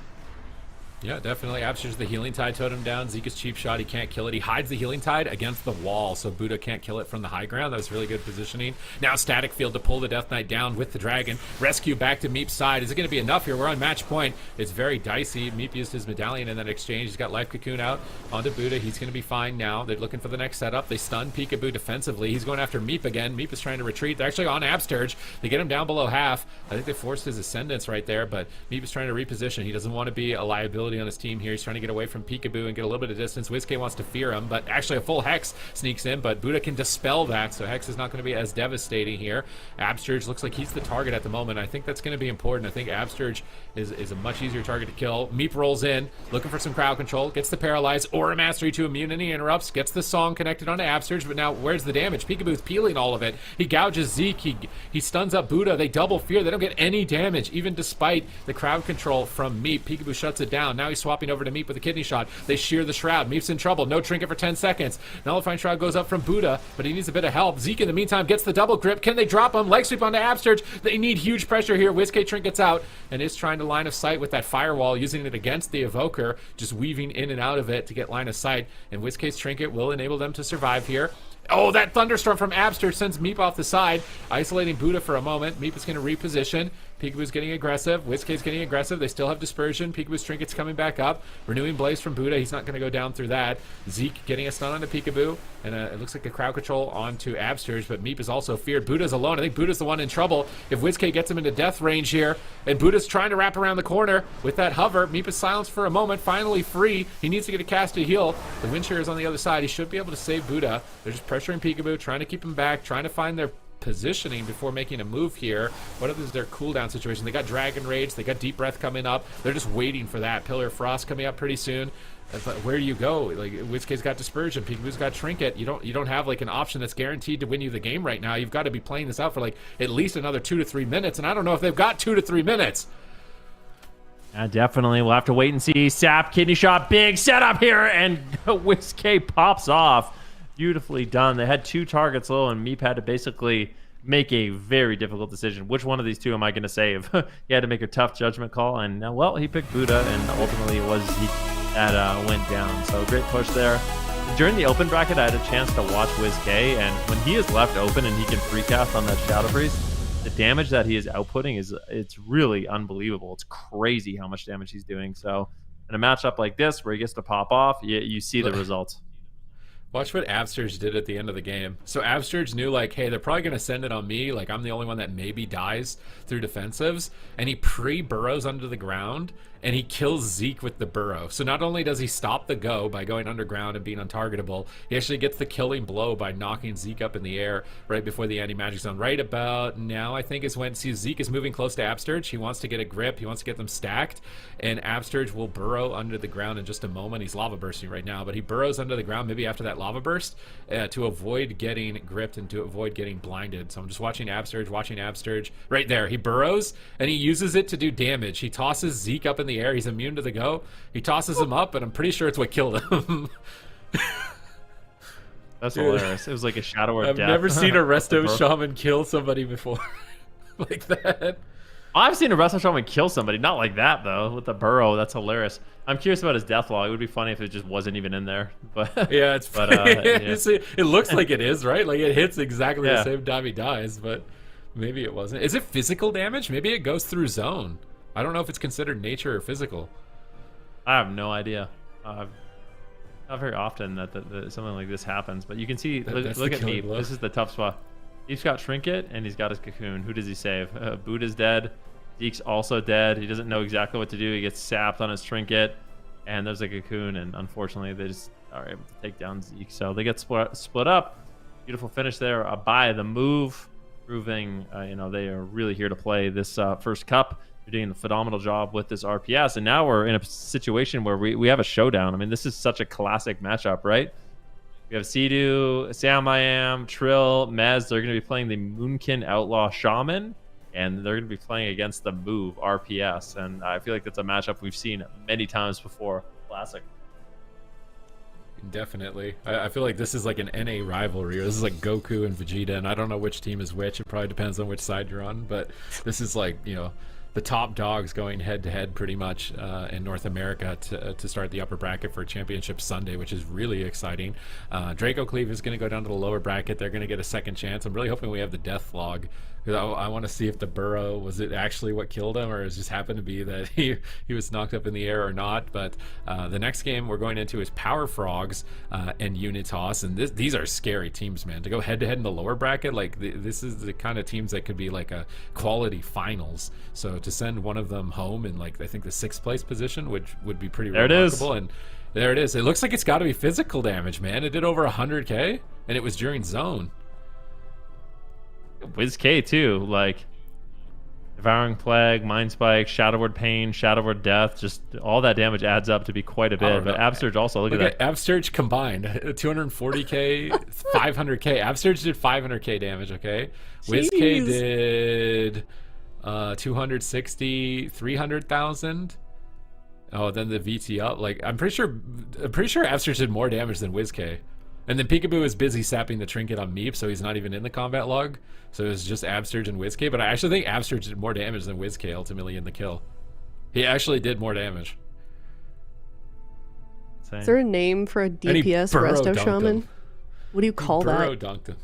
Yeah, definitely. Absurge's the Healing Tide totem down. Zika's cheap shot. He can't kill it. He hides the Healing Tide against the wall, so Buddha can't kill it from the high ground. That was really good positioning. Now Static Field to pull the Death Knight down with the Dragon. Rescue back to Meep's side. Is it going to be enough here? We're on match point. It's very dicey. Meep used his medallion in that exchange. He's got Life Cocoon out onto Buddha. He's going to be fine now. They're looking for the next setup. They stun Peekaboo defensively. He's going after Meep again. Meep is trying to retreat. They're actually on Absterge. They get him down below half. I think they forced his Ascendance right there, but Meep is trying to reposition. He doesn't want to be a liability stability on his team here. He's trying to get away from Peekaboo and get a little bit of distance. WizKid wants to fear him, but actually a full Hex sneaks in, but Buddha can dispel that, so Hex is not going to be as devastating here. Absturge looks like he's the target at the moment. I think that's going to be important. I think Absturge is a much easier target to kill. Meep rolls in, looking for some crowd control, gets the Paralyze, Aura Mastery to immunity, interrupts, gets the Song connected onto Absturge, but now where's the damage? Peekaboo's peeling all of it. He gouges Zeke, he stuns up Buddha, they double fear, they don't get any damage, even despite the crowd control from Meep. Peekaboo shuts it down. Now he's swapping over to Meep with a kidney shot. They shear the Shroud. Meep's in trouble. No trinket for 10 seconds. Nullifying Shroud goes up from Buddha, but he needs a bit of help. Zeke in the meantime gets the double grip. Can they drop him? Leg sweep onto Absturge. They need huge pressure here. WizKid trinkets out and is trying to line of sight with that firewall, using it against the Evoker, just weaving in and out of it to get line of sight. And WizKid's trinket will enable them to survive here. Oh, that thunderstorm from Abster sends Meep off the side, isolating Buddha for a moment. Meep is going to reposition. Peekaboo's getting aggressive. WizKid's getting aggressive. They still have dispersion. Peekaboo's trinket's coming back up. Renewing Blaze from Buddha. He's not going to go down through that. Zeke getting a stun onto Peekaboo. And it looks like a crowd control onto Absturge, but Meep is also feared. Buddha's alone. I think Buddha's the one in trouble. If WizKid gets him into death range here, and Buddha's trying to wrap around the corner with that hover, Meep is silenced for a moment, finally free. He needs to get a cast to heal. The wind shear is on the other side. He should be able to save Buddha. They're just pressuring Peekaboo, trying to keep him back, trying to find their positioning before making a move here. What is their cooldown situation? They got Dragon Rage, they got Deep Breath coming up. They're just waiting for that. Pillar of Frost coming up pretty soon. But where do you go? Like, WizKid's got Dispersion, Peekaboo's got Trinket. You don't have like an option that's guaranteed to win you the game right now. You've got to be playing this out for like at least another 2 to 3 minutes, and I don't know if they've got 2 to 3 minutes. Yeah, definitely. We'll have to wait and see. Sap, kidney shot, big setup here, and WizKid pops off. Beautifully done. They had 2 targets low, and Meep had to basically make a very difficult decision. Which one of these 2 am I going to save? He had to make a tough judgment call, and well, he picked Buddha, and ultimately it was he that went down. So great push there. During the open bracket, I had a chance to watch WizKid, and when he is left open and he can free cast on that Shadow Freeze, the damage that he is outputting it's really unbelievable. It's crazy how much damage he's doing. So in a matchup like this where he gets to pop off, you see the results. Watch what Absturge did at the end of the game. So Absturge knew, like, hey, they're probably going to send it on me. Like, I'm the only one that maybe dies through defensives. And he pre-burrows under the ground, and he kills Zeke with the burrow. So not only does he stop the go by going underground and being untargetable, he actually gets the killing blow by knocking Zeke up in the air right before the anti-magic zone. Right about now, I think, is when Zeke is moving close to Absturge. He wants to get a grip. He wants to get them stacked. And Absturge will burrow under the ground in just a moment. He's lava bursting right now, but he burrows under the ground maybe after that lava burst to avoid getting gripped and to avoid getting blinded. So I'm just watching Absturge. Right there, he burrows, and he uses it to do damage. He tosses Zeke up in the air. He's immune to the go. He tosses him up, and I'm pretty sure it's what killed him. That's hilarious. It was like a shadow or I've death. never seen a Resto Shaman kill somebody before like that. I've seen a Resto Shaman kill somebody. Not like that, though, with the burrow. That's hilarious. I'm curious about his death log. It would be funny if it just wasn't even in there. But yeah, it's but yeah. it looks like it is, right? Like it hits exactly the same time he dies, but maybe it wasn't. Is it physical damage? Maybe it goes through zone. I don't know if it's considered nature or physical. I have no idea. Not very often that something like this happens, but you can see. Look at me. This is the tough spot. He's got Trinket and he's got his Cocoon. Who does he save? Buddha's dead. Zeke's also dead. He doesn't know exactly what to do. He gets sapped on his Trinket, and there's a Cocoon, and unfortunately they just are able to take down Zeke. So they get split up. Beautiful finish there by the move, proving they are really here to play this first cup. They're doing a phenomenal job with this RPS, and now we're in a situation where we have a showdown. I mean, this is such a classic matchup, right? We have Sea-Doo, Sam-I-Am, Trill, Mez. They're going to be playing the Moonkin Outlaw Shaman, and they're going to be playing against the Move RPS. And I feel like that's a matchup we've seen many times before. Classic. Definitely. I feel like this is like an NA rivalry. This is like Goku and Vegeta, and I don't know which team is which. It probably depends on which side you're on, but this is like, the top dogs going head-to-head pretty much in North America to start the upper bracket for Championship Sunday, which is really exciting. Draco Cleave is going to go down to the lower bracket. They're going to get a second chance. I'm really hoping we have the death log I want to see if the burrow was it actually what killed him, or it just happened to be that he was knocked up in the air or not. But the next game we're going into is Power Frogs and Unitas, and these are scary teams, man. To go head to head in the lower bracket, like this is the kind of teams that could be like a quality finals. So to send one of them home in like I think the 6th place position would be pretty remarkable. And there it is. It looks like it's got to be physical damage, man. It did over 100k, and it was during zone. VOIDGG too, like Devouring Plague, Mind Spike, Shadow Word Pain, Shadow Word Death, just all that damage adds up to be quite a bit. But Absurge also, look at that. Absurge combined, 240k, 500k. Absurge did 500k damage, okay? VOIDGG did 260, 300,000. Oh, then the VT up. Like I'm pretty sure Absurge did more damage than VOIDGG. And then Peekaboo is busy sapping the trinket on Meep, so he's not even in the combat log. So it was just Absurge and VOIDGG. But I actually think Absurge did more damage than VOIDGG ultimately in the kill. He actually did more damage. Is there a name for a DPS Resto Shaman? What do you call that? Burrow dunked him.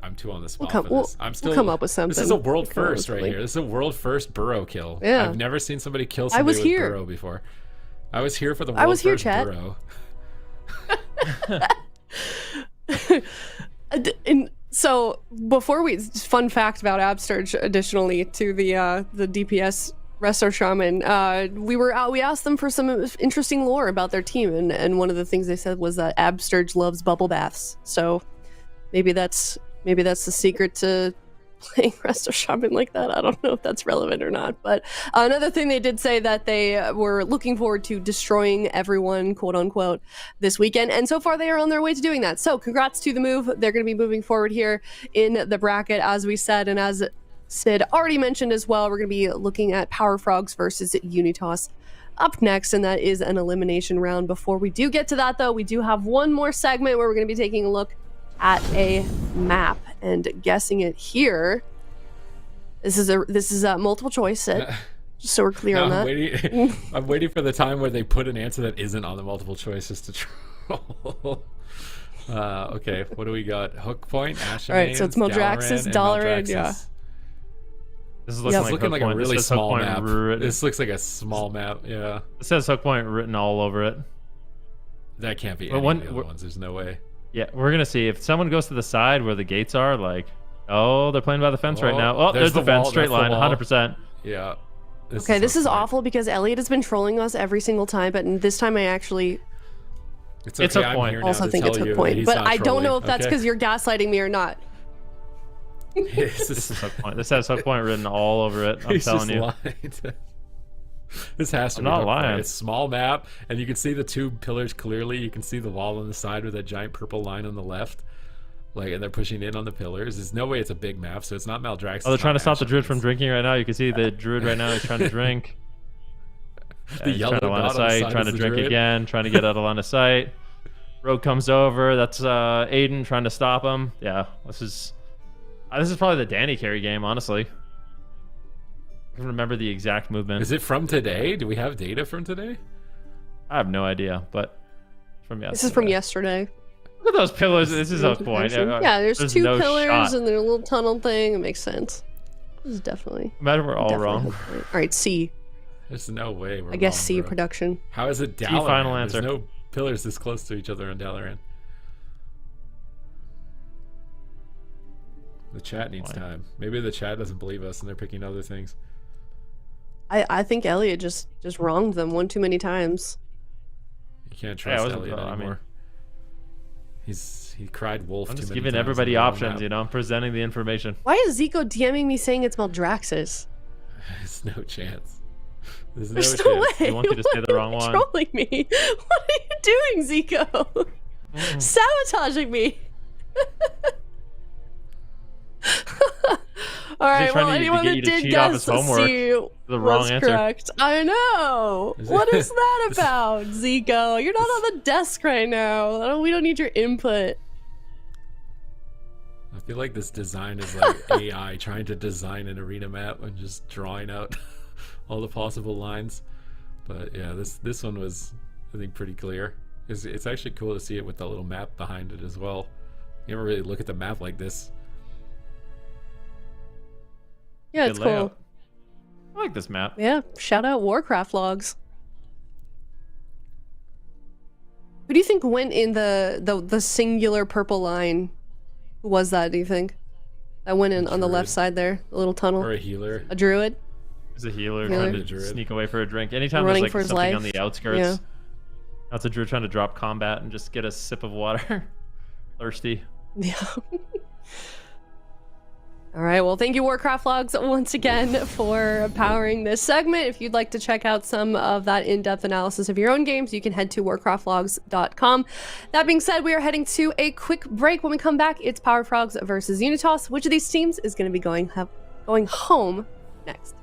I'm too on the spot for this. We'll come up with something. This is a world first right here. This is a world first burrow kill. Yeah. I've never seen somebody kill somebody with burrow before. I was here for the world first burrow. And so before fun fact about Absurge, additionally to the DPS Resto Shaman, we asked them for some interesting lore about their team, and one of the things they said was that Absurge loves bubble baths. So maybe that's the secret to playing Resto Shaman like that. I don't know if that's relevant or not. But another thing they did say that they were looking forward to destroying everyone, quote unquote, this weekend. And so far they are on their way to doing that. So congrats to the move. They're going to be moving forward here in the bracket, as we said. And as Sid already mentioned as well, we're going to be looking at Power Frogs versus Unitas up next. And that is an elimination round. Before we do get to that, though, we do have one more segment where we're going to be taking a look at a map and guessing it here. This is a multiple choice set, just so we're clear on that. I'm waiting for the time where they put an answer that isn't on the multiple choice just to troll. Okay, what do we got? Hook Point, Ashen. All right, so it's Maldraxxus, Dalaran, yeah. This is looking like a really small map. This looks like a small map, yeah. It says Hook Point written all over it. That can't be any of the other ones. There's no way. Yeah, we're gonna see if someone goes to the side where the gates are. Like, oh, they're playing by the fence right now. Oh, there's the fence, straight line, 100%. Yeah. This is awful because Elliot has been trolling us every single time, but this time I actually. It's okay, Hook Point. Also think it's Hook Point, but I don't know if that's because you're gaslighting me or not. This is Hook Point. This has Hook Point written all over it. I'm telling you. This has to be not lying. It's a small map, and you can see the 2 pillars clearly. You can see the wall on the side with that giant purple line on the left. Like, and they're pushing in on the pillars. There's no way it's a big map, so it's not Maldraxxus. Oh, they're trying to stop the druid from drinking right now. You can see the druid right now is trying to drink. The yellow trying to line of dot sight, trying to drink again, trying to get out of line of sight. Rogue comes over. That's Aiden trying to stop him. Yeah, this is probably the Danny carry game, honestly. I can remember the exact movement. Is it from today? Do we have data from today? I have no idea, but from yesterday. This is from yesterday. Look at those pillars. This is Hook Point. Yeah, there's 2 no pillars shot. and their little tunnel thing. It makes sense. This is definitely. Imagine we're all wrong. All right, C. There's no way we're I guess wrong, C bro. production. How is it Dalaran? Final answer. There's no pillars this close to each other on Dalaran. The chat needs time. Maybe the chat doesn't believe us and they're picking other things. I think Elliot just wronged them one too many times. You can't trust Elliot anymore. He cried wolf. I'm just too many giving times everybody on the options, map. you know. I'm presenting the information. Why is Zico DMing me saying it's Maldraxxus? There's no chance. There's no There's chance. no way. I want you to say the wrong one. Trolling me. What are you doing, Zico? Sabotaging me. All right, well, anyone that did guess the wrong answer. correct. I know. What is that about, Zico? You're not on the desk right now. We don't need your input. I feel like this design is like AI trying to design an arena map and just drawing out all the possible lines. But yeah, this one was, I think, pretty clear. It's actually cool to see it with the little map behind it as well. You never really look at the map like this. Yeah, Good it's layout. cool. I like this map. Yeah, shout out Warcraft logs. Who do you think went in the singular purple line? Who was that, do you think? That went in on the left Druid. side there, the little tunnel. Or a healer. A druid? He's a healer Healer. trying to Druid. sneak away for a drink. Anytime Running there's for like his something life. on the outskirts, Yeah. that's a druid trying to drop combat and just get a sip of water. Thirsty. Yeah. All right, well, thank you, Warcraft Logs, once again for powering this segment. If you'd like to check out some of that in-depth analysis of your own games, you can head to warcraftlogs.com. That being said, we are heading to a quick break. When we come back, it's Power Frogs versus UNITAS. Which of these teams is going to be going home next?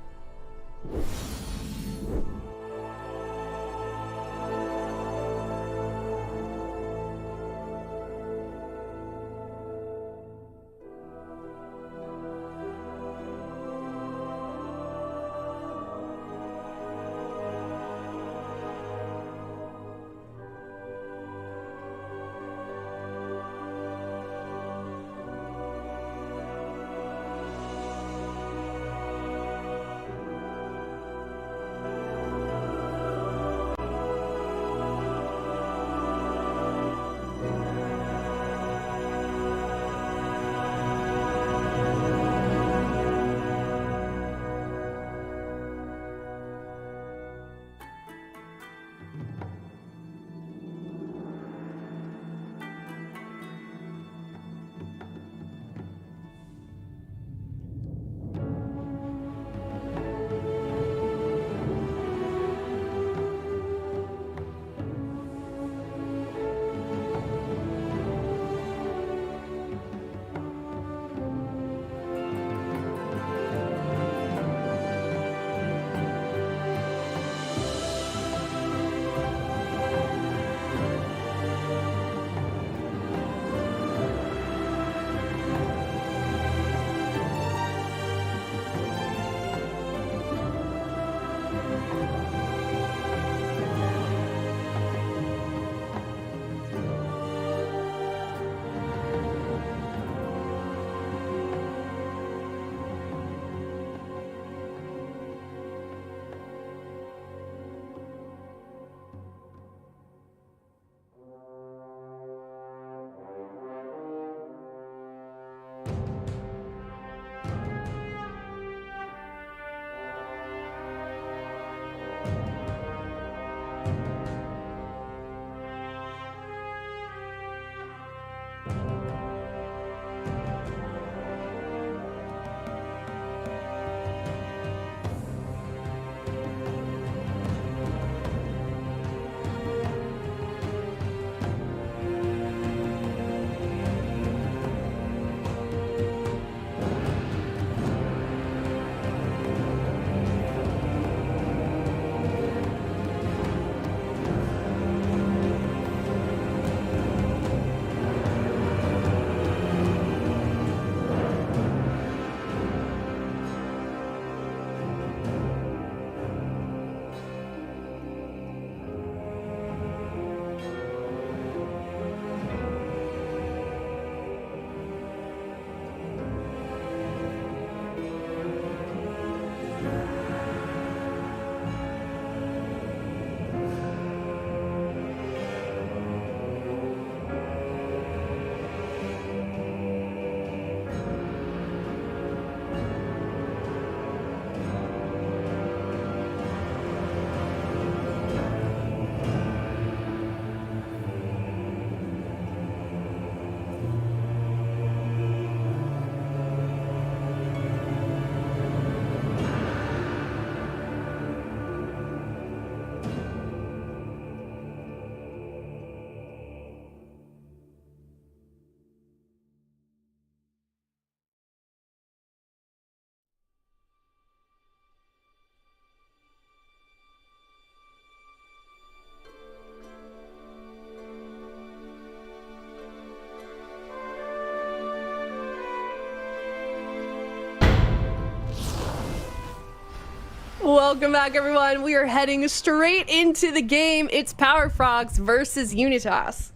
Welcome back, everyone. We are heading straight into the game. It's Power Frogs versus UNITAS.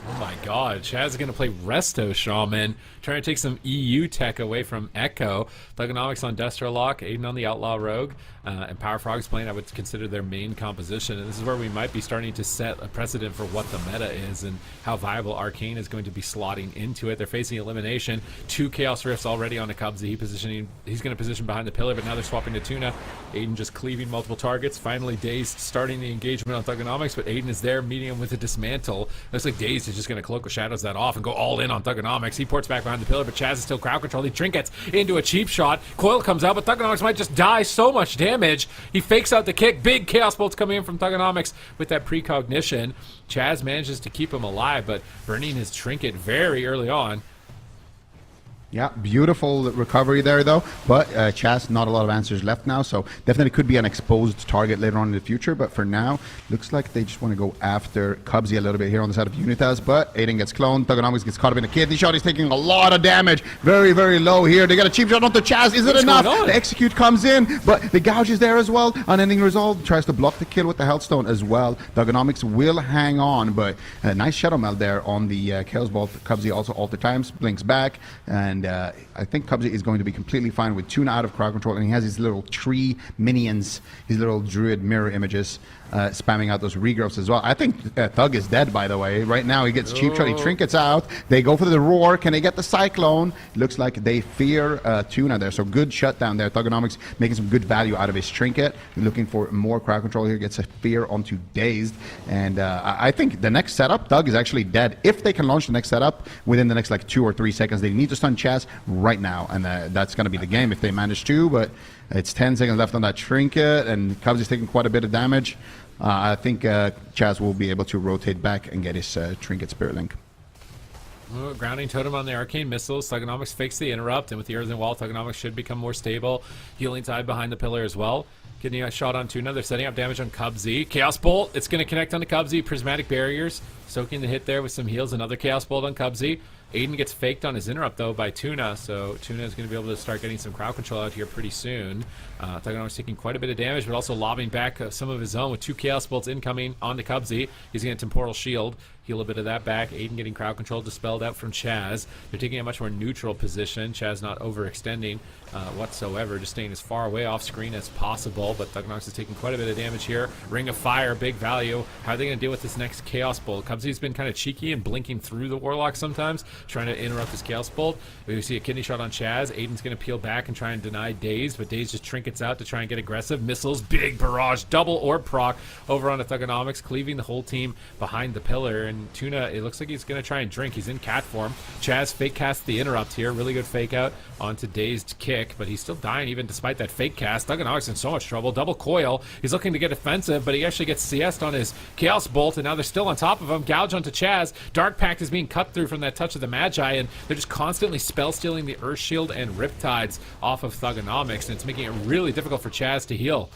Oh my god, Chaz is going to play Resto Shaman, trying to take some EU tech away from Echo. Thugonomics on Destro Lock, Aiden on the Outlaw Rogue, and Power Frogs playing I would consider their main composition. And this is where we might be starting to set a precedent for what the meta is and how viable Arcane is going to be slotting into it. They're facing elimination. 2 Chaos Rifts already on a Cubsy. He's going to position behind the pillar, but now they're swapping to Tuna. Aiden just cleaving multiple targets. Finally, Dazed starting the engagement on Thugonomics, but Aiden is there meeting him with a dismantle. Looks like Dazed is just going to Cloak of Shadows that off and go all in on Thugonomics. He ports back behind the pillar, but Chaz is still crowd control. He trinkets into a cheap shot. Coil comes out, but Thugonomics might just die. So much damage. He fakes out the kick. Big Chaos Bolts coming in from Thugonomics with that precognition. Chaz manages to keep him alive, but burning his trinket very early on. Yeah, beautiful recovery there, though. But Chaz, not a lot of answers left now, so definitely could be an exposed target later on in the future. But for now, looks like they just want to go after Cubsy a little bit here on the side of Unitas. But Aiden gets cloned. Thugonomics gets caught up in a kidney shot. He's taking a lot of damage. Very, very low here. They got a cheap shot onto Chaz. Is it enough? The execute comes in, but the gouge is there as well. Unending Resolve tries to block the kill with the Healthstone as well. Thugonomics will hang on, but a nice Shadow Meld there on the Chaos Bolt. Cubsy also alter times, blinks back, and I think Cubsy is going to be completely fine with Tuna out of crowd control, and he has his little tree minions, his little druid mirror images, spamming out those regrowths as well. I think Thug is dead, by the way. Right now he gets cheap shot, he trinkets out. They go for the roar. Can they get the Cyclone? Looks like they fear Tuna there, so good shutdown there. Thugonomics making some good value out of his trinket. Looking for more crowd control here, gets a fear onto Dazed, and I think the next setup, Thug is actually dead. If they can launch the next setup within the next like 2 or 3 seconds, they need to stun Chaz right now, and that's going to be the game if they manage to, but it's 10 seconds left on that trinket, and Cubs is taking quite a bit of damage. I think Chaz will be able to rotate back and get his trinket Spirit Link. Grounding totem on the arcane missiles. Thugonomics fakes the interrupt, and with the earthen wall, Thugonomics should become more stable. Healing tide behind the pillar as well. Getting a shot on Tuna. They're setting up damage on Cubsy. Chaos Bolt. It's going to connect on the Cubsy. Prismatic barriers. Soaking the hit there with some heals. Another Chaos Bolt on Cubsy. Aiden gets faked on his interrupt, though, by Tuna, so Tuna is going to be able to start getting some crowd control out here pretty soon. Thugonomics taking quite a bit of damage, but also lobbing back some of his own with 2 Chaos Bolts incoming on the Cubsy. He's getting a Temporal Shield. Heal a bit of that back. Aiden getting crowd control dispelled out from Chaz. They're taking a much more neutral position. Chaz not overextending whatsoever, just staying as far away off screen as possible. But Thugonomics is taking quite a bit of damage here. Ring of Fire, big value. How are they going to deal with this next Chaos Bolt? Cubsy's been kind of cheeky and blinking through the Warlock sometimes, trying to interrupt this Chaos Bolt. We see a kidney shot on Chaz. Aiden's going to peel back and try and deny Dazed, but Dazed just trinkets out to try and get aggressive. Missiles, big barrage, double orb proc over on the Thugonomics, cleaving the whole team behind the pillar. And Tuna, it looks like he's going to try and drink. He's in cat form. Chaz fake casts the interrupt here. Really good fake out onto Dazed kick, but he's still dying even despite that fake cast. Thugonomics in so much trouble. Double coil. He's looking to get offensive, but he actually gets CS'd on his Chaos Bolt, and now they're still on top of him. Gouge onto Chaz. Dark Pact is being cut through from that touch of the Magi, and they're just constantly spell stealing the Earth Shield and Riptides off of Thugonomics, and it's making it really difficult for Chaz to heal.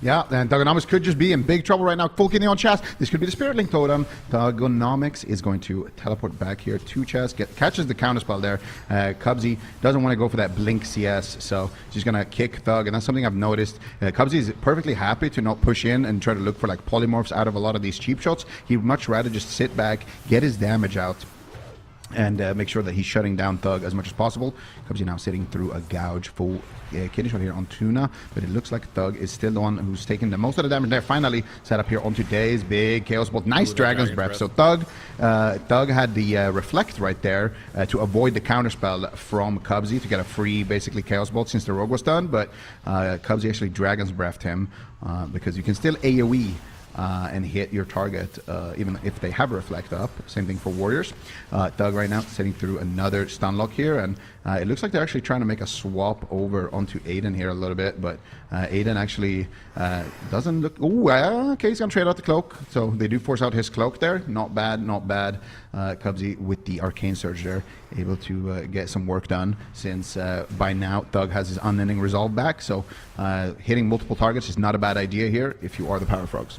Yeah, and Thugonomics could just be in big trouble right now. Full kidney on Chaz. This could be the Spirit Link totem. Thugonomics is going to teleport back here to Chaz. Catches the counterspell there. Cubsy doesn't want to go for that blink CS, so she's going to kick Thug, and that's something I've noticed. Cubsy is perfectly happy to not push in and try to look for like polymorphs out of a lot of these cheap shots. He'd much rather just sit back, get his damage out, and make sure that he's shutting down Thug as much as possible. Cubsy now sitting through a gouge full kidney shot here on Tuna, but it looks like Thug is still the one who's taking the most of the damage there. Finally set up here onto Daze. Big Chaos Bolt. Nice Dragon's Breath. So Thug had the Reflect right there to avoid the counterspell from Cubsy to get a free basically Chaos Bolt since the Rogue was done, but Cubsy actually Dragon's Breathed him because you can still AoE and hit your target even if they have Reflect up. Same thing for Warriors. Thug right now sitting through another stun lock here, and it looks like they're actually trying to make a swap over onto Aiden here a little bit, but Aiden actually doesn't look... Ooh, okay, he's going to trade out the cloak, so they do force out his cloak there. Not bad, not bad. Cubsy with the Arcane Surge there, able to get some work done, since by now Thug has his Unending Resolve back, so hitting multiple targets is not a bad idea here if you are the Power Frogs.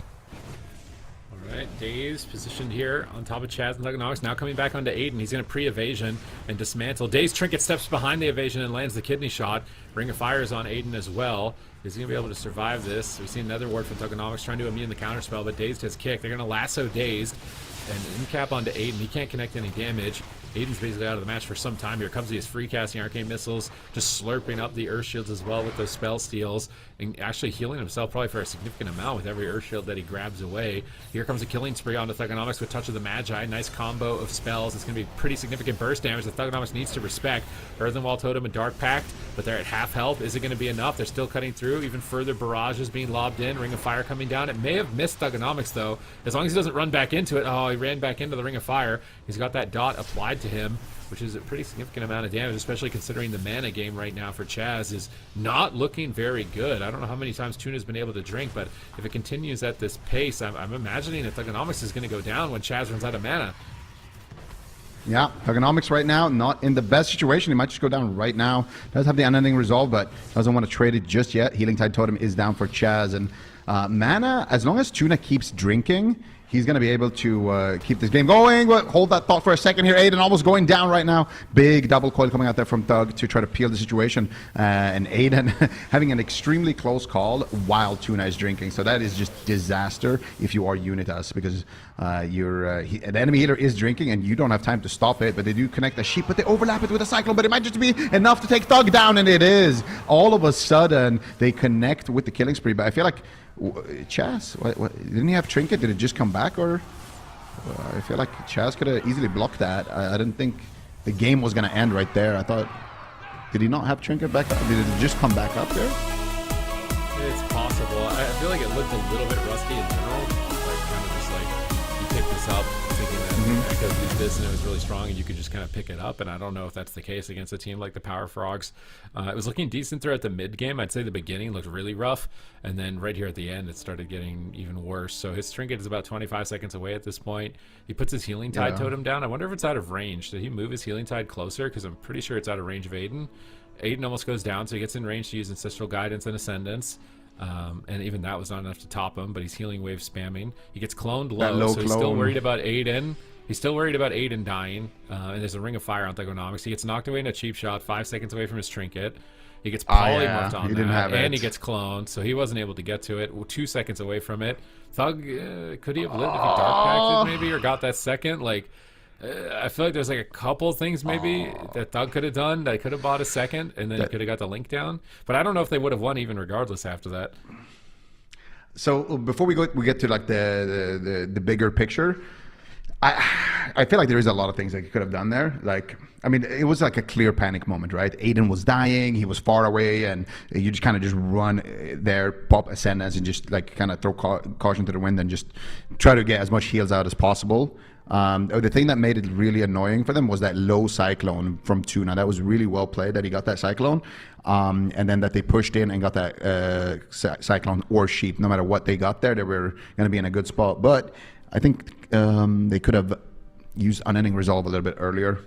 Right, Daze positioned here on top of Chaz and Thugonomics. Now coming back onto Aiden. He's going to pre-evasion and dismantle. Daze Trinket steps behind the evasion and lands the kidney shot. Ring of Fire is on Aiden as well. Is he going to be able to survive this? We've seen another ward from Thugonomics trying to immune the counterspell, but Dazed has kicked. They're going to lasso Dazed and in-cap onto Aiden. He can't connect any damage. Aiden's basically out of the match for some time here. Comes he is free casting arcane missiles, just slurping up the earth shields as well with those spell steals, and actually healing himself probably for a significant amount with every earth shield that he grabs away. Here comes a killing spree onto Thugonomics with Touch of the Magi. Nice combo of spells. It's going to be pretty significant burst damage that Thugonomics needs to respect. Earthen Wall Totem and Dark Pact, but they're at half health. Is it going to be enough? They're still cutting through. Even further barrages being lobbed in. Ring of Fire coming down. It may have missed Thugonomics though, as long as he doesn't run back into it. Oh, he ran back into the Ring of Fire. He's got that dot applied to him, which is a pretty significant amount of damage, especially considering the mana game right now for Chaz is not looking very good. I don't know how many times Tuna's been able to drink, but if it continues at this pace, I'm imagining that Thugonomics is going to go down when Chaz runs out of mana. Yeah, Thugonomics right now, not in the best situation. He might just go down right now. Does have the unending resolve, but doesn't want to trade it just yet. Healing Tide Totem is down for Chaz. And mana, as long as Tuna keeps drinking, he's going to be able to keep this game going. Hold that thought for a second here. Aiden almost going down right now. Big double coil coming out there from Thug to try to peel the situation. And Aiden having an extremely close call while Tuna is drinking. So that is just disaster if you are Unitas, because an enemy healer is drinking and you don't have time to stop it. But they do connect the sheep, but they overlap it with a cyclone. But it might just be enough to take Thug down, and it is. All of a sudden, they connect with the killing spree. But I feel like Chaz, what, didn't he have Trinket? Did it just come back, or I feel like Chaz could have easily blocked that. I didn't think the game was going to end right there. I thought, did he not have Trinket back up? Did it just come back up there? It's possible. I feel like it looked a little bit rusty in general. Like kind of just like you picked this up thinking that Echo did this and it was really strong and you could just kind of pick it up. And I don't know if that's the case against a team like the Power Frogs. It was looking decent throughout the mid game. I'd say the beginning looked really rough, and then right here at the end it started getting even worse. So his Trinket is about 25 seconds away at this point. He puts his Healing Tide Totem down. I wonder if it's out of range. Did he move his Healing Tide closer? Because I'm pretty sure it's out of range of Aiden. Aiden almost goes down, so he gets in range to use Ancestral Guidance and Ascendance. And even that was not enough to top him, but he's Healing Wave spamming. He gets cloned low, so he's still worried about Aiden. He's still worried about Aiden dying, and there's a Ring of Fire on Thugonomics. He gets knocked away in a cheap shot, 5 seconds away from his Trinket. He gets polymorphed on that, and he gets cloned, so he wasn't able to get to it. 2 seconds away from it. Thug, could he have lived if he Dark Pacted maybe, or got that second? Like, I feel like there's like a couple things maybe that Thug could have done. That could have bought a second, and then he could have got the link down. But I don't know if they would have won even regardless after that. So before we get to like the bigger picture, I feel like there is a lot of things that you could have done there. Like, I mean, it was like a clear panic moment, right? Aiden was dying, he was far away, and you just kind of just run there, pop Ascendance, and just like kind of throw caution to the wind and just try to get as much heals out as possible. The thing that made it really annoying for them was that low Cyclone from Tuna. That was really well played that he got that Cyclone. And then that they pushed in and got that Cyclone or Sheep. No matter what they got there, they were going to be in a good spot. But I think they could have used Unending Resolve a little bit earlier.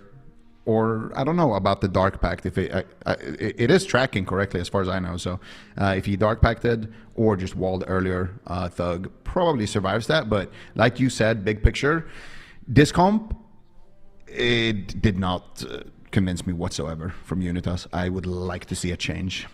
Or I don't know about the Dark Pact. If it is tracking correctly as far as I know. So if he Dark Pacted or just walled earlier, Thug probably survives that. But like you said, big picture, this comp, it did not convince me whatsoever from Unitas. I would like to see a change.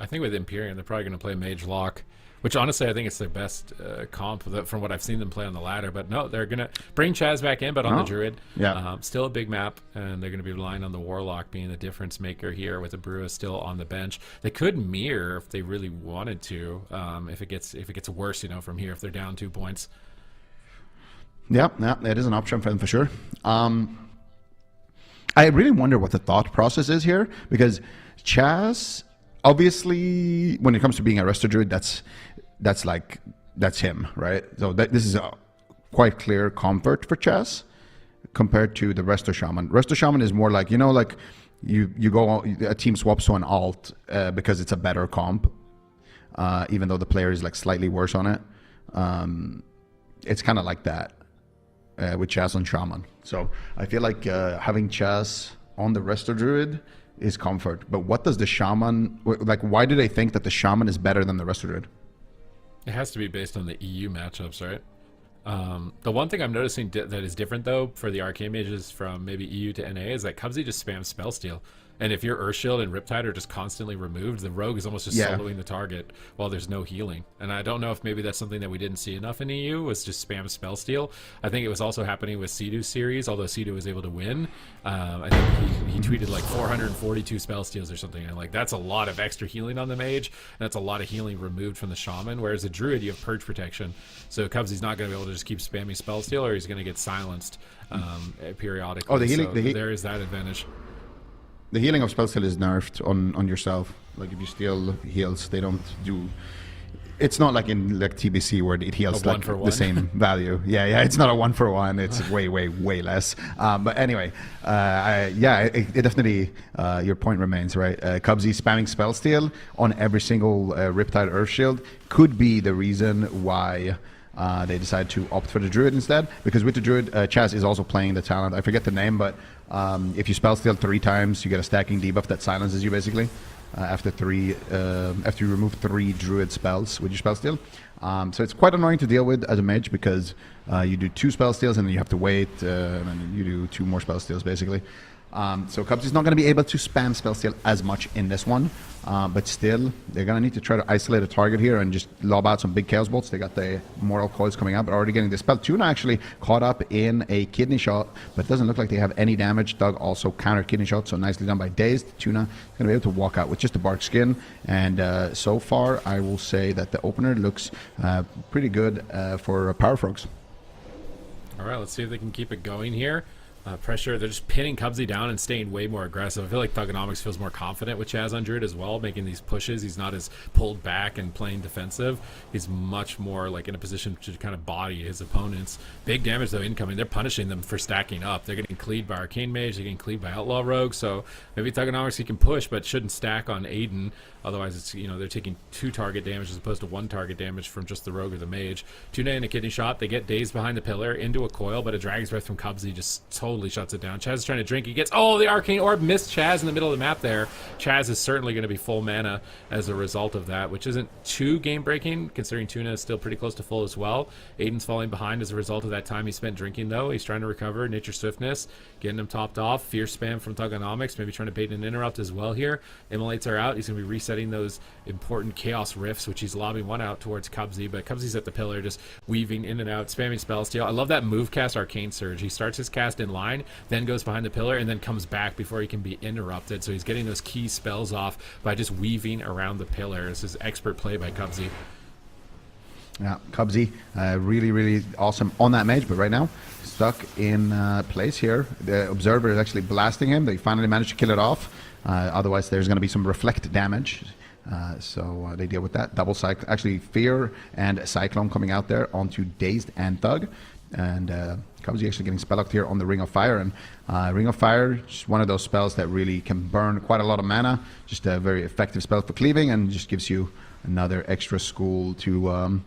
I think with Imperium, they're probably going to play Mage Lock, which honestly I think it's their best comp from what I've seen them play on the ladder. But no, they're going to bring Chaz back in, but on the Druid. Yeah. Still a big map, and they're going to be relying on the Warlock being the difference maker here with the Brua still on the bench. They could mirror if they really wanted to, if it gets worse, from here, if they're down 2 points. Yeah, that is an option for them for sure. I really wonder what the thought process is here, because Chaz, obviously, when it comes to being a Resto Druid, that's him, right? So this is a quite clear comfort for Chaz compared to the Resto Shaman. Resto Shaman is more like, like you go, a team swaps to an alt because it's a better comp, even though the player is like slightly worse on it. It's kind of like that. With Chaz on Shaman. So I feel like having Chaz on the Resto Druid is comfort. But what does the Shaman, like, why do they think that the Shaman is better than the Resto Druid? It has to be based on the EU matchups, right? The one thing I'm noticing that is different though for the arcane mages from maybe EU to NA is that Cubsy just spams spell steal. And if your Earthshield and Riptide are just constantly removed, the rogue is almost just soloing the target while there's no healing. And I don't know if maybe that's something that we didn't see enough in EU, was just spam spell steal. I think it was also happening with Sidhu's series, although Sidhu was able to win. I think he tweeted like 442 spell steals or something. And like that's a lot of extra healing on the mage. And that's a lot of healing removed from the shaman. Whereas the druid, you have purge protection. So Cubsy's not going to be able to just keep spamming spell steal, or he's going to get silenced periodically. Oh, the healing. So there is that advantage. The healing of spell steal is nerfed on yourself. Like if you steal heals, they don't do. It's not like in like TBC where it heals like the same value. Yeah, it's not a 1-for-1. It's way less. But anyway, it definitely. Your point remains right. Cubsy spamming spell steal on every single Riptide Earthshield could be the reason why. They decide to opt for the druid instead, because with the druid, Chaz is also playing the talent. I forget the name, but if you spell steal 3 times, you get a stacking debuff that silences you basically after you remove 3 druid spells with your spell steal. So it's quite annoying to deal with as a mage because you do 2 spell steals and then you have to wait, and then you do 2 more spell steals basically. So Cubsy's not going to be able to spam spell steal as much in this one, but still they're going to need to try to isolate a target here and just lob out some big chaos bolts. They got the mortal coils coming out, but already getting the spell. Tuna actually caught up in a kidney shot, but it doesn't look like they have any damage. Doug also countered kidney shot, so nicely done by Dazed. Tuna is going to be able to walk out with just a bark skin, and so far I will say that the opener looks pretty good for Power Frogs. All right, let's see if they can keep it going here. Pressure, they're just pinning Cubsy down and staying way more aggressive. I feel like Thugonomics feels more confident with Chaz on Druid as well, making these pushes. He's not as pulled back and playing defensive. He's much more like in a position to kind of body his opponents. Big damage though incoming. They're punishing them for stacking up. They're getting cleaved by Arcane Mage, they're getting cleaved by Outlaw Rogue, so maybe Thugonomics he can push but shouldn't stack on Aiden. Otherwise it's, you know, they're taking 2 target damage as opposed to 1 target damage from just the Rogue or the Mage. Tuna in a kidney shot, they get dazed behind the pillar into a coil, but a Dragon's Breath from Cubsy just totally shuts it down. Chaz is trying to drink. He gets, the Arcane Orb missed Chaz in the middle of the map there. Chaz is certainly going to be full mana as a result of that, which isn't too game-breaking, considering Tuna is still pretty close to full as well. Aiden's falling behind as a result of that time he spent drinking, though. He's trying to recover. Nature Swiftness, getting him topped off. Fierce spam from Thugonomics, maybe trying to bait an interrupt as well here. Immolates are out. He's going to be resetting those important Chaos Rifts, which he's lobbing one out towards Cubsy, but Cubsy's at the pillar, just weaving in and out, spamming spell steal. I love that move cast Arcane Surge. He starts his cast in line, then goes behind the pillar, and then comes back before he can be interrupted. So he's getting those key spells off by just weaving around the pillar. This is expert play by Cubsy. Yeah, Cubsy, really awesome on that mage, but right now stuck in place here. The Observer is actually blasting him. They finally managed to kill it off. Otherwise, there's going to be some reflect damage. So they deal with that. Double cycle, actually Fear and Cyclone coming out there onto Dazed and Thug. And Cubsy actually getting spell-locked here on the Ring of Fire. And Ring of Fire, just one of those spells that really can burn quite a lot of mana. Just a very effective spell for cleaving, and just gives you another extra school to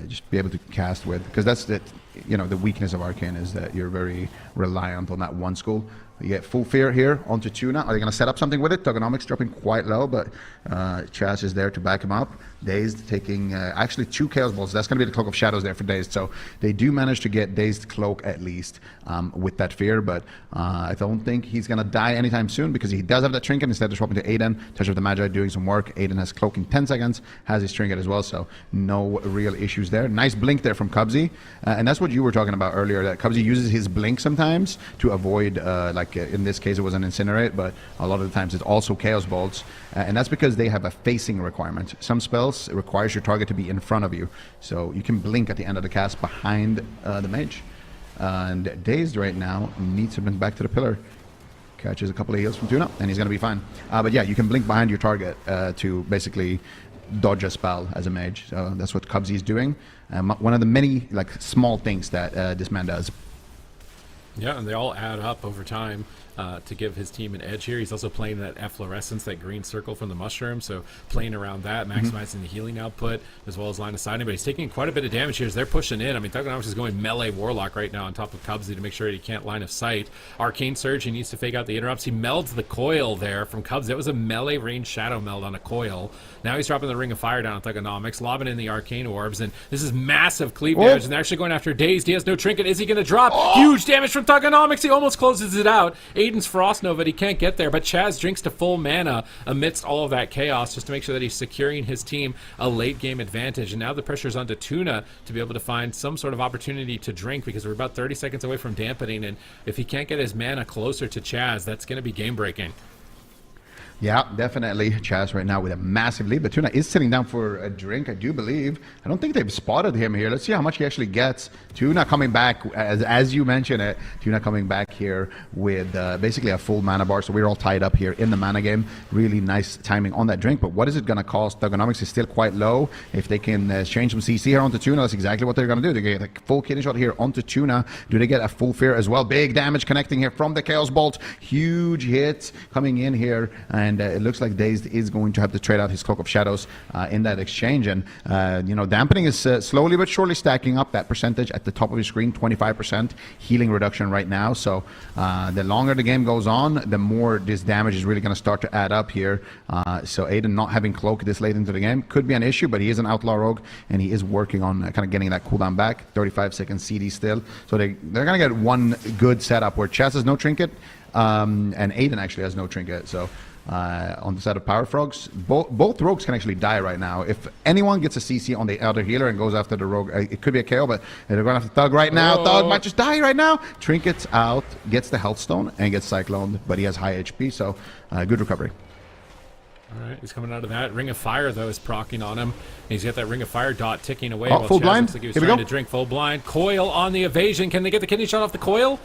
just be able to cast with. Because that's the weakness of Arcane is that you're very reliant on that one school. You get full Fear here onto Tuna. Are they going to set up something with it? Thugonomics dropping quite low, but Chaz is there to back him up. Dazed taking actually 2 Chaos Balls. That's going to be the Cloak of Shadows there for Dazed. So they do manage to get Dazed Cloak at least with that Fear, but I don't think he's going to die anytime soon because he does have that Trinket instead of swapping to Aiden. Touch of the Magi doing some work. Aiden has Cloak in 10 seconds, has his Trinket as well, so no real issues there. Nice blink there from Cubsy, and that's what you were talking about earlier, that Cubsy uses his blink sometimes to avoid in this case it was an Incinerate, but a lot of the times it's also Chaos Bolts, and that's because they have a facing requirement. Some spells requires your target to be in front of you, so you can blink at the end of the cast behind the mage. And Dazed right now needs to blink back to the pillar. Catches a couple of heals from Tuna, and he's going to be fine. But yeah, you can blink behind your target to basically dodge a spell as a mage. So that's what Cubsy is doing. One of the many small things that this man does. Yeah, and they all add up over time. to give his team an edge here. He's also playing that efflorescence, that green circle from the mushroom, so playing around that, maximizing the healing output as well as line of sight. But he's taking quite a bit of damage here as they're pushing in. I mean, Thugonomics is going melee Warlock right now on top of Cubsy to make sure he can't line of sight. Arcane Surge, he needs to fake out the interrupts. He melds the coil there from Cubsy. That was a melee range shadow meld on a coil. Now he's dropping the Ring of Fire down on Thugonomics, lobbing in the Arcane Orbs, and this is massive cleave damage, and they're actually going after Dazed. He has no trinket. Is he going to drop? Huge damage from Thugonomics. He almost closes it out. Aiden's Frost Nova, he can't get there, but Chaz drinks to full mana amidst all of that chaos just to make sure that he's securing his team a late game advantage. And now the pressure's onto Tuna to be able to find some sort of opportunity to drink, because we're about 30 seconds away from dampening, and if he can't get his mana closer to Chaz, that's going to be game breaking. Yeah, definitely. Chaz right now with a massive lead, but Tuna is sitting down for a drink, I do believe. I don't think they've spotted him here. Let's see how much he actually gets. Tuna coming back, as you mentioned it, Tuna coming back here with basically a full mana bar, so we're all tied up here in the mana game. Really nice timing on that drink, but what is it going to cost? Thugonomics is still quite low. If they can change some CC here onto Tuna, that's exactly what they're going to do. They get a full kidney shot here onto Tuna. Do they get a full fear as well? Big damage connecting here from the Chaos Bolt. Huge hits coming in here, and it looks like Dazed is going to have to trade out his Cloak of Shadows in that exchange. And, you know, Dampening is slowly but surely stacking up that percentage at the top of your screen, 25% healing reduction right now. So the longer the game goes on, the more this damage is really going to start to add up here. So Aiden not having Cloak this late into the game could be an issue, but he is an Outlaw Rogue, and he is working on kind of getting that cooldown back. 35-second CD still. So they're going to get one good setup where Chaz has no trinket, and Aiden actually has no trinket. So on the side of Power Frogs, both rogues can actually die right now. If anyone gets a CC on the other healer and goes after the rogue, it could be a KO, but they're going after Thug right now. Thug might just die right now. Trinket's out, gets the Health Stone, and gets Cycloned, but he has high HP, so good recovery. All right, he's coming out of that. Ring of Fire, though, is proccing on him. He's got that Ring of Fire dot ticking away. Oh, full Chaz blind. looks like he was Here we trying go. to drink full blind. Coil on the evasion. Can they get the kidney shot off the coil?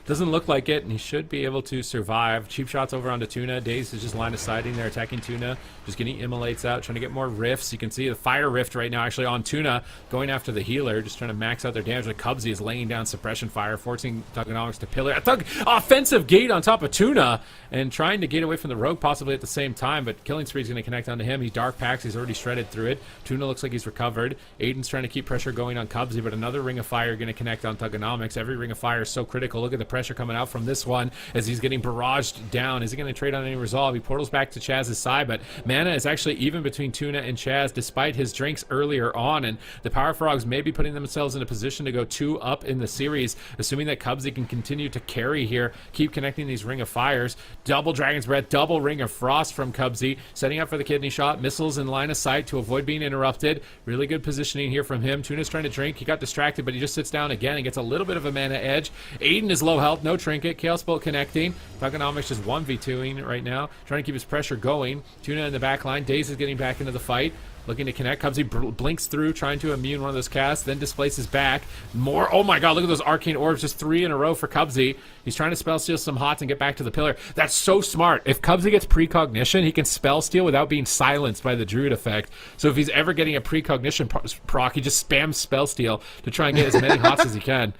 Doesn't look like it, and he should be able to survive. Cheap shots over onto Tuna. Dazed is just line of sighting there, attacking Tuna. Just getting immolates out, trying to get more rifts. You can see the Fire Rift right now actually on Tuna, going after the healer, just trying to max out their damage. Like Cubsy is laying down Suppression Fire, forcing Thugonomics to pillar. A Thug offensive gate on top of Tuna, and trying to gate away from the Rogue possibly at the same time, but Killing Spree is going to connect onto him. He Dark Packs, he's already shredded through it. Tuna looks like he's recovered. Aiden's trying to keep pressure going on Cubsy, but another Ring of Fire going to connect on Thugonomics. Every Ring of Fire is so critical. Look at the pressure coming out from this one as he's getting barraged down. Is he going to trade on any resolve? He portals back to Chaz's side, but mana is actually even between Tuna and Chaz despite his drinks earlier on, and the Power Frogs may be putting themselves in a position to go 2 up in the series, assuming that Cubsy can continue to carry here, keep connecting these Ring of Fires. Double Dragon's Breath, double Ring of Frost from Cubsy, setting up for the kidney shot, missiles in line of sight to avoid being interrupted. Really good positioning here from him. Tuna's trying to drink. He got distracted, but he just sits down again and gets a little bit of a mana edge. Aiden is low health, no trinket. Chaos Bolt connecting. Thugonomics just 1v2ing right now, trying to keep his pressure going. Tuna in the back line. Daze is getting back into the fight, looking to connect. Cubsy blinks through, trying to immune one of those casts, then displaces back. More. Oh my god, look at those Arcane Orbs, just 3 in a row for Cubsy. He's trying to spell steal some hots and get back to the pillar. That's so smart. If Cubsy gets precognition, he can spell steal without being silenced by the Druid effect. So if he's ever getting a precognition proc, he just spams spell steal to try and get as many hots as he can.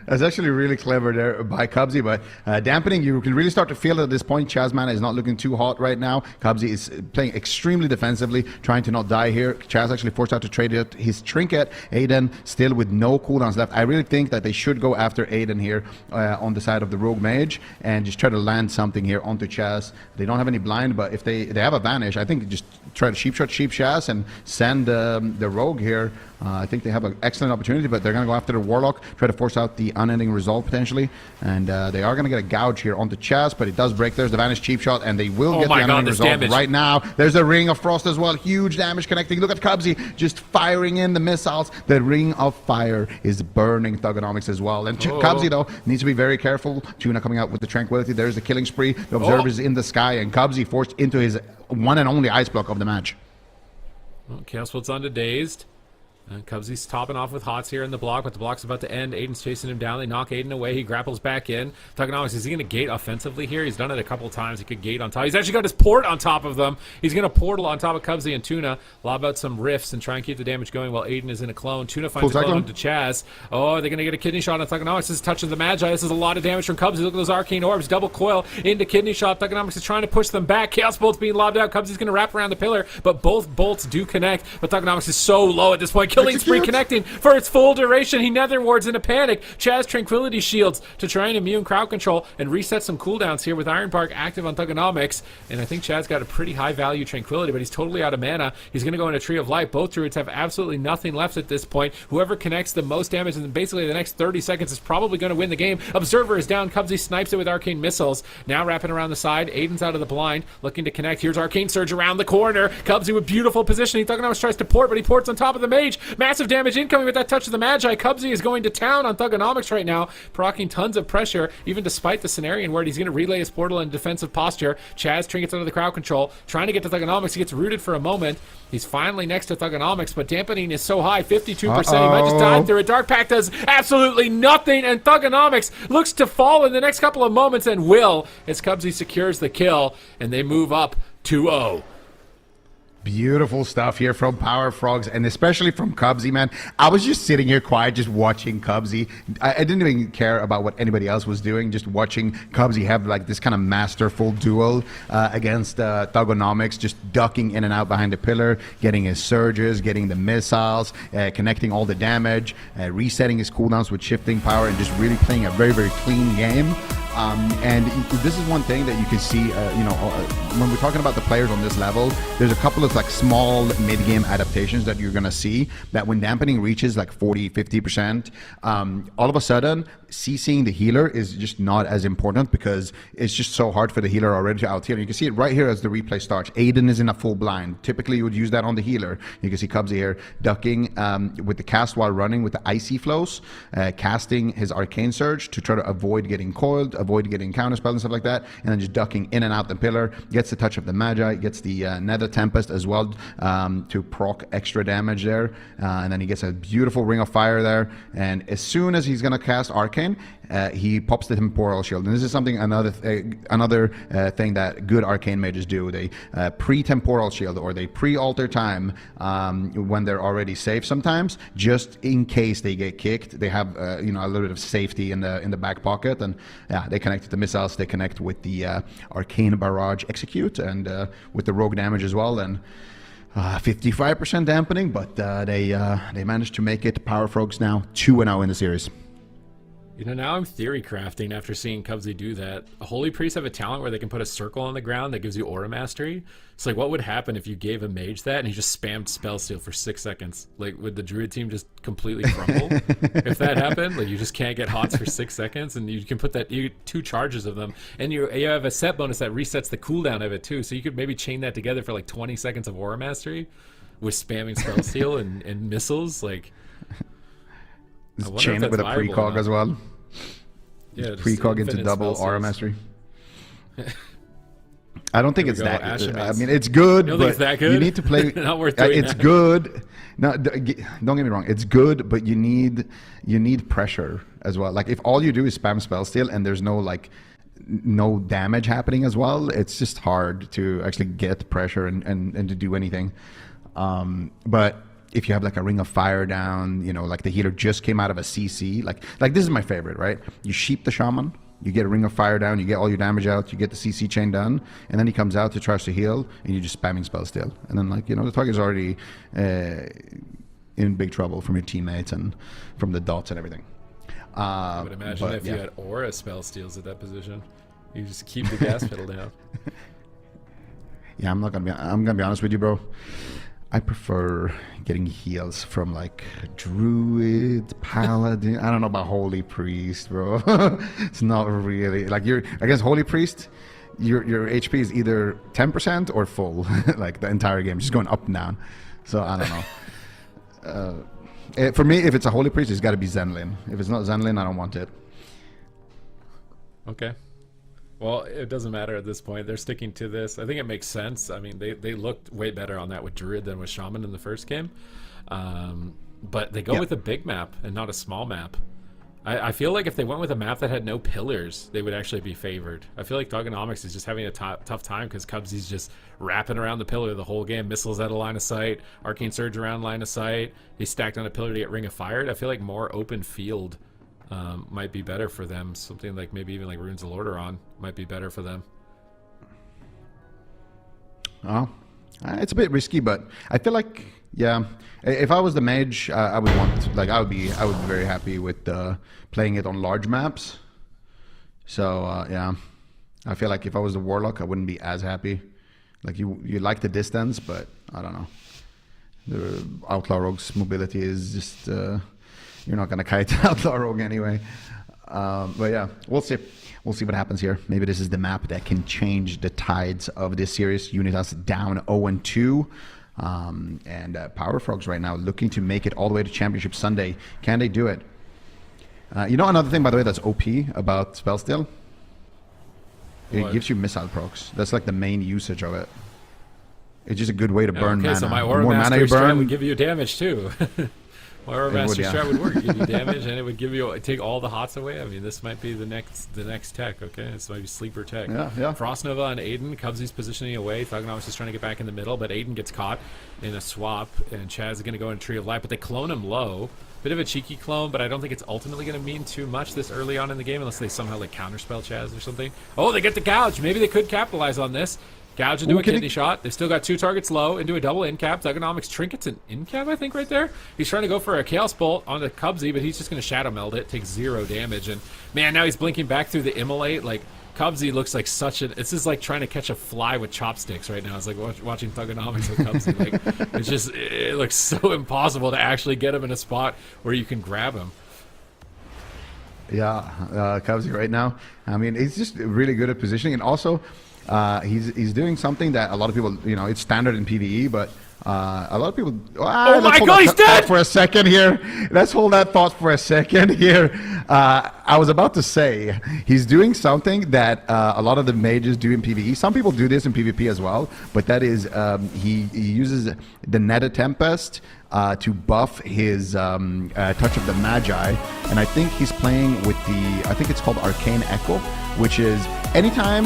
That's actually really clever there by Cubsy, but dampening, you can really start to feel it at this point. Chaz mana is not looking too hot right now. Cubsy is playing extremely defensively, trying to not die here. Chaz actually forced out to trade it his trinket. Aiden still with no cooldowns left. I really think that they should go after Aiden here on the side of the Rogue Mage and just try to land something here onto Chaz. They don't have any blind, but if they have a vanish, I think just try to cheap shot cheap Chaz and send the Rogue here. I think they have an excellent opportunity, but they're going to go after the Warlock, try to force out the unending resolve potentially, and they are going to get a gouge here onto Chaz, but it does break. There's the Vanish cheap shot, and they will get the unending resolve damage right now. There's a Ring of Frost as well, huge damage connecting. Look at Cubsy just firing in the missiles. The Ring of Fire is burning Thugonomics as well, and Cubsy though needs to be very careful. Tuna coming out with the Tranquility. There's the Killing Spree. The Observer is in the sky, and Cubsy forced into his one and only ice block of the match. Chaos Bolt's onto Dazed. And Cubsy's topping off with Hots here in the block, but the block's about to end. Aiden's chasing him down. They knock Aiden away. He grapples back in. Thugonomics, is he going to gate offensively here? He's done it a couple times. He could gate on top. He's actually got his port on top of them. He's going to portal on top of Cubsy and Tuna. Lob out some rifts and try and keep the damage going while Aiden is in a clone. Tuna finds a clone onto Chaz. Oh, they're going to get a kidney shot on Thugonomics. This is touching the Magi. This is a lot of damage from Cubsy. Look at those arcane orbs. Double coil into kidney shot. Thugonomics is trying to push them back. Chaos Bolt's being lobbed out. Cubsy's going to wrap around the pillar, but both bolts do connect. But Thugonomics is so low at this point. Killing spree connecting for its full duration. He nether wards in a panic. Chaz Tranquility Shields to try and immune crowd control and reset some cooldowns here with Iron Bark active on Thugonomics. And I think Chaz got a pretty high value Tranquility, but he's totally out of mana. He's going to go into Tree of Light. Both druids have absolutely nothing left at this point. Whoever connects the most damage in basically the next 30 seconds is probably going to win the game. Observer is down. Cubsy snipes it with Arcane Missiles. Now wrapping around the side. Aiden's out of the blind, looking to connect. Here's Arcane Surge around the corner. Cubsy with beautiful positioning. Thugonomics tries to port, but he ports on top of the mage. Massive damage incoming with that touch of the Magi. Cubsy is going to town on Thugonomics right now, proccing tons of pressure, even despite the scenario where he's going to relay his portal in defensive posture. Chaz trinkets under the crowd control, trying to get to Thugonomics. He gets rooted for a moment. He's finally next to Thugonomics, but dampening is so high, 52%. He might just die through it. Dark Pact does absolutely nothing, and Thugonomics looks to fall in the next couple of moments and will, as Cubsy secures the kill, and they move up 2-0. Beautiful stuff here from Power Frogs, and especially from Cubsy, man. I was just sitting here quiet, just watching Cubsy. I didn't even care about what anybody else was doing, just watching Cubsy have like this kind of masterful duel against Thugonomics, just ducking in and out behind the pillar, getting his surges, getting the missiles, connecting all the damage, resetting his cooldowns with shifting power, and just really playing a very, very clean game. And this is one thing that you can see, when we're talking about the players on this level, there's a couple of like small mid-game adaptations that you're going to see that when dampening reaches like 40-50%, all of a sudden CCing the healer is just not as important because it's just so hard for the healer already to out heal. You can see it right here as the replay starts. Aiden is in a full blind. Typically you would use that on the healer. You can see Cubsy here ducking with the cast while running with the icy flows, casting his arcane surge to try to avoid getting coiled, avoid getting counterspell and stuff like that, and then just ducking in and out the pillar, gets the touch of the Magi, gets the Nether Tempest as well to proc extra damage there, and then he gets a beautiful Ring of Fire there, and as soon as he's going to cast Arcane, he pops the Temporal Shield, and this is something another thing that good Arcane mages do. They pre-Temporal Shield or they pre-alter time when they're already safe sometimes, just in case they get kicked. They have a little bit of safety in the back pocket, and yeah, they connect with the missiles, they connect with the Arcane Barrage Execute, and with the rogue damage as well, and 55% dampening, but they managed to make it. Power Frogs now 2-0 in the series. Now I'm theory crafting after seeing Cubsy do that. Holy Priests have a talent where they can put a circle on the ground that gives you aura mastery. It's like, what would happen if you gave a mage that and he just spammed spell steal for 6 seconds? Like, would the druid team just completely crumble if that happened? Like, you just can't get hots for 6 seconds, and you can put that, you get 2 charges of them, and you have a set bonus that resets the cooldown of it too. So you could maybe chain that together for like 20 seconds of aura mastery with spamming spell steal and missiles. Like, chain it with a precog as well. Yeah, precog into double aura mastery. I don't think it's that good. I mean, it's good, you don't but think it's that good? You need to play. Not worth doing it's that. Good. No, don't get me wrong. It's good, but you need pressure as well. Like if all you do is spam spell steal and there's no damage happening as well, it's just hard to actually get pressure and to do anything. But if you have like a Ring of Fire down, like the healer just came out of a CC, like this is my favorite, right? You sheep the shaman, you get a Ring of Fire down, you get all your damage out, you get the CC chain done, and then he comes out to try to heal, and you're just spamming spell steal. And then the target's already in big trouble from your teammates and from the dots and everything. I would imagine if you had aura spell steals at that position, you just keep the gas pedal down. Yeah, I'm gonna be honest with you, bro. I prefer getting heals from like Druid, Paladin. I don't know about Holy Priest, bro. It's not really like you're against Holy Priest. Your HP is either 10% or full, like the entire game, just going up and down. So I don't know. For me, if it's a Holy Priest, it's got to be Zenlin. If it's not Zenlin, I don't want it. Okay. Well, it doesn't matter at this point. They're sticking to this. I think it makes sense. I mean, they looked way better on that with Druid than with Shaman in the first game. but they go with a big map and not a small map. I feel like if they went with a map that had no pillars, they would actually be favored. I feel like Thugonomics is just having a tough time because Cubsy's just wrapping around the pillar the whole game. Missiles out of line of sight, Arcane Surge around line of sight. He's stacked on a pillar to get Ring of Fire. I feel like more open field might be better for them. Something like maybe even like Runes of Lordaeron might be better for them. Oh, it's a bit risky, but I feel like, yeah, if I was the mage, I would want, like, I would be very happy with playing it on large maps. So yeah, I feel like if I was the warlock, I wouldn't be as happy. Like you like the distance, but I don't know. The outlaw rogue's mobility is just you're not gonna kite outlaw rogue anyway. But yeah, we'll see. We'll see what happens here. Maybe this is the map that can change the tides of this series. UNITAS down 0-2. And Power Frogs right now looking to make it all the way to Championship Sunday. Can they do it? You know another thing, by the way, that's OP about Spellsteal? It gives you missile procs. That's like the main usage of it. It's just a good way to burn mana. So my The Aura more mana Master you burn, strat would give you damage too. My Aura Master strat would work. Give you damage, and it would give you take all the hots away. I mean, this might be the next tech. Okay, this might be sleeper tech. Yeah. Frost Nova on Aiden. Cubsy's positioning away. Thugonomics is trying to get back in the middle, but Aiden gets caught in a swap, and Chaz is going to go in Tree of Life, but they clone him low. Bit of a cheeky clone, but I don't think it's ultimately going to mean too much this early on in the game unless they somehow like counterspell Chaz or something. Oh, they get the gouge. Maybe they could capitalize on this. Gouge into a kidney shot. They've still got 2 targets low into a double in cap. Thugonomics trinkets an in cap, I think, right there. He's trying to go for a Chaos Bolt onto Cubsy, but he's just going to Shadow Meld it. Takes 0 damage. And man, now he's blinking back through the Immolate. Like, Cubsy looks like such an... This is like trying to catch a fly with chopsticks right now. It's like watching Thugonomics with Cubsy. Like, it's just... It looks so impossible to actually get him in a spot where you can grab him. Yeah, Cubsy right now. I mean, he's just really good at positioning, and also he's doing something that a lot of people, you know, it's standard in PvE, but a lot of people. Oh my God, he's dead! For a second here, let's hold that thought for a second here. I was about to say he's doing something that a lot of the mages do in PvE. Some people do this in PvP as well, but that is he uses the Netta Tempest to buff his Touch of the Magi, and I think he's playing with I think it's called Arcane Echo, which is anytime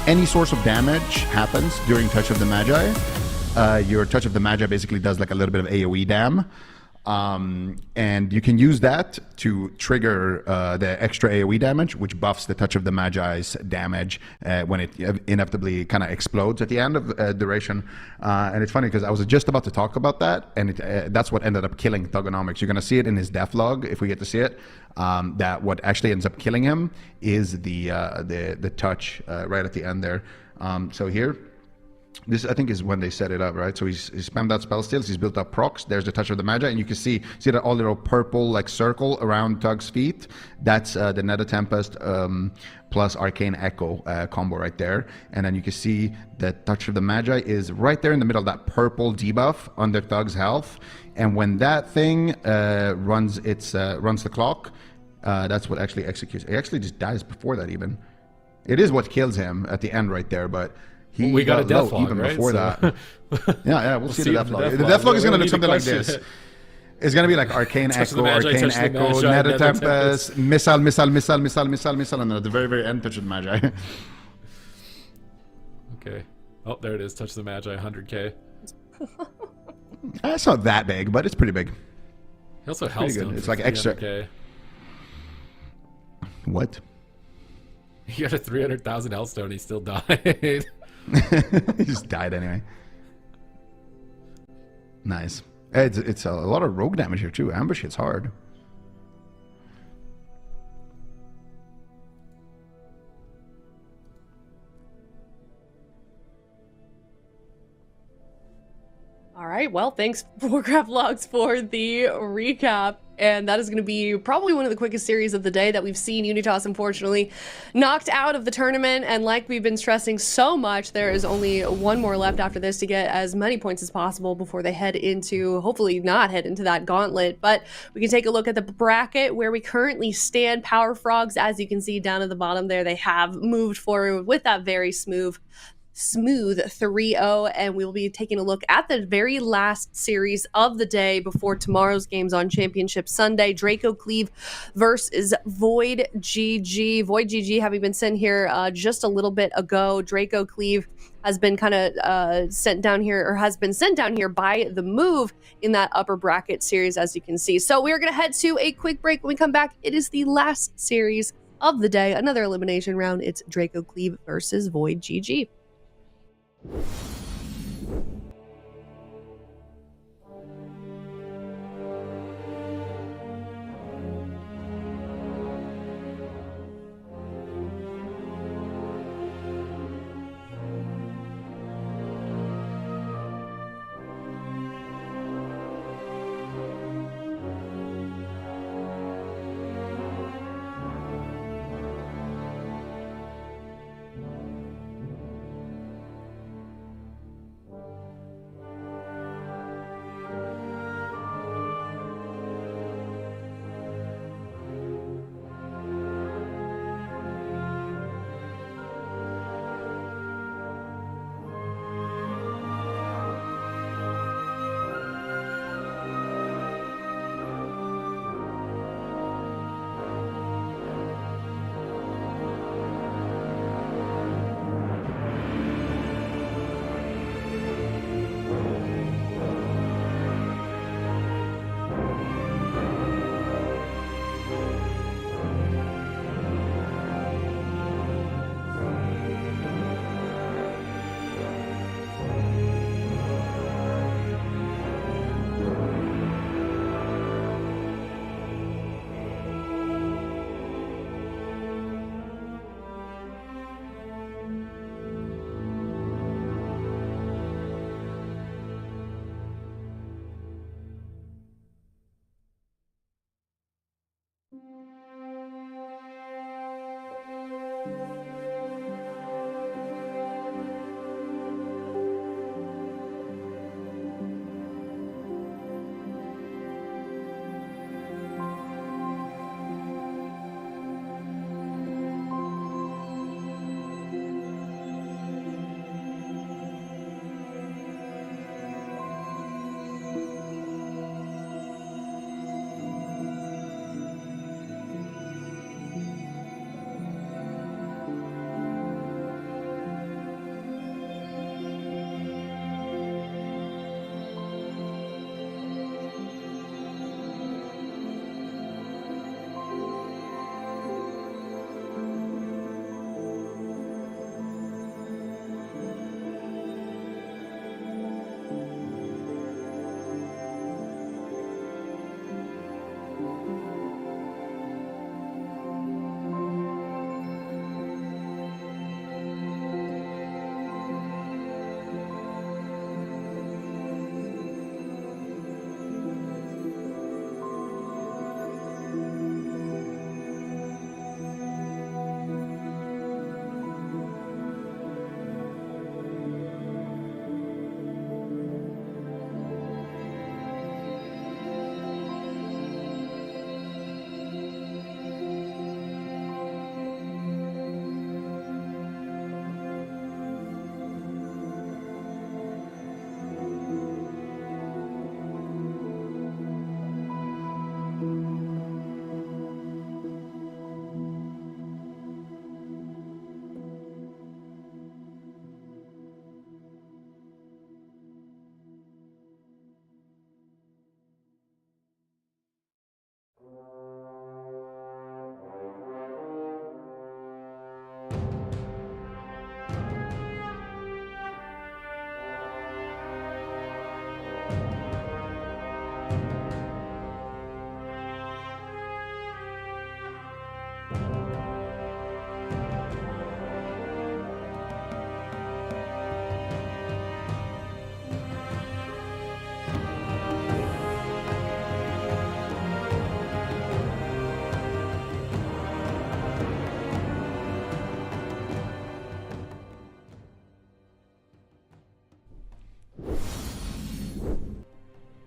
any source of damage happens during Touch of the Magi, your Touch of the Magi basically does like a little bit of AoE dam. And you can use that to trigger the extra AoE damage, which buffs the Touch of the Magi's damage when it inevitably kind of explodes at the end of duration. And it's funny because I was just about to talk about that, and that's what ended up killing Thugonomics. You're going to see it in his death log if we get to see it. That what actually ends up killing him is the touch right at the end there. So here. This, I think, is when they set it up, right? So he's spammed out spell steals, he's built up procs, there's the Touch of the Magi, and you can see that all little purple like circle around Tug's feet. That's the Netta Tempest plus Arcane Echo combo right there. And then you can see that Touch of the Magi is right there in the middle of that purple debuff under Tug's health. And when that thing runs the clock, that's what actually executes. He actually just dies before that even. It is what kills him at the end right there, but we got a death log, even right? before that. Yeah, we'll see the death log. The log. death log is going to look something like this. It's going to be like Arcane Echo, Netta Tempest, Missile, and then at the very, very end, Touch of the Magi. Okay. Oh, there it is. Touch the Magi, 100k. It's not that big, but it's pretty big. He also Hellstone. It's like extra. 300K. What? He got a 300,000 Hellstone. He still died. He just died anyway. Nice. It's a lot of rogue damage here too. Ambush hits hard. All right, well, thanks Warcraft Logs for the recap. And that is going to be probably one of the quickest series of the day that we've seen. UNITAS, unfortunately, knocked out of the tournament. And like we've been stressing so much, there is only one more left after this to get as many points as possible before they head into, hopefully not head into that gauntlet. But we can take a look at the bracket where we currently stand. Power Frogs, as you can see down at the bottom there, they have moved forward with that very smooth smooth 3-0, and we'll be taking a look at the very last series of the day before tomorrow's games on Championship Sunday. Draco CLEAVE versus VOIDGG. VOIDGG having been sent here just a little bit ago. Draco CLEAVE has been kind of sent down here, or has been sent down here by the move in that upper bracket series, as you can see. So we are going to head to a quick break. When we come back, it is the last series of the day, another elimination round. It's Draco CLEAVE versus VOIDGG.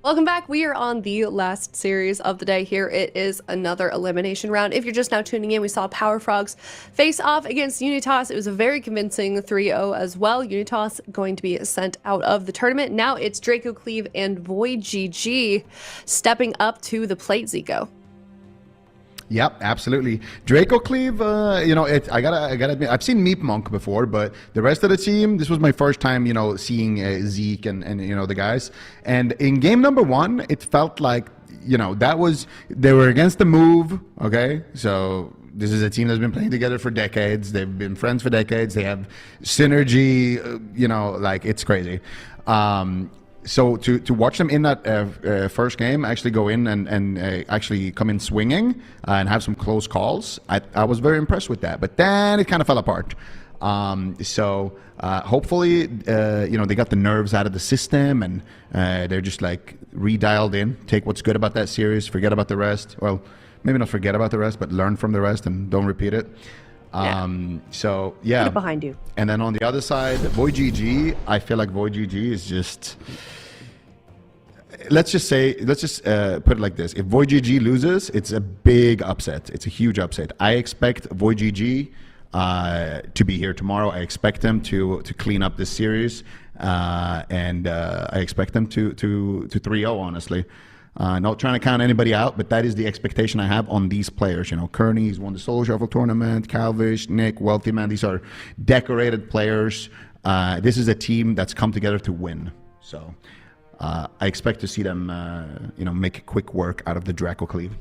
Welcome back. We are on the last series of the day here. It is another elimination round. If you're just now tuning in, we saw Power Frogs face off against UNITAS. It was a very convincing 3-0 as well. UNITAS going to be sent out of the tournament. Now it's DRACO, CLEAVE, and VOIDGG stepping up to the plate, Zico. Yep, absolutely. DRACO, CLEAVE, I gotta admit, I've seen Meep Monk before, but the rest of the team, this was my first time, seeing Zeke and the guys. And in game number 1, it felt like, they were against the move, okay? So this is a team that's been playing together for decades. They've been friends for decades. They have synergy, it's crazy. So to watch them in that first game actually go in and actually come in swinging and have some close calls, I was very impressed with that. But then it kind of fell apart. Hopefully, they got the nerves out of the system and they're just like redialed in. Take what's good about that series, forget about the rest. Well, maybe not forget about the rest, but learn from the rest and don't repeat it. Put it behind you. And then on the other side, VOIDGG, I feel like VOIDGG is just... Let's just put it like this. If VOIDGG loses, it's a big upset. It's a huge upset. I expect VOIDGG to be here tomorrow. I expect them to clean up this series. And I expect them to 3-0, honestly. Not trying to count anybody out, but that is the expectation I have on these players. Kearney's won the Solo Shuffle tournament, Calvish, Nick, Wealthy Man. These are decorated players. This is a team that's come together to win. So I expect to see them, make quick work out of the DRACO, CLEAVE.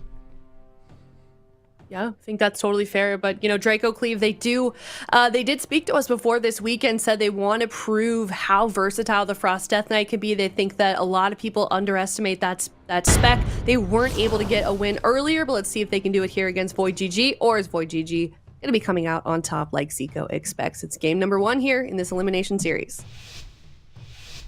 Yeah, I think that's totally fair. But, DRACO, CLEAVE, they did speak to us before this weekend, said they want to prove how versatile the Frost Death Knight can be. They think that a lot of people underestimate that spec. They weren't able to get a win earlier, but let's see if they can do it here against VOIDGG, or is VOIDGG going to be coming out on top like Zico expects? It's game number 1 here in this elimination series.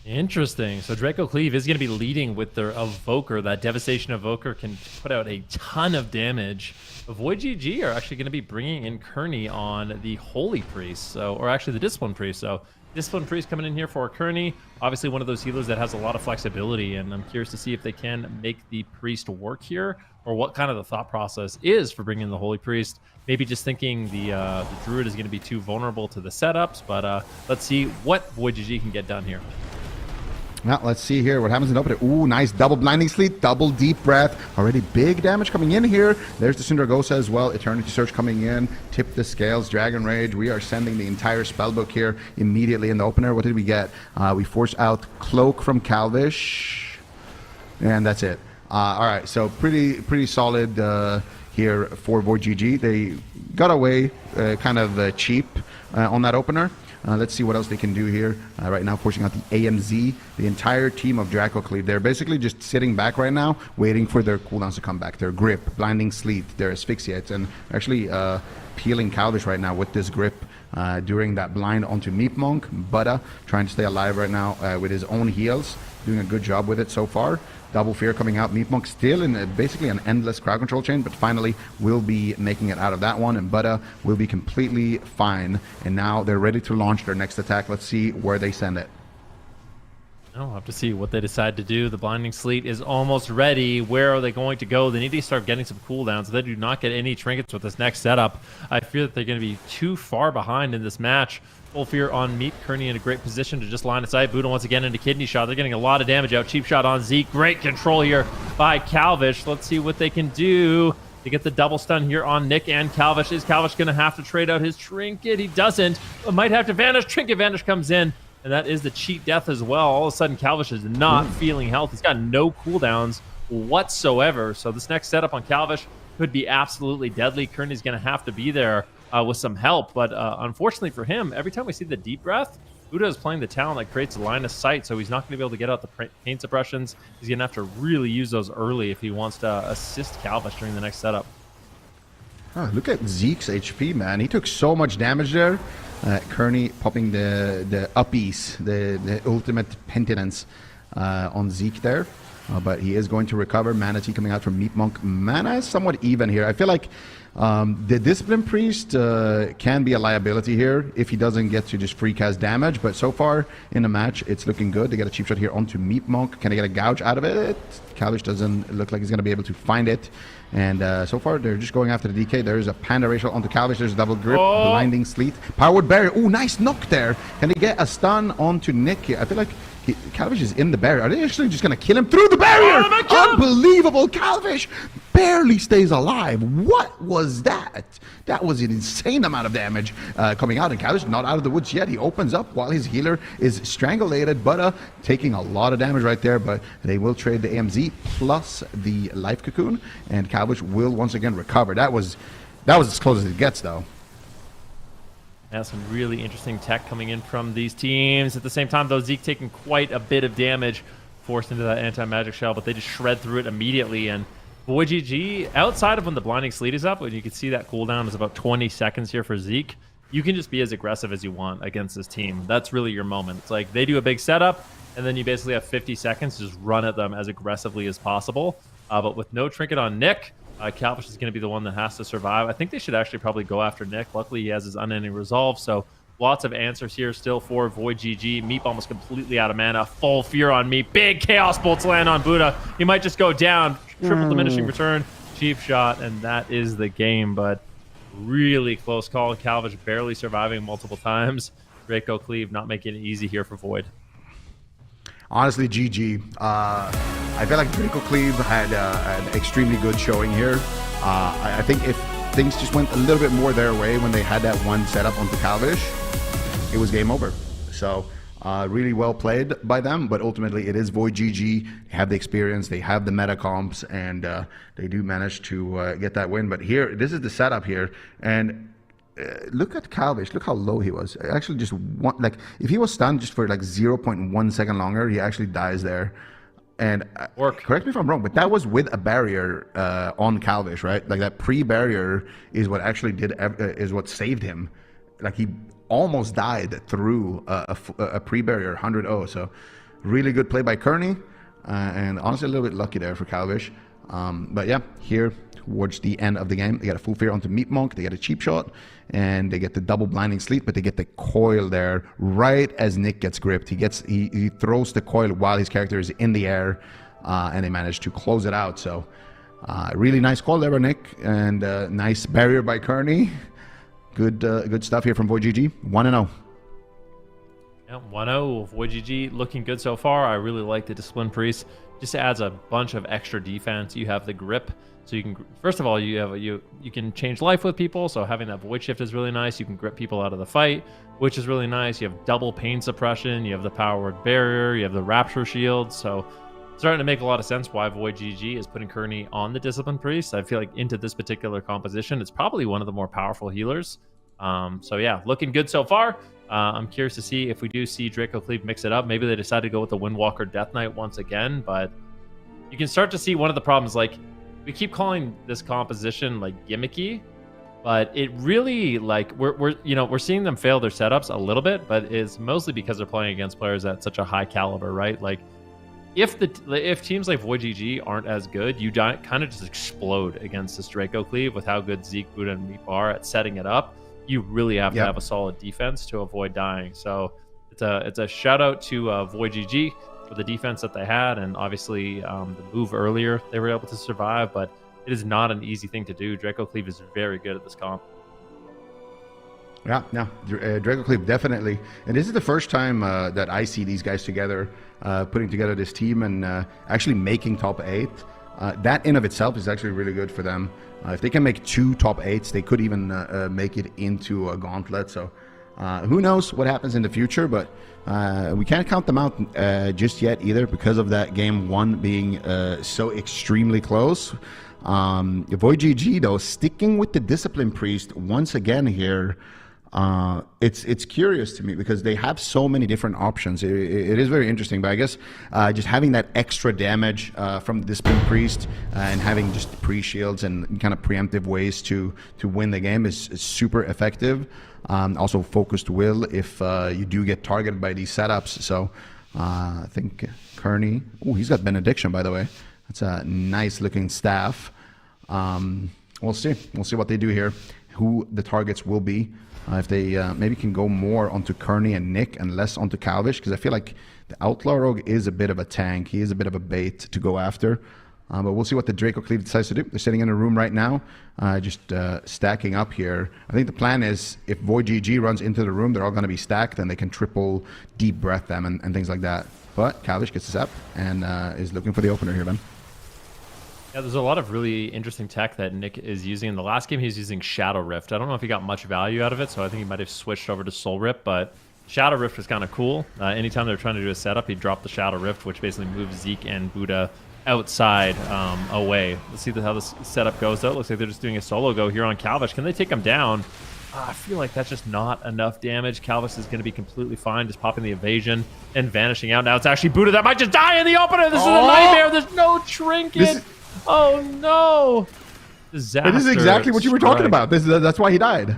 Interesting. So DRACO, CLEAVE is going to be leading with their Evoker. That Devastation Evoker can put out a ton of damage. But VOIDGG are actually going to be bringing in Kearney on the Holy Priest, or actually the Discipline Priest. So Discipline Priest coming in here for Kearney. Obviously one of those healers that has a lot of flexibility, and I'm curious to see if they can make the Priest work here, or what kind of the thought process is for bringing in the Holy Priest. Maybe just thinking the Druid is going to be too vulnerable to the setups, but let's see what VOIDGG can get done here. Now, let's see here what happens in opening. Ooh, nice double blinding sleep, double deep breath. Already big damage coming in here. There's the Syndragosa as well. Eternity Surge coming in. Tip the scales, Dragon Rage. We are sending the entire spellbook here immediately in the opener. What did we get? We force out Cloak from Calvish. And that's it. All right, so pretty solid here for VOIDGG. They got away kind of cheap on that opener. Let's see what else they can do here. Right now, forcing out the AMZ, the entire team of DRACO, CLEAVE. They're basically just sitting back right now, waiting for their cooldowns to come back. Their grip, blinding sleep, their asphyxiates, and actually peeling Calvish right now with this grip during that blind onto Meep Monk. Butta trying to stay alive right now with his own heals, doing a good job with it so far. Double Fear coming out. Meep Monk still in basically an endless crowd control chain, but finally will be making it out of that one, and Butta will be completely fine. And now they're ready to launch their next attack. Let's see where they send it. I'll have to see what they decide to do. The Blinding Sleet is almost ready. Where are they going to go? They need to start getting some cooldowns. If they do not get any trinkets with this next setup, I fear that they're going to be too far behind in this match. Full Fear on Meep. Kearney in a great position to just line of sight. Buddha once again into Kidney Shot. They're getting a lot of damage out. Cheap Shot on Zeke. Great control here by Calvish. Let's see what they can do. They get the double stun here on Nick and Calvish. Is Calvish going to have to trade out his trinket? He doesn't. It might have to vanish. Trinket vanish comes in, and that is the cheat death as well. All of a sudden, Calvish is not feeling health. He's got no cooldowns whatsoever. So this next setup on Calvish could be absolutely deadly. Kearney's going to have to be there with some help, but unfortunately for him, every time we see the deep breath, Buddha is playing the talent that creates a line of sight, so he's not going to be able to get out the pain suppressions. He's going to have to really use those early if he wants to assist Calvish during the next setup. Oh, look at Zeke's HP, man. He took so much damage there. Kearney popping the uppies, the ultimate penitence on Zeke there. but he is going to recover. Mana Tea coming out from Meat Monk. Mana is somewhat even here. I feel like the Discipline Priest can be a liability here if he doesn't get to just free cast damage, but so far in the match, it's looking good. They get a cheap shot here onto Meat Monk. Can they get a gouge out of it? Calvish doesn't look like he's going to be able to find it. And so far, they're just going after the DK. There's a Panda Racial onto Calvish. There's a double grip, Blinding Sleet. Powerwood Barrier. Oh, nice knock there. Can they get a stun onto Nick here? I feel like Calvish is in the barrier. Are they actually just going to kill him through the barrier? Unbelievable. Calvish barely stays alive. What was that? That was an insane amount of damage coming out. And Calvish not out of the woods yet. He opens up while his healer is strangulated. But taking a lot of damage right there. But they will trade the AMZ plus the Life Cocoon. And Calvish will once again recover. That was as close as it gets, though. Yeah, some really interesting tech coming in from these teams. At the same time, though, Zeke taking quite a bit of damage, forced into that anti-magic shell, but they just shred through it immediately. And VOIDGG, outside of when the Blinding Sleet is up, when you can see that cooldown is about 20 seconds here for Zeke, you can just be as aggressive as you want against this team. That's really your moment. It's like they do a big setup, and then you basically have 50 seconds to just run at them as aggressively as possible. But with no trinket on Nick, Calvish is going to be the one that has to survive. I think they should actually probably go after Nick. Luckily, he has his unending resolve, so lots of answers here still for VOIDGG. Meep almost completely out of mana. Full fear on Meep. Big Chaos Bolts land on Buddha. He might just go down. Triple diminishing return. Cheap shot, and that is the game, but really close call. Calvish barely surviving multiple times. Draco Cleave not making it easy here for Void. Honestly, GG. I feel like Draco Cleave had an extremely good showing here. I think if things just went a little bit more their way when they had that one setup onto Calvish, it was game over. So really well played by them, but ultimately it is VOIDGG. They have the experience, they have the meta comps, and they do manage to get that win. But here, this is the setup here, and look at Calvish. Look how low he was. Actually, just one, like if he was stunned just for like 0.1 second longer, he actually dies there. And correct me if I'm wrong, but that was with a barrier on Calvish, right? Like that pre-barrier is what actually is what saved him. Like he almost died through a pre-barrier 100-0. So really good play by Kearney, and honestly a little bit lucky there for Calvish. But yeah, here towards the end of the game, they got a full fear onto Meat Monk, they get a cheap shot, and they get the double Blinding Sleet, but they get the coil there right as Nick gets gripped. He throws the coil while his character is in the air, and they manage to close it out. So really nice call there by Nick, and nice barrier by Kearney. Good stuff here from VOIDGG. 1-0. Yeah, 1-0. VOIDGG looking good so far. I really like the Discipline Priest. Just adds a bunch of extra defense. You have the grip, so you can, first of all, you can change life with people, so having that Void Shift is really nice. You can grip people out of the fight, which is really nice. You have double pain suppression, you have the Powered Barrier, you have the Rapture Shield, so it's starting to make a lot of sense why VOIDGG is putting Kearney on the Discipline Priest. I feel like into this particular composition, it's probably one of the more powerful healers. So yeah, looking good so far. I'm curious to see if we do see Draco Cleave mix it up. Maybe they decide to go with the Windwalker Death Knight once again, but you can start to see one of the problems. Like, we keep calling this composition like gimmicky, but it really, like, we're seeing them fail their setups a little bit, but it's mostly because they're playing against players at such a high caliber, right? Like, if teams like VOIDGG aren't as good, you kind of just explode against this Draco Cleave with how good Zeke, Buddha, and Meep are at setting it up. You really have to have a solid defense to avoid dying. So it's a shout out to VOIDGG for the defense that they had, and obviously the move earlier they were able to survive, but it is not an easy thing to do. Draco Cleave is very good at this comp. Yeah, no, Draco Cleave definitely. And this is the first time that I see these guys together, putting together this team and actually making top 8. That in of itself is actually really good for them. If they can make 2 top 8s, they could even make it into a gauntlet. So who knows what happens in the future, but we can't count them out just yet either because of that game 1 being so extremely close. VOIDGG, though, sticking with the Discipline Priest once again here. It's curious to me because they have so many different options. It is very interesting, but I guess just having that extra damage from the Discipline Priest and having just pre-shields and kind of preemptive ways to win the game is super effective. Also focused will if you do get targeted by these setups. So I think Kearney. Oh, he's got Benediction, by the way. That's a nice looking staff. We'll see. We'll see what they do here, who the targets will be. If they maybe can go more onto Kearney and Nick and less onto Calvish, because I feel like the Outlaw Rogue is a bit of a tank. He is a bit of a bait to go after. But we'll see what the Draco Cleave decides to do. They're sitting in a room right now, just stacking up here. I think the plan is if VOIDGG runs into the room, they're all going to be stacked, and they can triple deep breath them and things like that. But Calvish gets this up and is looking for the opener here, man. Yeah, there's a lot of really interesting tech that Nick is using. In the last game, he's using Shadow Rift. I don't know if he got much value out of it, so I think he might have switched over to Soul Rip, but Shadow Rift was kind of cool. Anytime they're trying to do a setup, he'd drop the Shadow Rift, which basically moves Zeke and Buddha outside away. Let's see how this setup goes, though. It looks like they're just doing a solo go here on Calvish. Can they take him down? I feel like that's just not enough damage. Calvish is going to be completely fine, just popping the evasion and vanishing out. Now it's actually Buddha that might just die in the opener. This is a nightmare. There's no trinket. Oh, no. Disaster. This is exactly what you were talking about. That's why he died.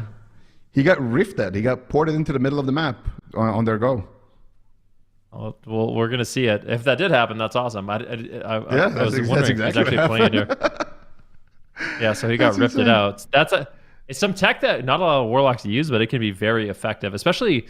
He got rifted. He got ported into the middle of the map on their go. Well, we're going to see it. If that did happen, that's awesome. I was wondering exactly if he's actually playing here. Yeah, so he got rifted out. It's some tech that not a lot of Warlocks use, but it can be very effective. Especially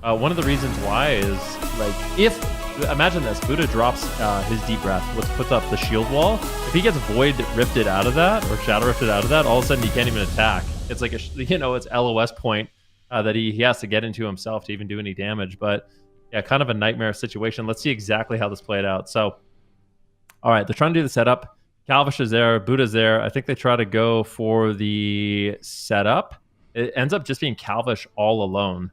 one of the reasons why is, like, imagine this, Buddha drops his deep breath, puts up the shield wall. If he gets void rifted out of that, or shadow rifted out of that, all of a sudden he can't even attack. It's like it's LOS point that he has to get into himself to even do any damage. But yeah, kind of a nightmare situation. Let's see exactly how this played out. So, all right, they're trying to do the setup. Calvish is there, Buddha's there. I think they try to go for the setup. It ends up just being Calvish all alone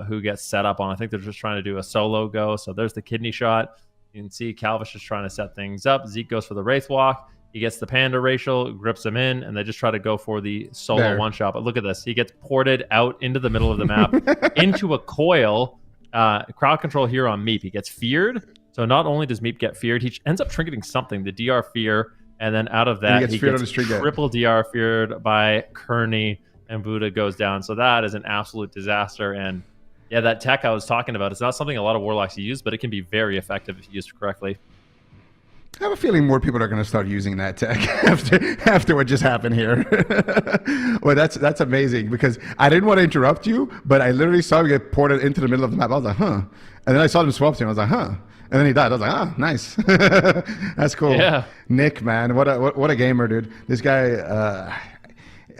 who gets set up on. I think they're just trying to do a solo go. So there's the kidney shot. You can see Calvish is trying to set things up. Zeke goes for the Wraith Walk. He gets the Panda Racial, grips him in, and they just try to go for the solo one-shot. But look at this. He gets ported out into the middle of the map, into a coil. Crowd control here on Meep. He gets feared. So not only does Meep get feared, he ends up trinketing something, the DR fear, and then out of that, he gets triple DR feared by Kearney, and Buddha goes down. So that is an absolute disaster. And yeah, that tech I was talking about, it's not something a lot of Warlocks use, but it can be very effective if used correctly. I have a feeling more people are going to start using that tech after what just happened here. Well, that's amazing, because I didn't want to interrupt you, but I literally saw him get ported into the middle of the map. I was like, huh. And then I saw him swap to him. I was like, huh. And then he died. I was like, ah, nice. That's cool. Yeah. Nick, man, what a gamer, dude. This guy,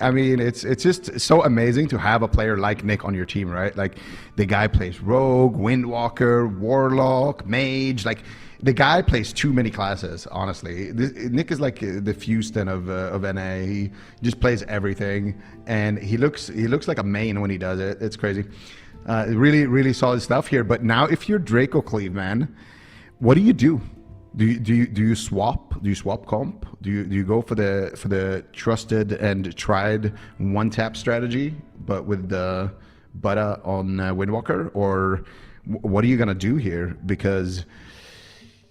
I mean, it's just so amazing to have a player like Nick on your team, right? Like, the guy plays Rogue, Windwalker, Warlock, Mage. Like, the guy plays too many classes, honestly. Nick is like the Houston of NA. He just plays everything, and he looks like a main when he does it. It's crazy. Really, really solid stuff here. But now, if you're Draco Cleave, man, what do you do? Do you swap? Do you swap comp? Do you go for the trusted and tried one tap strategy, but with the Buddha on Windwalker, or what are you gonna do here? Because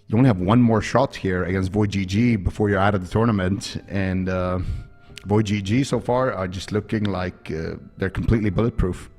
you only have one more shot here against VOIDGG before you're out of the tournament, and VOIDGG so far are just looking like they're completely bulletproof.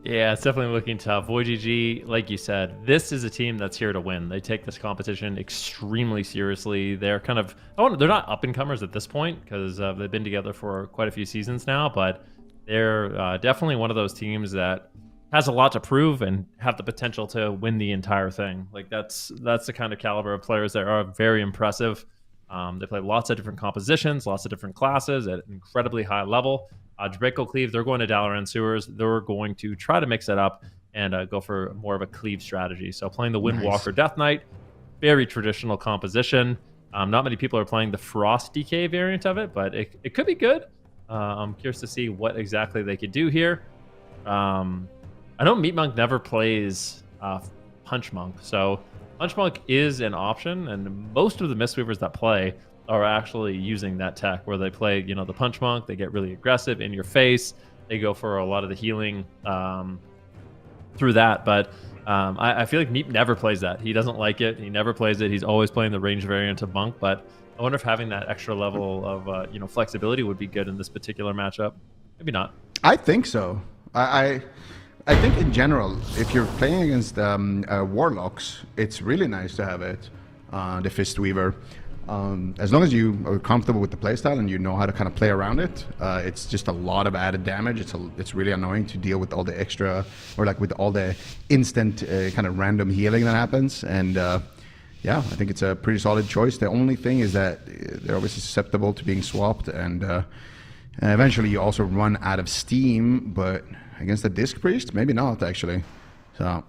Yeah, it's definitely looking tough. VOIDGG, like you said, this is a team that's here to win. They take this competition extremely seriously. They're kind of, they're not up-and-comers at this point, because they've been together for quite a few seasons now, but they're definitely one of those teams that has a lot to prove and have the potential to win the entire thing. Like, that's the kind of caliber of players that are very impressive. They play lots of different compositions, lots of different classes at an incredibly high level. Draco Cleave, they're going to Dalaran Sewers. They're going to try to mix it up and go for more of a Cleave strategy. So playing the Windwalker Death Knight, very traditional composition. Not many people are playing the Frost DK variant of it, but it could be good. I'm curious to see what exactly they could do here. I know Meat Monk never plays Punch Monk, so Punch Monk is an option, and most of the Mistweavers that play are actually using that tech where they play, the Punch Monk. They get really aggressive in your face. They go for a lot of the healing through that. But I feel like Meep never plays that. He doesn't like it. He never plays it. He's always playing the range variant of Monk. But I wonder if having that extra level of flexibility would be good in this particular matchup. Maybe not. I think so. I think in general, if you're playing against warlocks, it's really nice to have it, the Fistweaver. As long as you are comfortable with the playstyle and you know how to kind of play around it, it's just a lot of added damage. It's really annoying to deal with all the extra, or like with all the instant kind of random healing that happens. And yeah, I think it's a pretty solid choice. The only thing is that they're obviously susceptible to being swapped, and eventually you also run out of steam, but against the Disc Priest, maybe not actually. So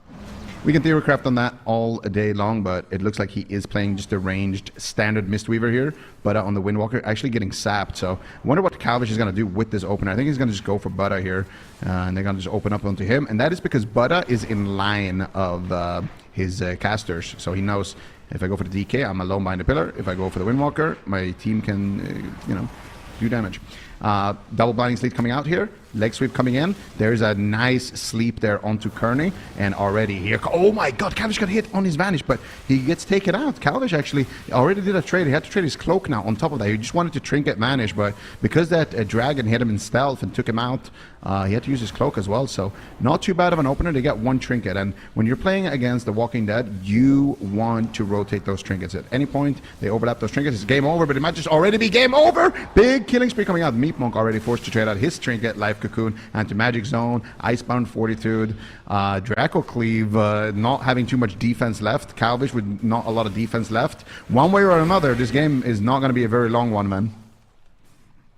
we can theorycraft on that all day long, but it looks like he is playing just a ranged standard Mistweaver here, but on the Windwalker actually getting sapped. So I wonder what CLEAVE is going to do with this opener. I think he's going to just go for Buddha here, and they're going to just open up onto him. And that is because Buddha is in line of his casters. So he knows, if I go for the DK, I'm alone behind the pillar. If I go for the Windwalker, my team can, do damage. Double blinding sleep coming out here. Leg sweep coming in. There's a nice sleep there onto Kearney, and already here. Oh my God, Calvish got hit on his vanish, but he gets taken out. Calvish actually already did a trade. He had to trade his cloak now on top of that. He just wanted to trinket vanish, but because that dragon hit him in stealth and took him out, he had to use his cloak as well. So not too bad of an opener. They get one trinket, and when you're playing against the Walking Dead, you want to rotate those trinkets. At any point they overlap those trinkets, it's game over, but it might just already be game over. Big killing spree coming out. Meat Monk already forced to trade out his trinket, Life Cocoon, Anti-Magic Zone, Icebound Fortitude, Draco Cleave, not having too much defense left. Calvish with not a lot of defense left. One way or another, this game is not going to be a very long one, man.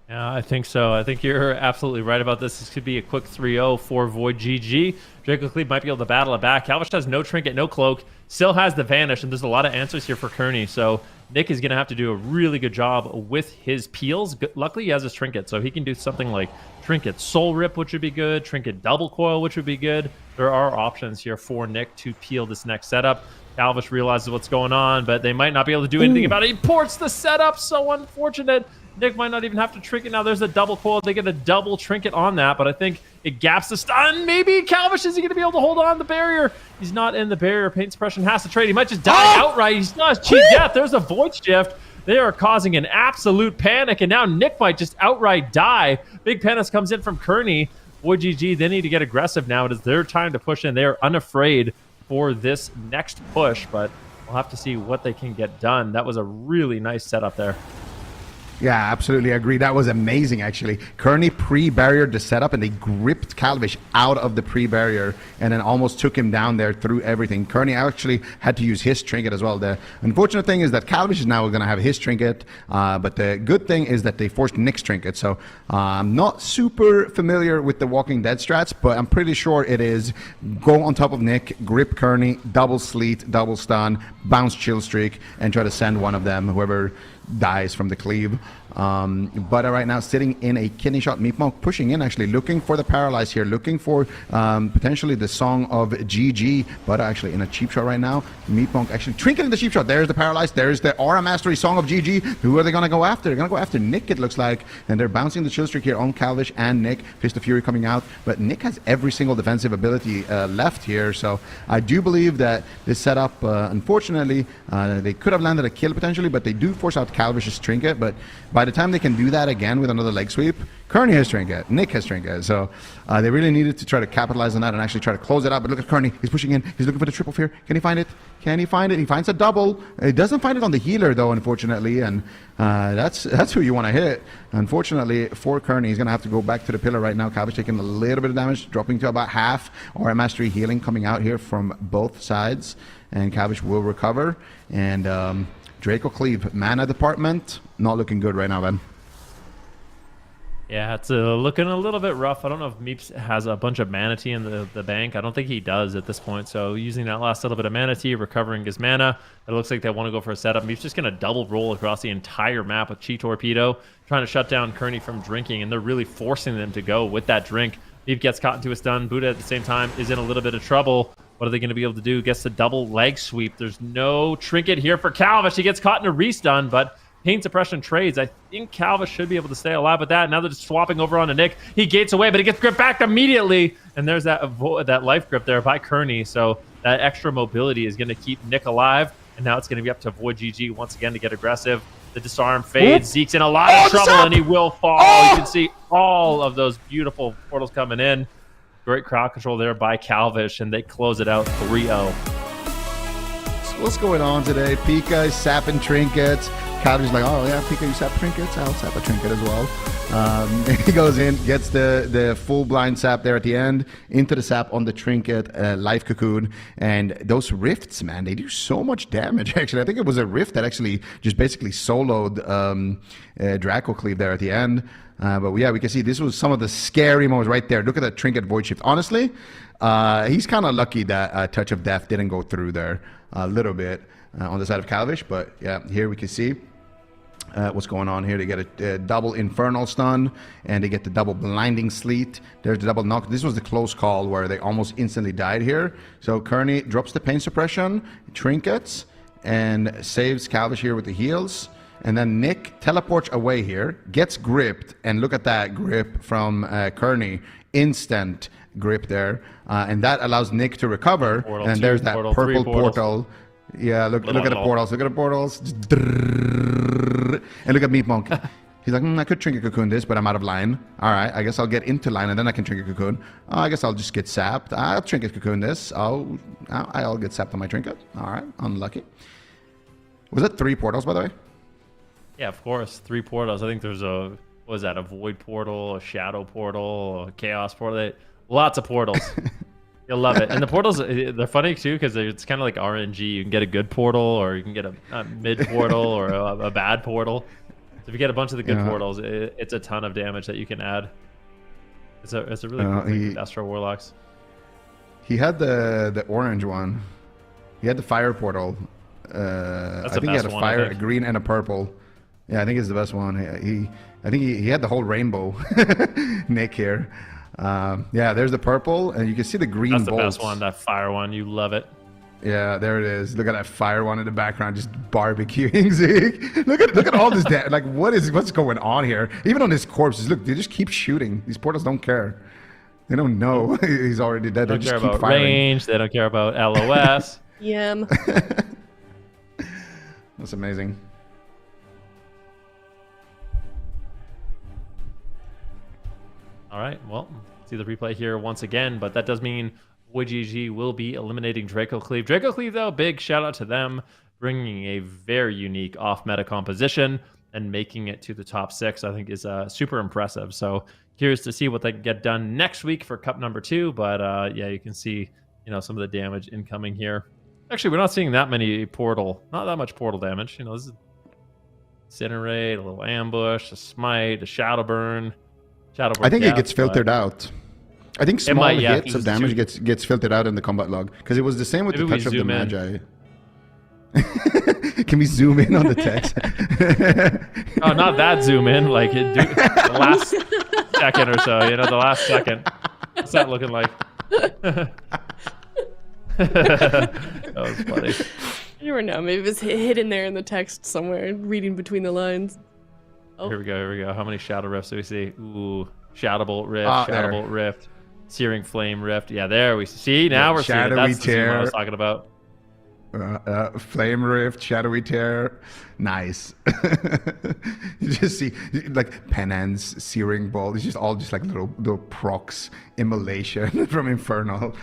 Yeah, I think so. I think you're absolutely right about this. This could be a quick 3-0 for VOIDGG. Draco Cleave might be able to battle it back. Calvish has no trinket, no cloak, still has the vanish, and there's a lot of answers here for Kearney. So Nick is going to have to do a really good job with his peels. Luckily, he has his trinket, so he can do something like trinket Soul Rip, which would be good, trinket Double Coil, which would be good. There are options here for Nick to peel this next setup. Calvish realizes what's going on, but they might not be able to do anything about it. He ports the setup, so unfortunate. Nick might not even have to trinket now. There's a double coil. They get a double trinket on that, but I think it gaps the stun. Maybe Calvish isn't going to be able to hold on the barrier. He's not in the barrier. Pain suppression has to trade. He might just die outright. He's not cheap death. There's a void shift. They are causing an absolute panic, and now Nick might just outright die. Big Penis comes in from Kearney. VOIDGG, they need to get aggressive now. It is their time to push in. They are unafraid for this next push, but we'll have to see what they can get done. That was a really nice setup there. Yeah, absolutely agree. That was amazing, actually. Kearney pre-barriered the setup, and they gripped Calvish out of the pre-barrier and then almost took him down there through everything. Kearney actually had to use his trinket as well. The unfortunate thing is that Calvish is now going to have his trinket, but the good thing is that they forced Nick's trinket. So I'm not super familiar with the Walking Dead strats, but I'm pretty sure it is go on top of Nick, grip Kearney, double sleet, double stun, bounce chill streak, and try to send one of them, whoever dies from the cleave. Buddha right now sitting in a kidney shot. Meat Monk pushing in, actually looking for the paralyze here, looking for potentially the Song of GG. Buddha actually in a cheap shot right now. Meat Monk actually trinketing the cheap shot. There's the paralyze. There's the Aura Mastery Song of GG. Who are they going to go after? They're going to go after Nick, it looks like, and they're bouncing the chill streak here on Calvish and Nick. Fist of Fury coming out, but Nick has every single defensive ability left here, so I do believe that this setup, unfortunately, they could have landed a kill potentially, but they do force out Calvish's trinket. But by the time they can do that again with another leg sweep, Kearney has trinket, Nick has trinket, so they really needed to try to capitalize on that and actually try to close it out. But look at Kearney, he's pushing in, he's looking for the triple fear. Can he find it? Can he find it? He finds a double. He doesn't find it on the healer though, unfortunately, and that's who you want to hit. Unfortunately for Kearney, he's going to have to go back to the pillar right now. Calvish taking a little bit of damage, dropping to about half. Aura Mastery healing coming out here from both sides, and Calvish will recover. And Draco Cleave, mana department, not looking good right now, man. Yeah, it's looking a little bit rough. I don't know if Meeps has a bunch of Mana Tea in the bank. I don't think he does at this point. So using that last little bit of Mana Tea, recovering his mana, it looks like they want to go for a setup. Meeps just going to double roll across the entire map with Chi Torpedo, trying to shut down Kearney from drinking, and they're really forcing them to go with that drink. Meep gets caught into a stun. Buddha at the same time is in a little bit of trouble. What are they going to be able to do? Gets the double leg sweep. There's no trinket here for Calvish. He gets caught in a restun, but pain suppression trades. I think Calvish should be able to stay alive with that. Now they're just swapping over onto Nick. He gates away, but he gets gripped back immediately. And there's that life grip there by Kearney. So that extra mobility is going to keep Nick alive. And now it's going to be up to VOIDGG once again to get aggressive. The disarm fades. Zeke's in a lot of trouble, and he will fall. You can see all of those beautiful portals coming in. Great crowd control there by Calvish, and they close it out 3-0. What's going on today? Pika is sapping trinkets. Calvin's like, oh yeah, Pika, you sap trinkets? I'll sap a trinket as well. He goes in, gets the full blind sap there at the end, into the sap on the trinket, life cocoon, and those rifts, man, they do so much damage. Actually, I think it was a rift that actually just basically soloed Draco Cleave there at the end. But yeah, we can see this was some of the scary moments right there. Look at that trinket void shift. Honestly, he's kind of lucky that Touch of Death didn't go through there a little bit on the side of Calvish. But yeah, here we can see what's going on here. They get a double Infernal Stun, and they get the double Blinding Sleet. There's the double knock. This was the close call where they almost instantly died here. So Kearney drops the Pain Suppression, trinkets, and saves Calvish here with the heals. And then Nick teleports away here, gets gripped, and look at that grip from Kearney. Instant grip there. And that allows Nick to recover. Portal, and there's that purple portal. Yeah, look at the portals. Look at the portals. And look at Meat Monk. He's like, I could Trinket Cocoon this, but I'm out of line. All right, I guess I'll get into line, and then I can Trinket Cocoon. Oh, I guess I'll just get sapped. I'll Trinket Cocoon this. I'll get sapped on my Trinket. All right, unlucky. Was it 3 portals, by the way? Yeah, of course. 3 portals. I think there's a Void portal, a Shadow portal, a Chaos portal. Lots of portals. You'll love it. And the portals, they're funny too, because it's kind of like RNG. You can get a good portal, or you can get a mid portal, or a bad portal. So if you get a bunch of the good portals, it's a ton of damage that you can add. It's a really cool thing with Astro Warlocks. He had the orange one. He had the fire portal. I think he had a fire, a green, and a purple. Yeah, I think it's the best one. I think he had the whole rainbow. Nick here. Yeah, there's the purple, and you can see the green bolts. That's the best one, that fire one. You love it. Yeah, there it is. Look at that fire one in the background, just barbecuing Zeke. Look at all this like what's going on here? Even on his corpses, look, they just keep shooting. These portals don't care. They don't know he's already dead. They don't care about range. They don't care about LOS. Yum. That's amazing. All right, well, see the replay here once again, but that does mean VOIDGG will be eliminating Draco Cleave. Draco Cleave, though, big shout out to them, bringing a very unique off-meta composition and making it to the top 6, I think is super impressive. So curious to see what they can get done next week for Cup number 2, but yeah, you can see, some of the damage incoming here. Actually, we're not seeing that many not that much portal damage. This is Incinerate, a little Ambush, a Smite, a Shadow Burn. I think it gets filtered out. I think small hits of damage gets filtered out in the combat log, because it was the same with the Touch of the Magi. Can we zoom in on the text? Oh, not that zoom in, like the last second or so. The last second. What's that looking like? That was funny. You never know. Maybe it's hidden there in the text somewhere, reading between the lines. Oh. Here we go. How many Shadow Rifts do we see? Ooh, Shadow Bolt Rift, Shadow Bolt Rift, Searing Flame Rift. Yeah, there we see. Now we're seeing it. That's the zoom I was talking about. Flame Rift, Shadowy Tear. Nice. You just see like Penance, Searing Bolt. It's just all just like little procs, immolation from Infernal.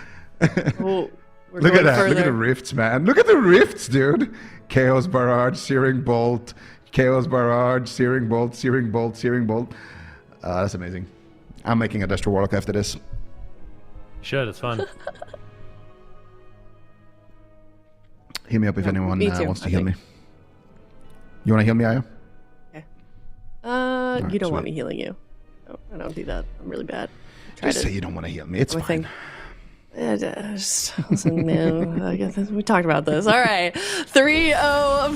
Oh, look at that. Further. Look at the rifts, man. Look at the rifts, dude. Chaos Barrage, Searing Bolt. Chaos Barrage, Searing Bolt, Searing Bolt, Searing Bolt. That's amazing. I'm making a Destro Warlock after this. You should. It's fun. Heal me up if anyone wants to heal me. You want to heal me, Aya? Okay. Right, you don't want me healing you. No, I don't do that. I'm really bad. Just say you don't want to heal me. It's fine. Listen, man, I guess we talked about this. All right, 3-0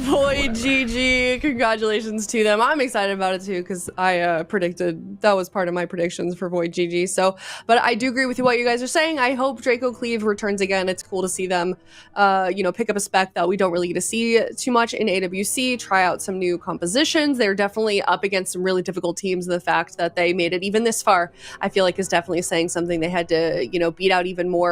VOIDGG. Congratulations to them. I'm excited about it too, because I predicted that was part of my predictions for VOIDGG. So, but I do agree with what you guys are saying. I hope Draco Cleave returns again. It's cool to see them, pick up a spec that we don't really get to see too much in AWC. Try out some new compositions. They're definitely up against some really difficult teams. The fact that they made it even this far, I feel like, is definitely saying something. They had to, beat out even more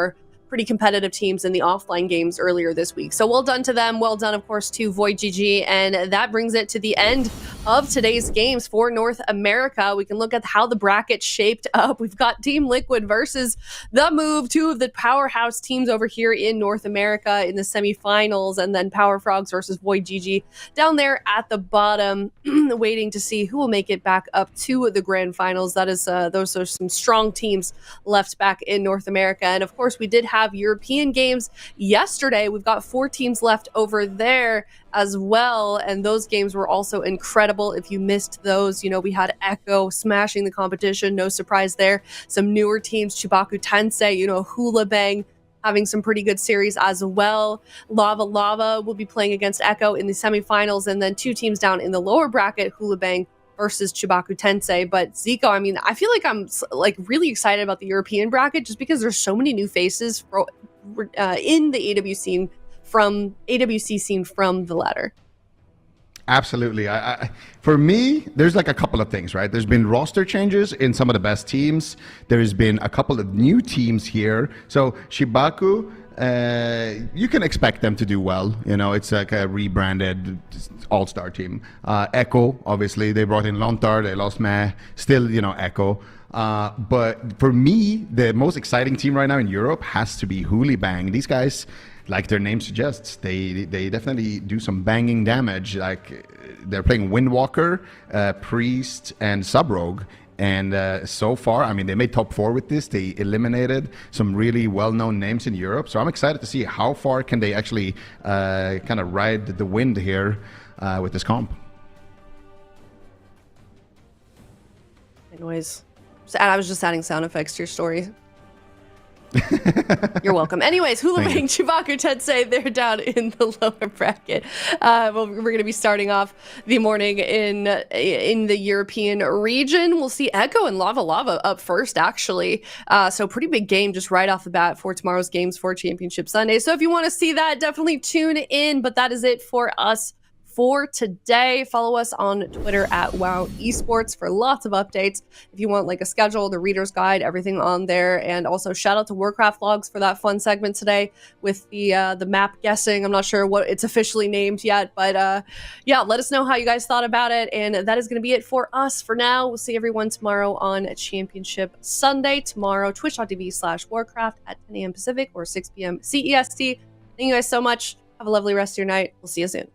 pretty competitive teams in the offline games earlier this week. So well done to them. Well done, of course, to VOIDGG. And that brings it to the end of today's games for North America. We can look at how the bracket shaped up. We've got Team Liquid versus The Move, two of the powerhouse teams over here in North America in the semifinals, and then Power Frogs versus VOIDGG down there at the bottom, waiting to see who will make it back up to the grand finals. That is, those are some strong teams left back in North America. And of course, we did have European games yesterday. We've got 4 teams left over there as well, and those games were also incredible. If you missed those, you know, we had Echo smashing the competition, no surprise there. Some newer teams, Chibaku Tensei, you know, Hula Bang having some pretty good series as well. Lava Lava will be playing against Echo in the semifinals, and then 2 teams down in the lower bracket, Hula Bang versus Chibaku Tensei. But Zico, I mean, I feel like I'm like really excited about the European bracket just because there's so many new faces in the AWC scene from the ladder. Absolutely. For me, there's like a couple of things, right? There's been roster changes in some of the best teams. There's been a couple of new teams here. So Shibaku, you can expect them to do well. You know, it's like a rebranded all-star team. Echo, obviously, they brought in Lontar, they lost Meh, still, you know, Echo. But for me, the most exciting team right now in Europe has to be Hula Bang. These guys, like their name suggests, they definitely do some banging damage. Like they're playing Windwalker, Priest, and Subrogue. And so far, I mean, they made top 4 with this. They eliminated some really well-known names in Europe. So I'm excited to see how far can they actually kind of ride the wind here with this comp. Noise. I was just adding sound effects to your story. You're welcome. Anyways, Hula Bang, Chibaku Tensei, they're down in the lower bracket. Well, we're going to be starting off the morning in the European region. We'll see Echo and Lava Lava up first, actually. So pretty big game just right off the bat for tomorrow's games for Championship Sunday. So if you want to see that, definitely tune in. But that is it for us for today. Follow us on Twitter at WoW Esports for lots of updates. If you want like a schedule, the reader's guide, everything on there. And also shout out to Warcraft Logs for that fun segment today with the map guessing. I'm not sure what it's officially named yet, but yeah, let us know how you guys thought about it. And that is going to be it for us for now. We'll see everyone tomorrow on Championship Sunday. Tomorrow, twitch.tv/Warcraft at 10 a.m. Pacific or 6 p.m. CEST. Thank you guys so much. Have a lovely rest of your night. We'll see you soon.